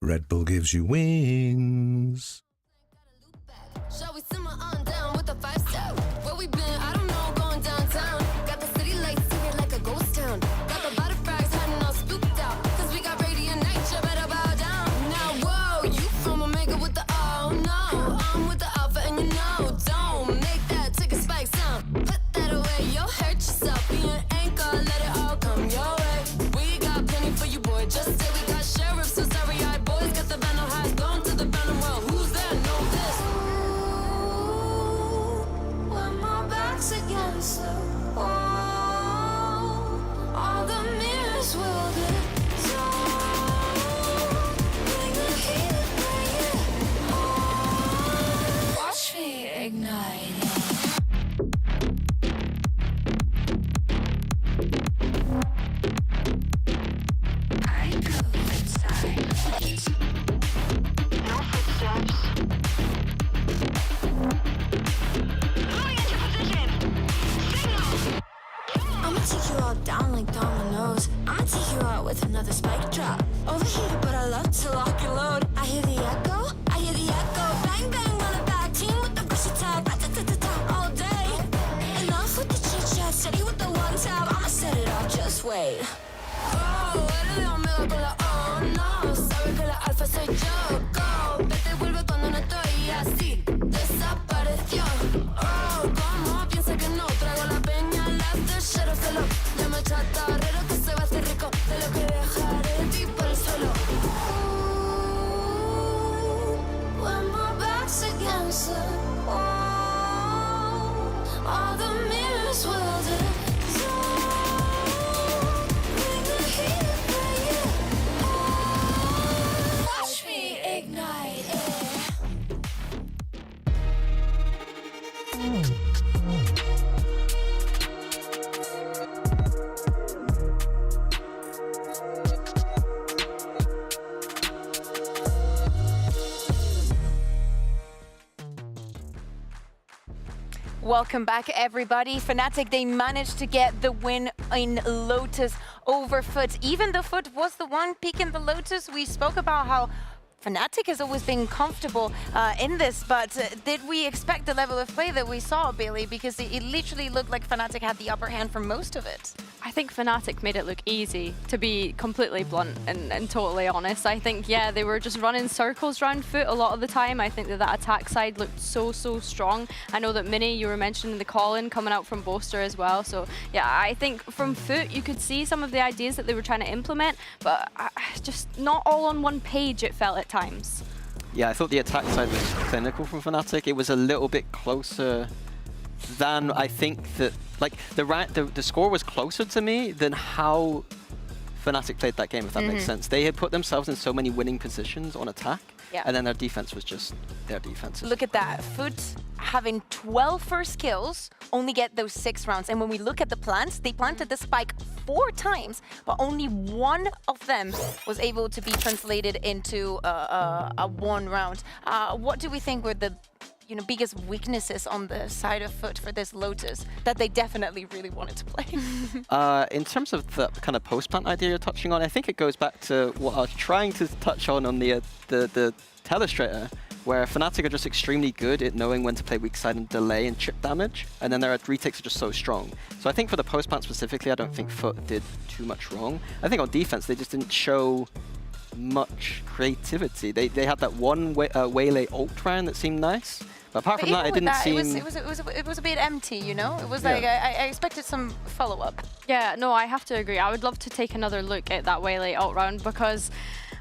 Red Bull gives you wings. Shall we simmer on down with a 5-step? Where we been? I don't know, going downtown. Got the city lights singing like a ghost town. Got the butterflies hiding all spooked out. Cause we got radiant night, you better bow down. Now, whoa, you from Omega with the oh no. I'm with the Alpha and you know, don't make that ticket spike sound. Put that away, you'll hurt yourself. Be an anchor, let it all come your way. We got plenty for you, boy. Just say we got sheriffs, so sorry-eyed boys. Got the banner highs, going to the banner world. Who's there? Know this. When my back's against the wall, all the mirrors will dissolve. Bring the heat, bring it on. Watch me ignite. I go inside. No footsteps. I'ma take you all down like dominoes. I'ma take you out with another spike drop. Overheated, but I love to lock and load. I hear the echo, I hear the echo. Bang bang on the back, team with the versatile. Ra-ta-ta-ta-ta all day. Enough with the chit chat, steady with the one tab. I'ma set it off, just wait. Oh, eres de Omega con la oh no. Sabe que la alfa soy yo. Go, vete y vuelve cuando no estoy así. Desapareció. Oh, como piensa que no traigo la peña, las de Shadow Fellow. Llama al chatarrero que se va a hacer rico de lo que dejaré ti por el suelo. When my back's against the wall, all the mirrors will dissolve. Bring the heat, bring it on. Watch me ignite it. Welcome back, everybody. Fnatic, they managed to get the win in Lotus over Foot. Even though Foot was the one picking the Lotus, we spoke about how Fnatic has always been comfortable in this, but did we expect the level of play that we saw, Bailey? Because it literally looked like Fnatic had the upper hand for most of it. I think Fnatic made it look easy, to be completely blunt and totally honest. I think, yeah, they were just running circles around Foot a lot of the time. I think that attack side looked so strong. I know that Minnie, you were mentioning the call-in coming out from Boaster as well. So, yeah, I think from Foot, you could see some of the ideas that they were trying to implement, but just not all on one page, it felt at times. Yeah, I thought the attack side was clinical from Fnatic. It was a little bit closer than I think that, like, the score was closer to me than how Fnatic played that game, if that makes sense. They had put themselves in so many winning positions on attack, and then their defense was just their defense. Look at that. Foot having 12 first kills, only get those 6 rounds. And when we look at the plants, they planted the spike 4 times, but only one of them was able to be translated into a 1 round. What do we think were the biggest weaknesses on the side of Foot for this Lotus that they definitely really wanted to play? In terms of the kind of post-plant idea you're touching on, I think it goes back to what I was trying to touch on the Telestrator, where Fnatic are just extremely good at knowing when to play weak side and delay and chip damage, and then their retakes are just so strong. So I think for the post-plant specifically, I don't think Foot did too much wrong. I think on defense, they just didn't show much creativity. They had that one Waylay ult round that seemed nice. But apart from that, it didn't seem... It was a bit empty, you know? It was like, I expected some follow-up. Yeah, no, I have to agree. I would love to take another look at that Waylay ult round, because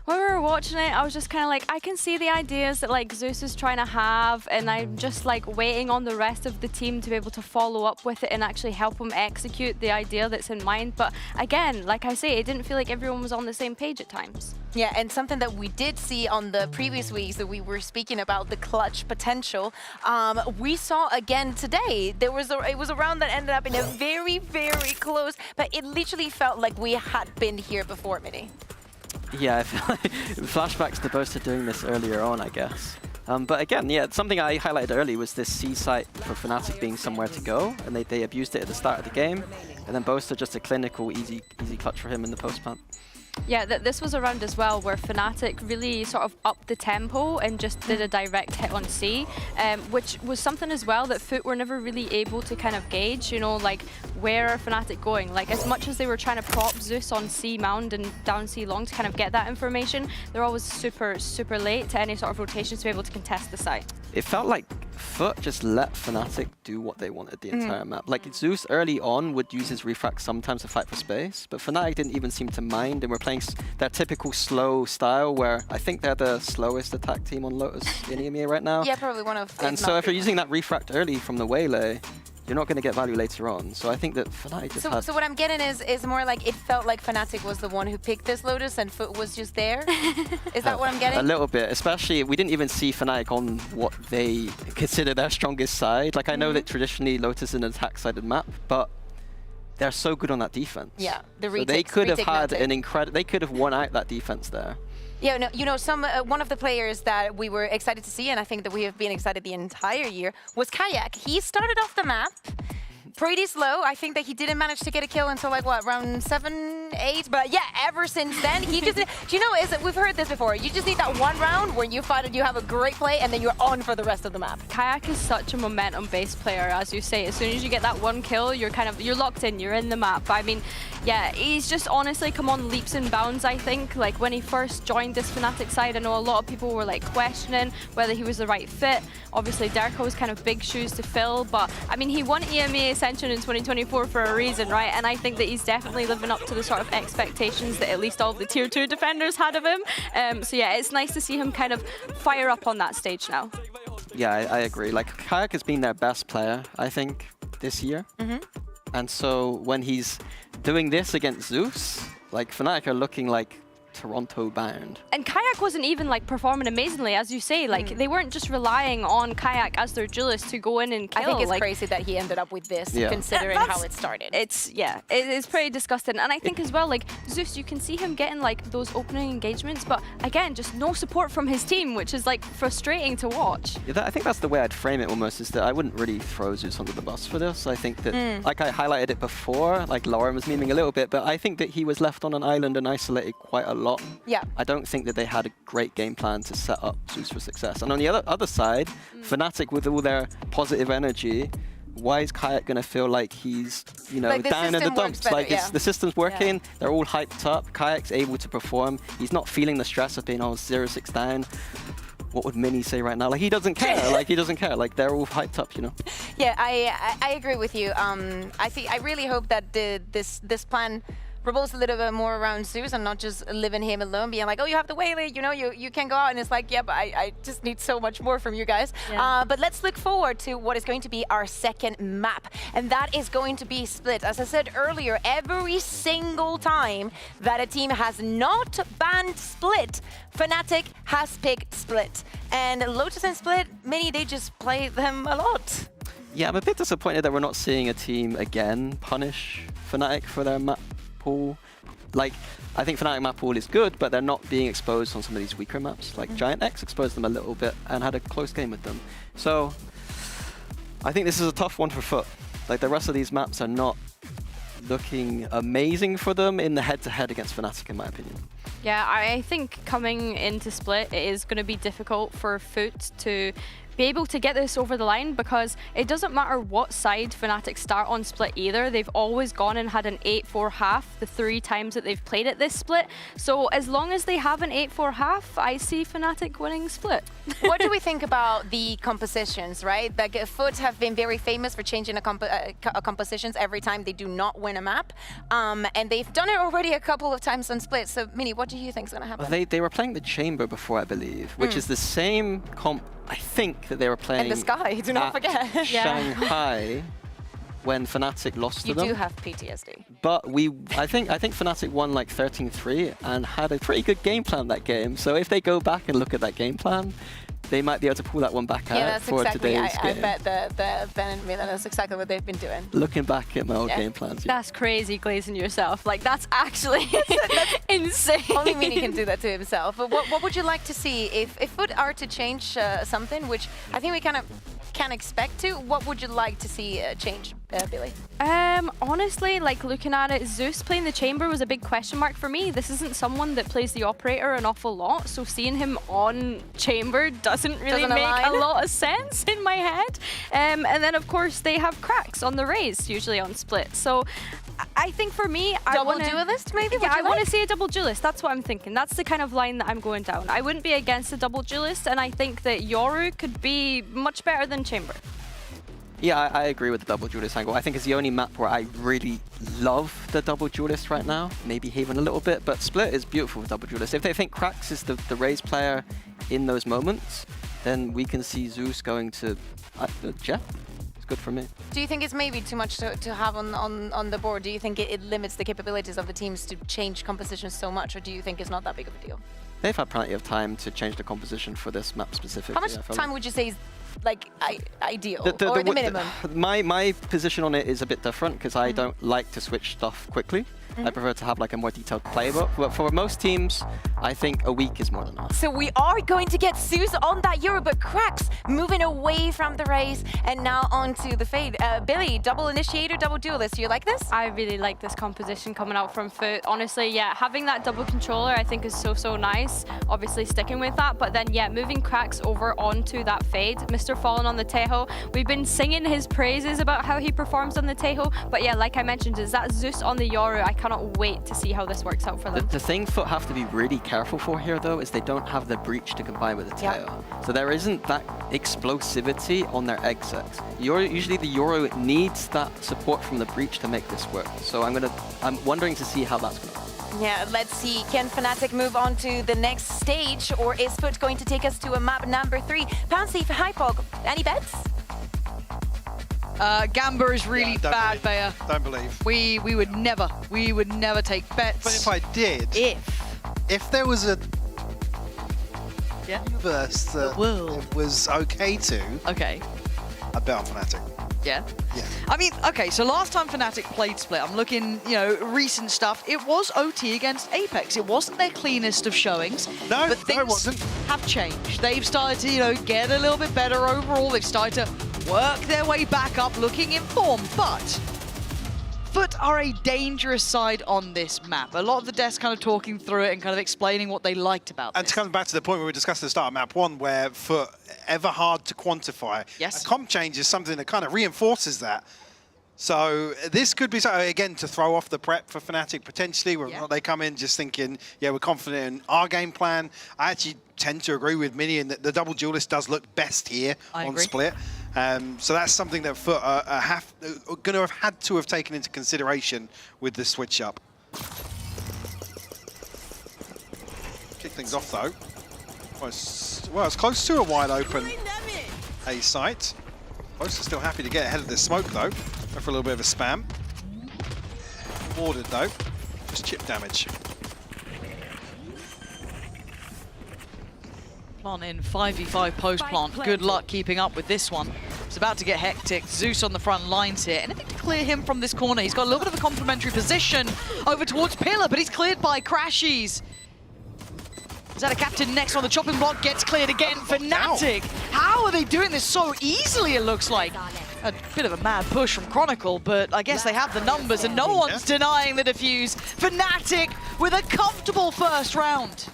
when we were watching it, I was just kind of like, I can see the ideas that like Zeus is trying to have, and I'm just like waiting on the rest of the team to be able to follow up with it and actually help them execute the idea that's in mind. But again, like I say, it didn't feel like everyone was on the same page at times. Yeah, and something that we did see on the previous weeks that we were speaking about, the clutch potential, we saw again today. It was a round that ended up in a very, very close, but it literally felt like we had been here before, Minnie. Yeah, I feel like flashbacks to Boaster doing this earlier on, I guess. But again, yeah, something I highlighted earlier was this C site for Fnatic being somewhere to go, and they abused it at the start of the game. And then Boaster just a clinical, easy clutch for him in the post plant. Yeah, this was a round as well where Fnatic really sort of upped the tempo and just did a direct hit on C, which was something as well that Foot were never really able to kind of gauge, you know, like where are Fnatic going? Like as much as they were trying to prop Zeus on C mound and down C long to kind of get that information, they're always super, super late to any sort of rotations to be able to contest the site. It felt like Foot just let Fnatic do what they wanted the entire map. Like Zeus early on would use his refract sometimes to fight for space, but Fnatic didn't even seem to mind, and we're playing their typical slow style where I think they're the slowest attack team on Lotus in EMEA right now. Yeah, probably one of. And so if you're using that refract early from the Waylay, you're not going to get value later on. So I think that Fnatic just had... So what I'm getting is more like it felt like Fnatic was the one who picked this Lotus and Foot was just there. Is that what I'm getting? A little bit, especially we didn't even see Fnatic on what they consider their strongest side. Like I know that traditionally Lotus is an attack-sided map, but they're so good on that defense. Yeah, the so they could have had an incredible... They could have won out that defense there. Yeah, no, you know, one of the players that we were excited to see, and I think that we have been excited the entire year, was Kayak. He started off the map pretty slow. I think that he didn't manage to get a kill until like what, round 7, 8? But yeah, ever since then, he just, do you know, we've heard this before. You just need that one round where you find it, you have a great play, and then you're on for the rest of the map. Kayak is such a momentum-based player, as you say. As soon as you get that one kill, you're locked in, you're in the map. I mean, yeah, he's just honestly come on leaps and bounds, I think. Like when he first joined this Fnatic side, I know a lot of people were like questioning whether he was the right fit. Obviously, Derko's kind of big shoes to fill, but I mean, he won EMEA Ascension in 2024 for a reason, right? And I think that he's definitely living up to the sort of expectations that at least all the tier 2 defenders had of him. So yeah, it's nice to see him kind of fire up on that stage now. Yeah, I agree. Like Kayak has been their best player, I think, this year. And so when he's doing this against Zeus, like Fnatic are looking like Toronto bound. And Kayak wasn't even like performing amazingly, as you say. Like they weren't just relying on Kayak as their duelist to go in and kill. I think it's crazy that he ended up with this, considering how it started. It's pretty disgusting. And I think as well, like Zeus, you can see him getting like those opening engagements, but again, just no support from his team, which is like frustrating to watch. Yeah, I think that's the way I'd frame it almost, is that I wouldn't really throw Zeus under the bus for this. I think that, like I highlighted it before, like Lauren was memeing a little bit, but I think that he was left on an island and isolated quite a lot. Yeah. I don't think that they had a great game plan to set up Zeus for success. And on the other side, Fnatic with all their positive energy, why is Kayak going to feel like he's, you know, like down in the dumps? Better, like the system's working, they're all hyped up, Kayak's able to perform, he's not feeling the stress of being 0-6 down. What would Mini say right now? Like he doesn't care. Like he doesn't care. Like they're all hyped up, you know. Yeah, I agree with you. I really hope that this plan revolves a little bit more around Zeus and not just leaving him alone, being like, oh, you have the Waylay, you know, you can go out, and it's like, yeah, but I just need so much more from you guys. Yeah. But let's look forward to what is going to be our second map, and that is going to be Split. As I said earlier, every single time that a team has not banned Split, Fnatic has picked Split. And Lotus and Split, Mini, they just play them a lot. Yeah, I'm a bit disappointed that we're not seeing a team again punish Fnatic for their map pool. Like, I think Fnatic map pool is good, but they're not being exposed on some of these weaker maps. Like Giant X exposed them a little bit and had a close game with them. So I think this is a tough one for Foot. Like the rest of these maps are not looking amazing for them in the head-to-head against Fnatic, in my opinion. Yeah, I think coming into Split, it is going to be difficult for Foot to be able to get this over the line, because it doesn't matter what side Fnatic start on Split either. They've always gone and had an 8-4 half the 3 times that they've played at this Split. So as long as they have an 8-4 half, I see Fnatic winning Split. What do we think about the compositions, right? Like Foot have been very famous for changing compositions every time they do not win a map. And they've done it already a couple of times on Split. So Mini, what do you think is going to happen? Well, they were playing the Chamber before, I believe, which is the same comp, I think, that they were playing. And the Sky, do not forget. Shanghai, when Fnatic lost to them. You do have PTSD. But I think Fnatic won like 13-3 and had a pretty good game plan that game. So if they go back and look at that game plan, they might be able to pull that one back out for today's game. I bet the Ben and Milan, that's exactly what they've been doing. Looking back at my old game plans. That's crazy, glazing yourself. Like, that's actually insane. Only Mini can do that to himself. But what would you like to see if Foot are to change something, which I think we kind of can expect to? What would you like to see change Billy? Honestly, like looking at it, Zeus playing the chamber was a big question mark for me. This isn't someone that plays the operator an awful lot, so seeing him on chamber doesn't really make a lot of sense in my head. And then of course they have cracks on the Raze, usually on split. So I think for me, double duelist maybe? Yeah, I want to see a double duelist. That's what I'm thinking. That's the kind of line that I'm going down. I wouldn't be against a double duelist, and I think that Yoru could be much better than chamber. Yeah, I agree with the double duelist angle. I think it's the only map where I really love the double duelist right now. Maybe Haven a little bit, but Split is beautiful with double duelist. If they think Krax is the Raze player in those moments, then we can see Zeus going to Jet. It's good for me. Do you think it's maybe too much to have on the board? Do you think it limits the capabilities of the teams to change compositions so much, or do you think it's not that big of a deal? They've had plenty of time to change the composition for this map specifically. How much time would you say is like ideal, or the minimum? My position on it is a bit different because I don't like to switch stuff quickly. I prefer to have like a more detailed playbook. But for most teams, I think a week is more than enough. So we are going to get Zeus on that Euro, but Krax moving away from the Raze and now onto the Fade. Billy, double initiator, double duelist. Do you like this? I really like this composition coming out from Foot. Honestly, yeah, having that double controller I think is so nice. Obviously sticking with that, but then yeah, moving Krax over onto that Fade. Mr. Fallen on the Tejo. We've been singing his praises about how he performs on the Tejo, but yeah, like I mentioned, is that Zeus on the Yoru. I cannot wait to see how this works out for them. The thing Foot have to be really careful for here, though, is they don't have the breach to combine with the tail. So there isn't that explosivity on their exits. Usually the Euro needs that support from the breach to make this work. So I'm wondering to see how that's going to work. Yeah, let's see. Can Fnatic move on to the next stage, or is Foot going to take us to a map number 3? Pansy, Hypog, any bets? Gamba is really bad, Bayer. Don't believe. We would never take bets. But if I did, if there was a universe that it was okay to, I'd bet on Fnatic. Yeah? Yeah. I mean, okay, so last time Fnatic played Split, I'm looking, recent stuff, it was OT against Apex. It wasn't their cleanest of showings. No, but things it wasn't. have changed. They've started to, get a little bit better overall. They've started to work their way back up, looking in form, but Foot are a dangerous side on this map. A lot of the devs kind of talking through it and kind of explaining what they liked about And this. to come back to the point where we discussed at the start of map 1, where Foot ever hard to quantify. Yes. A comp change is something that kind of reinforces that. So this could be, again, to throw off the prep for Fnatic potentially, where they come in just thinking, yeah, we're confident in our game plan. I actually tend to agree with Minion that the double duelist does look best here on Split. So that's something that Foot are going to have had to have taken into consideration with the switch up. Kick things off though. Well, it's close to a wide open A site. Close are still happy to get ahead of this smoke though. Go for a little bit of a spam. Warded though. Just chip damage. Plant in 5v5 post-plant. Good luck keeping up with this one. It's about to get hectic. Zeus on the front lines here. Anything to clear him from this corner? He's got a little bit of a complimentary position over towards Pillar, but he's cleared by Crashies. Is that a captain next on the chopping block? Gets cleared again. Fnatic. How are they doing this so easily, it looks like? A bit of a mad push from Chronicle, but I guess they have the numbers and no one's denying the defuse. Fnatic with a comfortable first round.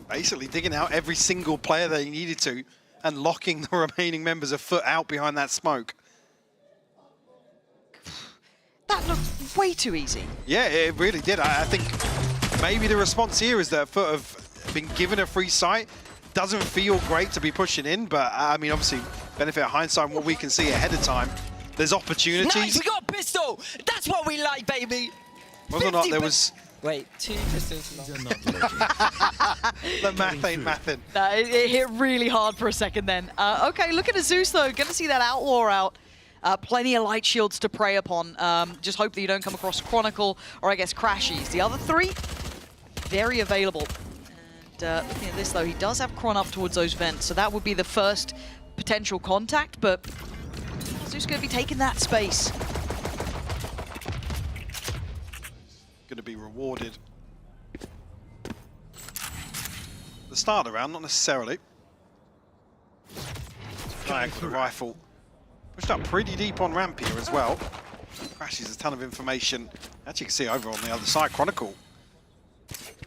Basically digging out every single player they needed to and locking the remaining members of Foot out behind that smoke. That looked way too easy. Yeah, it really did. I think maybe the response here is that Foot have been given a free site. Doesn't feel great to be pushing in, but I mean, obviously, benefit of hindsight and what we can see ahead of time. There's opportunities. Nice, we got a pistol! That's what we like, baby! Whether or not there was... Wait, 2 pistols. The math ain't mathin'. No, it hit really hard for a second then. Okay, look at Zeus though. Gonna see that Outlaw out. Plenty of light shields to prey upon. Just hope that you don't come across Chronicle or I guess Crashies. The other 3, very available. And looking at this though, he does have Chron up towards those vents, so that would be the first potential contact, but Zeus gonna be taking that space. Going to be rewarded. The start of the round, not necessarily. Flag for the rifle Pushed up pretty deep on ramp here as well. Crashes a ton of information. As you can see over on the other side, Chronicle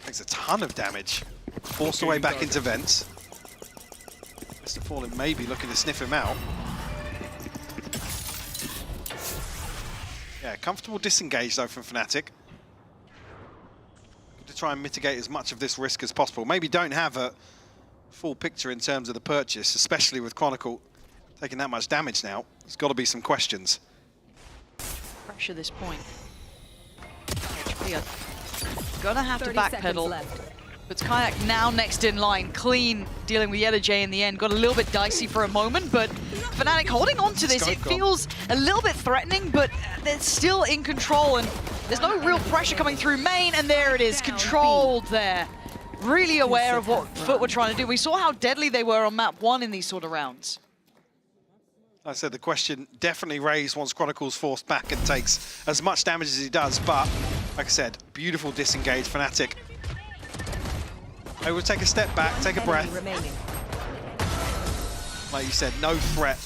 takes a ton of damage. Forced away back into vents. Mr. Fallen maybe looking to sniff him out. Yeah, comfortable disengage though from Fnatic. To try and mitigate as much of this risk as possible. Maybe don't have a full picture in terms of the purchase, especially with Chronicle taking that much damage now. There's got to be some questions. Pressure this point. HP are gonna have to backpedal. But Kayak now next in line, clean, dealing with Yeta J in the end. Got a little bit dicey for a moment, but Fnatic holding on to this. It feels a little bit threatening, but they're still in control, and there's no real pressure coming through main, and there it is, controlled there. Really aware of what Foot were trying to do. We saw how deadly they were on map 1 in these sort of rounds. Like I said, the question definitely raised once Chronicle's forced back and takes as much damage as he does, but like I said, beautiful disengage. Fnatic able to take a step back, take a breath. Like you said, no threat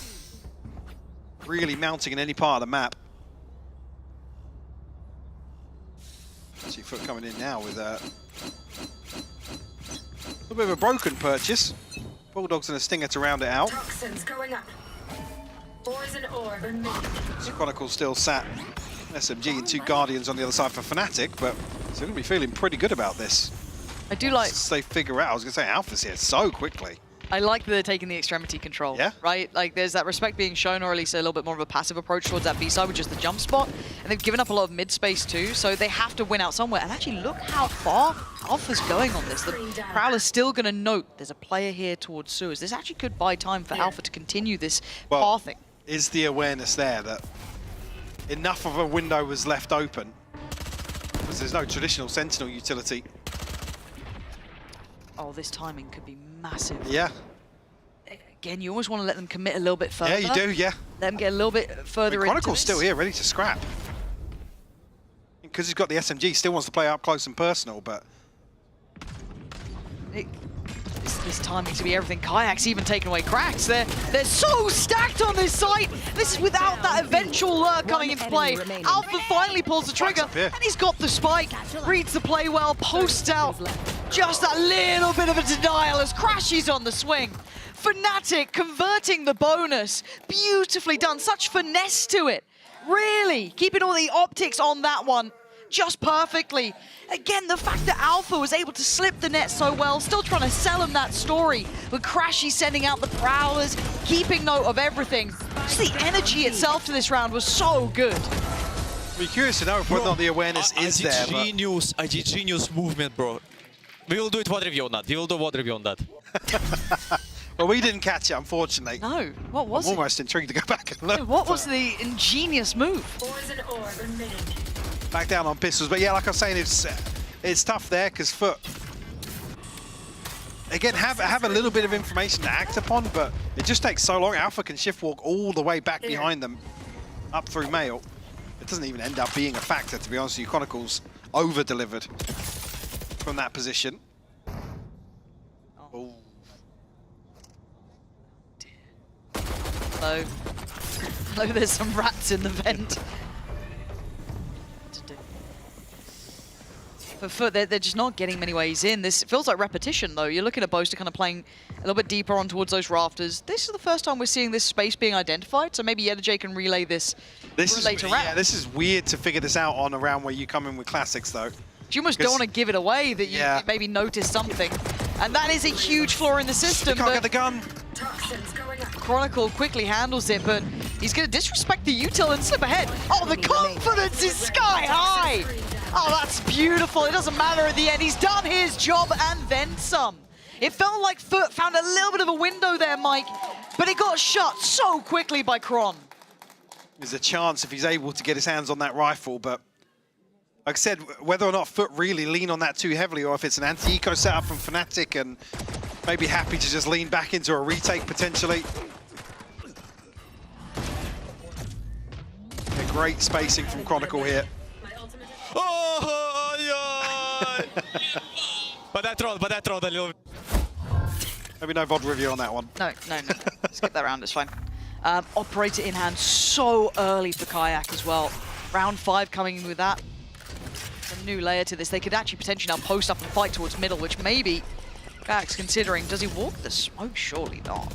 really mounting in any part of the map. See Foot coming in now with a little bit of a broken purchase. Bulldogs and a Stinger to round it out. Toxins going up. Poison orb emitted. Chronicle still sat SMG and 2 Guardians on the other side for Fnatic, but they're going to be feeling pretty good about this. I do like... Once they figure out, I was going to say, Alpha's here so quickly. I like that they're taking the extremity control, right? Like, there's that respect being shown, or at least a little bit more of a passive approach towards that B side, which is the jump spot. And they've given up a lot of mid space too, so they have to win out somewhere. And actually, look how far Alpha's going on this. The Prowler's still going to note there's a player here towards sewers. This actually could buy time for Alpha to continue this pathing. Is the awareness there that enough of a window was left open? Because there's no traditional Sentinel utility. Oh, this timing could be massive. Yeah. Again, you almost want to let them commit a little bit further. Yeah, you do, yeah. Let them get a little bit further into Chronicle's this. still here, ready to scrap. Because he's got the SMG, he still wants to play up close and personal, but... This timing to be everything. Kayak's even taken away cracks. They're so stacked on this site. This is without that eventual lurk coming into play. Alpha finally pulls the trigger, and he's got the spike. Reads the play well, posts out. Just a little bit of a denial as Crashy's on the swing. Fnatic converting the bonus. Beautifully done. Such finesse to it. Really, keeping all the optics on that one just perfectly. Again, the fact that Alpha was able to slip the net so well, still trying to sell him that story, with Crashy sending out the Prowlers, keeping note of everything. Just the energy itself to this round was so good. Be curious to know whether or not the awareness is there. I did genius movement, bro. We will do it VOD review on that. We will do VOD review on that. Well, we didn't catch it, unfortunately. No, what was it? I'm almost intrigued to go back and look. What was the ingenious move? Poison orb emitted. Back down on pistols, but yeah, like I was saying, it's tough there because Foot again have a little bit of information to act upon, but it just takes so long. Alpha can shift walk all the way back behind them, up through Mail. It doesn't even end up being a factor, to be honest with you. Chronicle's over-delivered from that position. Oh. No, there's some rats in the vent. For Foot, they're just not getting many ways in. This feels like repetition, though. You're looking at Boaster kind of playing a little bit deeper on towards those rafters. This is the first time we're seeing this space being identified, so maybe Yeta J can relay this later round. Yeah, this is weird to figure this out on a round where you come in with classics, though. You almost don't want to give it away that you maybe noticed something. And that is a huge flaw in the system. Can't get the gun. Chronicle quickly handles it, but he's going to disrespect the util and slip ahead. Oh, the confidence is sky high. Oh, that's beautiful. It doesn't matter at the end. He's done his job and then some. It felt like Foot found a little bit of a window there, Mike, but it got shut so quickly by Kron. There's a chance if he's able to get his hands on that rifle, but like I said, whether or not Foot really lean on that too heavily, or if it's an anti-eco setup from Fnatic and maybe happy to just lean back into a retake potentially. A great spacing from Chronicle here. Oh, yeah. But that trolled a little. Maybe no VOD review on that one. No. Skip that round, it's fine. Operator in hand so early for Kayak as well. Round 5 coming in with that. A new layer to this. They could actually potentially now post up and fight towards middle, which maybe Kayak's considering. Does he walk the smoke? Surely not.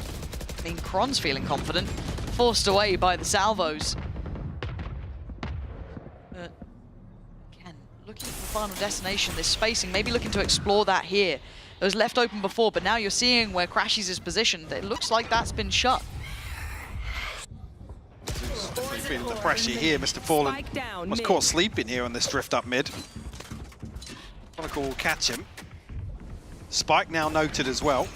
I mean, Kron's feeling confident. Forced away by the salvos. But again, looking for the final destination, this spacing, maybe looking to explore that here. It was left open before, but now you're seeing where Crashies is positioned. It looks like that's been shut. Feeling the pressure here. Mr. Fallen was caught sleeping here on this drift up mid. Chronicle will catch him. Spike now noted as well.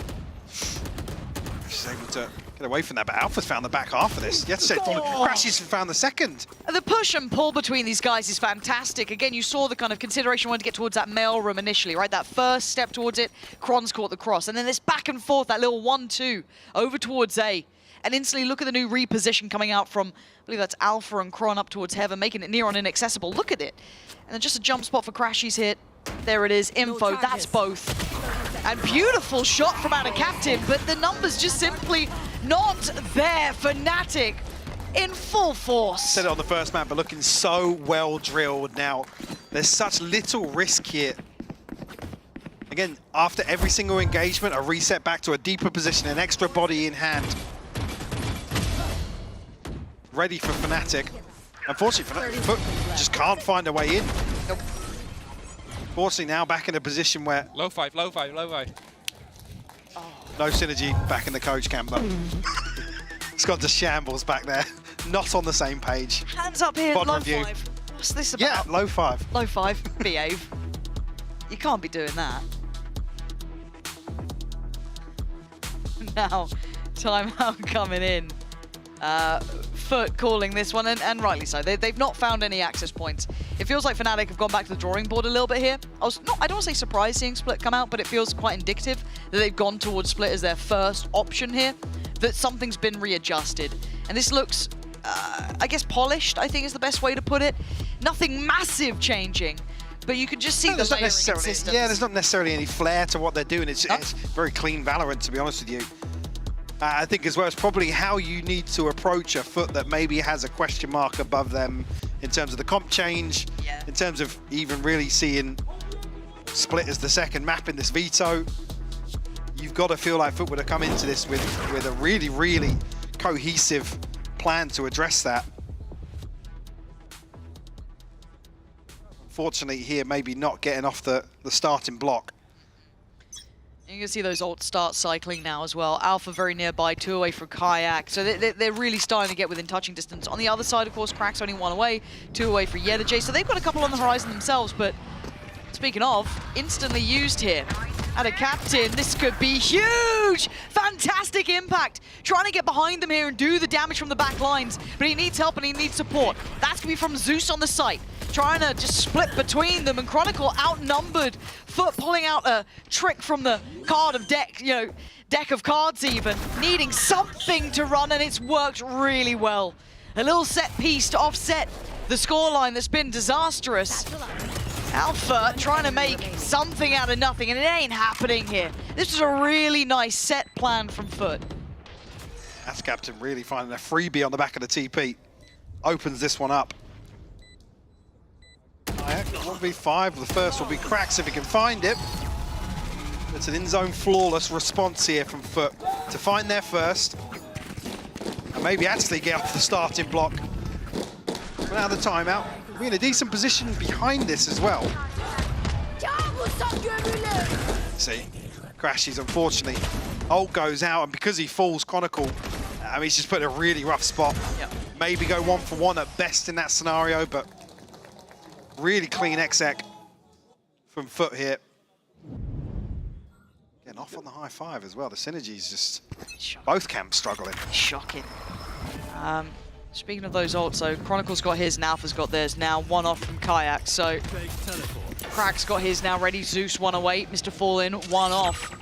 She's able to get away from that, but Alpha's found the back half of this. Yes, Crashies found the second. The push and pull between these guys is fantastic. Again, you saw the kind of consideration wanted to get towards that mail room initially, right? That first step towards it, Kron's caught the cross. And then this back and forth, that little 1-2 over towards A. And instantly look at the new reposition coming out from, I believe that's Alpha and Kron up towards Heaven, making it near on inaccessible. Look at it. And then just a jump spot for Crashies hit. There it is, info, that's both. And beautiful shot from out of Captain, but the numbers just simply not there. Fnatic in full force. Said it on the first map, but looking so well drilled now. There's such little risk here. Again, after every single engagement, a reset back to a deeper position, an extra body in hand. Ready for Fnatic. Unfortunately, Foot just can't find a way in. Nope. Fortunately, now back in a position where... Low 5, low 5, low 5. No synergy back in the coach camp, though. It's got just shambles back there. Not on the same page. Hands up here, Bod low review. 5. What's this about? Yeah, low 5. Low 5, behave. You can't be doing that. Now, timeout coming in. Foot calling this one, and rightly so. They've not found any access points. It feels like Fnatic have gone back to the drawing board a little bit here. I don't want to say surprised seeing Split come out, but it feels quite indicative that they've gone towards Split as their first option here, that something's been readjusted. And this looks, I guess, polished, I think is the best way to put it. Nothing massive changing, but you can just see the layering systems. Yeah, there's not necessarily any flair to what they're doing. It's very clean Valorant, to be honest with you. I think as well, it's probably how you need to approach a Foot that maybe has a question mark above them in terms of the comp change, in terms of even really seeing Split as the second map in this veto. You've got to feel like Foot would have come into this with a really, really cohesive plan to address that. Unfortunately here, maybe not getting off the starting block. You can see those ults start cycling now as well. Alpha very nearby, 2 away from Kayak. So they're really starting to get within touching distance. On the other side, of course, Crack's only 1 away, 2 away for Yedajay. So they've got a couple on the horizon themselves, but speaking of, instantly used here. At a Captain, this could be huge! Fantastic impact! Trying to get behind them here and do the damage from the back lines, but he needs help and he needs support. That's gonna be from Zeus on the site. Trying to just split between them, and Chronicle outnumbered. Foot pulling out a trick from the card of deck, deck of cards even, needing something to run, and it's worked really well. A little set piece to offset the scoreline that's been disastrous. Alpha trying to make something out of nothing, and it ain't happening here. This was a really nice set plan from Foot. That's Captain really finding a freebie on the back of the TP. Opens this one up. 1v5, the first will be Cracks if he can find it. It's an in-zone flawless response here from Foot to find their first. And maybe actually get off the starting block. But now the timeout. We're in a decent position behind this as well. See, Crashies unfortunately. Ult goes out, and because he falls Chronicle, I mean, he's just put in a really rough spot. Yep. Maybe go 1-for-1 at best in that scenario, but really clean exec from Foot here. Getting off on the high 5 as well. The synergy's just both camps struggling. Shocking. Speaking of those ults, so Chronicle's got his and Alpha's got theirs now, 1 off from Kayak. So Crack's got his now ready. Zeus 1 away, Mr. Fallen 1 off.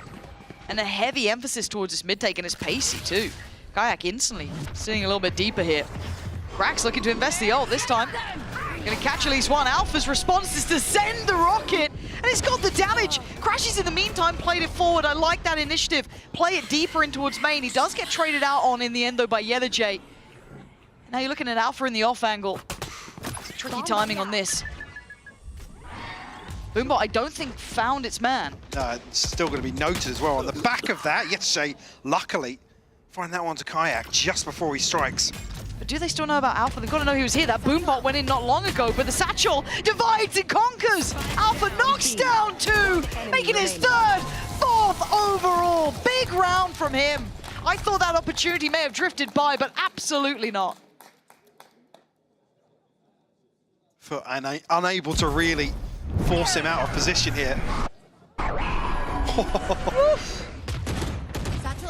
And a heavy emphasis towards this mid take, and it's pacey too. Kayak instantly sitting a little bit deeper here. Crack's looking to invest the ult this time. Gonna catch at least one. Alpha's response is to send the rocket, and it's got the damage. Crashes in the meantime played it forward. I like that initiative. Play it deeper in towards main. He does get traded out on in the end though by YeTheJ. Now you're looking at Alpha in the off angle. Tricky timing on this. Boombot, I don't think found its man. No, it's still going to be noted as well. On the back of that, YeTheJ, luckily, find that one to Kayak just before he strikes. But do they still know about Alpha? They've got to know he was here. That Boombot went in not long ago, but the Satchel divides and conquers. Alpha knocks down 2, making his 3rd, 4th overall. Big round from him. I thought that opportunity may have drifted by, but absolutely not. And unable to really force him out of position here.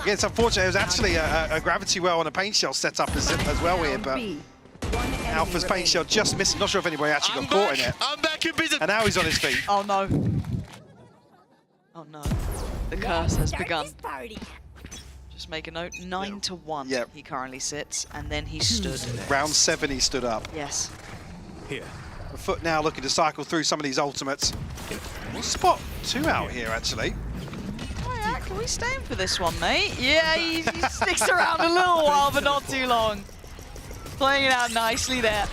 Yeah, it's unfortunate. It was actually a gravity well and a paint shell set up as well here, but Alpha's paint shell just missed. Not sure if anybody actually got caught in it. I'm back in business. And now he's on his feet. Oh no. Oh no. The curse has begun. Just make a note, 9-1 Yep. he currently sits, and then he stood. Round 7 he stood up. Yes. Here. The Foot now looking to cycle through some of these ultimates. We'll spot 2 out here actually. Oh yeah, can we stay in for this one, mate? Yeah, he sticks around a little while, but not too long. Playing it out nicely there.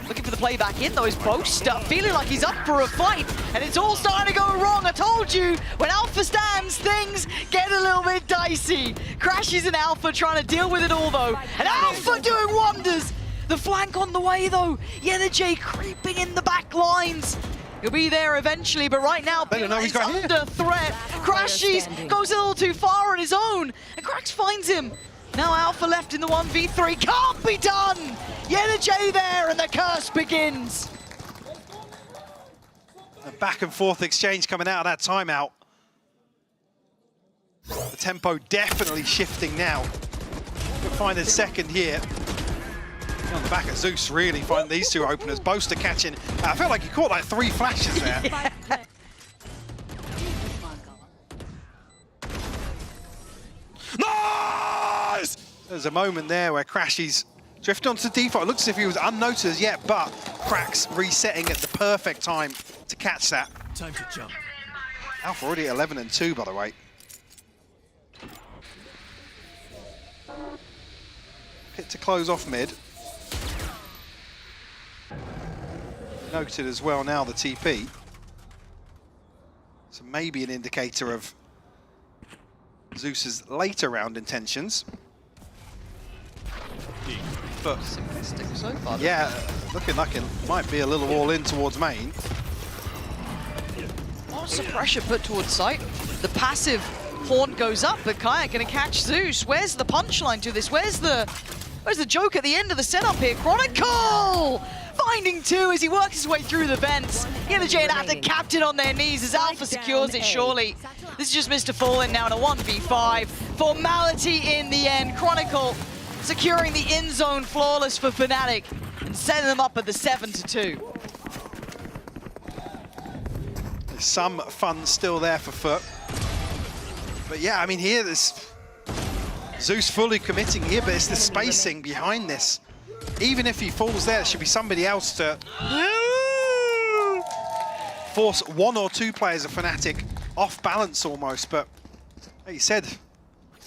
Looking for the play back in though, is Boaster feeling like he's up for a fight, and it's all starting to go wrong. I told you, when Alpha stands, things get a little bit dicey. Crashes in Alpha trying to deal with it all though, and Alpha doing wonders. The flank on the way though, YeTheJ creeping in the back lines. He'll be there eventually, but right now, he's under threat. Crashes goes a little too far on his own, and Cracks finds him. Now Alpha left in the 1v3, can't be done! YeTheJ there, and the curse begins. A back and forth exchange coming out of that timeout. The tempo definitely shifting now. We'll find a second here. On the back of Zeus, really find these 2 openers. Boaster catching. I felt like he caught like 3 flashes there. Nice! There's a moment there where Crashies drift onto default. It looks as if he was unnoticed as yet, but Cracks resetting at the perfect time to catch that. Time to jump. Alpha already at 11-2, by the way. Hit to close off mid. Noted as well now the TP. So maybe an indicator of Zeus's later round intentions. But simplistic so far. Yeah, looking like it might be a little all in towards main. Lots of pressure put towards site. The passive haunt goes up, but Kayak gonna catch Zeus. Where's the punchline to this? Where's the joke at the end of the setup here? Chronicle! Finding 2 as he works his way through the vents. YeTheJ have the captain on their knees as Alpha secures it surely. This is just Mr. Fallen now in a 1v5. Formality in the end. Chronicle securing the in zone flawless for Fnatic and setting them up at the 7-2. There's some fun still there for Foot. But yeah, I mean here there's Zeus fully committing here, but it's the spacing behind this. Even if he falls there should be somebody else to force 1 or 2 players of Fnatic off balance almost, but like you said,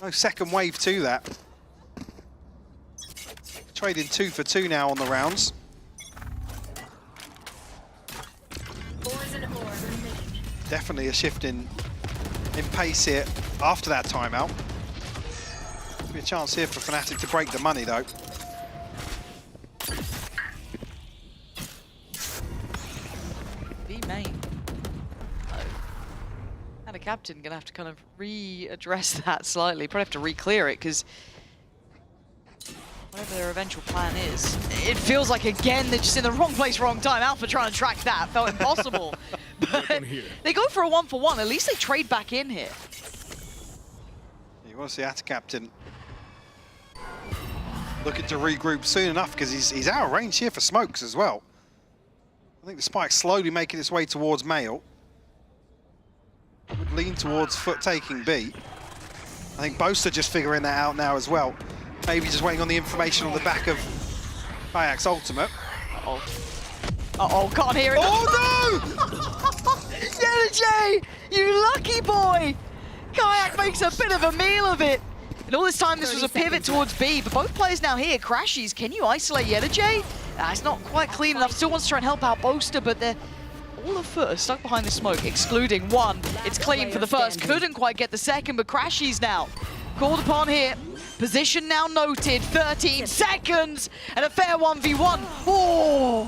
no second wave to that. Trading 2 for 2 now on the rounds. Definitely a shift in pace here after that timeout. Be a chance here for Fnatic to break the money though. Main. And a captain gonna have to kind of readdress that slightly. Probably have to re-clear it because whatever their eventual plan is, it feels like again they're just in the wrong place, wrong time. Alpha trying to track that felt impossible. But they go for a 1-for-1. At least they trade back in here. You want to see that captain looking to regroup soon enough because he's out of range here for smokes as well. I think the spike's slowly making its way towards Mail. Would lean towards Foot taking B. I think Boaster just figuring that out now as well. Maybe just waiting on the information on the back of Kayak's ultimate. Uh-oh, can't hear it. Oh no! J, you lucky boy! Kayak makes a bit of a meal of it. And all this time, this was a pivot towards B, but both players now here. Crashies, can you isolate J? It's not quite clean enough. Still wants to try and help out Boaster, but they're all afoot are stuck behind the smoke, excluding one. It's clean for the first. Couldn't quite get the second, but Crashies now called upon here. Position now noted. 13 seconds and a fair 1v1. Oh,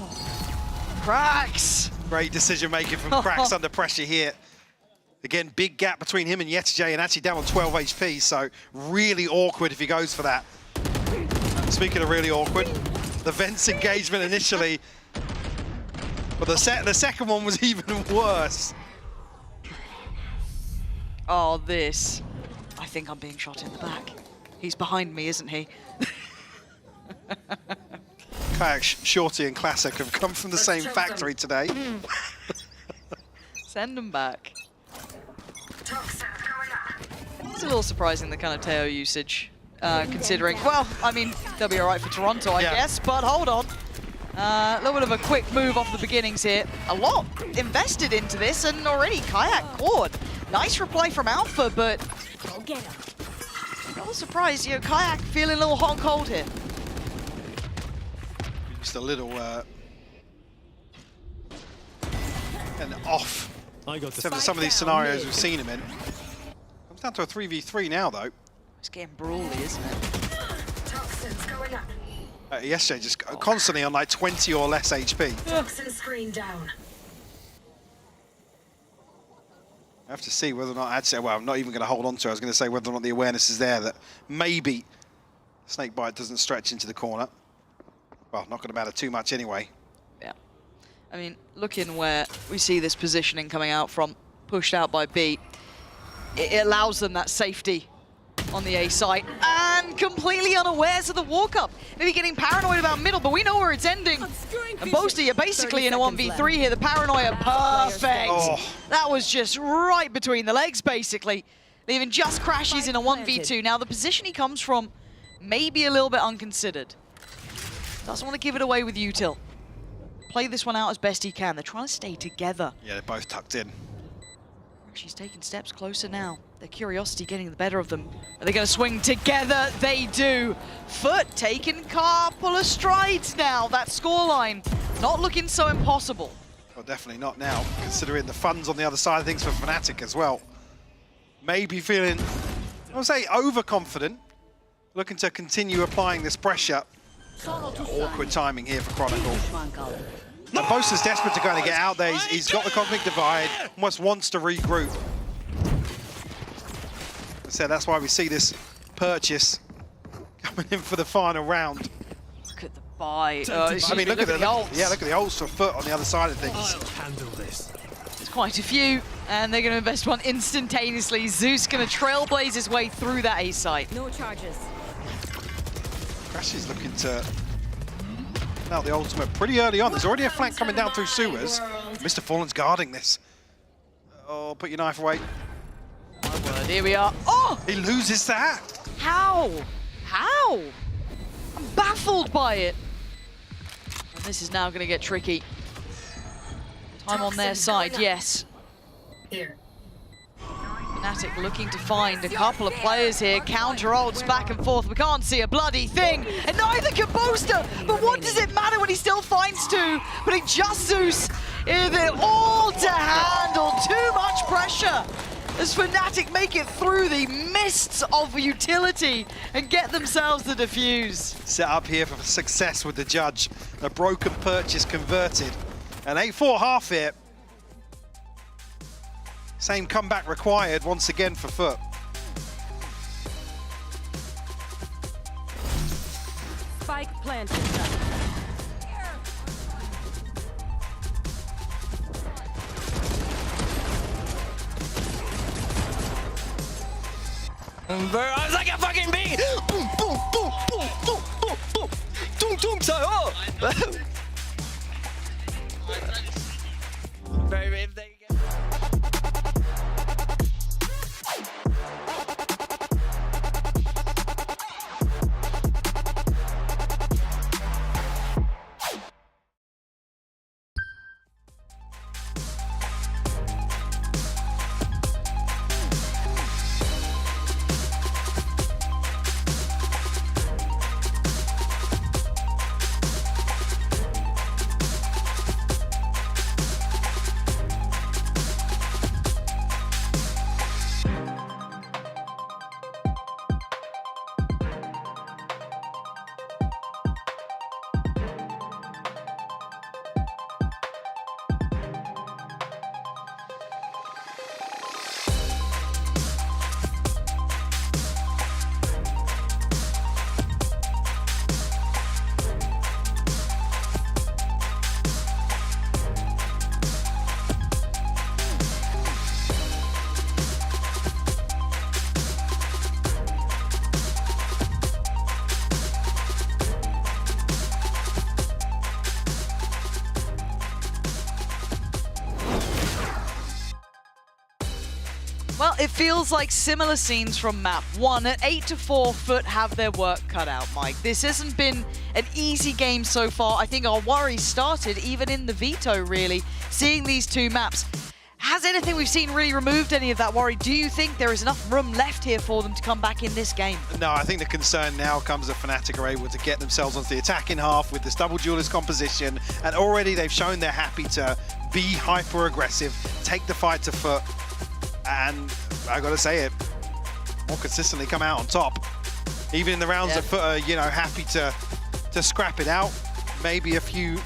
Cracks. Great decision making from Cracks under pressure here. Again, big gap between him and Yetijay, and actually down on 12 HP, so really awkward if he goes for that. Speaking of really awkward, the Vents engagement initially, but the second one was even worse. Oh, this. I think I'm being shot in the back. He's behind me, isn't he? Kayak, Shorty and Classic have come from the same factory today. Send them back. It's a little surprising, the kind of Teo usage, considering, well, I mean, they'll be all right for Toronto, I guess, but hold on. A little bit of a quick move off the beginnings here. A lot invested into this, and already Kayak caught. Nice reply from Alpha, but not surprised, you know, Kayak feeling a little hot and cold here. Just a little and off. Some of these scenarios we've seen him in. Comes down to a 3v3 now, though. It's getting brawly, isn't it? Yesterday just constantly on like 20 or less HP. Toxin screen down. I have to see whether or not, actually, well, I'm not even going to hold on to it. I was going to say whether or not the awareness is there that maybe Snakebite doesn't stretch into the corner. Well, not going to matter too much anyway. Yeah. I mean, looking where we see this positioning coming out from, pushed out by B, it allows them that safety on the A site, and completely unawares of the walk-up. Maybe getting paranoid about middle, but we know where it's ending. And Boaster, you're basically in a 1v3 here. The paranoia, perfect. Oh. That was just right between the legs, basically. Leaving just Crashies in a 1v2. Now, the position he comes from, maybe a little bit unconsidered. Doesn't want to give it away with Util. Play this one out as best he can. They're trying to stay together. Yeah, they're both tucked in. She's taking steps closer now. Their curiosity getting the better of them. Are they going to swing together? They do. Foot taking a couple of strides now. That scoreline not looking so impossible. Well, definitely not now, considering the funds on the other side of things for Fnatic as well. Maybe feeling, I would say, overconfident. Looking to continue applying this pressure. Awkward timing here for Chronicle. And Boaster's desperate to kind of get out there. He's got the Cosmic Divide, almost wants to regroup. I said that's why we see this purchase coming in for the final round. Look at the buy. I mean, look at the ults. Yeah, look at the ults for Foot on the other side of things. I'll handle this. There's quite a few, and they're going to invest one instantaneously. Zeus going to trailblaze his way through that A site. No charges. Crash is looking to out the ultimate pretty early on. There's already a flank coming down through sewers. Mr. Fallen's guarding this. Oh, put your knife away. My word, here we are. Oh! He loses that. How? How? I'm baffled by it. And this is now going to get tricky. Time on their side, yes. Here. Fnatic looking to find a couple of players here. Counter ults back and forth. We can't see a bloody thing. And neither can Boaster. But what does it matter when he still finds two? Putting just Zeus in it all to handle. Too much pressure. As Fnatic make it through the mists of utility and get themselves the defuse. Set up here for success with the judge. A broken purchase converted. An 8-4 half here. Same comeback required once again for Foot. Spike planted. I was like a fucking bee! Boom, boom, boom, boom, boom, boom, boom! Tung, tung, say, oh! Baby, if they get... Well, it feels like similar scenes from map 1. At 8-4, Foot have their work cut out, Mike. This hasn't been an easy game so far. I think our worries started even in the veto, really, seeing these two maps. Has anything we've seen really removed any of that worry? Do you think there is enough room left here for them to come back in this game? No, I think the concern now comes that Fnatic are able to get themselves onto the attacking half with this double duelist composition, and already they've shown they're happy to be hyper-aggressive, take the fight to Foot, and I gotta say it, more consistently come out on top. Even in the rounds that Foot are, you know, happy to scrap it out. Maybe a few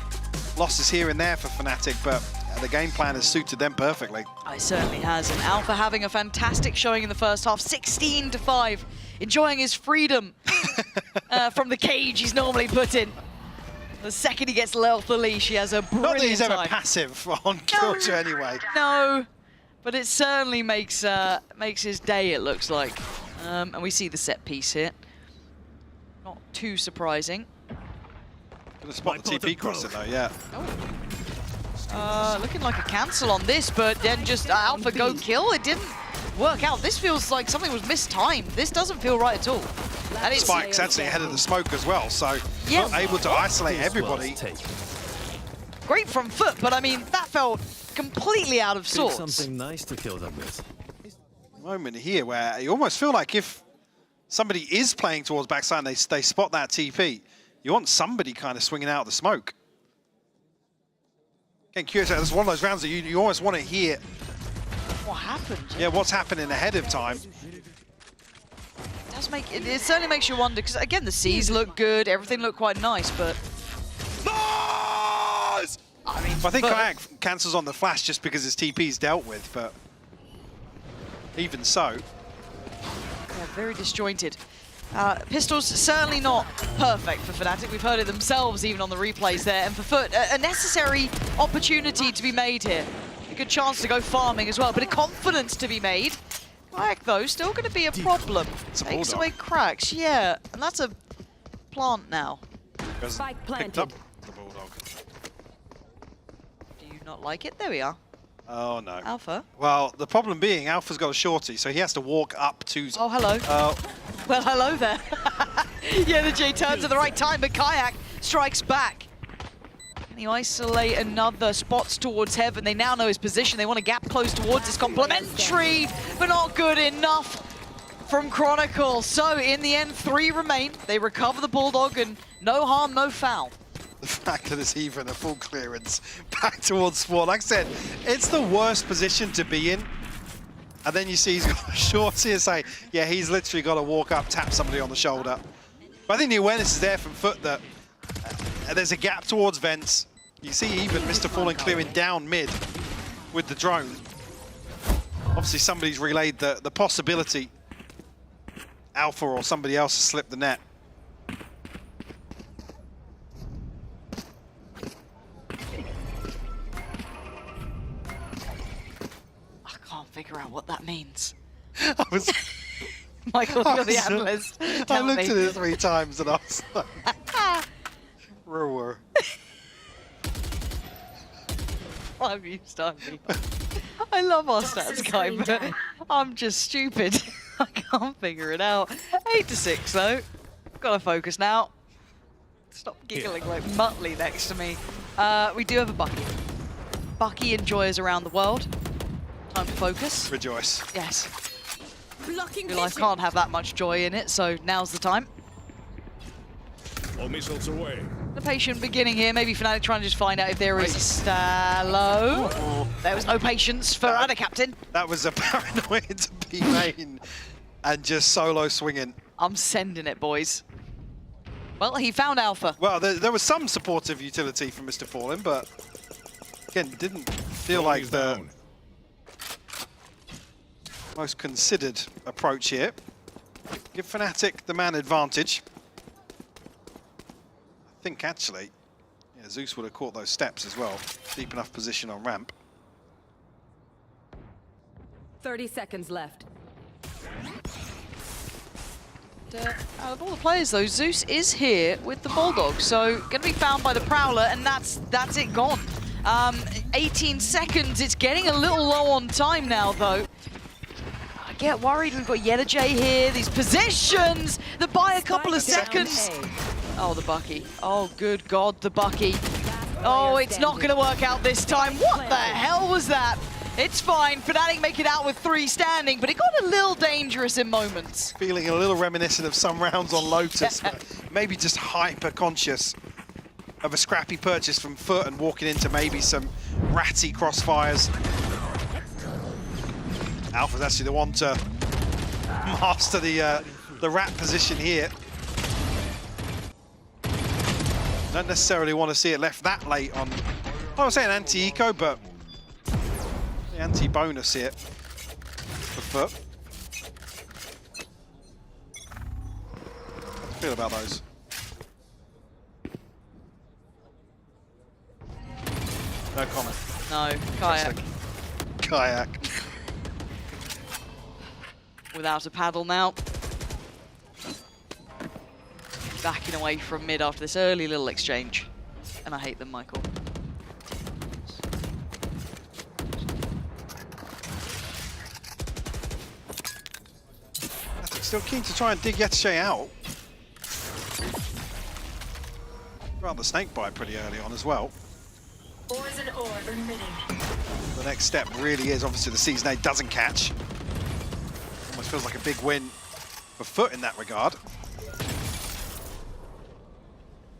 losses here and there for Fnatic, but the game plan has suited them perfectly. It certainly has, and Alpha having a fantastic showing in the first half, 16-5, enjoying his freedom from the cage he's normally put in. The second he gets let off the leash, he has a brilliant Not that he's ever time. passive on Killjoy anyway. No, but it certainly makes his day, it looks like. And we see the set piece here. Not too surprising. Gonna spot the TP cross it though, yeah. Looking like a cancel on this, but then just Alpha go kill. It didn't work out. This feels like something was mistimed. This doesn't feel right at all. And it's Spike's actually ahead of the smoke as well, so not able to isolate everybody. Great from Foot, but I mean, that felt completely out of sorts. Something nice to kill them with. Moment here where you almost feel like if somebody is playing towards backside and they spot that TP, you want somebody kind of swinging out of the smoke. Getting curious, it's one of those rounds that you almost want to hear. What happened? Yeah, what's happening ahead of time. It certainly makes you wonder, because again, the C's look good, everything looked quite nice, but... Nice! I think Kayak cancels on the flash just because his TP's dealt with, but even so. Yeah, very disjointed. Pistols certainly not perfect for Fnatic. We've heard it themselves even on the replays there. And for Foot, a necessary opportunity to be made here. A good chance to go farming as well, but a confidence to be made. Kayak, though, still going to be a problem. Takes away cracks, yeah. And that's a plant now. Spike planted. The Bulldog. Do you not like it? There we are. Oh, no. Alpha. Well, the problem being, Alpha's got a shorty, so he has to walk up to... Oh, hello. Well, hello there. Yeah, the J turns at the right time, but Kayak strikes back. Can he isolate another? Spots towards Heaven. They now know his position. They want to gap close towards his complementary, but not good enough from Chronicle. So, in the end, 3 remain. They recover the Bulldog, and no harm, no foul. The fact that it's even a full clearance back towards Spawn. Like I said, it's the worst position to be in. And then you see he's got a shorty and say, yeah, he's literally got to walk up, tap somebody on the shoulder. But I think the awareness is there from Foot that there's a gap towards Vents. You see even Mr. Fallen clearing down mid with the drone. Obviously somebody's relayed the possibility Alpha or somebody else has slipped the net. Figure out what that means. I was... Michael, you're the analyst. I looked at it 3 times and I was like... Rower. I'm used to me. I love our stats guy, but I'm just stupid. I can't figure it out. 8-6 though. Gotta focus now. Stop giggling like Muttley next to me. We do have a Bucky. Bucky enjoys around the world. Time to focus. Rejoice. Yes. Your life can't have that much joy in it, so now's the time. All missiles away. The patient beginning here. Maybe Fnatic trying to just find out if there is Stallo. There was no patience for either captain. That was a paranoid to be main and just solo swinging. I'm sending it, boys. Well, he found Alpha. Well, there was some supportive utility from Mr. Fallen, but again, didn't feel like the most considered approach here. Give Fnatic the man advantage. I think actually, yeah, Zeus would have caught those steps as well. Deep enough position on ramp. 30 seconds left. Out of all the players though, Zeus is here with the Bulldog, so going to be found by the Prowler, and that's it gone. 18 seconds, it's getting a little low on time now though. get worried. We've got Yeta J here. These positions that buy a couple of seconds. Oh, the Bucky. Oh, good God, the Bucky. Oh, it's not going to work out this time. What the hell was that? It's fine. Fnatic make it out with 3 standing, but it got a little dangerous in moments. Feeling a little reminiscent of some rounds on Lotus, but maybe just hyper-conscious of a scrappy purchase from Foot and walking into maybe some ratty crossfires. Alpha's actually the one to master the rat position here. Don't necessarily want to see it left that late on, I was saying anti-eco, but the anti-bonus here for Foot. How do you feel about those? No comment. No, Kayak. Kayak. Without a paddle now. Backing away from mid after this early little exchange. And I hate them, Michael. Still keen to try and dig Yetche out. Rather the snake bite pretty early on as well. Poison orb emitting. The next step really is obviously the Season 8 doesn't catch. Almost feels like a big win for Foot in that regard.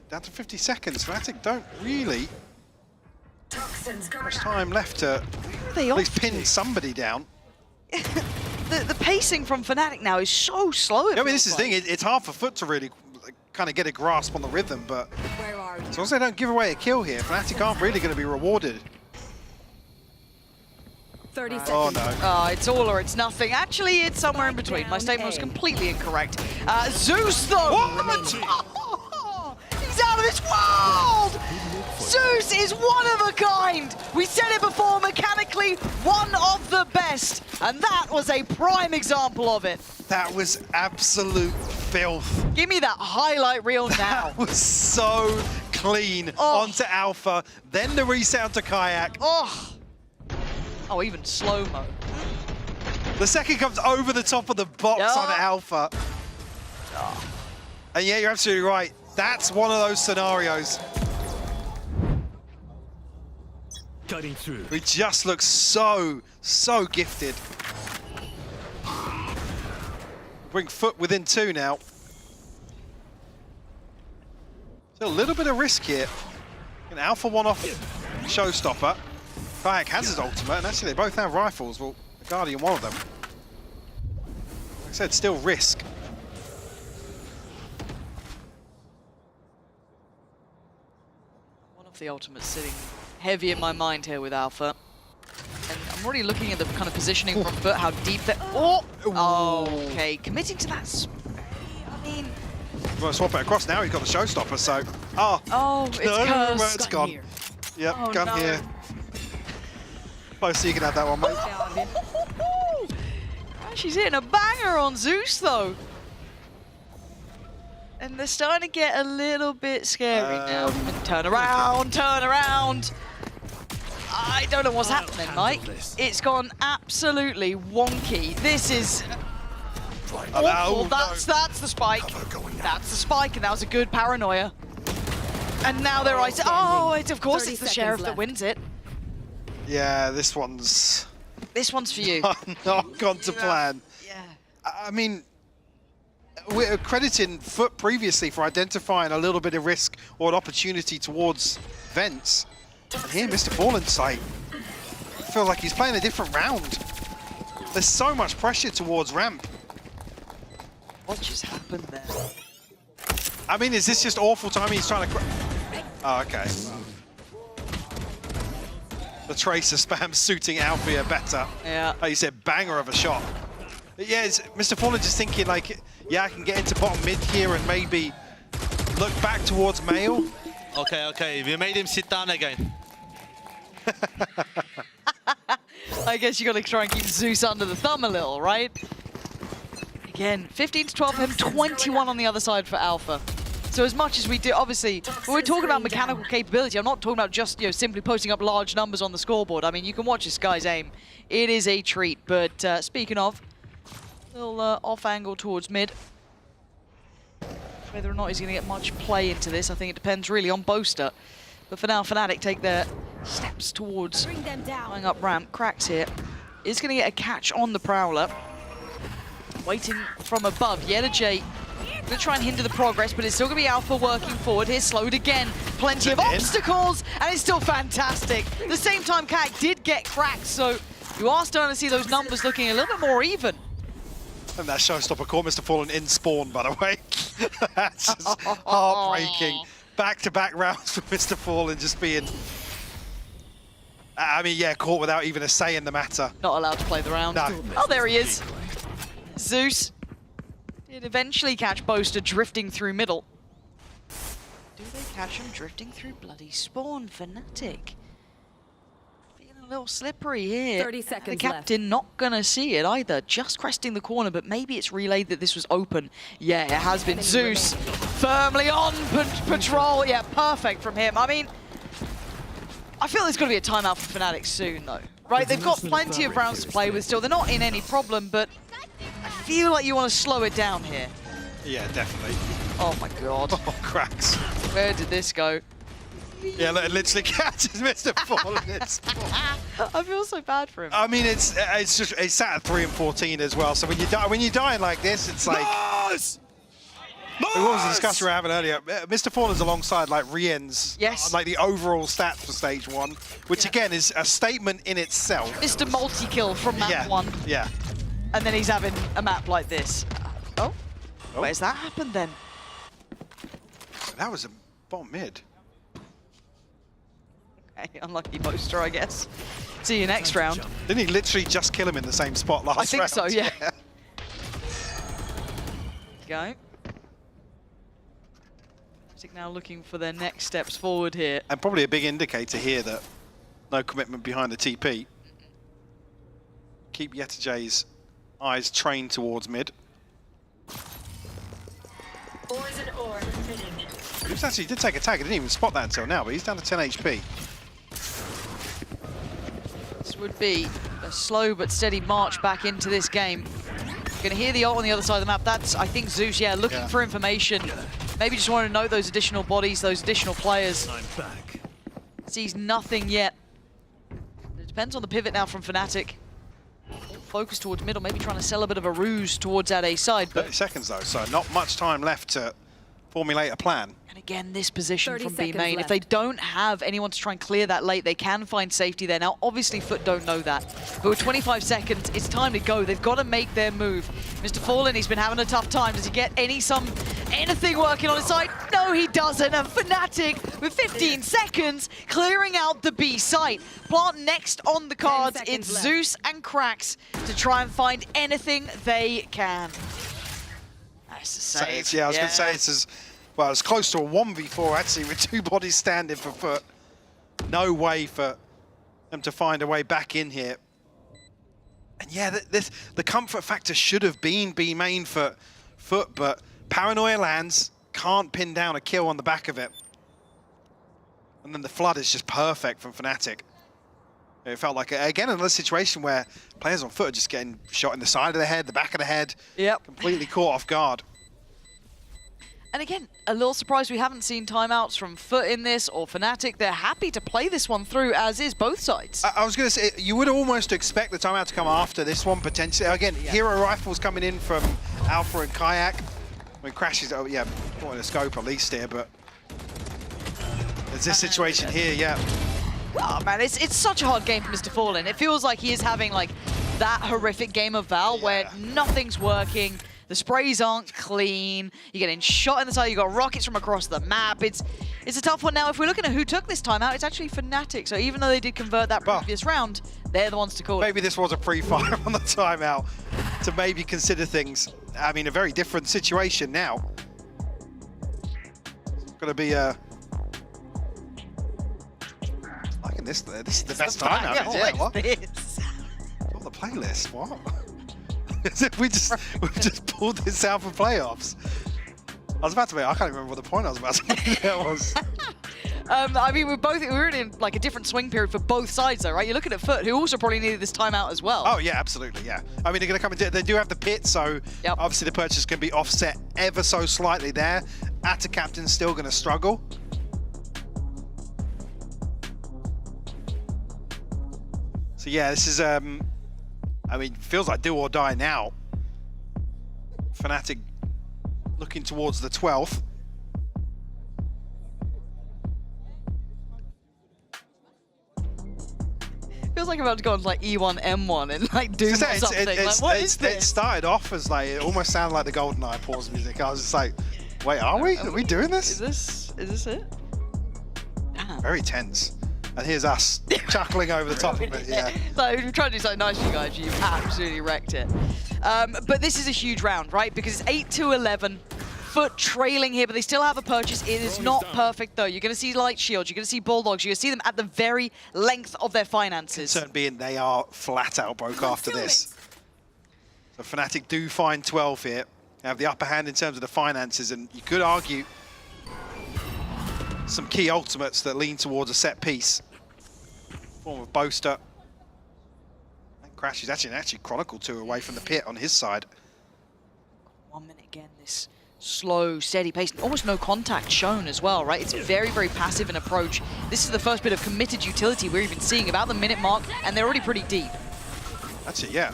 Down to 50 seconds. Fnatic don't really much time left to at least pin somebody down. The pacing from Fnatic now is so slow. I mean, this is the thing. It's hard for Foot to really kind of get a grasp on the rhythm, but as long as they don't give away a kill here, Fnatic aren't really going to be rewarded. 30 seconds. Oh no. Oh, it's all or it's nothing. Actually, it's somewhere in between. My statement was completely incorrect. Zeus, though! What? He's out of this world! Zeus is one of a kind! We said it before, mechanically, one of the best. And that was a prime example of it. That was absolute filth. Give me that highlight reel now. That was so clean onto Alpha, then the reset to Kayak. Oh, even slow-mo. The second comes over the top of the box on Alpha. And yeah, you're absolutely right. That's one of those scenarios. Cutting through. We just look so gifted. Bring Foot within 2 now. Still a little bit of risk here. An Alpha one off Showstopper. Kayak has his ultimate, and actually they both have rifles. Well, the Guardian one of them. Like I said, still risk. One of the ultimates sitting heavy in my mind here with Alpha. And I'm already looking at the kind of positioning from Foot, how deep that... Oh, okay. Committing to that spray, I mean... You want to swap it across now, he's got the Showstopper, so... Oh, it's cursed. It's gone. Here. Yep, Oh, gun no. here. Close, so you can have that one, mate. She's hitting a banger on Zeus, though. And they're starting to get a little bit scary now. And turn around, turn around. I don't know what's happening, Mike. It's gone absolutely wonky. This is awful. That's the spike. That's the spike, and that was a good paranoia. And now they're right. Oh, of course it's the Sheriff that wins it. Yeah, this one's... This one's for you. Not gone to plan. Yeah. I mean, we're crediting Foot previously for identifying a little bit of risk or an opportunity towards vents. And here, Mr. Fallen's sight. I feel like he's playing a different round. There's so much pressure towards ramp. What just happened there? I mean, is this just awful timing? He's trying to... Oh, okay. The Tracer spam suiting Alfia better. Yeah. Like you said, banger of a shot. But yeah, it's Mr. Fallen just thinking like, yeah, I can get into bottom mid here and maybe look back towards Mail. Okay, we made him sit down again. I guess you got to try and keep Zeus under the thumb a little, right? Again, 15 to 12 for him, 21 on the other side for Alpha. So as much as we do, obviously, when we're talking about mechanical capability, I'm not talking about just simply posting up large numbers on the scoreboard. I mean, you can watch this guy's aim. It is a treat. But speaking of, Little off angle towards mid. Whether or not he's going to get much play into this, I think it depends really on Boaster. But for now, Fnatic take their steps towards going up ramp. Cracks here. Is going to get a catch on the Prowler. Waiting from above. J going to try and hinder the progress, but it's still going to be Alpha working forward here. Slowed again. Plenty of obstacles, and it's still fantastic. At the same time, Cat did get cracked, so you are starting to see those numbers looking a little bit more even. And that showstopper caught Mr. Fallen in spawn, by the way. That's just heartbreaking. Back-to-back rounds for Mr. Fallen just being... I mean, yeah, caught without even a say in the matter. Not allowed to play the round. No. Oh, there he is. Zeus did eventually catch Boaster drifting through middle. Do they catch him drifting through bloody spawn? Fnatic. Feeling a little slippery here. 30 seconds The captain not gonna see it either. Just cresting the corner, but maybe it's relayed that this was open. Yeah, it has been. Zeus firmly on patrol. Yeah, perfect from him. I mean, I feel there's got to be a timeout for Fnatic soon, though. Right, they've got plenty of rounds to play with still. They're not in any problem, but I feel like you want to slow it down here. Yeah, definitely. Oh my god. Oh, cracks. Where did this go? Yeah, it literally catches Mr. Fallen in spawn. I feel so bad for him. I mean, it's just it's sat at 3 and 14 as well. So when you're dying like this, it's like. Nice! What was the discussion we were having earlier? Mr. Fallen's alongside like Rien's, like the overall stats for stage 1, which again is a statement in itself. Mr. Multi-kill from map 1. Yeah. And then he's having a map like this. Oh, where's that happened then? That was a bottom mid. Okay, unlucky Boaster, I guess. See you next round. Didn't he literally just kill him in the same spot last round? I think so, yeah. Go. Now looking for their next steps forward here. And probably a big indicator here that no commitment behind the TP. Keep Yetajay's eyes trained towards mid. He actually did take a tag. I didn't even spot that until now, but he's down to 10 HP. This would be a slow but steady march back into this game. Going to hear the ult on the other side of the map. That's, I think, Zeus, looking for information. Maybe just want to note those additional bodies, those additional players. Sees nothing yet. It depends on the pivot now from Fnatic. Focus towards middle, maybe trying to sell a bit of a ruse towards that A side. But 30 seconds though, so not much time left to formulate a plan. And again, this position from B main, left. if they don't have anyone to try and clear that late, they can find safety there. Now, obviously, Foot don't know that. But with 25 seconds, it's time to go. They've got to make their move. Mr. Fallen, he's been having a tough time. Does he get anything working on his side? No, he doesn't. And Fnatic, with 15 seconds, clearing out the B site. Plant next on the cards. It's left. Zeus and Krax to try and find anything they can. Nice to say. Yeah, I was going to say it's as well, it's close to a 1v4 actually with 2 bodies standing for Foot. No way for them to find a way back in here. And yeah, the comfort factor should have been B main for Foot, but Paranoia lands, can't pin down a kill on the back of it. And then the flood is just perfect from Fnatic. It felt like, again, another situation where players on Foot are just getting shot in the side of the head, the back of the head. Yep. Completely caught off guard. And again, a little surprised we haven't seen timeouts from Foot in this or Fnatic. They're happy to play this one through, as is both sides. I was going to say, you would almost expect the timeout to come after this one, potentially. Again, Hero Rifles coming in from Alpha and Kayak. I mean, Crashes, oh yeah, not in a scope at least here, but there's this situation here, yeah. Oh man, it's such a hard game for Mr. Fallen. It feels like he is having like that horrific game of Val where nothing's working. The sprays aren't clean. You're getting shot in the side. You got rockets from across the map. It's a tough one now. If we're looking at who took this timeout, it's actually Fnatic. So even though they did convert that previous round, they're the ones to call it. Maybe this was a pre-fire on the timeout to maybe consider things. I mean, a very different situation now. It's going to be a... Liking this. This is the best timeout. Yeah, what? This? On the playlist. What? We've just pulled this out for playoffs. I was about to make, I can't even remember what the point I was about to make that was. I mean, we're in like a different swing period for both sides, though, right? You're looking at Foot, who also probably needed this timeout as well. Oh yeah, absolutely, yeah. I mean, they're going to come into. They do have the pit, so obviously the purchase can be offset ever so slightly there. Atta Captain's still going to struggle. So yeah, this is I mean, feels like do or die now. Fnatic looking towards the 12th. Feels like I'm about to go on like E1, M1 and like do something. Like, what is this? It started off as like, it almost sounded like the GoldenEye pause music. I was just like, wait, are we doing this? Is this it? Very tense. And here's us chuckling over the top of it, yeah. So we're trying to do something nice for you guys. You've absolutely wrecked it. But this is a huge round, right? Because it's 8-11. Foot trailing here, but they still have a purchase. It is not perfect, though. You're going to see Light Shields. You're going to see Bulldogs. You're going to see them at the very length of their finances. Concern being they are flat out broke after this. So Fnatic do find 12 here. They have the upper hand in terms of the finances, and you could argue some key ultimates that lean towards a set piece. Form of Boaster. And Crash is actually Chronicle 2 away from the pit on his side. 1 minute again, this slow, steady pace, almost no contact shown as well, right? It's very, very passive in approach. This is the first bit of committed utility we're even seeing about the minute mark, and they're already pretty deep. That's it, yeah.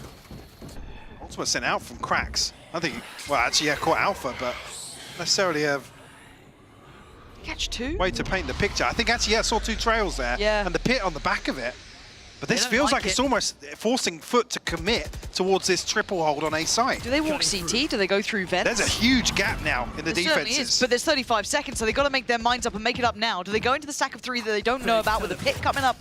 Ultimate sent out from Cracks. I think, well, actually, yeah, caught Alpha, but necessarily a catch two way to paint the picture. I think actually, yeah, I saw 2 trails there, and the pit on the back of it. But this feels like it's almost forcing Foot to commit towards this triple hold on A side. Do they walk CT? Do they go through vents? There's a huge gap now in the defenses. Is, but there's 35 seconds, so they've got to make their minds up and make it up now. Do they go into the stack of 3 that they don't know about with the pit coming up?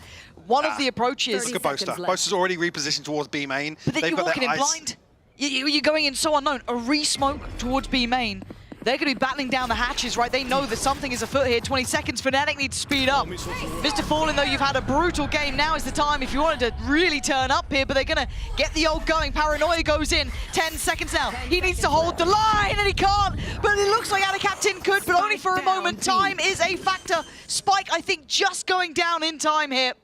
One of the approaches. Look at Boaster. Boaster's already repositioned towards B main. But then you're walking in blind. You're going in so unknown. A re-smoke towards B main. They're going to be battling down the hatches, right? They know that something is afoot here. 20 seconds. Fnatic needs to speed up. Mr. Fallen, though, you've had a brutal game. Now is the time if you wanted to really turn up here, but they're going to get the ult going. Paranoia goes in. 10 seconds now. He needs to hold the line, and he can't. But it looks like Atta Captain could, but only for a moment. Time is a factor. Spike, I think, just going down in time here.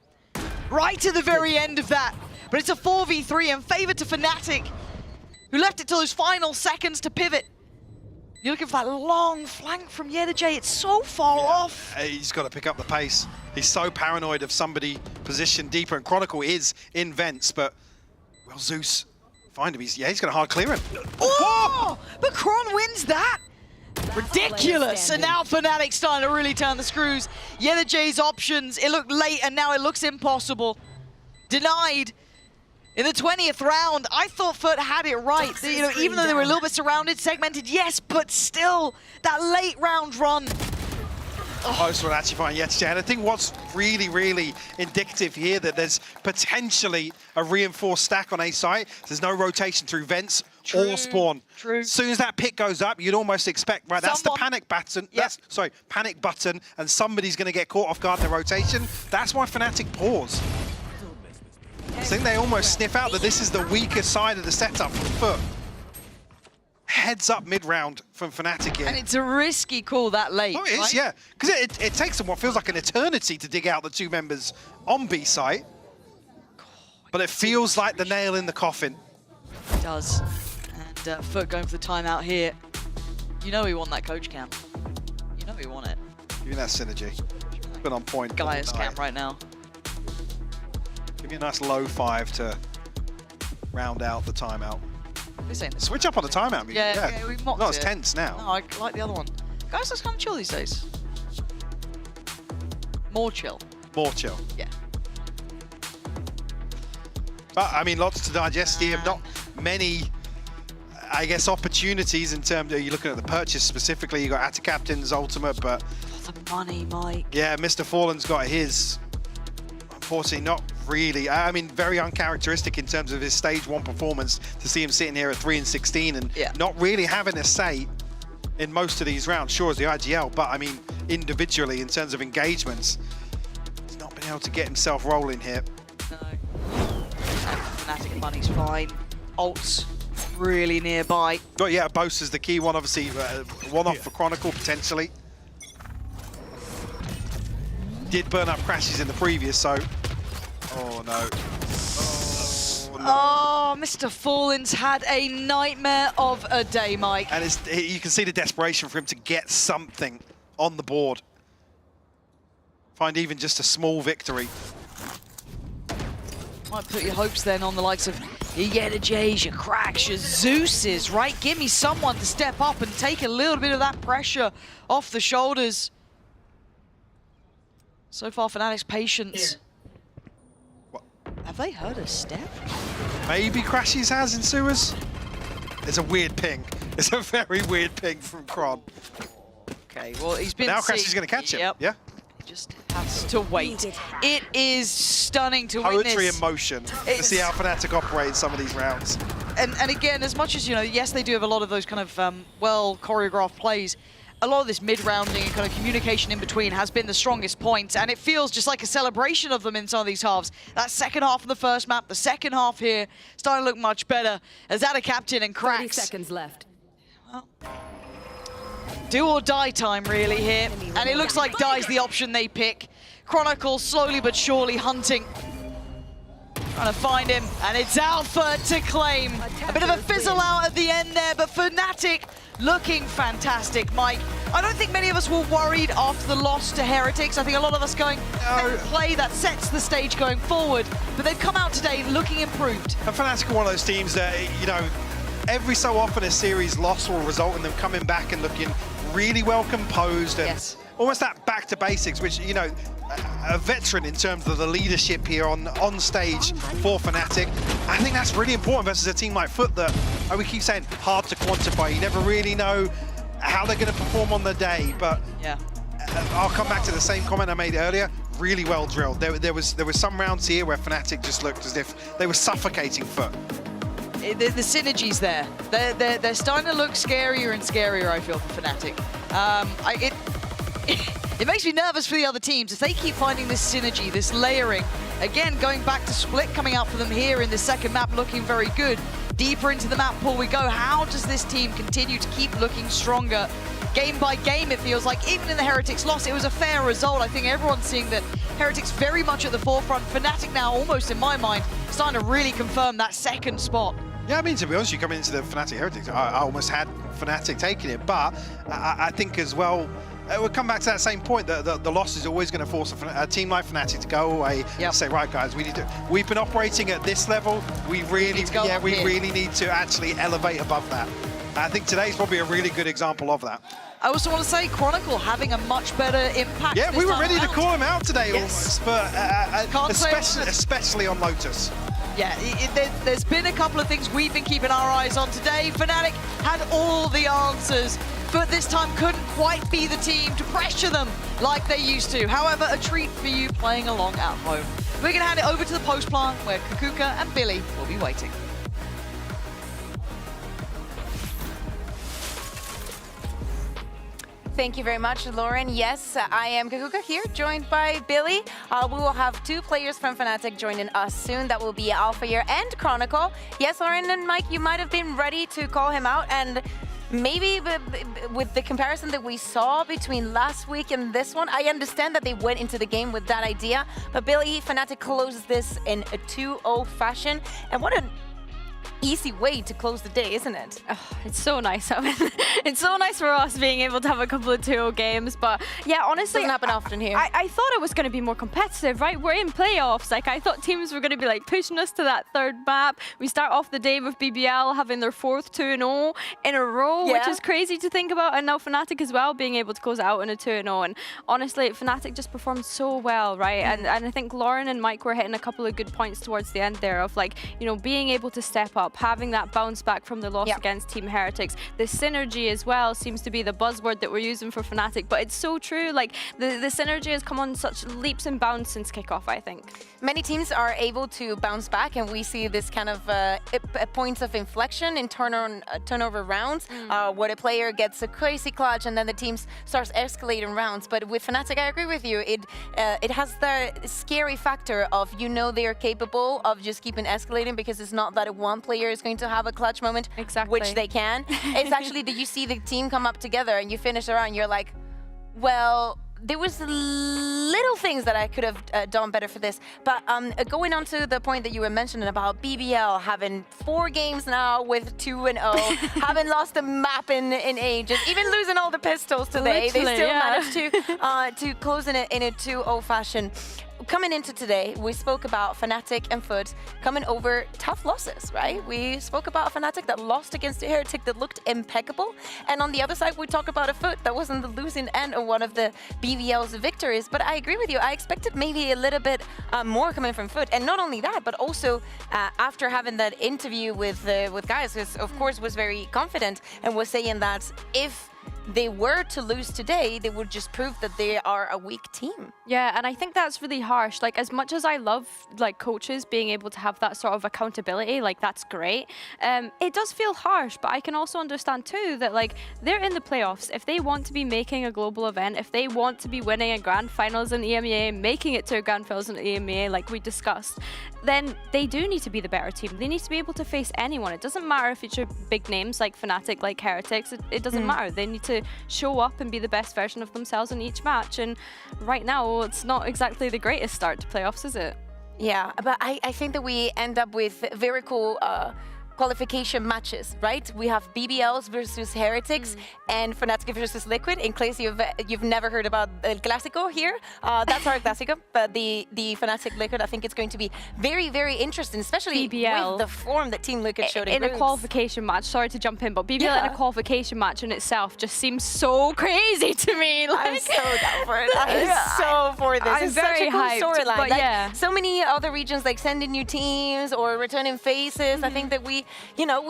Right to the very end of that. But it's a 4v3 and favored to Fnatic, who left it till his final seconds to pivot. You're looking for that long flank from YeDaJay. It's so far off. He's got to pick up the pace. He's so paranoid of somebody positioned deeper, and Chronicle is in vents, but will Zeus find him? He's going to hard clear him. Oh! But Kron wins that. Ridiculous. And now Fnatic starting to really turn the screws. YeDaJay's options, it looked late, and now it looks impossible. Denied. In the 20th round, I thought Foot had it right. Even though they were a little bit surrounded, segmented, yes, but still, that late round run. Most will actually find YeDaJay. And I think what's really, really indicative here that there's potentially a reinforced stack on A site. There's no rotation through vents or spawn. As soon as that pit goes up, you'd almost expect, right, that's the panic button. Panic button, and somebody's going to get caught off guard in the rotation. That's why Fnatic pause. I think they almost sniff out that this is the weaker side of the setup from Foot. Heads up mid-round from Fnatic here. And it's a risky call that late. Oh, it is, yeah. Because it takes them what feels like an eternity to dig out the 2 members on B site. But it feels like the nail in the coffin. It does. And Foot going for the timeout here. You know we want that coach camp. You know we want it. Give me that synergy. It's been on point. Gaia's camp right now. Give me a nice low 5 to round out the timeout. Switch up on the timeout. Yeah, we mocked Not as it. tense now. No, I like the other one. Guys, that's kind of chill these days. More chill. More chill. Yeah. But, I mean, lots to digest here. Not many, I guess, opportunities in terms of, you're looking at the purchase specifically. You got Atta Captain's ultimate, but... The money, Mike. Yeah, Mr. Fallen's got his. Unfortunately, not really. I mean, very uncharacteristic in terms of his stage 1 performance to see him sitting here at 3-16 and not really having a say in most of these rounds. Sure, as the IGL, but I mean, individually in terms of engagements, he's not been able to get himself rolling here. No. Fnatic money's fine. Ults really nearby. But yeah, Boaster's the key one, obviously. One off for Chronicle, potentially. did burn up Crashes in the previous, so... Oh, no. Oh, Mr. Fallen's had a nightmare of a day, Mike. And you can see the desperation for him to get something on the board. Find even just a small victory. Might put your hopes then on the likes of your Yedajays, your Cracks, your Zeus's, right? Give me someone to step up and take a little bit of that pressure off the shoulders. So far, Fnatic's patience. What? Have they heard a step? Maybe Crashes has in sewers. It's a weird ping. It's a very weird ping from Kron. Okay, well, he's been... Now Crashes is going to catch him. Yep. Yeah. Just has to wait. It is stunning to witness. Poetry in motion to see how Fnatic operate in some of these rounds. And again, as much as, you know, yes, they do have a lot of those kind of well-choreographed plays, a lot of this mid-rounding and kind of communication in between has been the strongest point, and it feels just like a celebration of them in some of these halves. That second half of the first map, the second half here, starting to look much better. As that a captain and Cracks. 30 seconds left. Well, do or die time really here, and it looks like die's the option they pick. Chronicle slowly but surely hunting. Trying to find him, and it's Alpha to claim. A bit of a fizzle out at the end there, but Fnatic looking fantastic, Mike. I don't think many of us were worried after the loss to Heretics. I think a lot of us going, play that sets the stage going forward, but they've come out today looking improved. And Fnatic are one of those teams that, you know, every so often a series loss will result in them coming back and looking really well composed and almost that back to basics, which, you know, a veteran in terms of the leadership here on stage for Fnatic. I think that's really important versus a team like Foot that, we keep saying, hard to quantify. You never really know how they're going to perform on the day, but I'll come back to the same comment I made earlier. Really well drilled. There was some rounds here where Fnatic just looked as if they were suffocating Foot. The synergy's there. They're starting to look scarier and scarier, I feel, for Fnatic. It makes me nervous for the other teams if they keep finding this synergy, this layering. Again, going back to Split coming out for them here in the second map, looking very good. Deeper into the map pool we go. How does this team continue to keep looking stronger? Game by game, it feels like. Even in the Heretics loss, it was a fair result. I think everyone's seeing that Heretics very much at the forefront. Fnatic now, almost in my mind, starting to really confirm that second spot. Yeah, I mean, to be honest, you come into the Fnatic Heretics, I almost had Fnatic taking it, but I think as well, we'll come back to that same point, that the loss is always going to force a team like Fnatic to go away and say, right, guys, we've been operating at this level, we really need to actually elevate above that. I think today's probably a really good example of that. I also want to say Chronicle having a much better impact. Yeah, we were ready to call him out today almost, but especially on Lotus. Yeah, there's been a couple of things we've been keeping our eyes on today. Fnatic had all the answers, but this time couldn't quite be the team to pressure them like they used to. However, a treat for you playing along at home. We're going to hand it over to the post plant where Kakuka and Billy will be waiting. Thank you very much, Lauren. Yes, I am Kakuka here, joined by Billy. We will have two players from Fnatic joining us soon. That will be Alphayear and Chronicle. Yes, Lauren and Mike, you might have been ready to call him out, and maybe with the comparison that we saw between last week and this one, I understand that they went into the game with that idea, but Billy, Fnatic closes this in a 2-0 fashion, and what an easy way to close the day, isn't it? Oh, it's so nice. I mean, it's so nice for us being able to have a couple of 2-0 games. But yeah, honestly, doesn't happen often here. I thought it was going to be more competitive, right? We're in playoffs. Like, I thought teams were going to be like pushing us to that third map. We start off the day with BBL having their fourth 2-0 in a row, which is crazy to think about. And now Fnatic as well being able to close it out in a 2-0. And honestly, Fnatic just performed so well, right? And I think Lauren and Mike were hitting a couple of good points towards the end there of, like, you know, being able to step up, having that bounce back from the loss against Team Heretics. The synergy as well seems to be the buzzword that we're using for Fnatic, but it's so true. Like, the synergy has come on such leaps and bounds since kickoff, I think. Many teams are able to bounce back, and we see this kind of points of inflection in turnover rounds, where the player gets a crazy clutch and then the team starts escalating rounds. But with Fnatic, I agree with you. It has the scary factor of, you know, they are capable of just keeping escalating, because it's not that one player is going to have a clutch moment, which they can. It's actually that you see the team come up together and you finish around, you're like, well, there was a little things that I could have done better for this. But going on to the point that you were mentioning about BBL having 4 games now with 2-0, haven't lost a map in ages, even losing all the pistols today, they still managed to close in a 2-0 fashion. Coming into today, we spoke about Fnatic and Foot coming over tough losses, right? We spoke about a Fnatic that lost against a Heretic that looked impeccable. And on the other side, we talked about a Foot that was on the losing end of one of the BVL's victories. But I agree with you. I expected maybe a little bit more coming from Foot. And not only that, but also after having that interview with guys, who of course was very confident and was saying that if they were to lose today, they would just prove that they are a weak team. Yeah, and I think that's really harsh. Like, as much as I love like coaches being able to have that sort of accountability, like that's great. It does feel harsh, but I can also understand too that like they're in the playoffs. If they want to be making a global event, if they want to be winning a grand finals in EMEA, making it to a grand finals in EMEA, like we discussed, then they do need to be the better team. They need to be able to face anyone. It doesn't matter if it's your big names like Fnatic, like Heretics. It doesn't matter. They need to show up and be the best version of themselves in each match. And right now, it's not exactly the greatest start to playoffs, is it? Yeah, but I think that we end up with very cool qualification matches, right? We have BBLs versus Heretics and Fnatic versus Liquid. In case you've never heard about El Clásico here, that's our Clásico. But the Fnatic Liquid, I think it's going to be very, very interesting, especially BBL. with the form that Team Liquid showed in a qualification match. Sorry to jump in, but BBL in a qualification match in itself just seems so crazy to me. Like, I'm so down for it. I'm so for this. I'm it's very such a cool hyped, storyline. but Like, yeah. so many other regions like sending new teams or returning faces. I think that we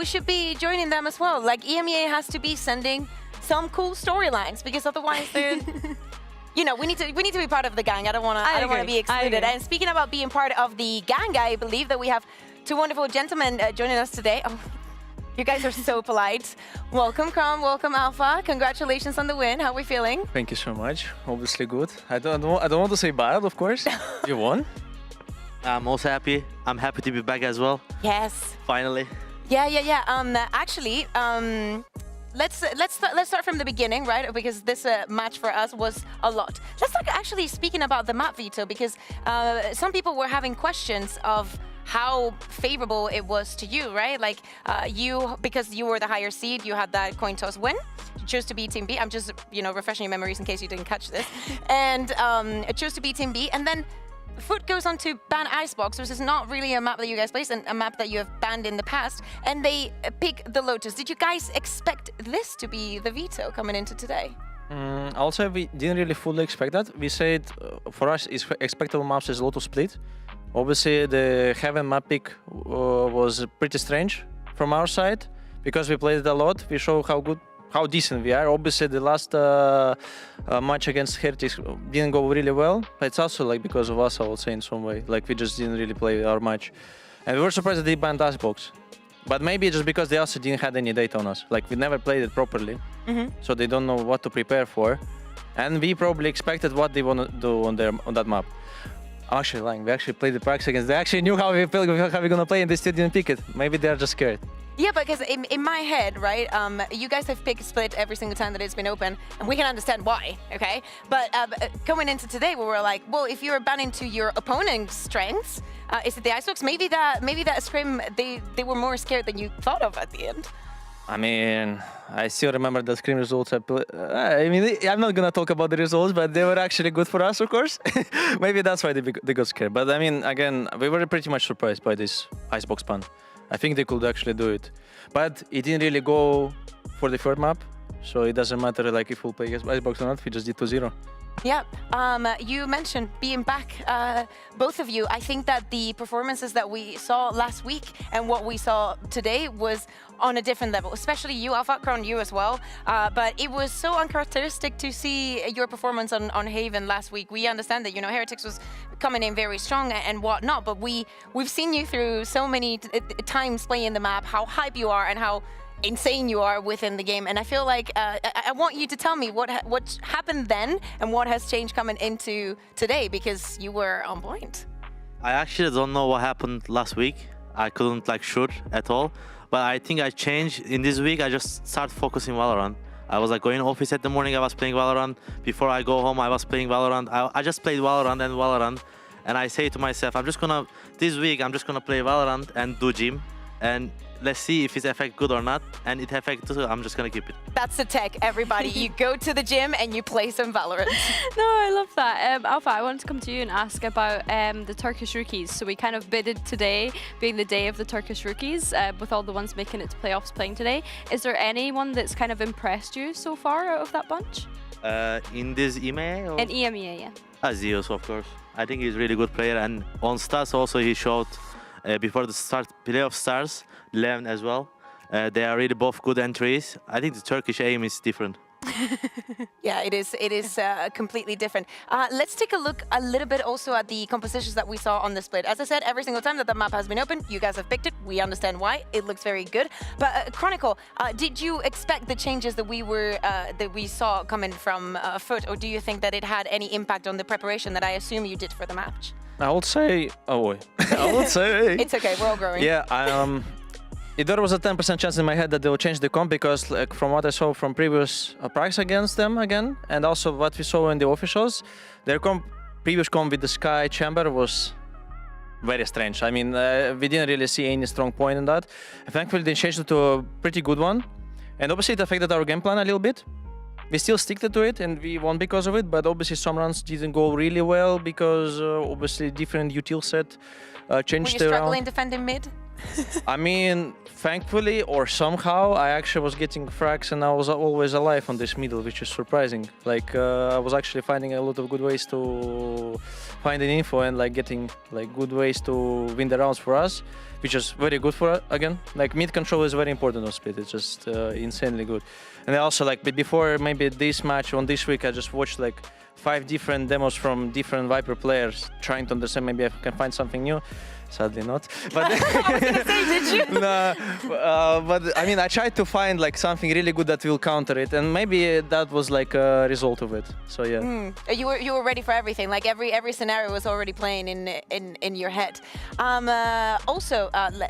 should be joining them as well. Like EMEA has to be sending some cool storylines because otherwise they're we need to be part of the gang. I don't want to be excluded. And speaking about being part of the gang, I believe that we have 2 wonderful gentlemen joining us today. Oh, you guys are so polite. Welcome, Krom. Welcome, Alpha. Congratulations on the win. How are we feeling? Thank you so much. Obviously good. I don't want to say bad, of course. You won. I'm also happy. I'm happy to be back as well. Yes. Finally. Yeah. Actually, let's start from the beginning, right? Because this match for us was a lot. Let's talk actually speaking about the map, Vito, because some people were having questions of how favorable it was to you, right? Like because you were the higher seed, you had that coin toss win. You chose to be Team B. I'm just refreshing your memories in case you didn't catch this. And chose to be Team B, and then Foot goes on to ban Icebox, which is not really a map that you guys placed, and a map that you have banned in the past, and they pick the Lotus. Did you guys expect this to be the veto coming into today? Also, we didn't really fully expect that. We said for us, expectable maps is Lotus split. Obviously, the Heaven map pick was pretty strange from our side because we played it a lot. We show how decent we are. Obviously, the last match against Heretics didn't go really well. It's also like because of us, I would say in some way. Like we just didn't really play our match. And we were surprised that they banned Icebox. But maybe just because they also didn't have any data on us. Like we never played it properly. So they don't know what to prepare for. And we probably expected what they want to do on that map. I'm actually lying. We actually played the practice against. They actually knew how we're gonna play and they still didn't pick it. Maybe they're just scared. Yeah, because in my head, right, you guys have picked split every single time that it's been open, and we can understand why, okay? But going into today, we were like, well, if you're banning to your opponent's strengths, is it the Icebox? Maybe that scrim, they were more scared than you thought of at the end. I mean, I still remember the scrim results. I mean, I'm not gonna talk about the results, but they were actually good for us, of course. Maybe that's why they got scared. But I mean, again, we were pretty much surprised by this Icebox ban. I think they could actually do it, but it didn't really go for the third map, so it doesn't matter like if we'll play Icebox or not. We just did 2-0. Yep. You mentioned being back, both of you. I think that the performances that we saw last week and what we saw today was on a different level, especially you, Alpha, Kron, you as well. But it was so uncharacteristic to see your performance on Haven last week. We understand that, Heretics was coming in very strong and whatnot, but we've seen you through so many times playing the map, how hype you are and how insane you are within the game. And I feel like I want you to tell me what happened then and what has changed coming into today, because you were on point. I actually don't know what happened last week. I couldn't shoot at all, but I think I changed in this week. I just started focusing Valorant. I was like going office at the morning, I was playing Valorant. Before I go home, I was playing Valorant. I just played Valorant. And I say to myself, this week, I'm just gonna play Valorant and do gym. And let's see if it's effect good or not. And it effect too, I'm just gonna keep it. That's the tech, everybody. You go to the gym and you play some Valorant. No, I love that. Alpha, I wanted to come to you and ask about the Turkish rookies. So we kind of bidded today, being the day of the Turkish rookies, with all the ones making it to playoffs playing today. Is there anyone that's kind of impressed you so far out of that bunch? In this EMEA? Or? In EMEA, yeah. Zeus, of course. I think he's a really good player. And on Stars also, he showed before the playoff starts, Levin as well. They are really both good entries. I think the Turkish aim is different. Yeah, it is completely different. Let's take a look a little bit also at the compositions that we saw on the split. As I said, every single time that the map has been open, you guys have picked it. We understand why. It looks very good. But Chronicle, did you expect the changes that we saw coming from Foot, or do you think that it had any impact on the preparation that I assume you did for the match? I would say, It's okay, we're all growing. Yeah, there was a 10% chance in my head that they will change the comp because, like, from what I saw from previous practice against them again, and also what we saw in the officials, their previous comp with the Sky Chamber was very strange. I mean, we didn't really see any strong point in that. Thankfully, they changed it to a pretty good one, and obviously it affected our game plan a little bit. We still stick to it and we won because of it, but obviously some rounds didn't go really well because obviously different util set changed Were you around. struggling defending mid? I mean, thankfully or somehow, I actually was getting frags and I was always alive on this middle, which is surprising. Like, I was actually finding a lot of good ways to find an info and like getting like good ways to win the rounds for us, which is very good for us again. Like, mid control is very important on split. It's just insanely good. And I also, like, before maybe this match on this week, I just watched like 5 different demos from different Viper players, trying to understand maybe I can find something new. Sadly not. But I was gonna say, did you? No, but I mean, I tried to find like something really good that will counter it, and maybe that was like a result of it. So yeah. You were ready for everything. Like every scenario was already playing in your head. Also,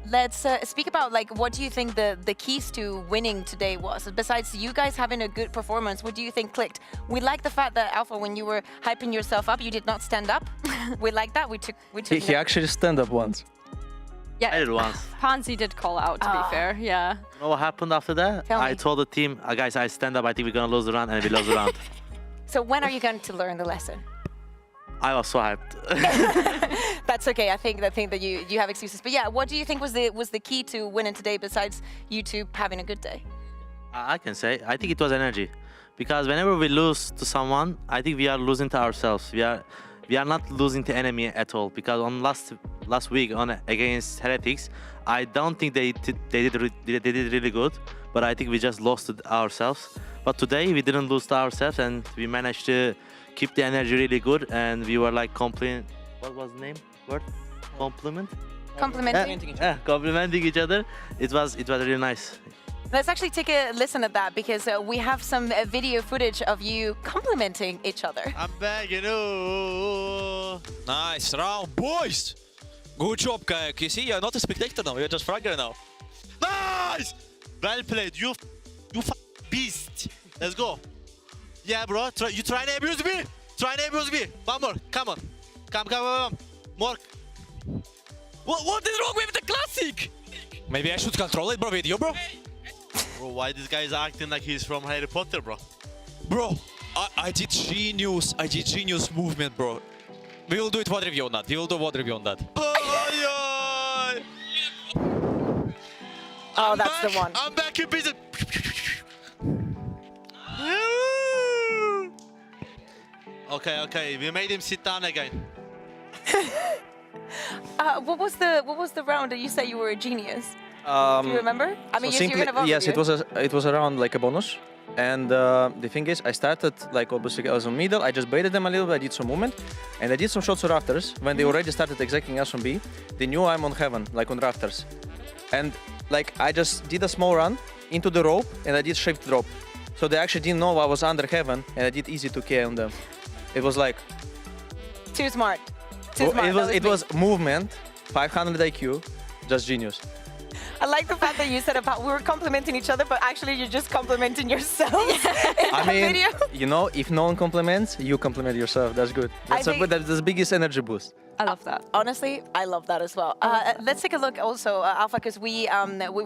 let's speak about like what do you think the keys to winning today was? Besides you guys having a good performance, what do you think clicked? We like the fact that Alpha, when you were hyping yourself up, you did not stand up. We like that. We took. He actually stand up once. Yeah, I did once. Pansy did call out, to be fair, yeah. You know what happened after that? I told the team, guys, I stand up, I think we're gonna lose the round, and we lost the round. So when are you going to learn the lesson? I was so hyped. That's okay. I think that you have excuses. But yeah, what do you think was the key to winning today besides you two having a good day? I can say, I think it was energy. Because whenever we lose to someone, I think we are losing to ourselves. We are not losing to enemy at all. Because on last week against Heretics, I don't think they did really good, but I think we just lost to ourselves. But today we didn't lose to ourselves, and we managed to keep the energy really good, and we were like what was the name? Word? Complimenting. Yeah, complimenting each other. It was really nice. Let's actually take a listen at that because we have some video footage of you complimenting each other. I'm back, you know. Nice round, boys. Good job, Kayak. You see, you're not a spectator now. You're just fragger now. Nice. Well played. You beast. Let's go. Yeah, bro. You try and abuse me. Try and abuse me. One more. Come on. Come. More. What is wrong with the classic? Maybe I should control it, bro, with you, bro. Bro, why this guy is acting like he's from Harry Potter, bro? Bro, I did genius movement, bro. We will do it WOD review on that. We will do WOD review on that. Oh, that's the one. I'm back in business. Okay. We made him sit down again. What was the round that you said you were a genius? Do you remember? I mean, so yes, it was around like a bonus. And the thing is, I started like obviously I was in middle. I just baited them a little bit. I did some movement, and I did some shots on rafters. When they already started executing us on B, they knew I'm on heaven, like on rafters. And like I just did a small run into the rope, and I did shift drop. So they actually didn't know I was under heaven, and I did easy 2K on them. It was like too smart. It was movement, 500 IQ, just genius. I like the fact that you said about we were complimenting each other, but actually you're just complimenting yourself in I that mean, video. you know, if no one compliments, you compliment yourself. That's good. That's that's the biggest energy boost. I love that. Honestly, I love that as well. Let's take a look also, Alpha, because we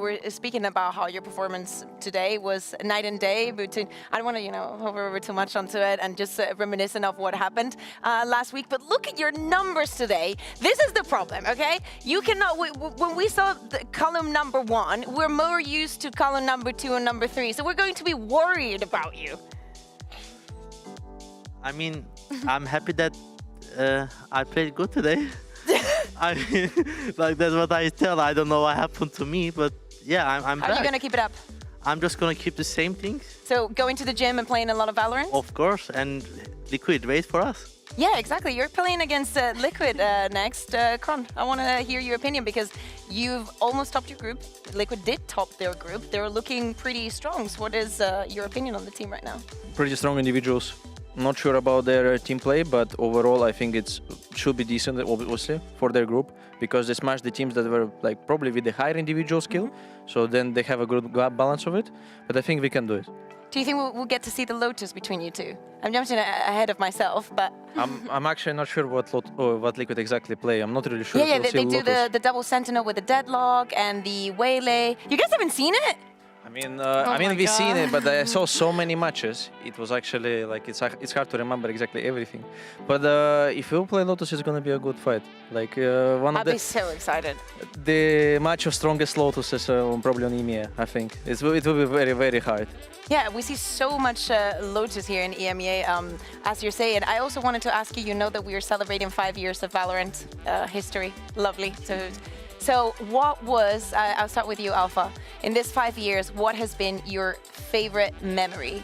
were speaking about how your performance today was night and day between. I don't want to, you know, hover over too much onto it and just reminiscent of what happened last week. But look at your numbers today. This is the problem, okay? You cannot. When we saw the column number 1, we're more used to column number 2 and number 3, so we're going to be worried about you. I mean, I'm happy that I played good today. I mean, like that's what I tell. I don't know what happened to me, but yeah, I'm How back. are you going to keep it up? I'm just gonna keep the same things. So going to the gym and playing a lot of Valorant? Of course, and Liquid, wait for us. Yeah, exactly. You're playing against Liquid next. Kron, I want to hear your opinion because you've almost topped your group. Liquid did top their group. They're looking pretty strong. So what is your opinion on the team right now? Pretty strong individuals. Not sure about their team play, but overall I think it should be decent, obviously, for their group because they smashed the teams that were like probably with the higher individual skill. So then they have a good balance of it. But I think we can do it. Do you think we'll get to see the Lotus between you two? I'm jumping ahead of myself, but I'm actually not sure what Liquid exactly play. I'm not really sure. yeah, they do the double sentinel with the deadlock and the waylay. You guys haven't seen it? I mean, we've seen it, but I saw so many matches. It was actually like it's hard to remember exactly everything. But if we play Lotus, it's gonna be a good fight. Like one of I'll be so excited. The match of strongest Lotuses probably on EMEA. I think it will be very, very hard. Yeah, we see so much Lotus here in EMEA, as you're saying. I also wanted to ask you, you know that we are celebrating 5 years of Valorant history. Lovely. So what was, I'll start with you, Alpha. In this 5 years, what has been your favorite memory?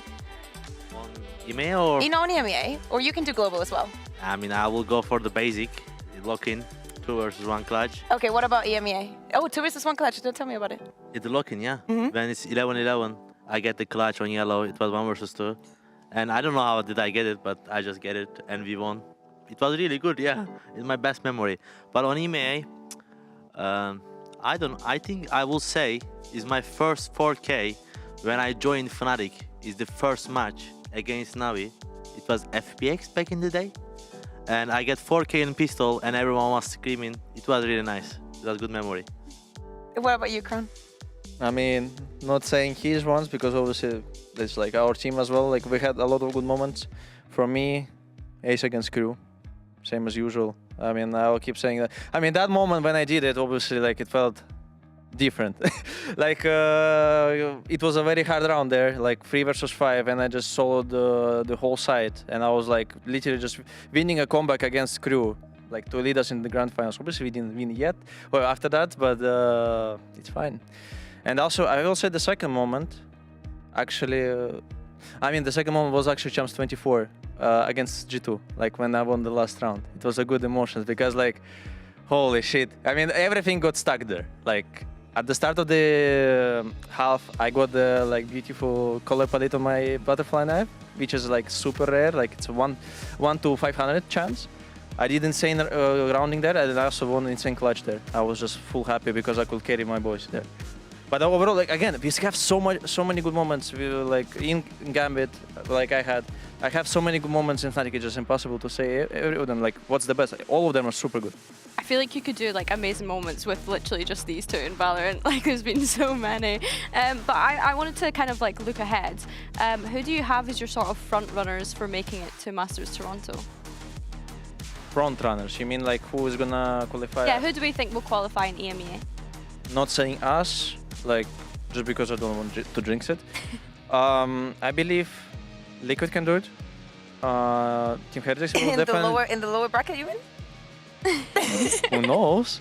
On EMEA or? On EMEA, or you can do global as well. I mean, I will go for the basic, lock-in, 2 versus 1 clutch. Okay, what about EMEA? Oh, 2 versus 1 clutch, don't tell me about it. It's the lock-in, yeah. When it's 11-11, I get the clutch on yellow. It was 1 versus 2. And I don't know how did I get it, but I just get it and we won. It was really good, yeah. It's my best memory. But on EMEA, I think I will say is my first 4K when I joined Fnatic is the first match against Navi. It was FPX back in the day. And I get 4K in pistol and everyone was screaming. It was really nice. It was a good memory. What about you, Kron? I mean, not saying his ones because obviously it's like our team as well. Like we had a lot of good moments. For me, Ace against Crew, same as usual. I mean, I'll keep saying that. I mean, that moment when I did it, obviously, like it felt different. Like it was a very hard round there, like 3 versus 5, and I just soloed the whole side, and I was like literally just winning a comeback against Crew, like to lead us in the grand finals. Obviously, we didn't win yet, or after that, but it's fine. And also, I will say the second moment, actually, I mean, the second moment was actually Champs 24 against G2, like when I won the last round. It was a good emotion because, like, holy shit. I mean, everything got stuck there. Like, at the start of the half, I got the, like, beautiful color palette on my butterfly knife, which is, like, super rare. Like, it's a 1 to 500 chance. I did insane rounding there, and I also won insane clutch there. I was just full happy because I could carry my boys there. But overall, like again, we have so many good moments. We were, like in Gambit, like I have so many good moments in Fnatic. It's just impossible to say every of them. Like, what's the best? All of them are super good. I feel like you could do like amazing moments with literally just these two in Valorant. Like, there's been so many. But I wanted to kind of like look ahead. Who do you have as your sort of front runners for making it to Masters Toronto? Front runners? You mean like who is gonna qualify? Yeah, who do we think will qualify in EMEA? Not saying us. Like, just because I don't want to jinx it. I believe Liquid can do it. Team Heretics will definitely... In the lower bracket, you mean? Who knows?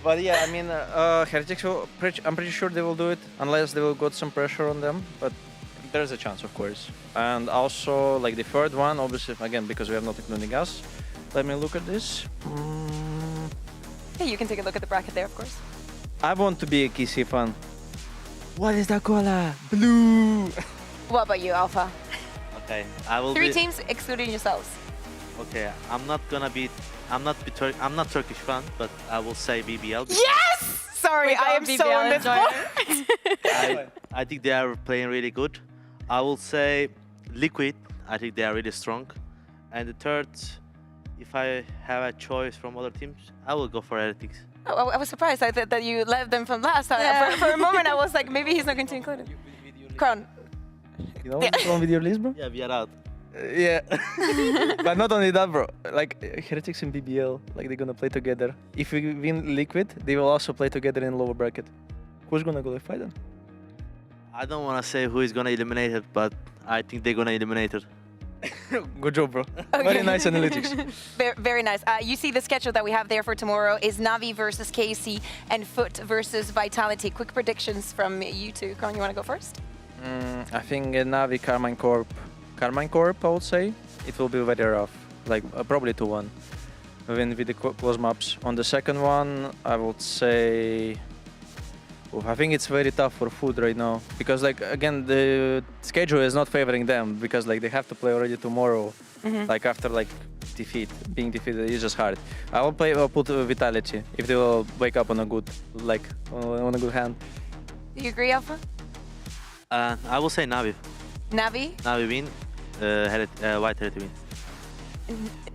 But yeah, I mean, Heretics will... I'm pretty sure they will do it, unless they will got some pressure on them. But there's a chance, of course. And also, like the third one, obviously, again, because we are not including us. Let me look at this. Hey, you can take a look at the bracket there, of course. I want to be a KC fan. What is that color? Blue! What about you, Alpha? Okay, I will 3 be... teams excluding yourselves. Okay, I'm not Turkish fan, but I will say BBL. Yes! So Sorry, I am so on this board. I think they are playing really good. I will say Liquid. I think they are really strong. And the third, if I have a choice from other teams, I will go for Heretics. Oh, I was surprised that you left them from last time. Yeah. For a moment, I was like, maybe he's not going to include it. Crown. You know what's wrong with your list, bro? Yeah, we are out. Yeah. But not only that, bro. Like, Heretics and BBL, like, they're gonna play together. If we win Liquid, they will also play together in lower bracket. Who's gonna qualify then? I don't want to say who is going to eliminate it, but I think they're going to eliminate it. Good job, bro. Okay. Very nice analytics. Very nice. You see the schedule that we have there for tomorrow is Navi versus KC and Foot versus Vitality. Quick predictions from you two. Con, you want to go first? I think Navi, Carmine Corp. Carmine Corp, I would say. It will be very rough. Like, probably 2-1. Win with the close maps. On the second one, I would say... I think it's very tough for Food right now because, like, again, the schedule is not favoring them because, like, they have to play already tomorrow. Like after being defeated is just hard. I'll put Vitality if they will wake up on a good, on a good hand. Do you agree, Alpha? I will say Navi. Navi? Navi win, White Heretics win.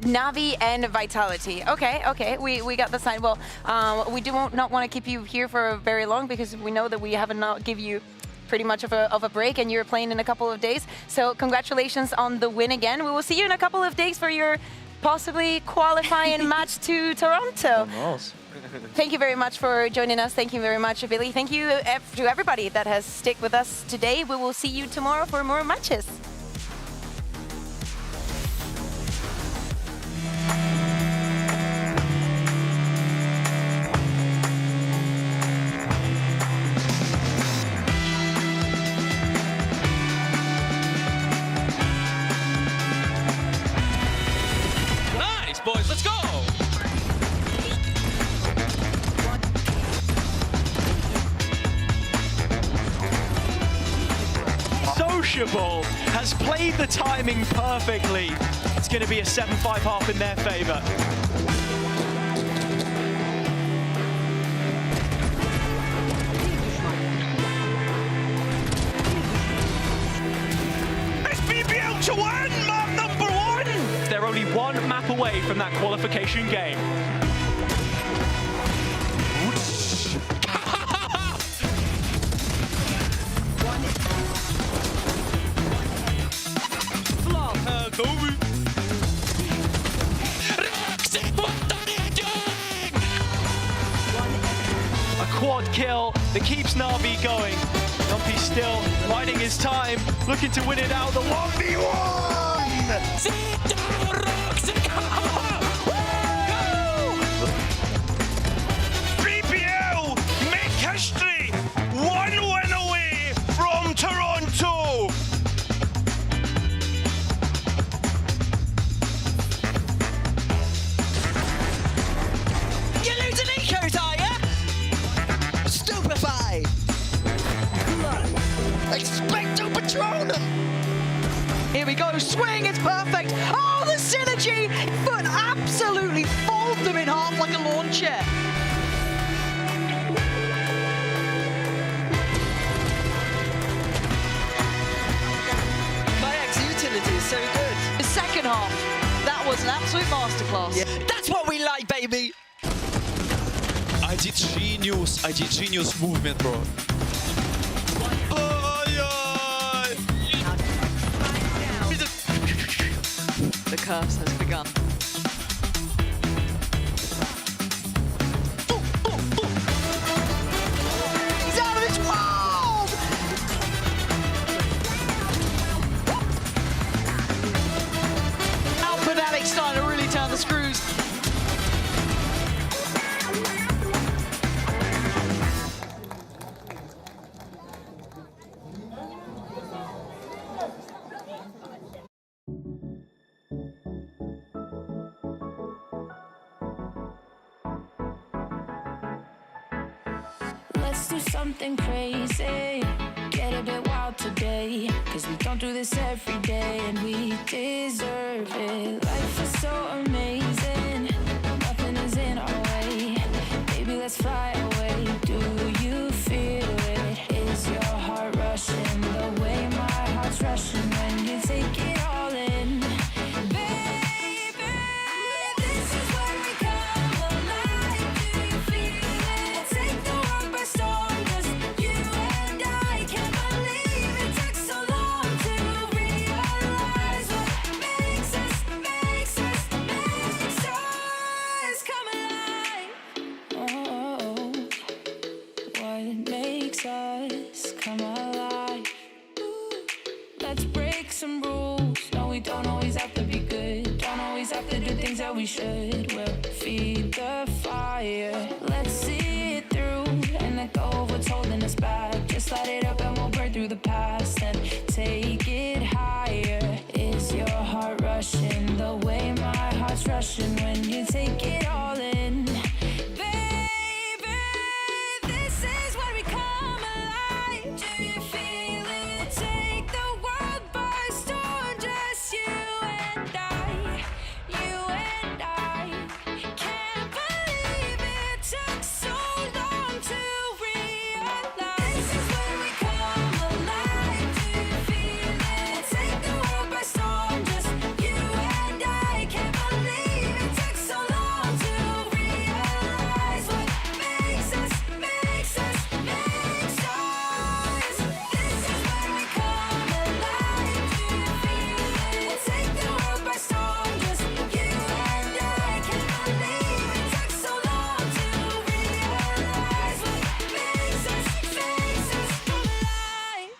Navi and Vitality. Okay, we got the sign. Well, we do not want to keep you here for very long because we know that we haven't not give you pretty much of a break and you're playing in a couple of days. So congratulations on the win again. We will see you in a couple of days for your possibly qualifying match to Toronto. Thank you very much for joining us. Thank you very much, Billy. Thank you to everybody that has stuck with us today. We will see you tomorrow for more matches. Boys, let's go! Sociable has played the timing perfectly. It's going to be a 7-5 half in their favor. It's BBL to win, map number 1! They're only one map away from that qualification game. A quad kill that keeps Na'Vi going. Numpy's still biding his time, looking to win it out. The 1v1! BBL make history! 1 win away from Toronto! You're losing ecos, are ya? Stupefy! Expecto Patronum! Here we go, swing, it's perfect! Oh, the synergy! Foot absolutely fold them in half like a lawn chair. Bayek's utility is so good. The second half, that was an absolute masterclass. Yeah. That's what we like, baby! I did genius movement, bro. The curse has begun. He's out of this world! Out Fnatic's starting to really turn the screws. Let's do something crazy. Get a bit wild today. Cause we don't do this every day and we deserve it. Life is so amazing. Nothing is in our way. Baby, let's fly away. Do we don't always have to be good. Don't always have to do things that we should. We'll feed the fire. Let's see it through and let go of what's holding us back. Just light it up and we'll burn through the past and take it higher. Is your heart rushing the way my heart's rushing when you take it all in? Baby, this is where we come alive. Do you feel it? Take the world by storm, just you and I. You and I. Can't believe it took so long to realize. This is where we come alive. Do you feel it? Take the world by storm, just you and I. Can't believe it took so long to realize what makes us, makes us, makes us. This is where we come alive. Do you feel it? Take the world by storm, just you and I. Can't believe it took so long to realize what makes us, makes us come alive.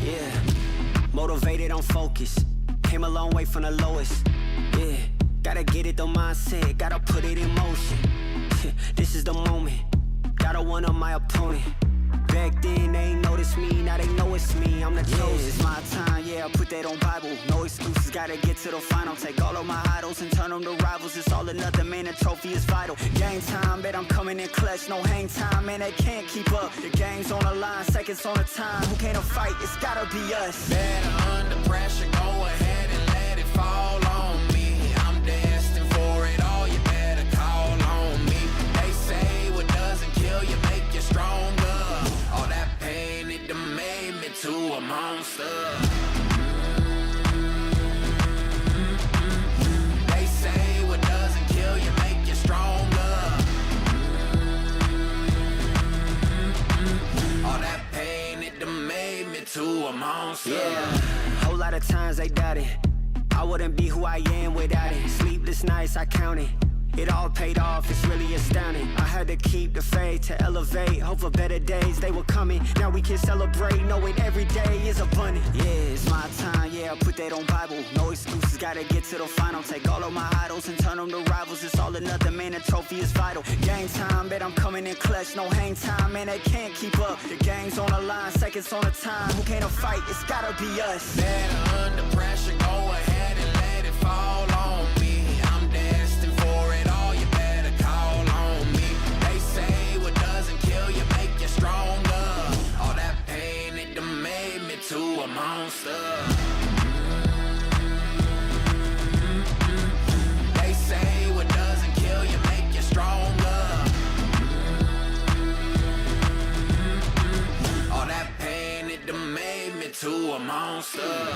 Yeah, motivated on focus. Came a long way from the lowest. Yeah, gotta get it the mindset, gotta put it in motion. This is the moment, gotta one up my opponent. Back then they ain't noticed me, now they know it's me, I'm the chosen. It's my time, yeah, I put that on Bible. No excuses, gotta get to the final. Take all of my idols and turn them to rivals. It's all or nothing, man, the trophy is vital. Game time, bet I'm coming in clutch. No hang time, man, they can't keep up. The game's on the line, seconds on the time. Who can't fight? It's gotta be us. Better under pressure, go ahead and let it fall on me. I'm destined for it all, you better call on me. They say what doesn't kill you make you stronger. All that pain, it done made me to a monster. They say what doesn't kill you make you stronger. All that pain, it done made me to a monster. Yeah, whole lot of times they doubted I wouldn't be who I am without it. Sleepless nights, I counted. It all paid off, it's really astounding. I had to keep the faith to elevate. Hope for better days, they were coming. Now we can celebrate, knowing every day is abundant. Yeah, it's my time, yeah, I put that on Bible. No excuses, gotta get to the final. Take all of my idols and turn them to rivals. It's all or nothing, man, the trophy is vital. Game time, bet I'm coming in clutch. No hang time, man, they can't keep up. The game's on the line, seconds on the time. Who can't fight? It's gotta be us. Better under pressure, go ahead and let it fall on me. I'm destined for it all, you better call on me. They say what doesn't kill you make you stronger. All that pain, it done made me to a monster. They say what doesn't kill you make you stronger. All that pain, it done made me to a monster.